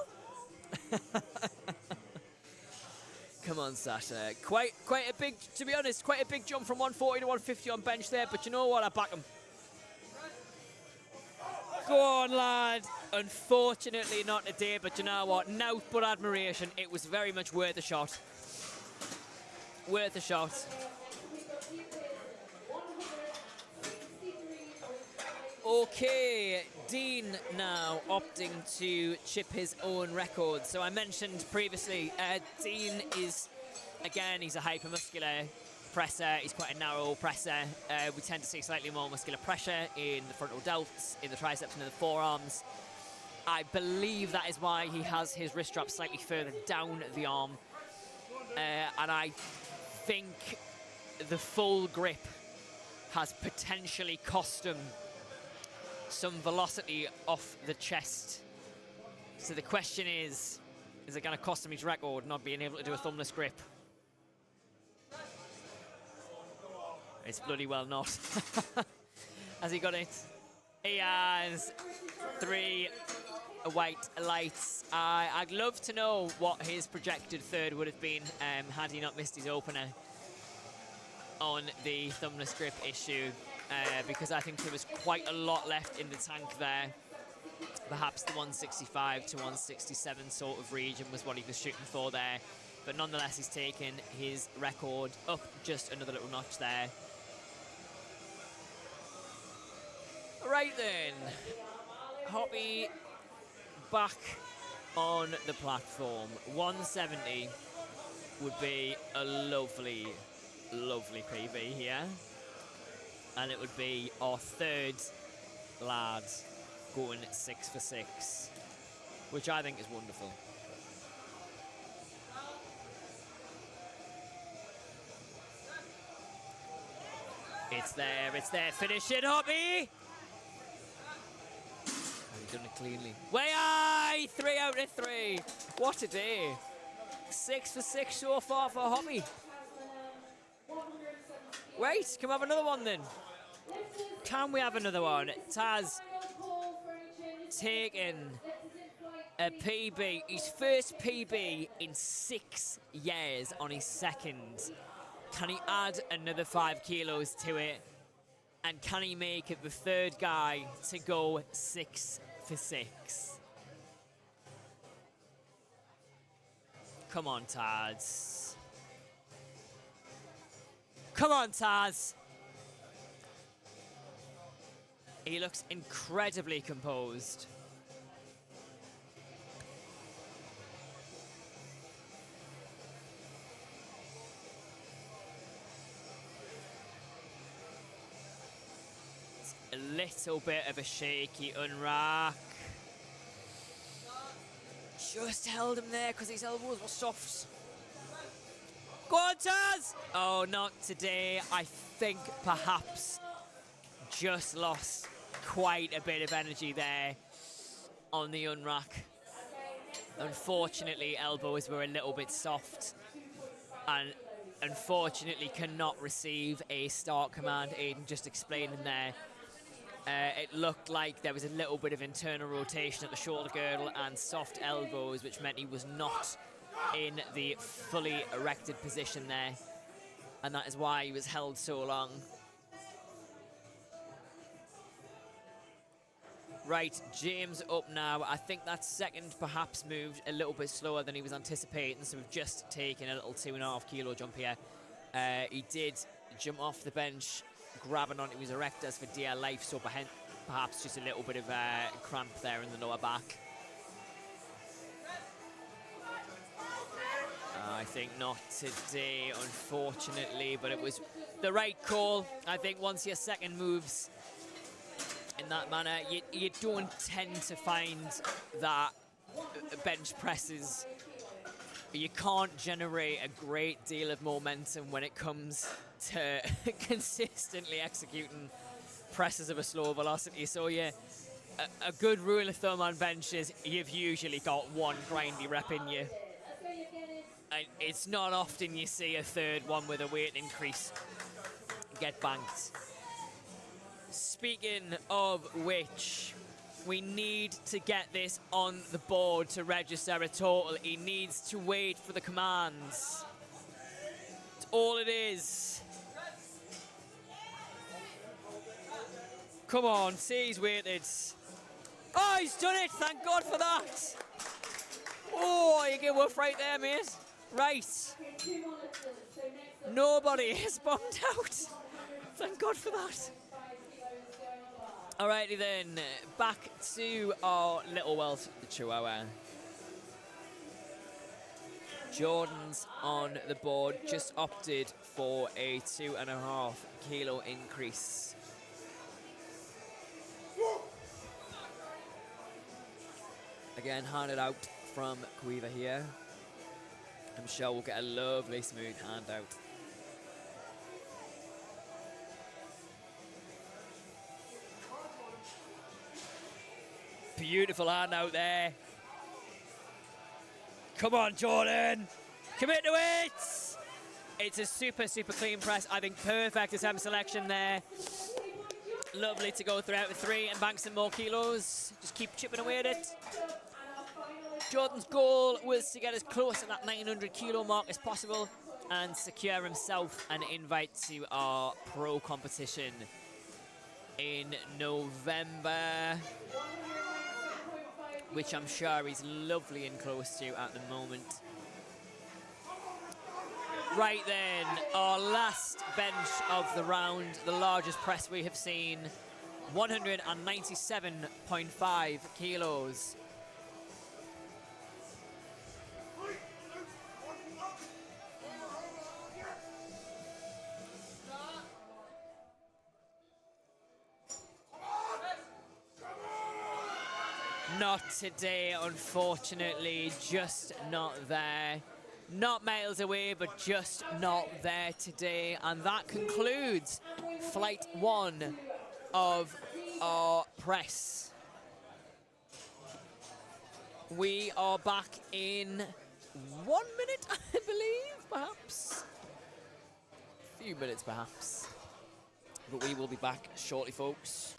Come on, Sasha. Quite a big, to be honest, quite a big jump from 140 to 150 on bench there, but you know what? I back him. Go on, lad. Unfortunately, not today, but you know what? Nought but admiration. It was very much worth a shot. Worth a shot. Okay, Dean now opting to chip his own record. So I mentioned previously, Dean is, again, he's a hypermuscular presser. He's quite a narrow presser. We tend to see slightly more muscular pressure in the frontal delts, in the triceps and in the forearms. I believe that is why he has his wrist strap slightly further down the arm. And I think the full grip has potentially cost him some velocity off the chest. So the question is it going to cost him his record not being able to do a thumbless grip? It's bloody well not. Has he got it? He has 3 white lights. I'd love to know what his projected third would have been had he not missed his opener on the thumbless grip issue. Because I think there was quite a lot left in the tank there. Perhaps the 165 to 167 sort of region was what he was shooting for there. But nonetheless, he's taken his record up just another little notch there. Right then, Hoppy back on the platform. 170 would be a lovely, lovely PB here. And it would be our third lad going 6 for 6, which I think is wonderful. It's there, finish it, Hoppy! Oh, he's done it cleanly. Way high! 3 out of 3. What a day. 6 for 6 so far for Hoppy. Wait, can we have another one then? Can we have another one? Taz taking a PB, his first PB in 6 years on his second. Can he add another 5 kilos to it? And can he make it the third guy to go 6 for 6? Come on, Taz. Come on, Taz. He looks incredibly composed. It's a little bit of a shaky unrack. Just held him there because his elbows were soft. Squatters! Oh, not today. I think perhaps just lost quite a bit of energy there on the unrack. Unfortunately, elbows were a little bit soft and unfortunately cannot receive a start command. Aiden just explaining there. It looked like there was a little bit of internal rotation at the shoulder girdle and soft elbows, which meant he was not in the fully erected position there. And that is why he was held so long. Right, James up now. I think that second perhaps moved a little bit slower than he was anticipating, so we've just taken a little 2.5 kilo jump here. He did jump off the bench, grabbing onto his erectors for dear life, so perhaps just a little bit of cramp there in the lower back. I think not today, unfortunately, but it was the right call. I think once your second moves in that manner, you don't tend to find that bench presses. You can't generate a great deal of momentum when it comes to consistently executing presses of a slow velocity. So yeah, a good rule of thumb on benches, you've usually got one grindy rep in you. And it's not often you see a third one with a weight increase get banked. Speaking of which, we need to get this on the board to register a total. He needs to wait for the commands. That's all it is. Come on, see he's waited. Oh, he's done it! Thank God for that! Oh, you get woof right there, mate. Right. Nobody is bummed out. Thank God for that. Alrighty then, back to our little Welsh Chihuahua. Jordan's on the board, just opted for a 2.5 kilo increase. Again, handed out from Quiva here. I'm sure we'll get a lovely smooth handout. Beautiful handout there. Come on, Jordan. Commit to it. It's a super, super clean press. I think perfect attempt selection there. Lovely to go throughout the 3 and bank some more kilos. Just keep chipping away at it. Jordan's goal was to get as close to that 900 kilo mark as possible and secure himself an invite to our pro competition in November, which I'm sure he's lovely and close to at the moment. Right then, our last bench of the round, the largest press we have seen, 197.5 kilos. Not today, unfortunately, just not there. Not miles away, but just not there today. And that concludes flight 1 of our press. We are back in 1 minute, I believe, perhaps. A few minutes, perhaps. But we will be back shortly, folks.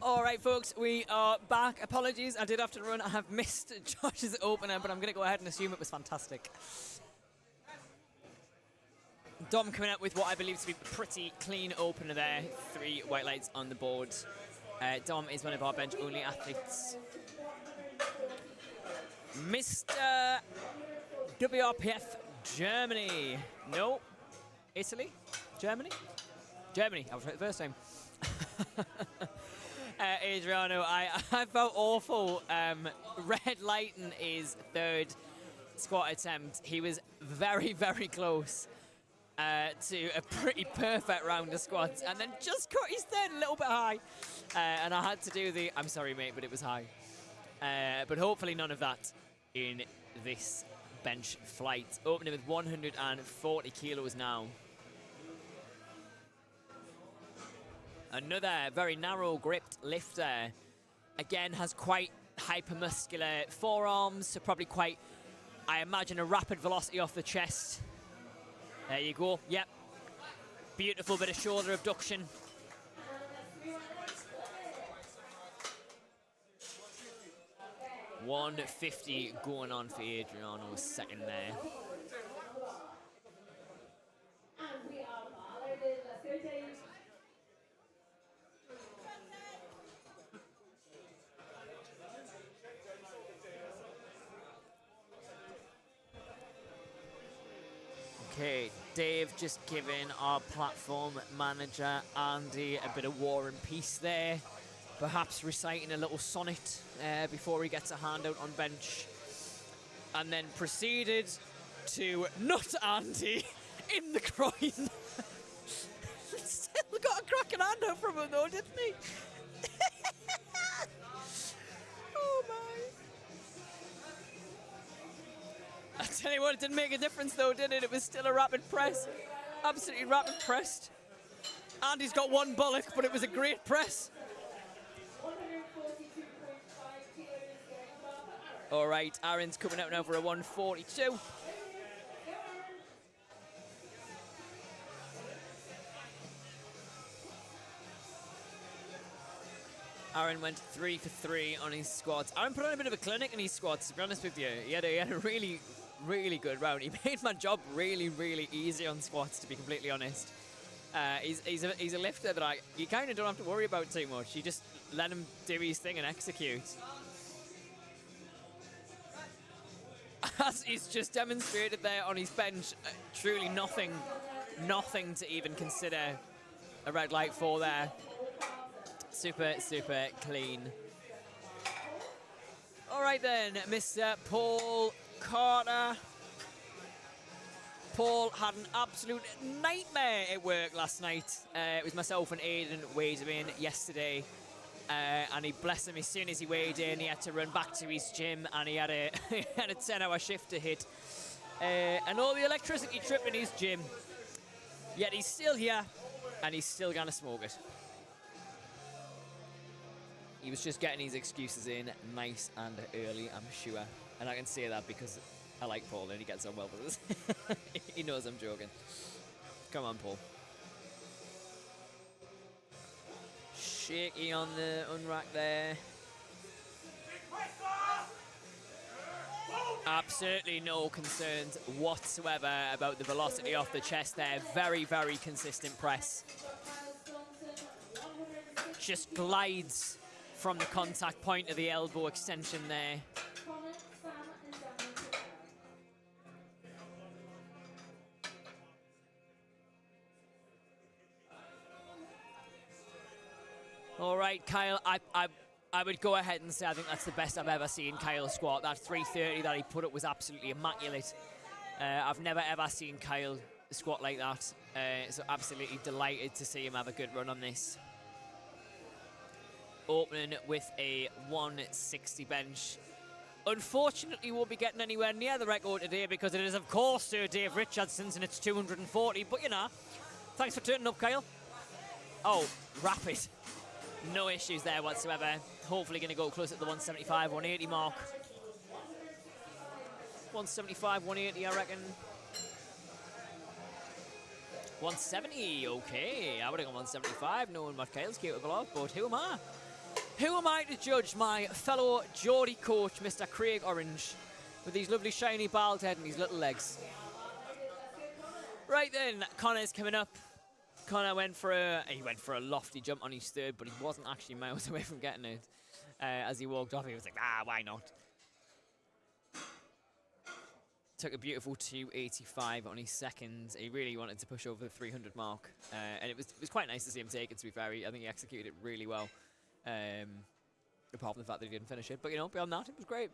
All right, folks, we are back. Apologies, I did have to run. I have missed Josh's opener, but I'm going to go ahead and assume it was fantastic. Dom coming up with what I believe to be a pretty clean opener there. 3 white lights on the board. Dom is one of our bench-only athletes. Mr. WRPF Germany. No. Italy? Germany? Germany. I was right the first time. Adriano, I felt awful. Red Lighton is 3rd squat attempt. He was very, very close to a pretty perfect round of squats, and then just cut his 3rd a little bit high. And I had to do the, I'm sorry, mate, but it was high. But hopefully none of that in this bench flight. Opening with 140 kilos now. Another very narrow gripped lift there. Again, has quite hypermuscular forearms, so probably quite, I imagine, a rapid velocity off the chest. There you go, yep. Beautiful bit of shoulder abduction. $150 going on for Adriano's second there. Okay, Dave just giving our platform manager Andy a bit of War and Peace there. Perhaps reciting a little sonnet before he gets a handout on bench. And then proceeded to nut Andy in the groin. Still got a cracking handout from him though, didn't he? Oh my. I tell you what, it didn't make a difference though, did it? It was still a rapid press. Absolutely rapid pressed. Andy's got 1 bollock, but it was a great press. All right, Aaron's coming out now for a 142. Aaron went 3 for 3 on his squats. Aaron put on a bit of a clinic in his squats, to be honest with you. He had a really, really good round. He made my job really, really easy on squats, to be completely honest. He's a lifter that you kind of don't have to worry about too much. You just let him do his thing and execute. As he's just demonstrated there on his bench, truly nothing to even consider a red light for there. Super, super clean. All right then, Mr. Paul Carter. Paul had an absolute nightmare at work last night. It was myself and Aidan weighed him in yesterday. And he, bless him, as soon as he weighed in, he had to run back to his gym, and he had a 10-hour shift to hit. And all the electricity trip in his gym. Yet he's still here, and he's still gonna smoke it. He was just getting his excuses in nice and early, I'm sure. And I can say that because I like Paul and he gets on well with us. He knows I'm joking. Come on, Paul. Shaky on the unrack there. Absolutely no concerns whatsoever about the velocity off the chest there. Very, very consistent press. Just glides from the contact point of the elbow extension there. All right, Kyle, I would go ahead and say I think that's the best I've ever seen Kyle squat. That 330 that he put up was absolutely immaculate. I've never ever seen Kyle squat like that. So absolutely delighted to see him have a good run on this. Opening with a 160 bench. Unfortunately, won't be getting anywhere near the record today because it is, of course, Sir Dave Richardson's and it's 240. But, you know, thanks for turning up, Kyle. Oh, rapid. No issues there whatsoever. Hopefully going to go close at the 175, 180 mark. 175, 180, I reckon. 170, okay. I would have gone 175, knowing what Kyle's capable of, but who am I? Who am I to judge my fellow Geordie coach, Mr. Craig Orange, with his lovely shiny bald head and his little legs? Right then, Connor's coming up. Connor went for a lofty jump on his third, but he wasn't actually miles away from getting it. As he walked off, he was like, why not? Took a beautiful 285 on his second. He really wanted to push over the 300 mark, and it was quite nice to see him take it. To be fair, I think he executed it really well. Apart from the fact that he didn't finish it, but you know, beyond that, it was great.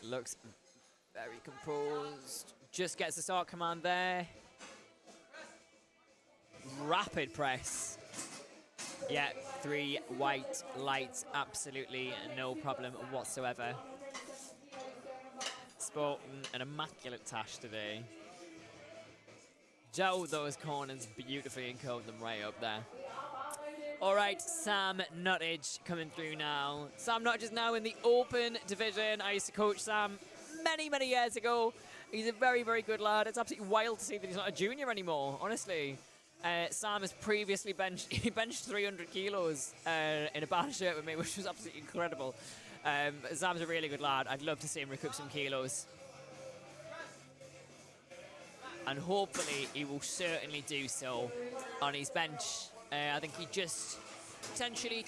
Looks very composed. Just gets the start command there. Rapid press. Yeah, 3 white lights, absolutely no problem whatsoever. Sporting an immaculate tash today. Jowed those corners beautifully and curled them right up there. All right, Sam Nuttage coming through now. Sam Nuttage is now in the open division. I used to coach Sam many, many years ago. He's a very, very good lad. It's absolutely wild to see that he's not a junior anymore, honestly. Sam has previously benched 300 kilos in a band shirt with me, which was absolutely incredible. Sam's a really good lad. I'd love to see him recoup some kilos. And hopefully he will certainly do so on his bench. I think he just potentially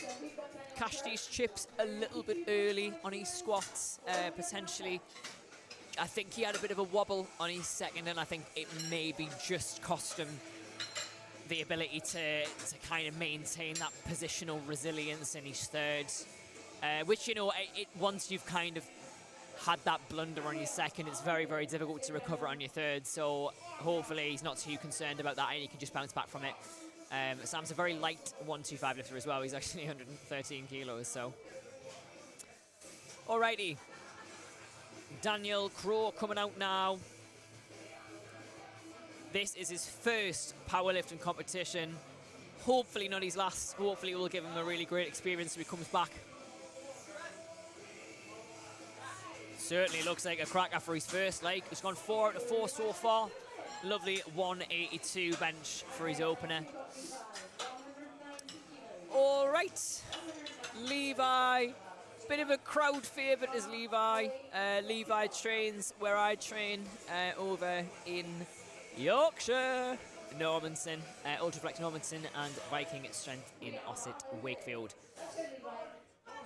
cashed his chips a little bit early on his squats, potentially. I think he had a bit of a wobble on his second, and I think it maybe just cost him the ability to kind of maintain that positional resilience in his third, which, you know, once you've kind of had that blunder on your second, it's very, very difficult to recover on your third. So hopefully he's not too concerned about that and he can just bounce back from it. Sam's a very light 125 lifter as well. He's actually 113 kilos, so. Alrighty. Daniel Crow coming out now. This is his first powerlifting competition. Hopefully not his last. Hopefully it will give him a really great experience when he comes back. Certainly looks like a cracker for his first leg. He's gone 4 out of 4 so far. Lovely 182 bench for his opener. All right, Levi. Bit of a crowd favourite is Levi. Levi trains where I train over in Yorkshire. Normanson, Ultraflex Normanson and Viking Strength in Ossett, Wakefield.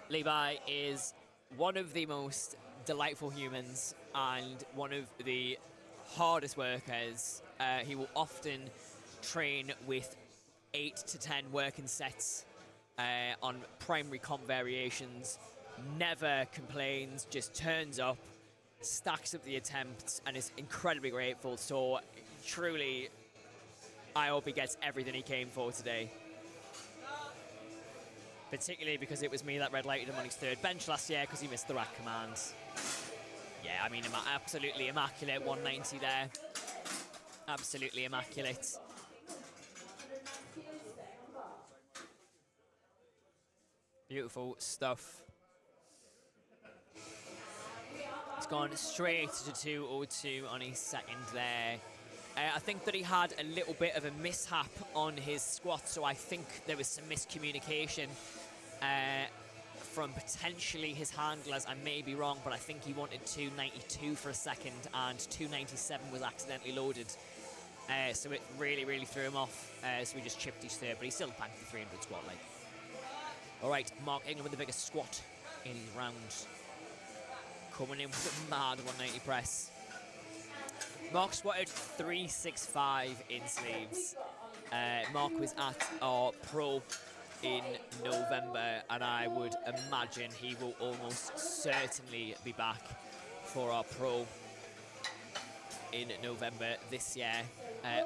Levi is one of the most delightful humans and one of the hardest workers. He will often train with 8 to 10 working sets on primary comp variations. Never complains, just turns up, stacks up the attempts, and is incredibly grateful. So truly, I hope he gets everything he came for today. Particularly because it was me that red lighted him on his third bench last year because he missed the rack commands. Yeah, I mean, absolutely immaculate 190 there. Absolutely immaculate. Beautiful stuff. He's gone straight to 202 on his second there. I think that he had a little bit of a mishap on his squat, so I think there was some miscommunication from potentially his handlers. I may be wrong, but I think he wanted 292 for a second, and 297 was accidentally loaded. So it really, really threw him off. So he just chipped his third, but he still banked the 300 squat leg. All right, Mark England with the biggest squat in his round. Coming in with a mad 190 press. Mark squatted 365 in sleeves. Mark was at our pro in November, and I would imagine he will almost certainly be back for our pro in November this year.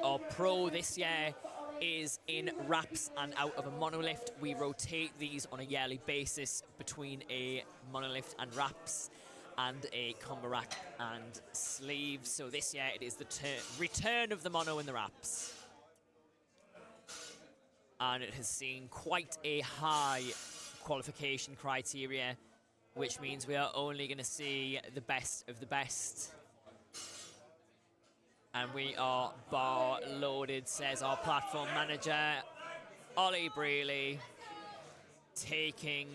Our pro this year is in wraps and out of a monolift. We rotate these on a yearly basis between a monolift and wraps and a combo rack and sleeves. So this year it is the return of the mono and the wraps. And it has seen quite a high qualification criteria, which means we are only going to see the best of the best. And we are bar loaded, says our platform manager. Ollie Brealey taking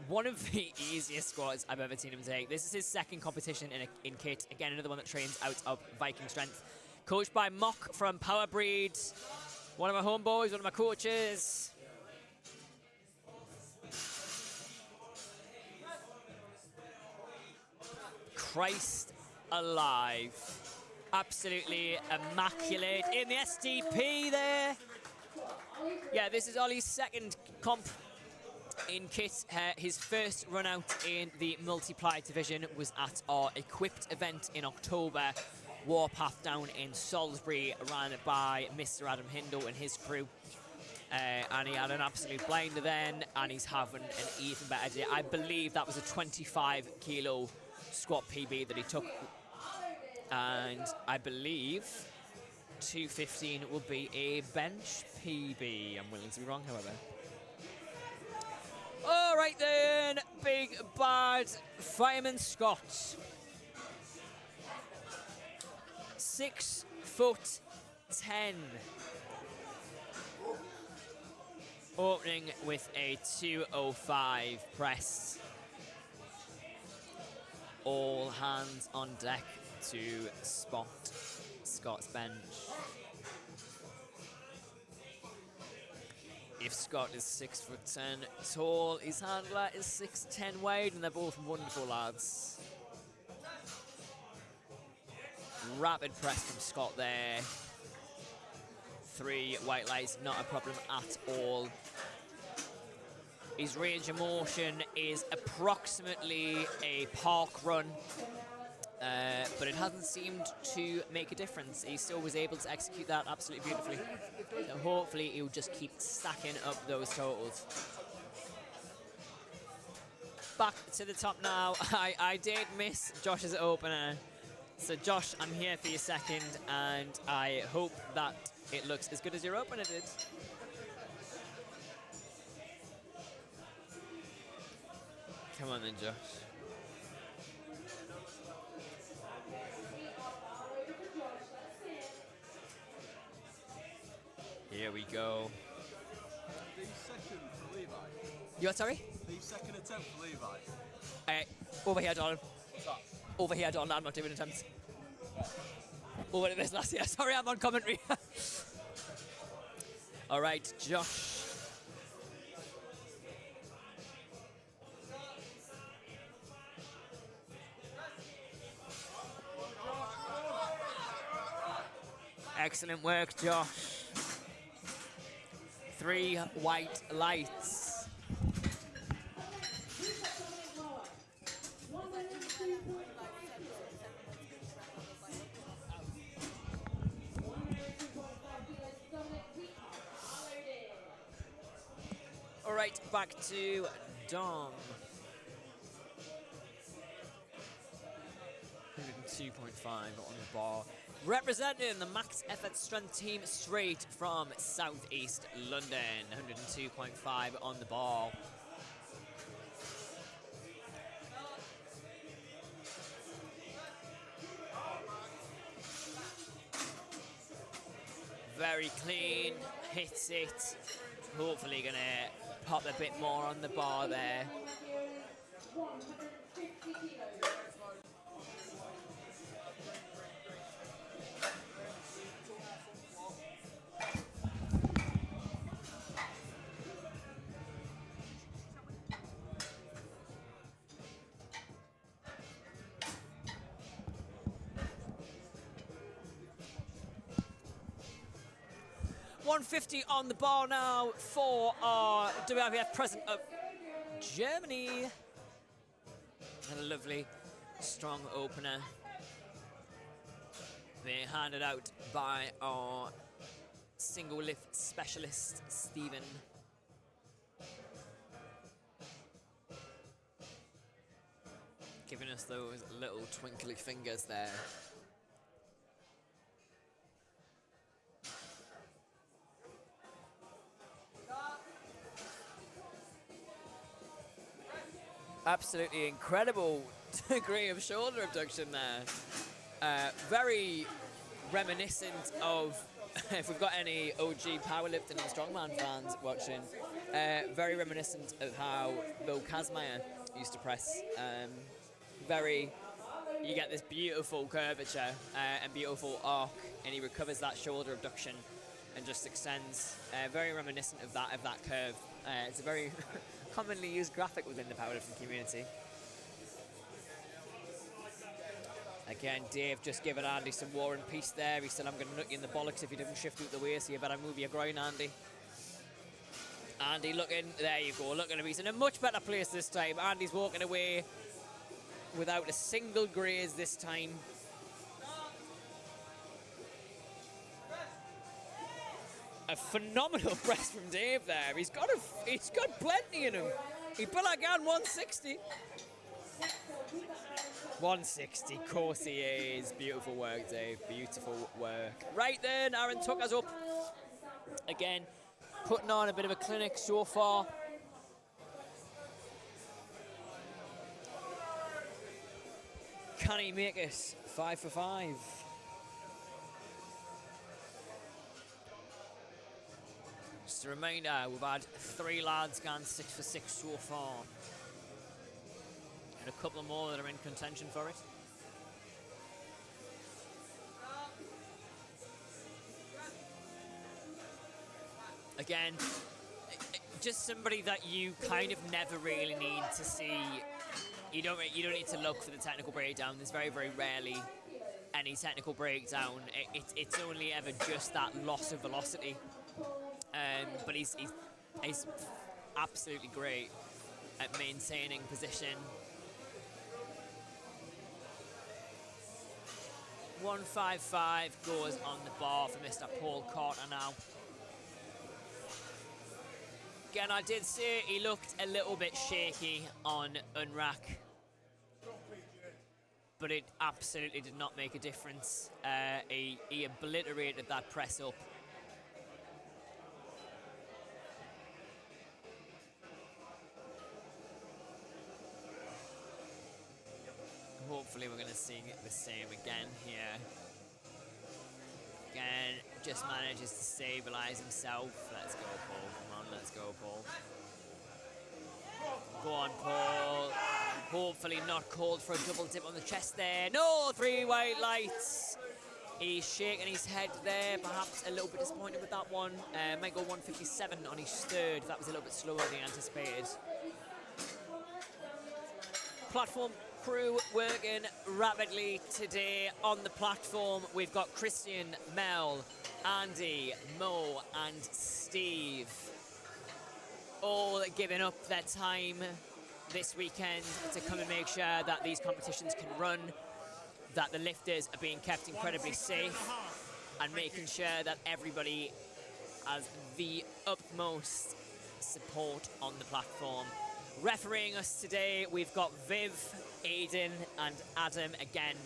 one of the easiest squats I've ever seen him take. This is his second competition in kit. Again, another one that trains out of Viking Strength. Coached by Mock from Power Breed. One of my homeboys, one of my coaches. Christ alive. Absolutely immaculate in the SDP there. Yeah, this is Ollie's second comp in kit. His first run out in the multiply division was at our equipped event in October. Warpath down in Salisbury, ran by Mr. Adam Hindle and his crew. And he had an absolute blinder then, and he's having an even better day. I believe that was a 25 kilo squat PB that he took. And I believe 215 will be a bench PB. I'm willing to be wrong, however. All right then, big bad Fireman Scott. 6'10". Opening with a 205 press. All hands on deck to spot Scott's bench. If Scott is 6'10" tall, his handler is 6'10" wide, and they're both wonderful lads. Rapid press from Scott there. 3 white lights, not a problem at all. His range of motion is approximately a park run, but it hasn't seemed to make a difference. He still was able to execute that absolutely beautifully. So hopefully he'll just keep stacking up those totals. Back to the top now. I did miss Josh's opener. So Josh, I'm here for your second, and I hope that it looks as good as your opener did. Come on then, Josh. Here we go. The second for Levi. You what, sorry? The second attempt for Levi. Over here, Donald. What's that? Over here, Donald. I'm not doing attempts. Over to this last year. Sorry, I'm on commentary. All right, Josh. Excellent work, Josh. 3 white lights. All right, back to Dom. 102.5 on the bar. Representing the Max Effort Strength team straight from Southeast London. 102.5 on the ball. Very clean, hits it. Hopefully gonna pop a bit more on the bar there. 150 kilos. $150 on the bar now for our WRPF President of Germany. And a lovely, strong opener. Being handed out by our single lift specialist, Stephen. Giving us those little twinkly fingers there. Absolutely incredible degree of shoulder abduction there. Very reminiscent of if we've got any OG powerlifting and strongman fans watching, very reminiscent of how Bill Kazmaier used to press. You get this beautiful curvature and beautiful arc, and he recovers that shoulder abduction and just extends. Very reminiscent of that curve. It's a very commonly used graphic within the powerlifting community. Again, Dave just giving Andy some war and peace there. He said, I'm going to nut you in the bollocks if you didn't shift out the way, so you better move your groin, Andy. Andy looking, there you go, looking at him. He's in a much better place this time. Andy's walking away without a single graze this time. A phenomenal press from Dave there. He's got plenty in him. He put again 160. 160, of course he is. Beautiful work, Dave. Beautiful work. Right then, Aaron Tucker's up. Again, putting on a bit of a clinic so far. Can he make it 5 for 5? Just a reminder, we've had 3 lads gone 6 for 6 so far. And a couple more that are in contention for it. Again, just somebody that you kind of never really need to see. You don't need to look for the technical breakdown. There's very, very rarely any technical breakdown. It's only ever just that loss of velocity. But he's absolutely great at maintaining position. 155 goes on the bar for Mr. Paul Carter now. Again, I did say he looked a little bit shaky on unrack, but it absolutely did not make a difference. He obliterated that press up. Hopefully we're going to see the same again here. Again, just manages to stabilize himself. Let's go, Paul. Come on, let's go, Paul. Go on, Paul. Hopefully not called for a double dip on the chest there. No, 3 white lights. He's shaking his head there, perhaps a little bit disappointed with that one. Might go 157 on his third. That was a little bit slower than anticipated. Platform crew working rapidly today on the platform. We've got Christian, Mel, Andy, Mo and Steve all giving up their time this weekend to come and make sure that these competitions can run, that the lifters are being kept incredibly safe, and making sure that everybody has the utmost support on the platform. Refereeing us today, we've got Viv, Aiden and Adam, again,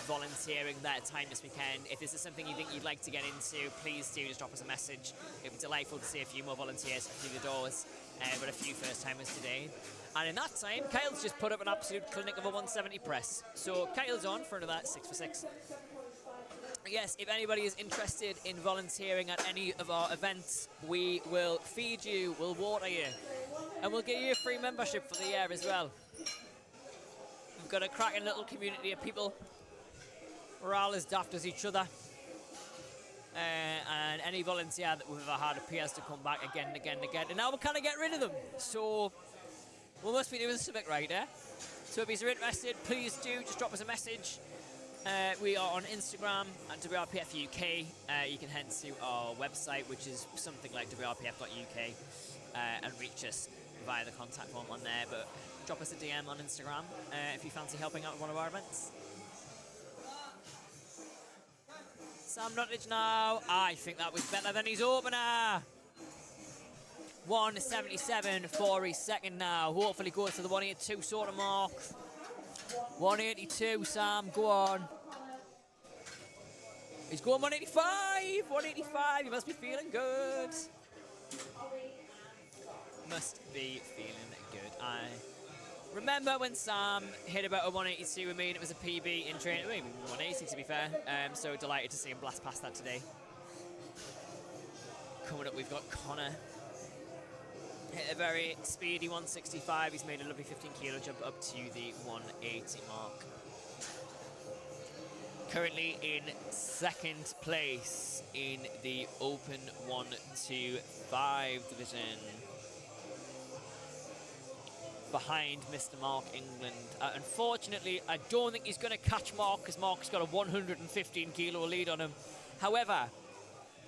volunteering their time this weekend. If this is something you think you'd like to get into, please do just drop us a message. It'd be delightful to see a few more volunteers through the doors, but a few first-timers today. And in that time, Kyle's just put up an absolute clinic of a 170 press. So Kyle's on for another 6 for 6. Yes, if anybody is interested in volunteering at any of our events, we will feed you, we'll water you, and we'll give you a free membership for the year as well. We've got a cracking little community of people. We're all as daft as each other. And any volunteer that we've ever had appears to come back again and again and again. And now we're kind of getting rid of them. So we must be doing something right there. So if you're interested, please do just drop us a message. We are on Instagram at WRPF UK. You can head to our website, which is something like WRPF.UK, and reach us via the contact form on there. But drop us a DM on Instagram if you fancy helping out with one of our events. Sam Nutledge now. I think that was better than his opener. 177 for his second now. Hopefully goes to the 182 sort of mark. 182, Sam, go on. He's going 185, 185, he must be feeling good. Must be feeling good. I remember when Sam hit about a 182 with me and it was a PB in training. Maybe 180 to be fair. So delighted to see him blast past that today. Coming up, we've got Connor. Hit a very speedy 165. He's made a lovely 15 kilo jump up to the 180 mark. Currently in second place in the Open 125 division. Behind Mr. Mark England. Unfortunately, I don't think he's going to catch Mark because Mark's got a 115 kilo lead on him. However,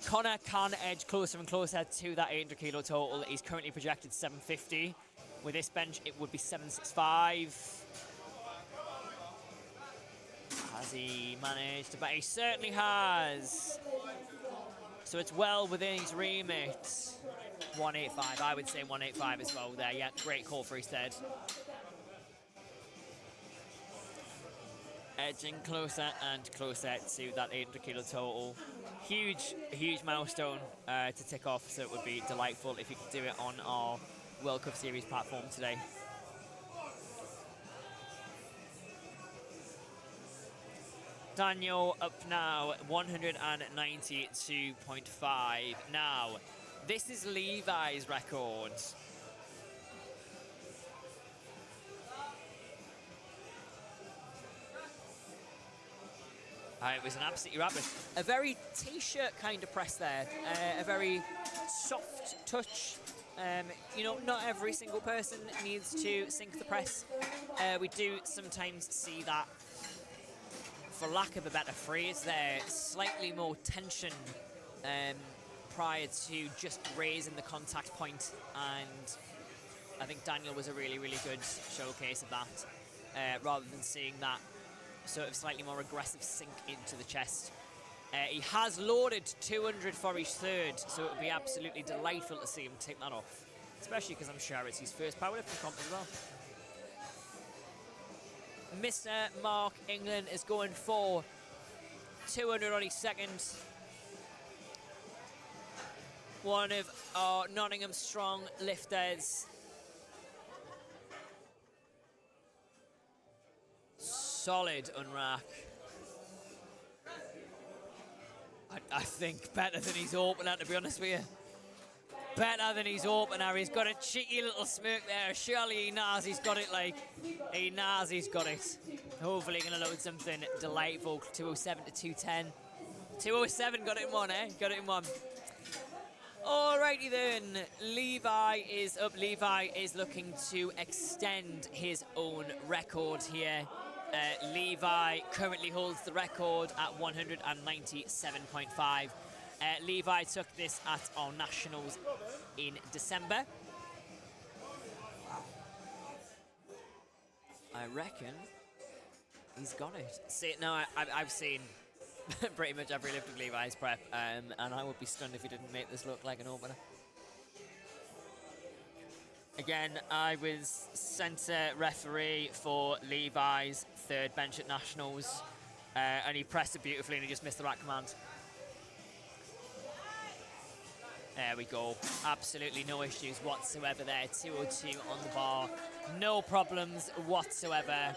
Connor can edge closer and closer to that 800 kilo total. He's currently projected 750. With this bench, it would be 765. Has he managed? But he certainly has. So it's well within his remit. 185, I would say 185 as well there. Yeah, great call for his third. Edging closer and closer to that 800 kilo total. Huge milestone to tick off, so it would be delightful if you could do it on our World Cup Series platform today. Daniel up now, 192.5. Now, this is Levi's record. It was an absolutely rapid. A very t-shirt kind of press there. A very soft touch. You know, not every single person needs to sink the press. We do sometimes see that, for lack of a better phrase there, slightly more tension prior to just raising the contact point, and I think Daniel was a really, really good showcase of that, rather than seeing that sort of slightly more aggressive sink into the chest. He has loaded 200 for his third, so it would be absolutely delightful to see him take that off, especially because I'm sure it's his first powerlifting comp as well. Mr. Mark England is going for 200 on his second. One of our Nottingham strong lifters. Solid unrack. I think better than his opener, to be honest with you. Better than his opener. He's got a cheeky little smirk there. Surely he knows he's got it, like. He knows he's got it. Hopefully going to load something delightful. 207 to 210. 207 got it in one, eh? Got it in one. Alrighty then. Levi is up. Levi is looking to extend his own record here. Levi currently holds the record at 197.5. Levi took this at our nationals in December. I reckon he's got it. See, no, I've seen pretty much every lift of Levi's prep, and I would be stunned if he didn't make this look like an opener. Again, I was centre referee for Levi's third bench at nationals, and he pressed it beautifully and he just missed the rack command. There we go. Absolutely no issues whatsoever there. 202 on the bar. No problems whatsoever.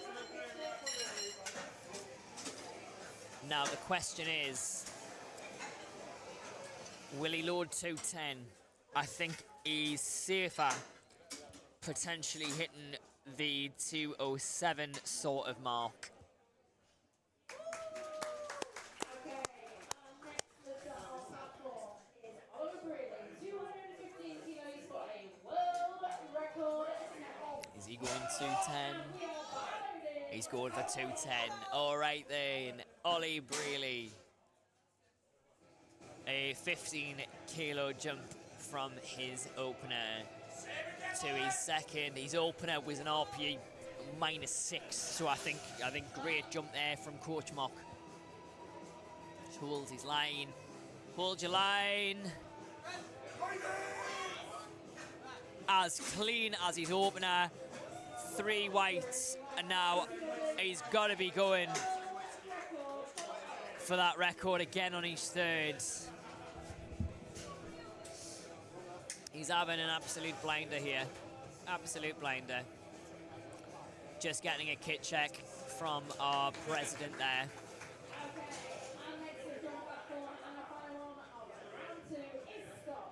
Now the question is, will he load 210? I think he's safer potentially hitting the 207 sort of mark. Is he going 210? He's going for 210. All right then, Ollie Brealey. A 15 kilo jump from his opener to his second. His opener was an RPE -6, so I think great jump there from Coach Mock. Holds his line. Hold your line. As clean as his opener. 3 whites, and now he's got to be going for that record again on his third. He's having an absolute blinder here. Absolute blinder. Just getting a kit check from our president there.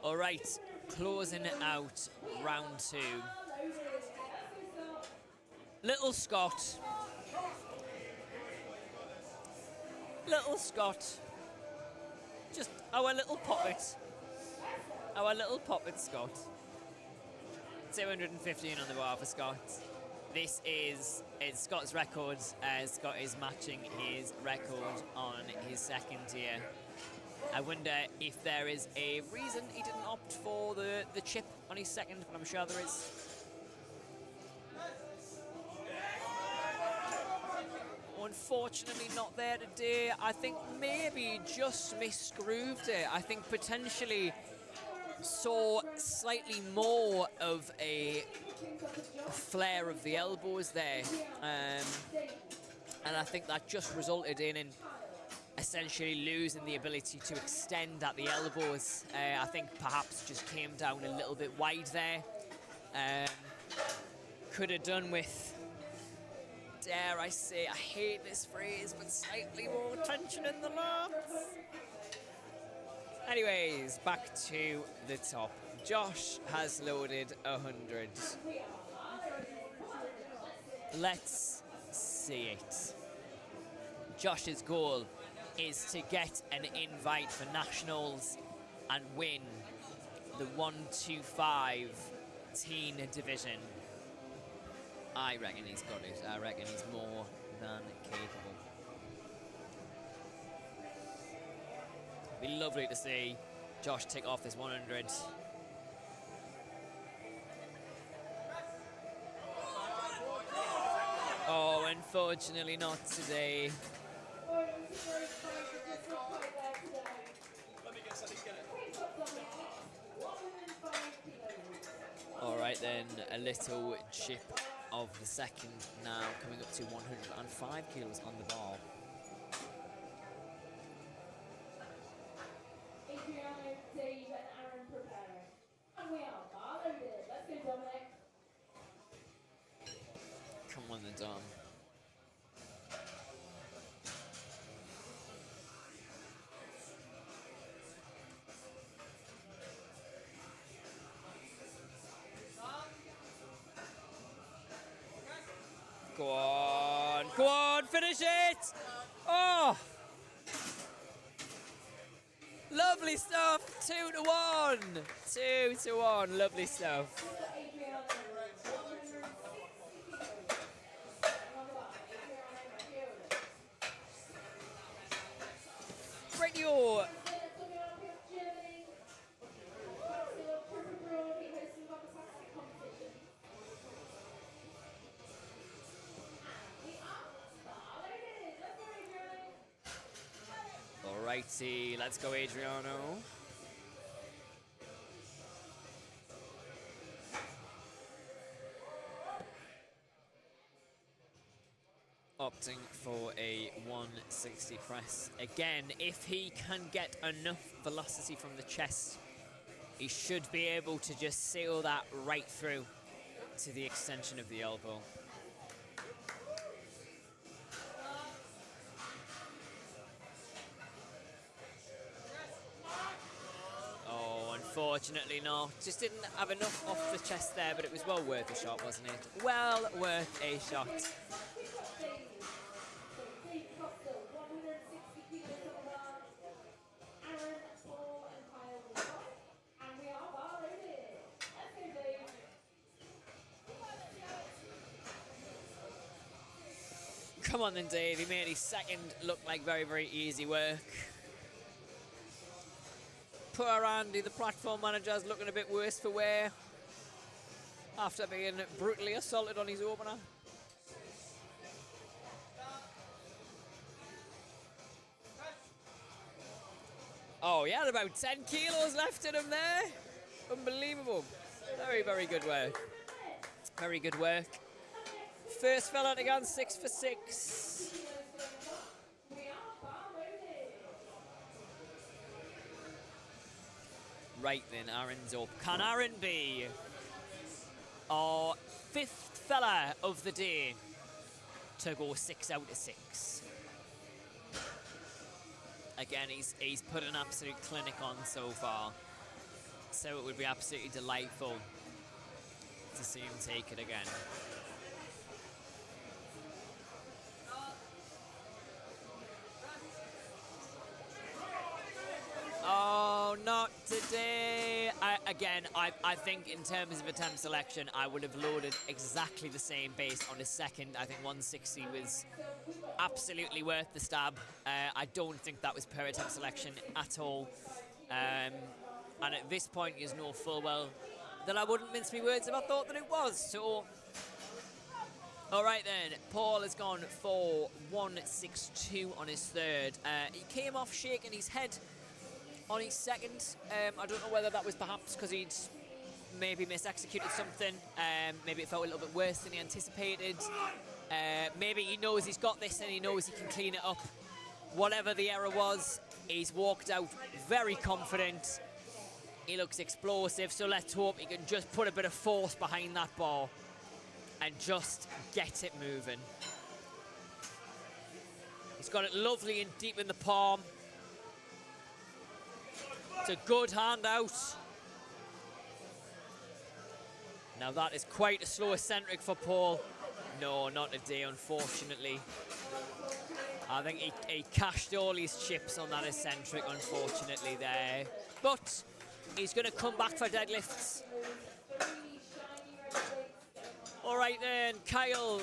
All right, closing out round 2. Little Scott. Little Scott. Just our little puppet. Our little puppet Scott. 215 on the bar for Scott. This is Scott's record. Scott is matching his record on his second year. I wonder if there is a reason he didn't opt for the chip on his second, but I'm sure there is. Unfortunately not there today. I think maybe he just misgrooved it. I think potentially saw slightly more of a flare of the elbows there. And I think that just resulted in essentially losing the ability to extend at the elbows. I think perhaps just came down a little bit wide there. Could have done with, dare I say, I hate this phrase, but slightly more tension in the lats. Anyways, back to the top. Josh has loaded 100. Let's see it. Josh's goal is to get an invite for nationals and win the 125 teen division. I reckon he's got it. I reckon he's more than capable. It'd be lovely to see Josh tick off this 100. Oh, unfortunately not today. All right then, a little chip of the second now, coming up to 105 kilos on the bar. Adriano, Dave, and Aaron preparing. And we are bar loaded. Let's go, Dominic. Come on then, Dom. Go on, finish it! Oh! Lovely stuff, 2-1. 2-1, lovely stuff. Radio. Alrighty, let's go, Adriano. Opting for a 160 press. Again, if he can get enough velocity from the chest, he should be able to just seal that right through to the extension of the elbow. Unfortunately not. Just didn't have enough off the chest there, but it was well worth a shot, wasn't it? Well worth a shot. Come on then, Dave. He made his second look like very, very easy work. Poor Andy, the platform manager, is looking a bit worse for wear after being brutally assaulted on his opener. Oh, he had about 10 kilos left in him there. Unbelievable. Very, very good work. Very good work. First fella to go 6 for 6. Right then, Aaron's up. Can Aaron be our 5th fella of the day to go 6 out of 6? Again, he's put an absolute clinic on so far. So it would be absolutely delightful to see him take it again. Oh, not today. I think in terms of attempt selection, I would have loaded exactly the same based on his second. I think 160 was absolutely worth the stab. I don't think that was per attempt selection at all. And at this point, you know full well that I wouldn't mince my words if I thought that it was. So, all right then, Paul has gone for 162 on his third. He came off shaking his head on his second. I don't know whether that was perhaps because he'd maybe mis-executed something. Maybe it felt a little bit worse than he anticipated. Maybe he knows he's got this and he knows he can clean it up. Whatever the error was, he's walked out very confident. He looks explosive, so let's hope he can just put a bit of force behind that bar and just get it moving. He's got it lovely and deep in the palm. It's a good handout. Now that is quite a slow eccentric for Paul. No, not today, unfortunately. I think he cashed all his chips on that eccentric, unfortunately, there. But he's going to come back for deadlifts. All right then, Kyle.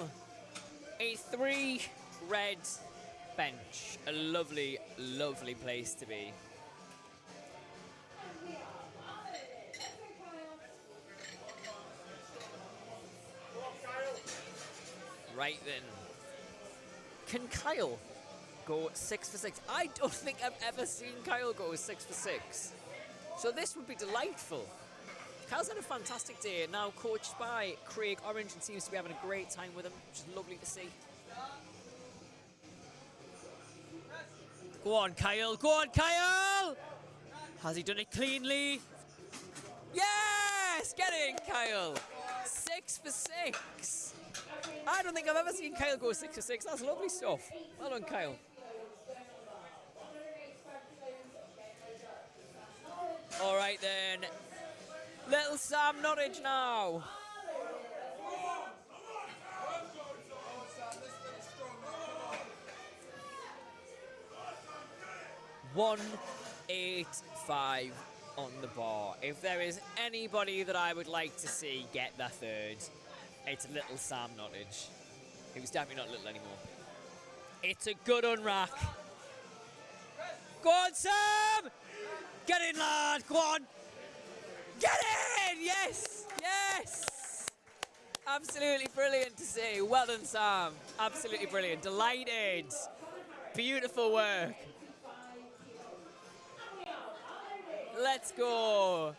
A 3 red bench. A lovely, lovely place to be. Right then. Can Kyle go 6 for 6? I don't think I've ever seen Kyle go 6 for 6. So this would be delightful. Kyle's had a fantastic day, now coached by Craig Orange and seems to be having a great time with him, which is lovely to see. Go on, Kyle. Go on, Kyle! Has he done it cleanly? Yes! Get in, Kyle. 6 for 6. I don't think I've ever seen Kyle go 6 for 6. That's lovely stuff. Well done, Kyle. All right, then. Little Sam Norwich now. $185 on the bar. If there is anybody that I would like to see get the third, it's little Sam Nottage. He was definitely not little anymore. It's a good unrack. Go on, Sam! Get in, lad! Go on! Get in! Yes! Yes! Absolutely brilliant to see. Well done, Sam. Absolutely brilliant. Delighted. Beautiful work. Let's go.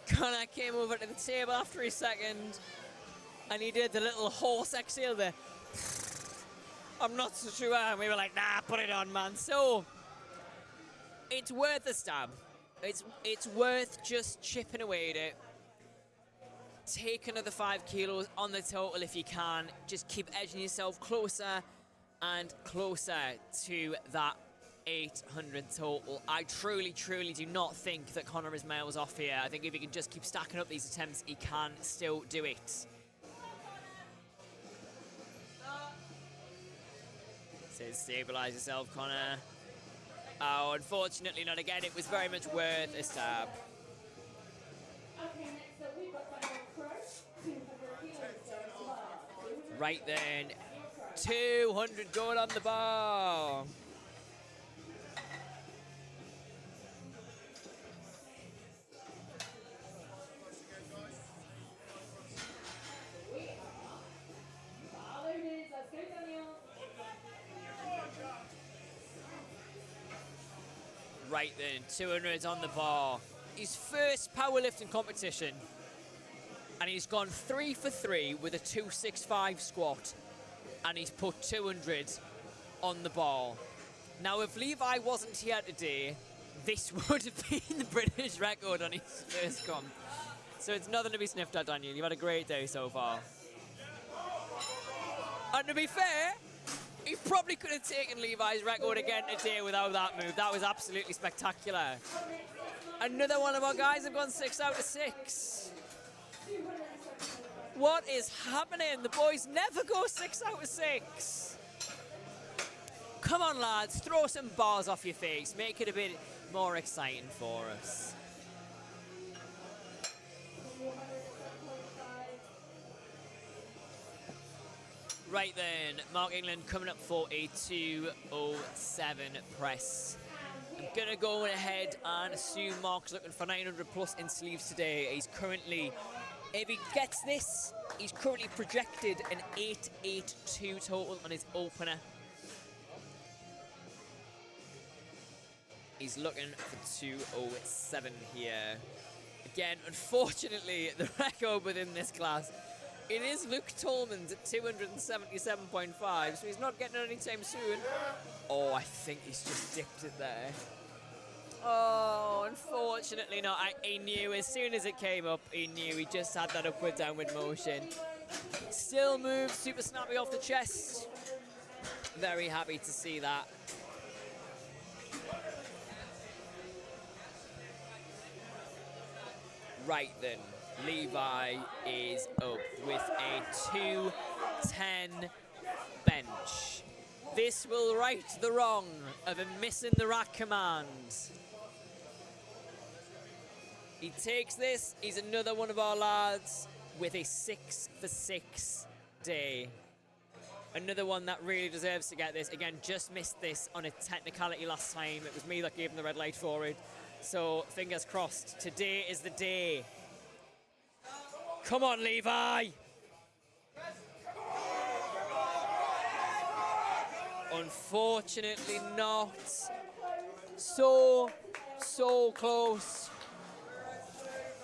Connor came over to the table after his second and he did the little horse exhale there. I'm not so sure. And we were like, nah, put it on, man. So, it's worth a stab. It's worth just chipping away at it. Take another 5 kilos on the total if you can. Just keep edging yourself closer and closer to that 800 total. I truly, truly do not think that Connor is miles off here. I think if he can just keep stacking up these attempts, he can still do it. Says stabilise yourself, Connor. Oh, unfortunately not again. It was very much worth a stab. Right then, 200 going on the bar. Right then, 200 on the bar. His first powerlifting competition. And he's gone 3 for 3 with a 265 squat. And he's put 200 on the bar. Now, if Levi wasn't here today, this would have been the British record on his first comp. So it's nothing to be sniffed at, Daniel. You've had a great day so far. And to be fair, He probably could have taken Levi's record again today without that move. That was absolutely spectacular. Another one of our guys have gone 6 out of 6. What is happening? The boys never go 6 out of 6. Come on, lads, throw some bars off your face. Make it a bit more exciting for us. Right then, Mark England coming up for a 207 press. I'm gonna go ahead and assume Mark's looking for 900 plus in sleeves today. He's currently, if he gets this, he's currently projected an 882 total on his opener. He's looking for 207 here. Again, unfortunately, the record within this class, it is Luke Tolman's at 277.5, so he's not getting it anytime soon. Oh, I think he's just dipped it there. Oh, unfortunately not. He knew as soon as it came up, he knew he just had that upward-downward motion. Still moves super snappy off the chest. Very happy to see that. Right then, Levi is up with a 210 bench. This will right the wrong of him missing the rack command. He takes this, he's another one of our lads with a 6 for 6 day. Another one that really deserves to get this. Again, just missed this on a technicality last time. It was me that gave him the red light for it. So, fingers crossed. Today is the day. Come on, Levi! Unfortunately not. So close.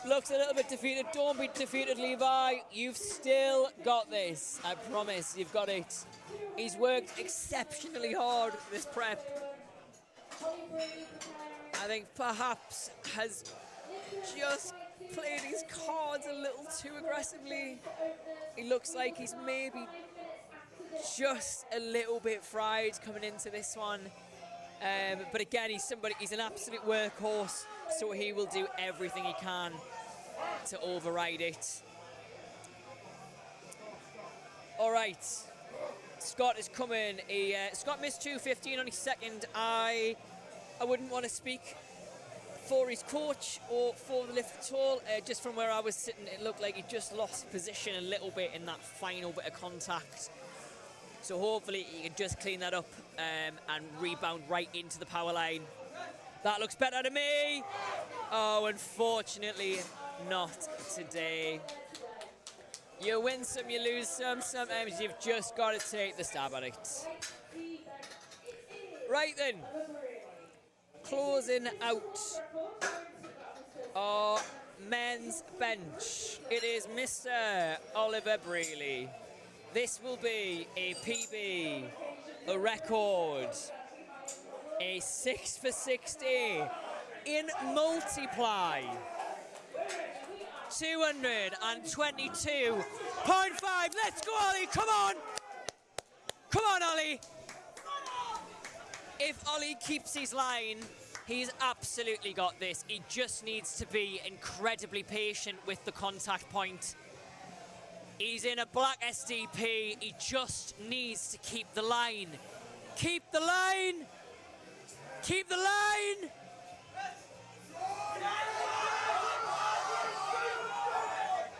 Looks a little bit defeated. Don't be defeated, Levi. You've still got this. I promise, you've got it. He's worked exceptionally hard this prep. I think perhaps has just played his cards a little too aggressively. He looks like he's maybe just a little bit fried coming into this one. But again, he's an absolute workhorse, so he will do everything he can to override it. All right, Scott is coming. Scott missed 215 on his second. I wouldn't want to speak for his coach or for the lift at all. Just from where I was sitting, it looked like he just lost position a little bit in that final bit of contact. So hopefully he can just clean that up and rebound right into the power line. That looks better to me. Oh, unfortunately not today. You win some, you lose some. Sometimes you've just got to take the stab at it. Right then. Closing out our men's bench. It is Mr. Oliver Brealey. This will be a PB, a record, a 6 for 60 in multiply. 222.5. Let's go, Ollie. Come on. Come on, Ollie. If Ollie keeps his line, he's absolutely got this. He just needs to be incredibly patient with the contact point. He's in a black SDP. He just needs to keep the line. Keep the line. Keep the line.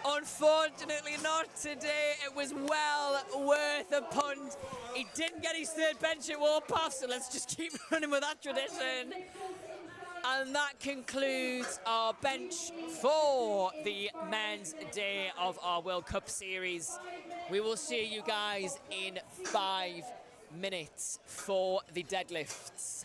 Unfortunately not today. It was well worth a punt. He didn't get his third bench at Warpath, so let's just keep running with that tradition. And that concludes our bench for the men's day of our World Cup series. We will see you guys in 5 minutes for the deadlifts.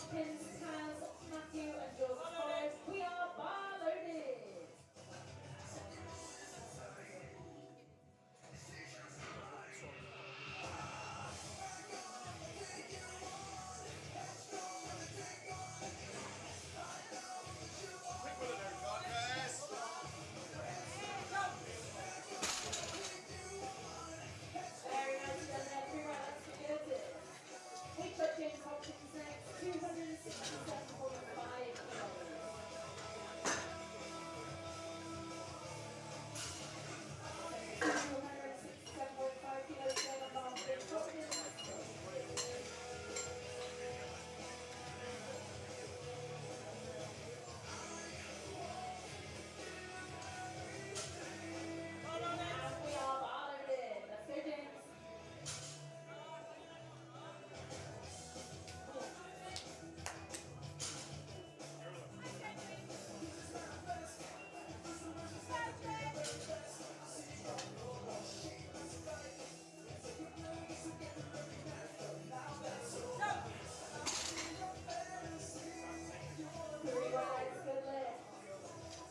Hopkins, Taz, Matthew, and Joseph Collins. We are bar loaded. Very nice done there. 3 rounds to get it. We've got James Hopkins next, 267.5 kilos.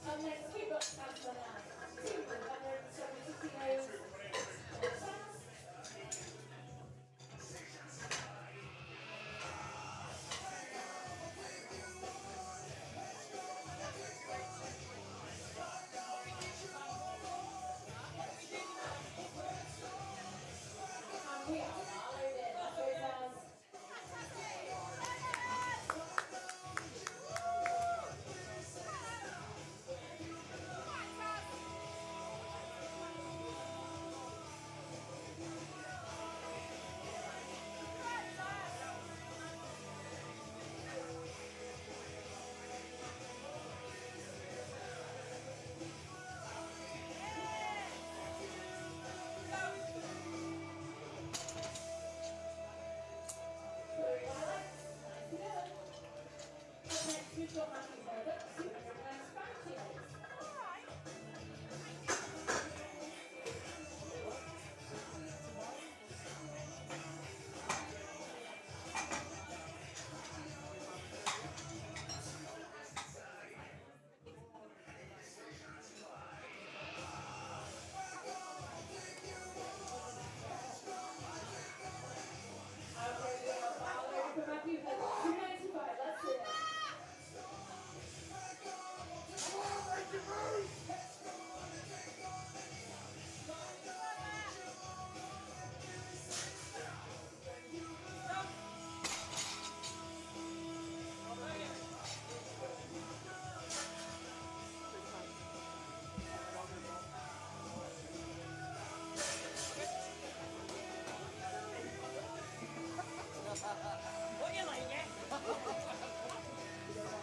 Up next, we've got Tanzania. 270 kilos. And we are loaded. Let's go down. We've got Matthew Herbert, 295 kilos. Okay, we are following for Matthew Herbert, 295. Let's see it. What you like, eh?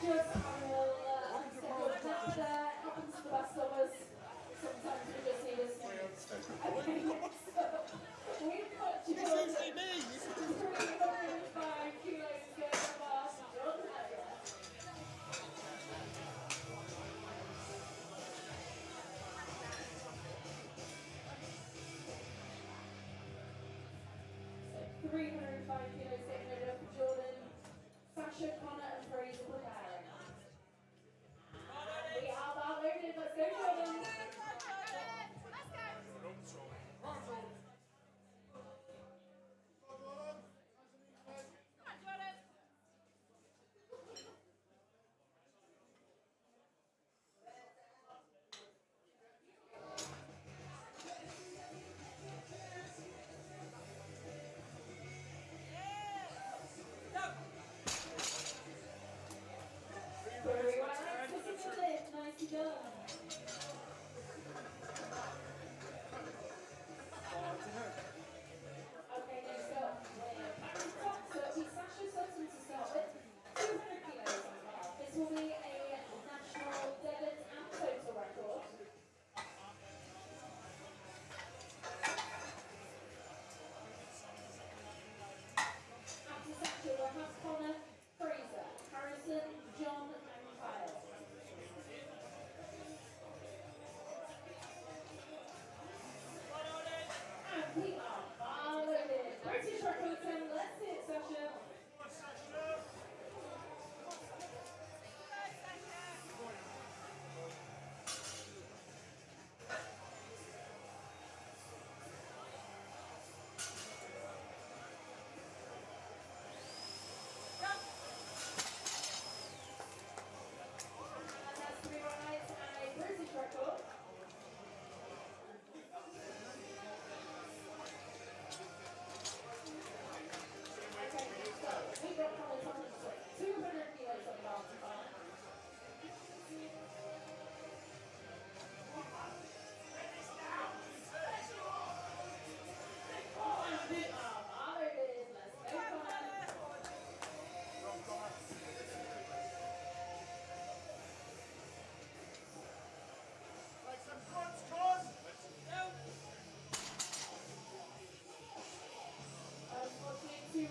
Just having a little nap there. Happens to the best of us. Sometimes we just need a snooze. Okay, so we've got Jordan. 305 kilos going to bar. Jordan Elliott. So 305 kilos getting rid of Jordan. Sasha, Connor, and Fraser preparing. We are bar loaded. Let's go, Jordan.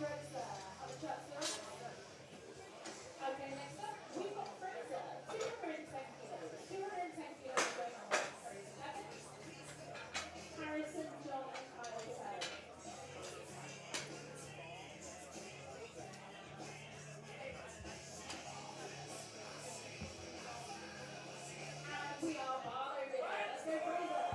ready, sir? Have a chat, sir. Okay, next up, we've got Fraser, 210 kilos. 210 kilos going on. Harrison, John, and Kyle Perry. And we are far over here. Let's go, Fraser.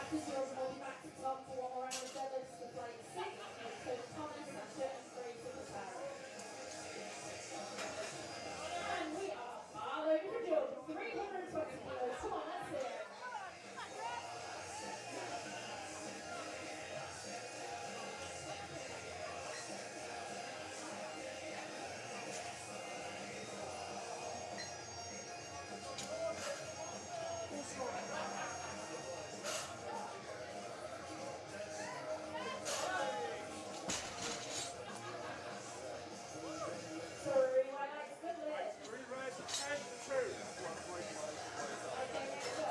After Joe, hold you back to top for one more round of deadlifts to plate 6. So Thomas, Sasha, and 3 to the barrel. And we are all over for Joe for 320 kilos. Come on, let's see it. Sorry, my legs, good lift. 3 reps, 10 to 2. Okay, next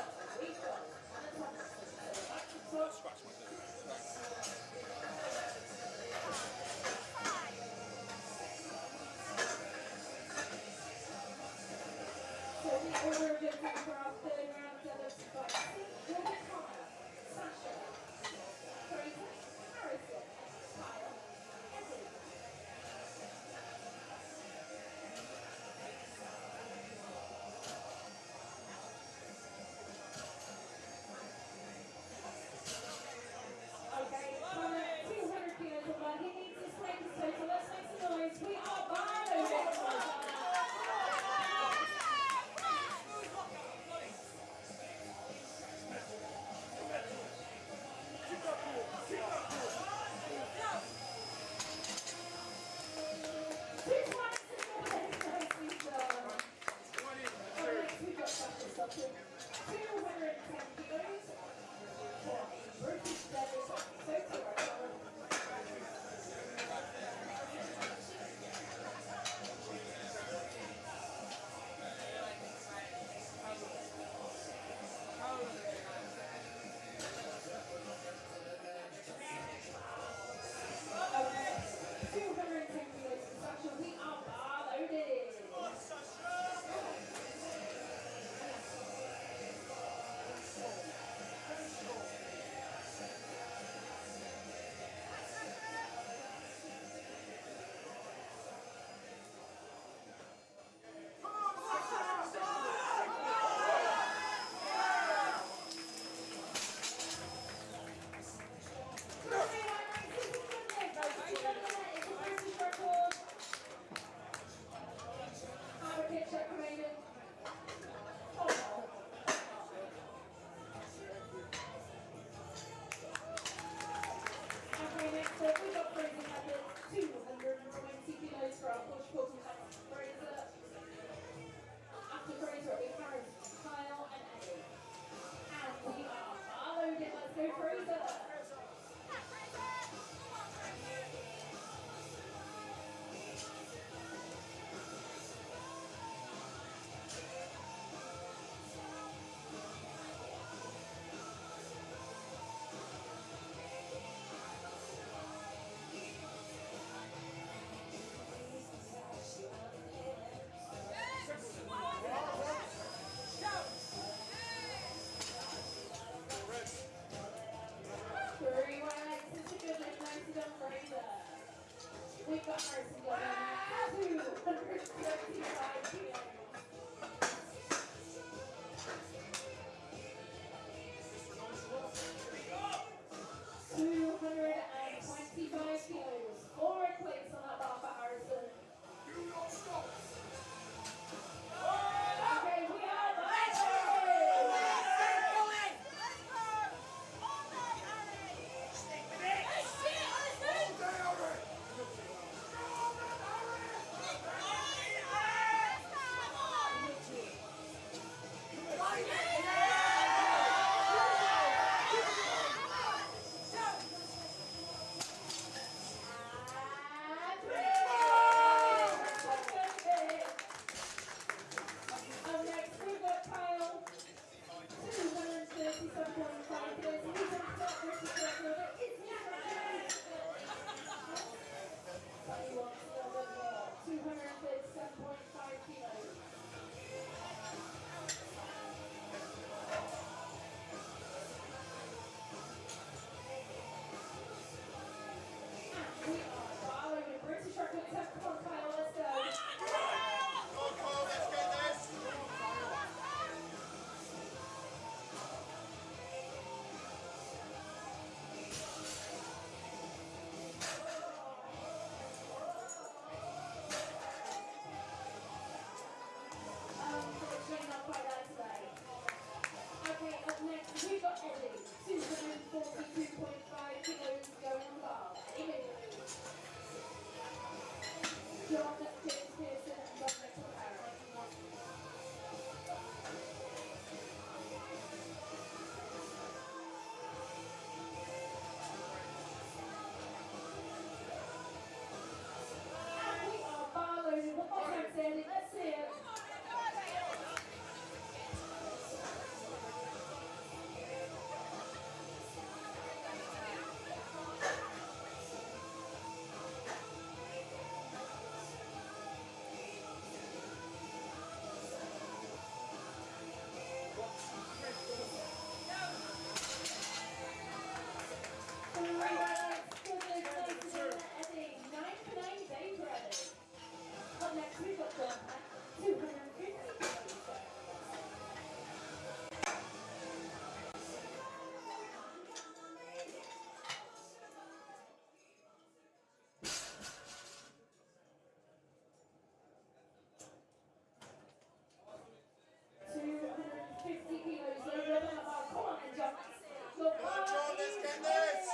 let's get this!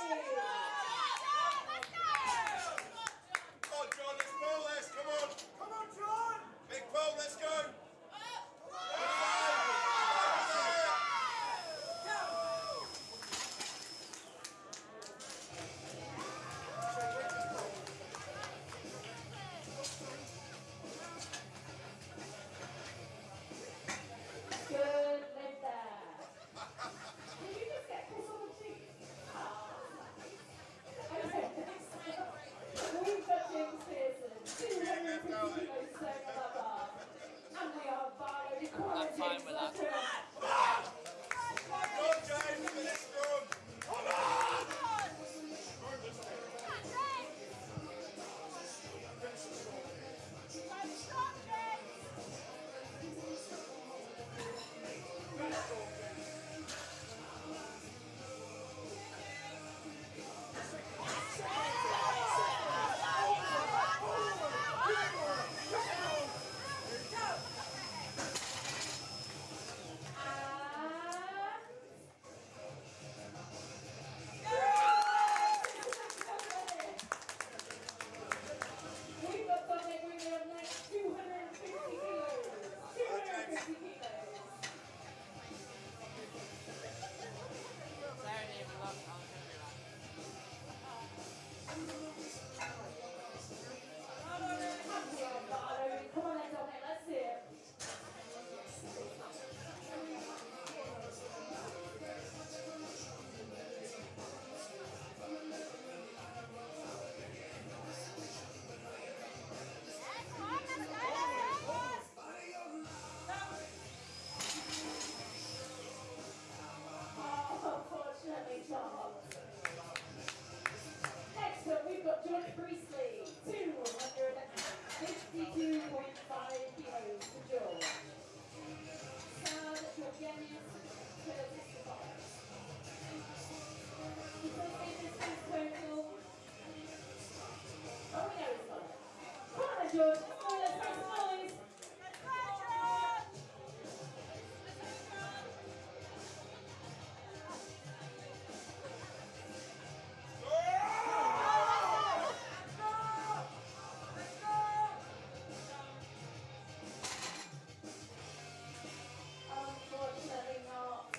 Come on, John, let's pull this, come on! Come on, John! Big pull, let's go! Good lift there. Did you just get Chris on the cheek? Okay, we've got James Pearson, 250 kilos staying on that bar. And we are Barlow. Come on, I'm fine James, with let's that. go. Go, James, finish strong! Come on! We've got Dominic bringing up next, 250 kilos. 250 kilos. Come on then, Dominic, let's see it. Oh, unfortunately, Tom. Next up, we've got John Priestley, 252.5 kilos for George. Sad Georgianis, 265. He says this is his total. Oh, we know it's not. Come on then, George. Let's go, let's make some noise. Unfortunately not.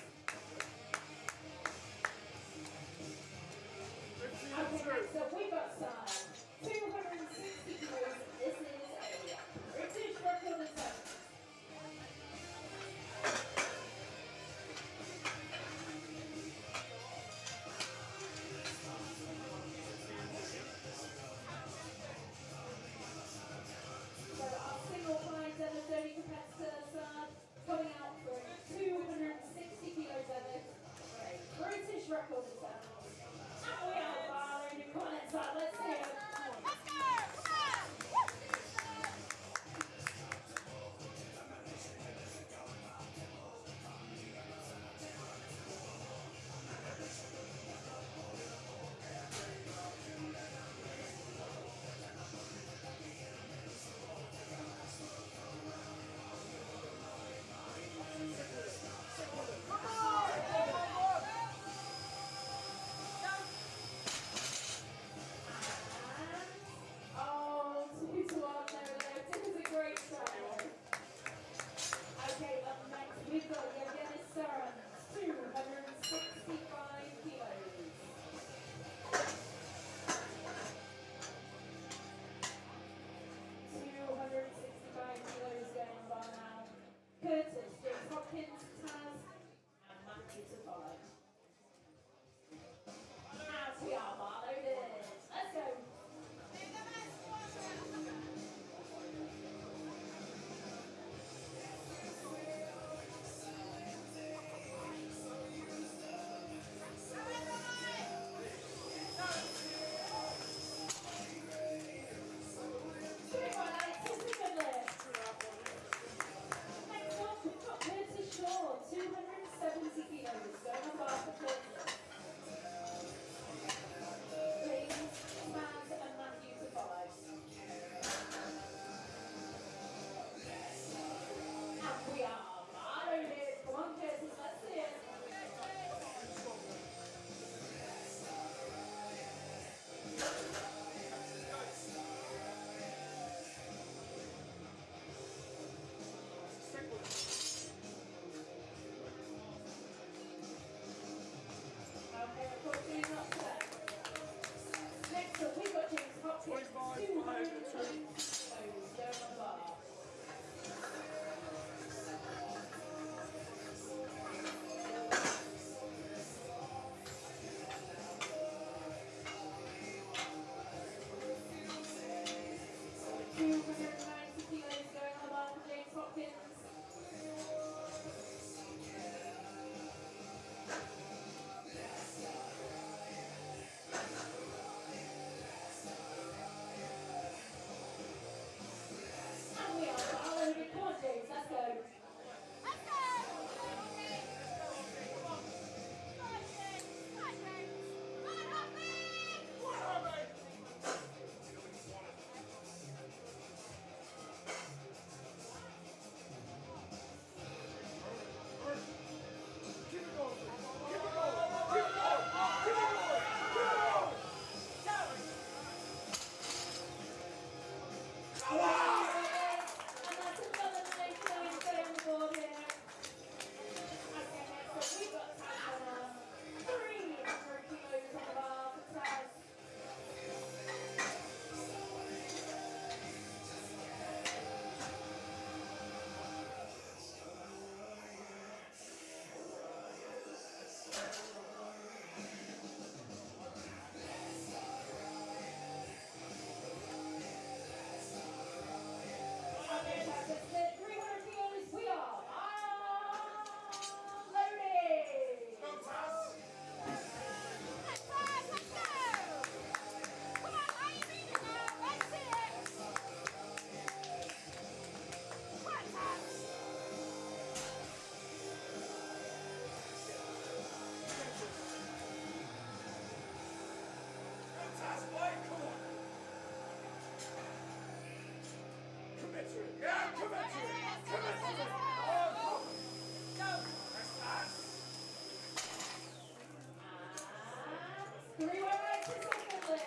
3 more minutes to second then.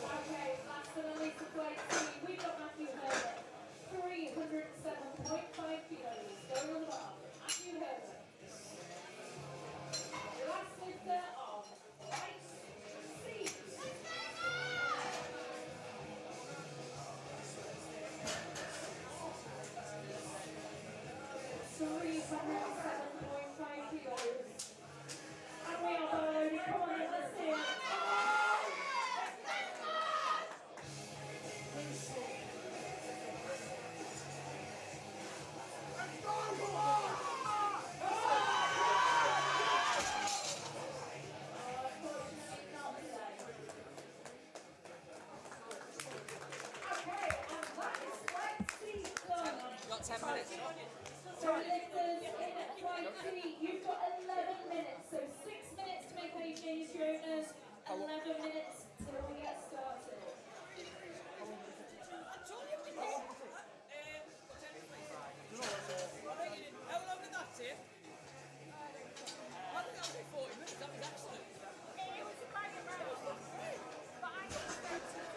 Okay, last but not least, the flight team. We've got Matthew Herbert. 307.5 kilos. Going on the bar. Matthew Herbert. Last lifter of flight C. 307.5 kilos. And we are loaded. Come on, let's see it. Okay, and that is flight C done. You've got 10 minutes. So lifters in flight C, you've got 11 minutes. So 6 minutes to make any changes to your owners, 11 minutes till we get started. How long did that take? I think that was 40 minutes. That was excellent. It was quite a round. But I expected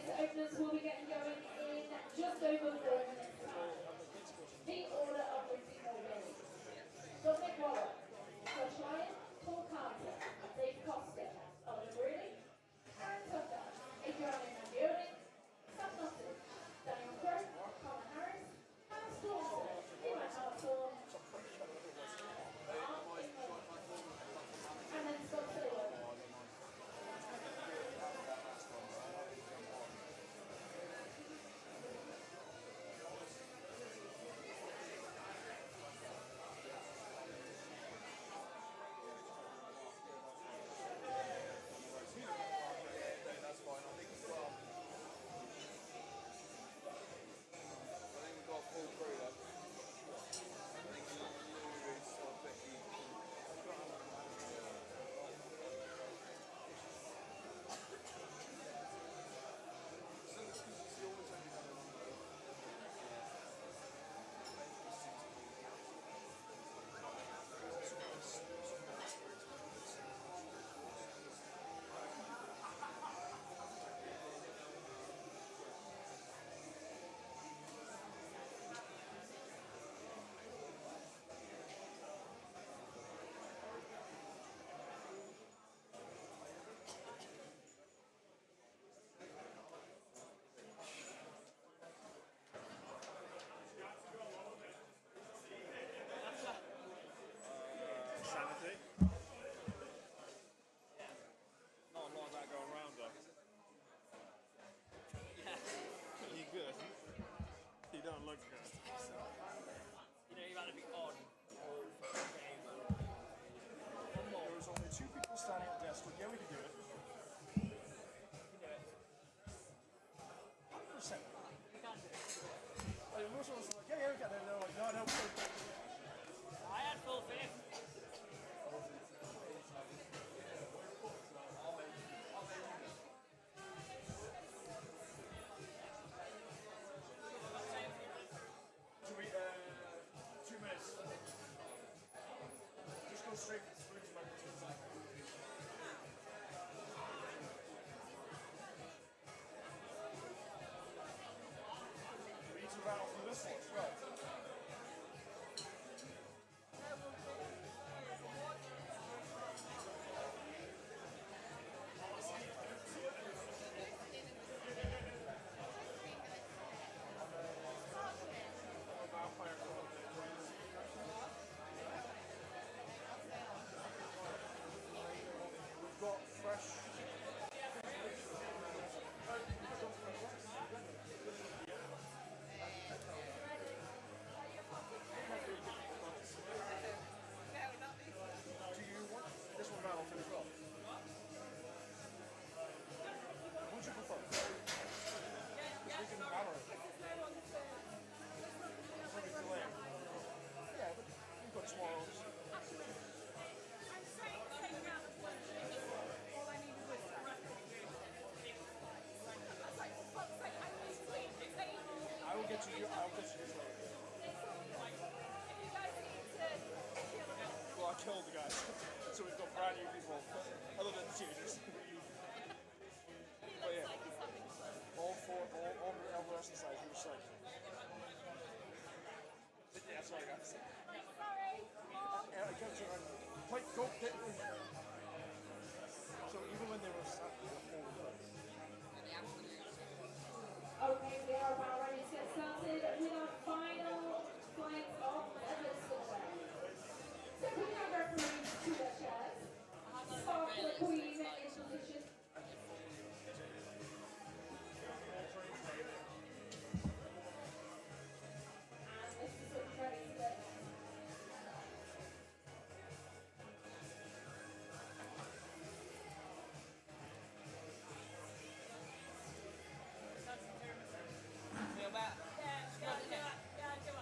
Race openers will be getting going in just over 4 minutes time. The order of Lucy Morgan. Dominic Waller, Josh Lyon, Paul Carter, Dave Costa, Oliver Bruni, Aaron Tucker, Adriano Mangione, Sam Notting, Daniel Crowe, Connor Harris, Hannah Staunton, Eli Hartthorne, and then Scott Taylor. Sanity. Not a lot of that going around though. You good? You don't look good. You know, you've had to be on. There was only 2 people standing at the desk. Yeah, we can do it. 100%. Like, most of us were like, yeah, we can do it. They're like, no, we don't. I had full faith. Should we, 2 minutes. Just go straight to my business. We need to rattle through this one, right? We've got fresh. Do you want this one rattle through as well? What would you prefer? Because we can hammer it. Bring it to land. Yeah, but we've got tomorrow's. I will get to you. I'll get to you later. Well, I killed the guys, so we've got brand new people, other than the teenagers. But yeah, all the rest of the size, we're just like. But yeah, sorry guys. Yeah, I got you. Wait, go get. So even when they were sat in the whole place. Okay, we are about ready to get started with our final flight of deadlifts. So we have referees to their chairs. Start the queen in position. And this is what's ready to go. Feel better? Yeah, do it.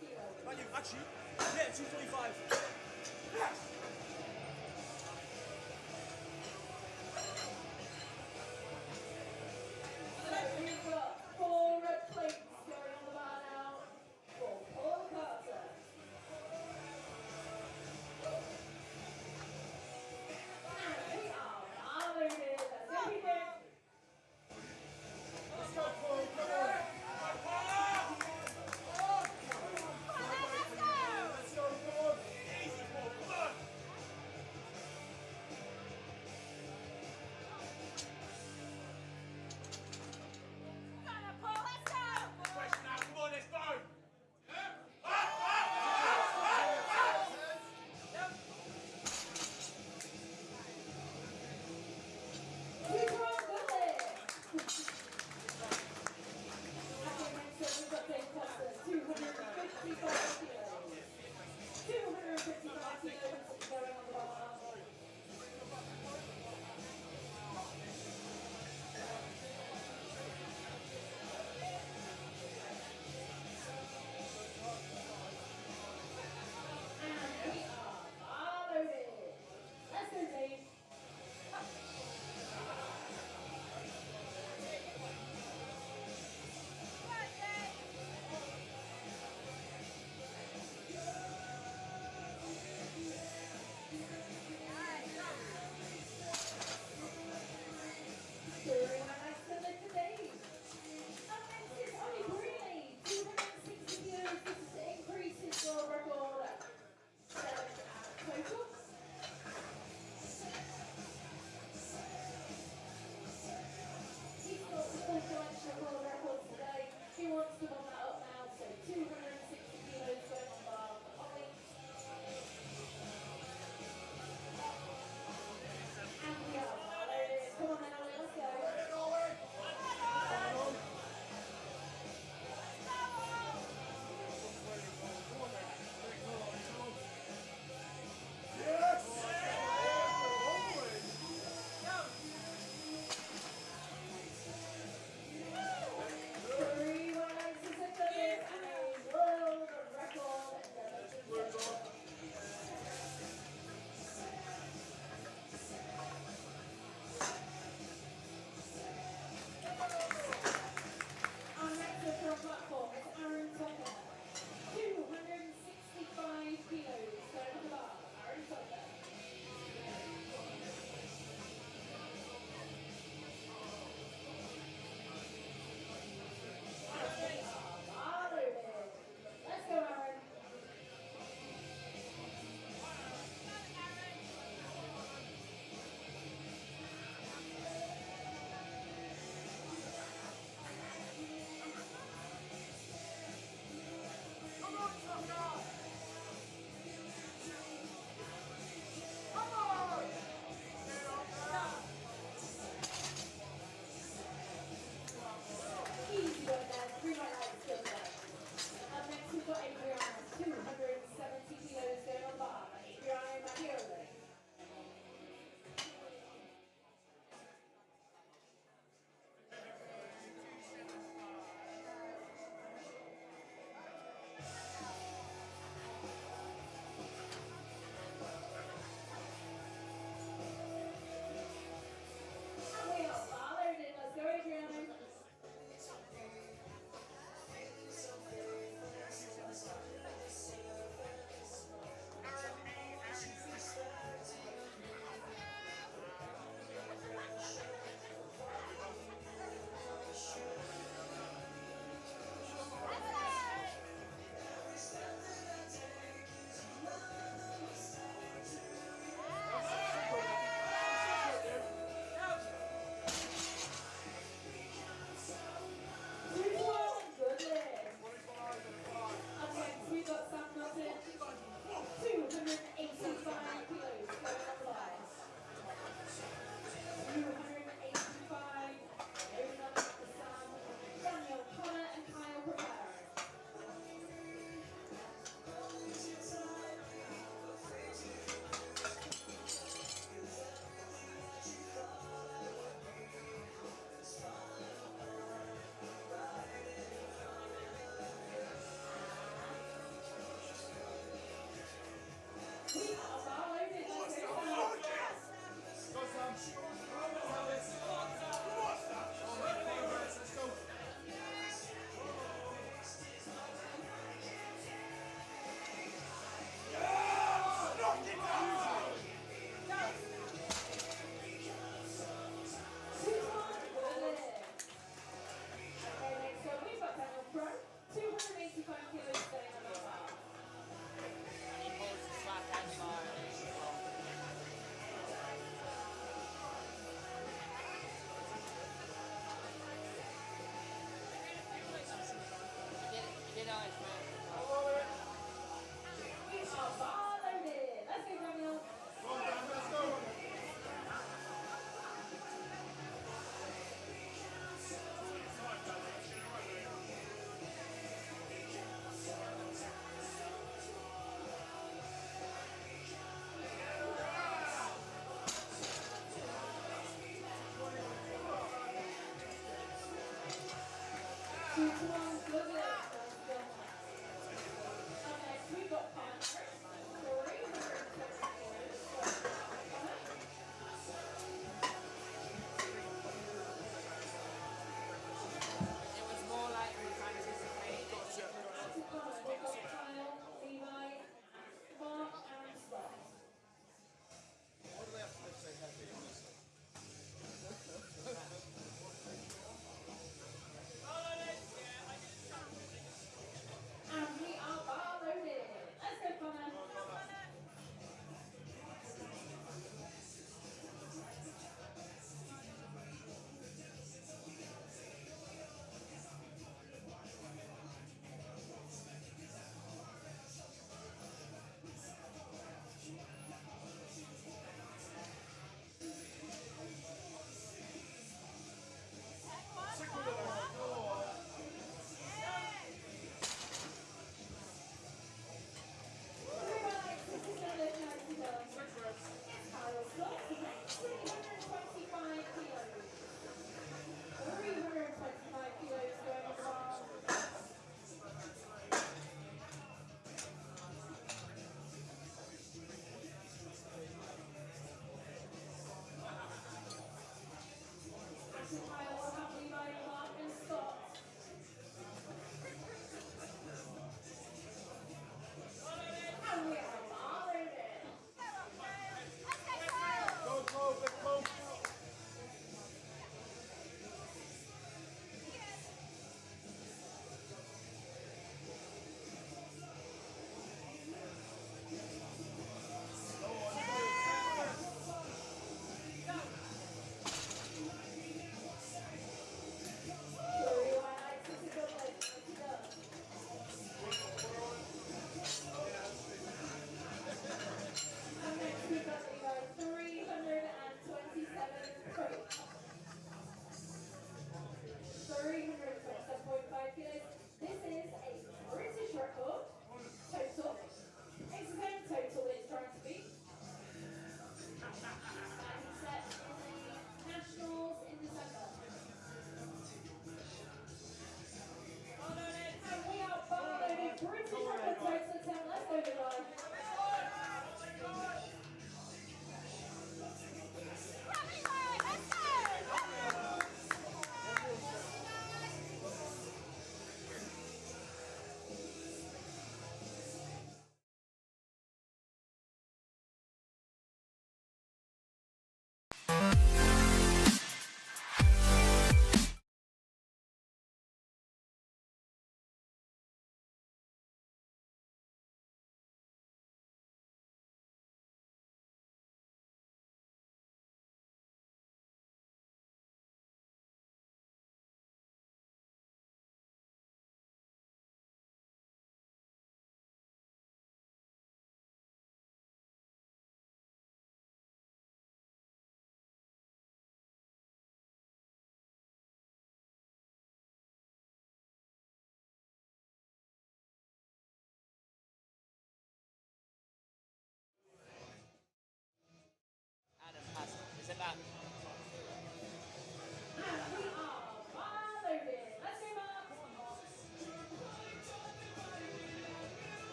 kilos. you, actually, yeah, 225. So we've got 4 red plates going on the bar now for Paul Carter. And we are nominated as everything. Let's go, Paul. Come on. Let's go, come on. Easy, Paul, come on.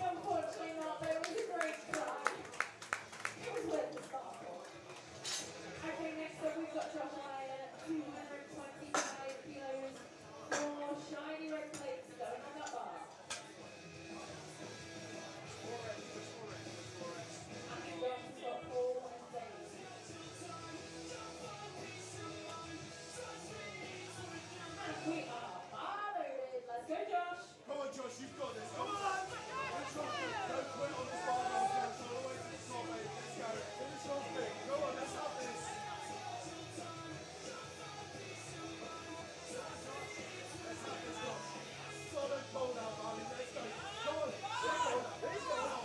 Unfortunately not, but it was a great try. It was worth the sparkle. Okay, next up we've got Josh Ryan at 225 kilos. 4 shiny red plates going on that bar. And Josh has got Paul and Dave. And we are bar loaded. Let's go, Josh. Come on, Josh, you've got this. Come on! Don't quit on this bar, Josh. All the way to the top, mate. Let's go. Finish your thing. Come on, let's have this. Let's have this, Josh. Solid pull now, Barney. Let's go. Come on. He's gone.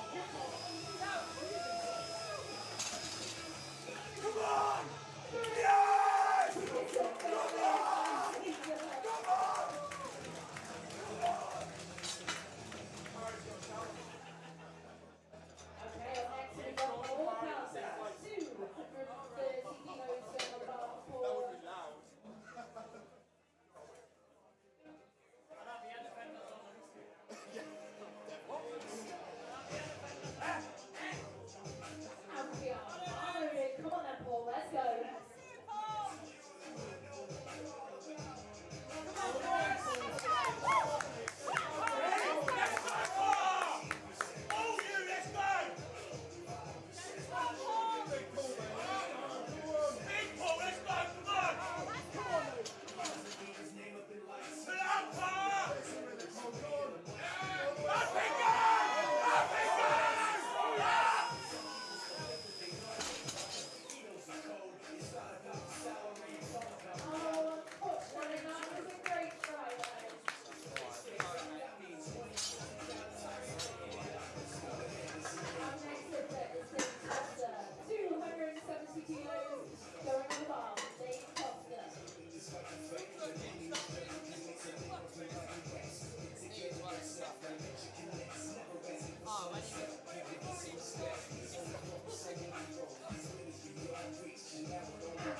Come on! Yes! Come on! Come on! Okay, up next we've got Paul Carlson. 230 kilos going on the bar for Paul. And we are loaded. Come on then, Paul. Let's go.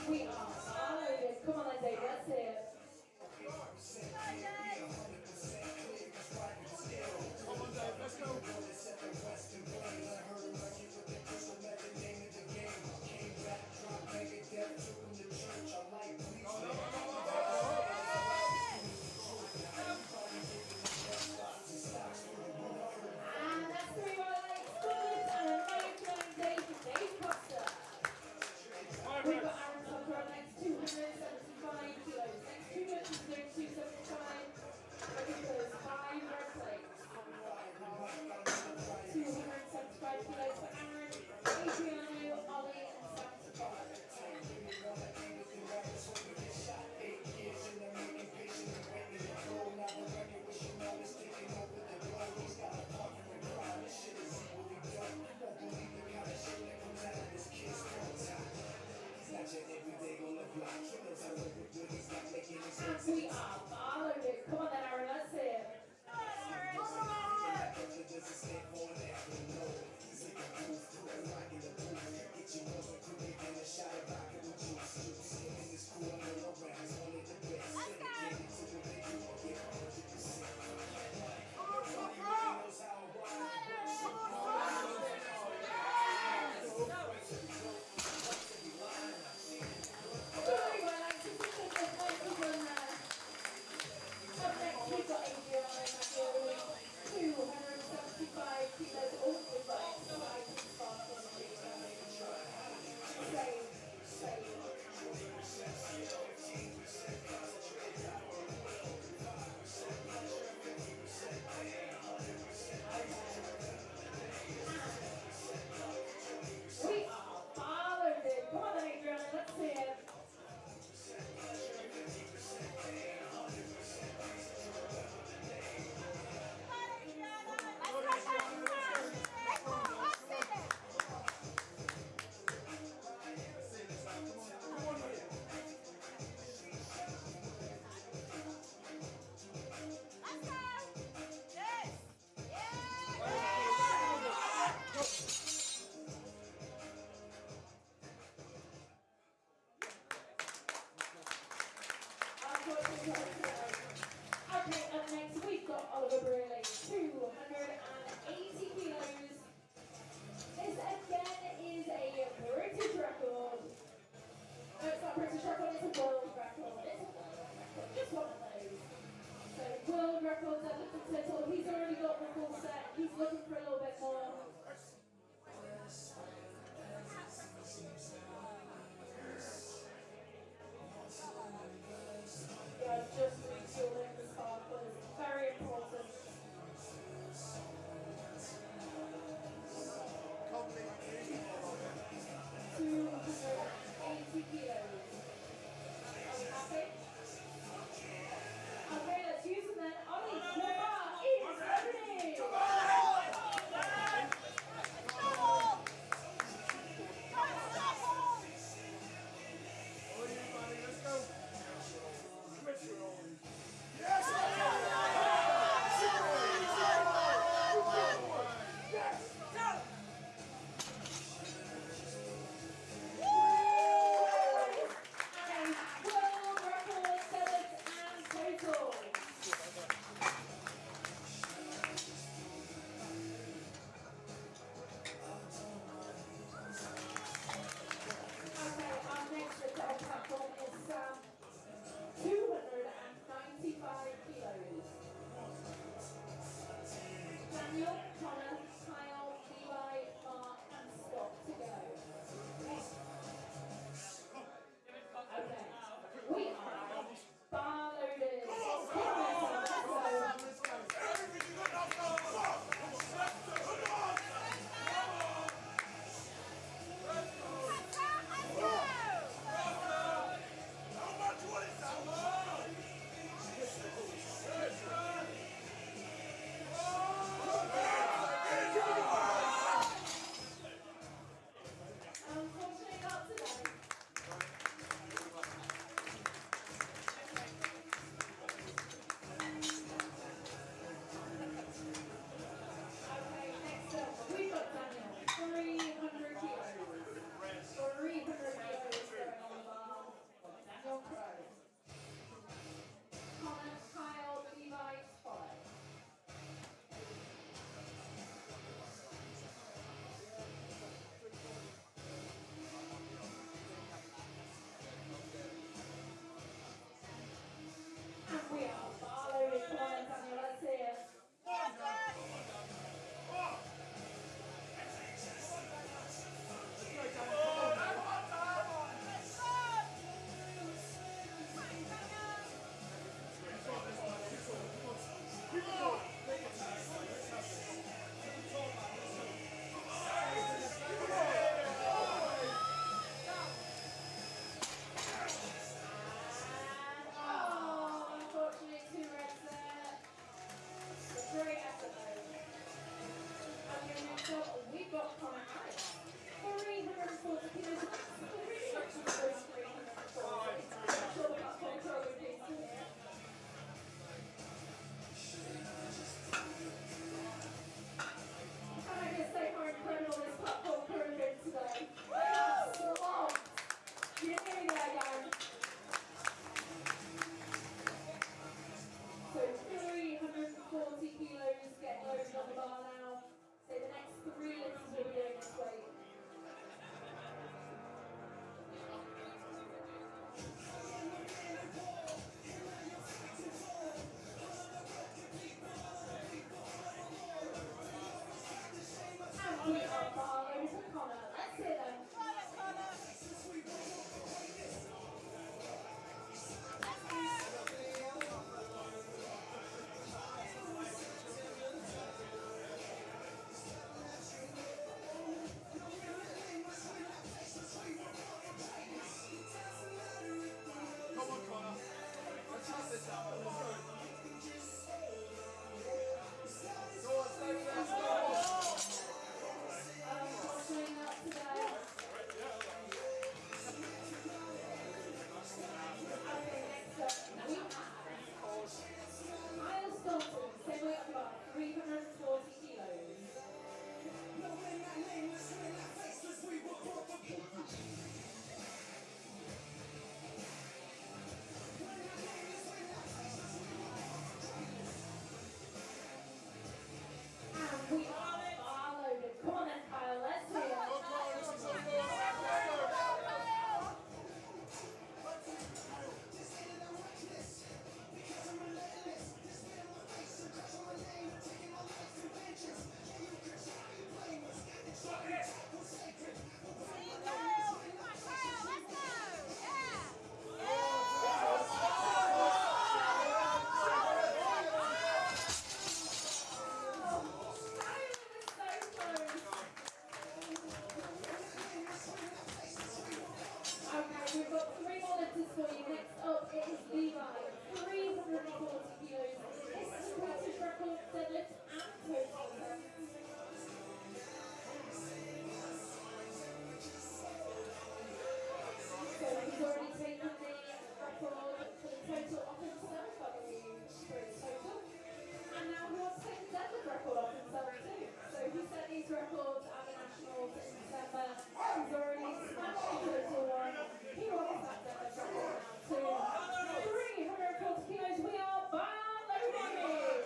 We are loaded. Come on then, Dave. Let's see it. Come on, Dave. Let's go. And that's 3 more legs. Good. And a 9-9 Dave from Dave Costa. We've got Aaron Tucker on next, 275 kilos. Next 2 minutes is doing 275. Looking for those 5 red plates. 275 kilos for Aaron, Adriano, Ollie, and Sam to follow. And we are loaded. Come on then, Aaron, let's see it. Up next, we've got Adriano, 275 kilos. Oh, we've got exciting sparkle on the save. Okay, up next we've got Oliver Braley, 280 kilos. This again is a British record. No, it's not a British record, it's a world record. It's a world record, just one of those. So world record deadlift and total. He's already got the full set. He's looking for a little bit more. Yeah, just reach your limb as sparklers. Very important. 280 kilos. Are you happy? Okay, let's use them then. Ollie, your bar is ready. It is Levi, 340 kilos. This is the British record deadlift and total. So he's already taken the record for the total off himself, I believe, for his total. And now he wants to take the deadlift record off himself too. So he set these records at the Nationals in December. He's already smashed the total one. He wants that deadlift record now too. 340 kilos, we are bar loading!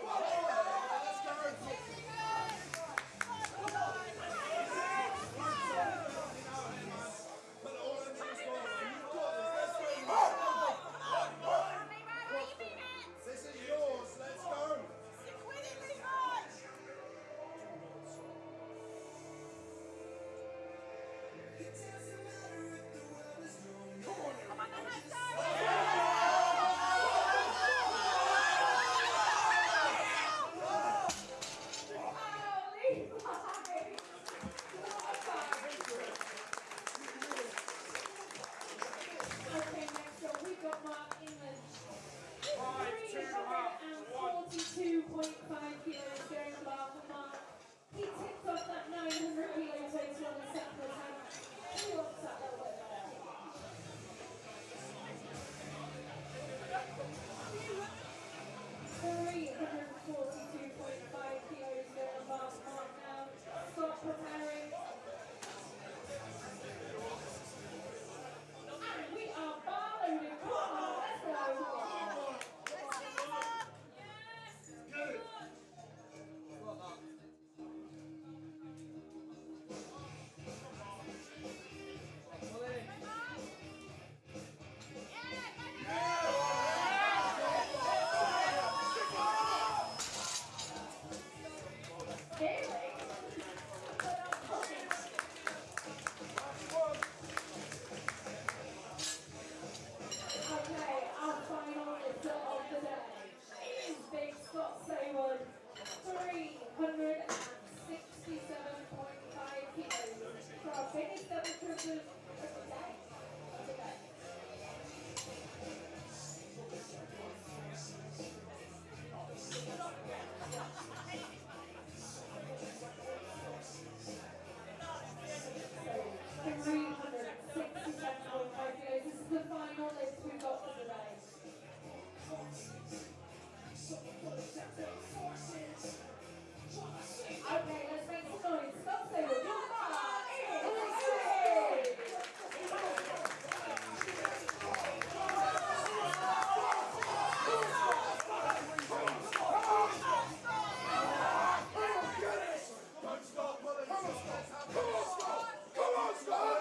Let's go! Put it all in this one. You've got this. Let's go. This is yours. Let's go. Okay, next up we've got Mark England. 342.5 kilos going to bar for Mark. He tipped off that 900 kilo weight on the second attempt. He wants that little bit there. 342.5 kilos going to bar for Mark now. Stop preparing. And we are bar loading. Come on, let's go. Okay, our final lifter of the day is Big Scott Saward, 367.5 kilos for our biggest deadlift of the day. This is the final lift we've got for the day. Okay, let's make some noise. Stop saying your bar is Don't stop, Willie. Come on, Scott.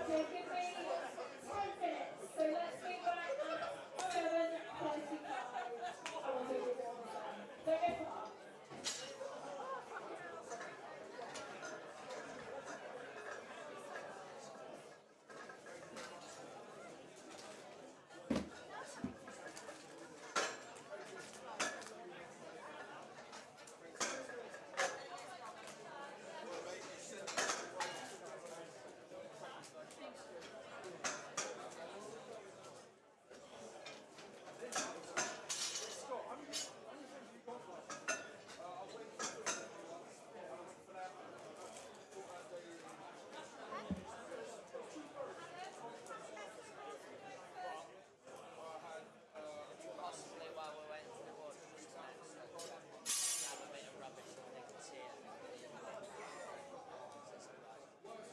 Okay, give me 10 minutes. So let's be back at 7:35. I will do it all the time. Don't go far. Possibly while we went to the water, just have a bit of rubbish so they can see it.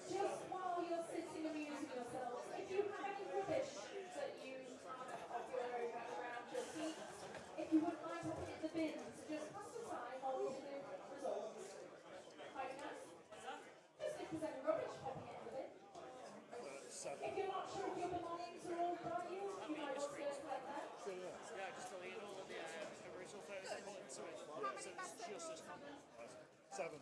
Just while you're sitting amusing yourselves, if you have any rubbish that you have of your own around your feet, if you wouldn't mind popping it in the bin to just pass the time while we do the results. Quite nice. Just if there's any rubbish, popping it in the bin. If you're not sure if your belongings are all by you might want to collect that. Yeah, just delete all of the original photos I put into it. So it's just as common. 7.